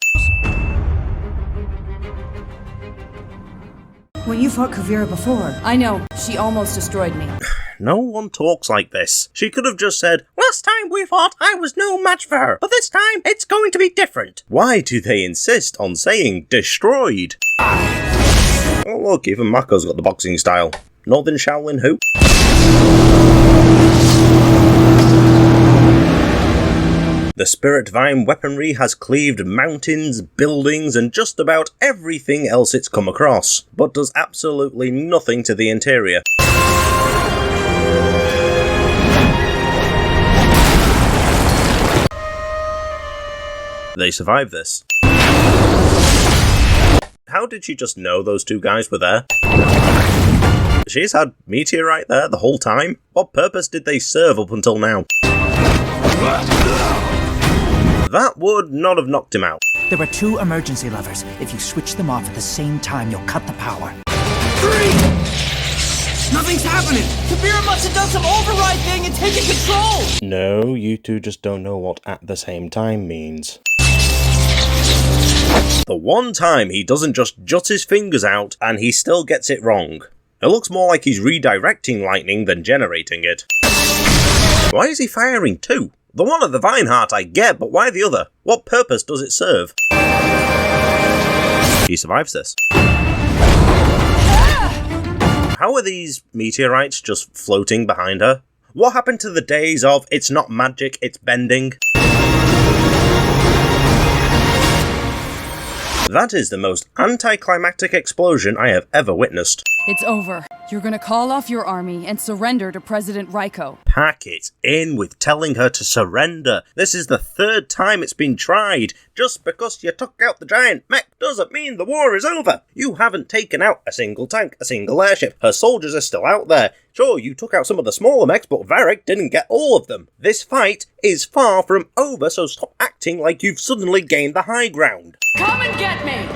When you fought Kuvira before... I know, she almost destroyed me. No one talks like this. She could have just said, "Last time we fought, I was no match for her, but this time, it's going to be different." Why do they insist on saying destroyed? Oh look, even Mako's got the boxing style. Northern Shaolin who? The Spirit Vine weaponry has cleaved mountains, buildings, and just about everything else it's come across, but does absolutely nothing to the interior. They survived this. How did she just know those 2 guys were there? She's had meteorite there the whole time? What purpose did they serve up until now? That would not have knocked him out. There are 2 emergency levers. If you switch them off at the same time, you'll cut the power. 3! Nothing's happening! Kuvira must have done some override thing and taken control! No, you two just don't know what at the same time means. The one time he doesn't just jut his fingers out and he still gets it wrong. It looks more like he's redirecting lightning than generating it. Why is he firing 2? The one at the Vine Heart I get, but why the other? What purpose does it serve? He survives this. How are these meteorites just floating behind her? What happened to the days of, it's not magic, it's bending? That is the most anticlimactic explosion I have ever witnessed. It's over. You're gonna call off your army and surrender to President Raiko. Pack it in with telling her to surrender. This is the 3rd time it's been tried. Just because you took out the giant mech doesn't mean the war is over. You haven't taken out a single tank, a single airship. Her soldiers are still out there. Sure, you took out some of the smaller mechs, but Varric didn't get all of them. This fight is far from over, so stop acting like you've suddenly gained the high ground. Come and get me!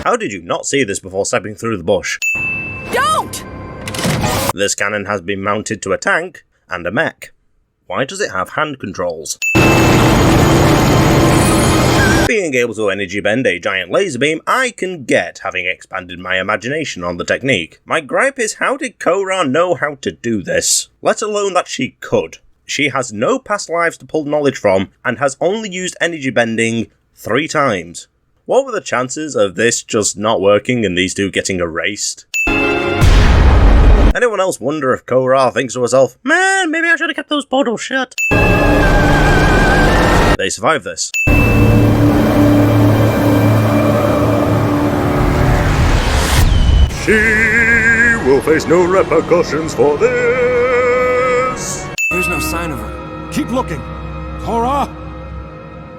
How did you not see this before stepping through the bush? Don't! This cannon has been mounted to a tank and a mech. Why does it have hand controls? Being able to energy bend a giant laser beam, I can get, having expanded my imagination on the technique. My gripe is, how did Korra know how to do this? Let alone that she could. She has no past lives to pull knowledge from, and has only used energy bending 3 times. What were the chances of this just not working and these 2 getting erased? Anyone else wonder if Korra thinks to herself, "Man, maybe I should have kept those portals shut"? They survive this. She will face no repercussions for this. There's no sign of her. Keep looking. Korra!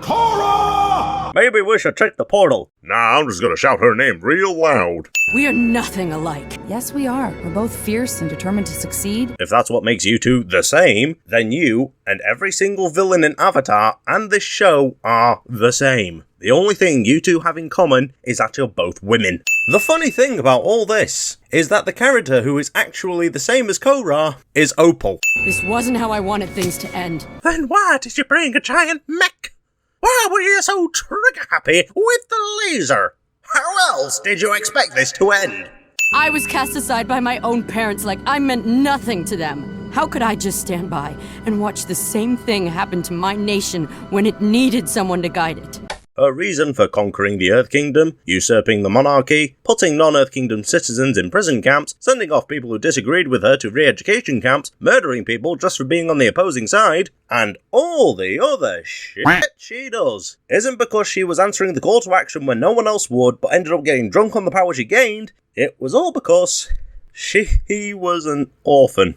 Korra! Maybe we should check the portal. Nah, I'm just gonna shout her name real loud. We are nothing alike. Yes, we are. We're both fierce and determined to succeed. If that's what makes you 2 the same, then you and every single villain in Avatar and this show are the same. The only thing you 2 have in common is that you're both women. The funny thing about all this is that the character who is actually the same as Korra is Opal. This wasn't how I wanted things to end. Then why did you bring a giant mech? Why were you so trigger happy with the laser? How else did you expect this to end? I was cast aside by my own parents like I meant nothing to them. How could I just stand by and watch the same thing happen to my nation when it needed someone to guide it? Her reason for conquering the Earth Kingdom, usurping the monarchy, putting non-Earth Kingdom citizens in prison camps, sending off people who disagreed with her to re-education camps, murdering people just for being on the opposing side, and all the other shit she does, isn't because she was answering the call to action when no one else would, but ended up getting drunk on the power she gained. It was all because she was an orphan.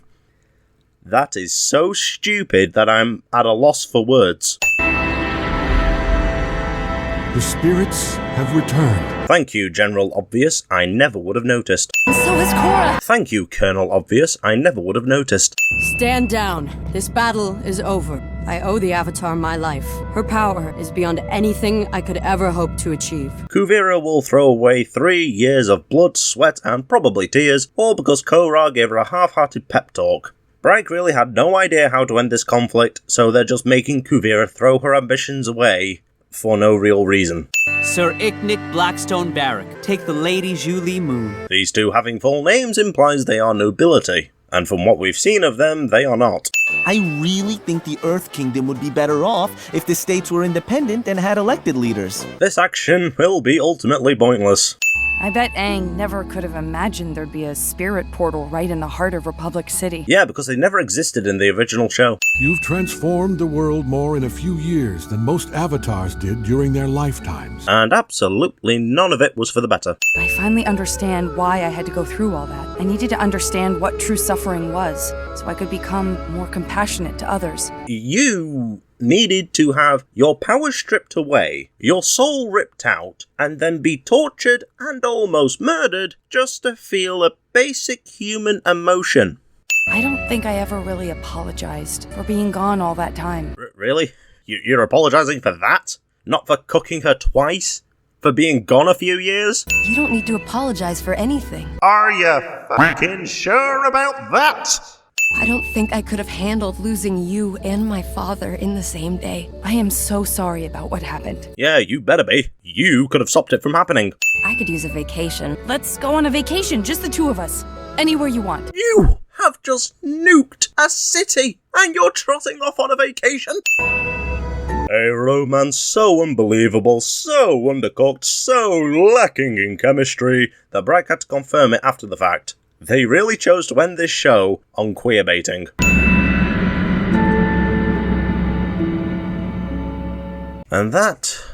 That is so stupid that I'm at a loss for words. The spirits have returned. Thank you, General Obvious, I never would have noticed. So is Korra! Thank you, Colonel Obvious, I never would have noticed. Stand down. This battle is over. I owe the Avatar my life. Her power is beyond anything I could ever hope to achieve. Kuvira will throw away 3 years of blood, sweat, and probably tears, all because Korra gave her a half-hearted pep talk. Bright really had no idea how to end this conflict, so they're just making Kuvira throw her ambitions away for no real reason. Sir Icknick Blackstone Barrack, take the Lady Julie Moon. These two having full names implies they are nobility, and from what we've seen of them, they are not. I really think the Earth Kingdom would be better off if the states were independent and had elected leaders. This action will be ultimately pointless. I bet Aang never could have imagined there'd be a spirit portal right in the heart of Republic City. Yeah, because they never existed in the original show. You've transformed the world more in a few years than most avatars did during their lifetimes. And absolutely none of it was for the better. I finally understand why I had to go through all that. I needed to understand what true suffering was, so I could become more compassionate to others. You needed to have your power stripped away, your soul ripped out, and then be tortured and almost murdered just to feel a basic human emotion. I don't think I ever really apologized for being gone all that time. Really? You're apologizing for that? Not for cooking her twice? For being gone a few years? You don't need to apologize for anything. Are you fucking sure about that? I don't think I could have handled losing you and my father in the same day. I am so sorry about what happened. Yeah, you better be. You could have stopped it from happening. I could use a vacation. Let's go on a vacation, just the two of us. Anywhere you want. You have just nuked a city and you're trotting off on a vacation? A romance so unbelievable, so undercooked, so lacking in chemistry that Bright had to confirm it after the fact. They really chose to end this show on queerbaiting. And that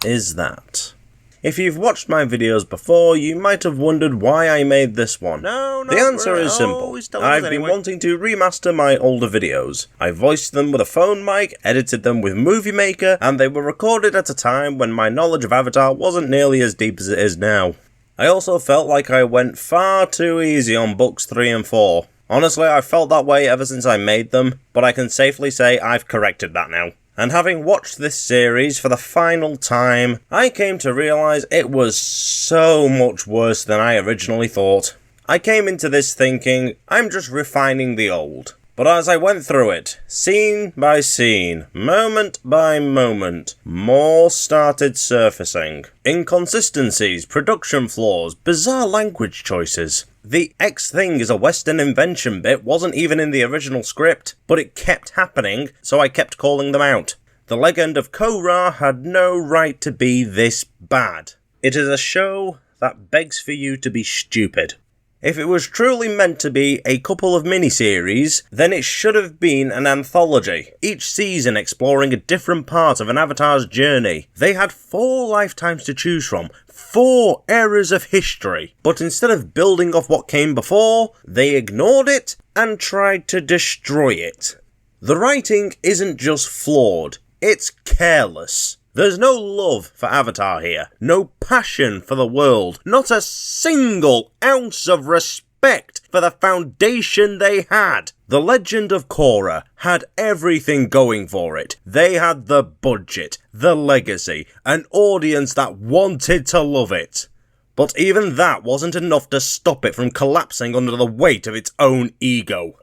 is that. If you've watched my videos before, you might have wondered why I made this one. No, the answer is simple. I've been wanting to remaster my older videos. I voiced them with a phone mic, edited them with Movie Maker, and they were recorded at a time when my knowledge of Avatar wasn't nearly as deep as it is now. I also felt like I went far too easy on books 3 and 4. Honestly, I felt that way ever since I made them, but I can safely say I've corrected that now. And having watched this series for the final time, I came to realise it was so much worse than I originally thought. I came into this thinking, I'm just refining the old. But as I went through it, scene by scene, moment by moment, more started surfacing. Inconsistencies, production flaws, bizarre language choices. The X thing is a Western invention bit wasn't even in the original script, but it kept happening, so I kept calling them out. The Legend of Korra had no right to be this bad. It is a show that begs for you to be stupid. If it was truly meant to be a couple of miniseries, then it should have been an anthology, each season exploring a different part of an Avatar's journey. They had 4 lifetimes to choose from, 4 eras of history, but instead of building off what came before, they ignored it and tried to destroy it. The writing isn't just flawed, it's careless. There's no love for Avatar here, no passion for the world, not a single ounce of respect for the foundation they had. The Legend of Korra had everything going for it. They had the budget, the legacy, an audience that wanted to love it. But even that wasn't enough to stop it from collapsing under the weight of its own ego.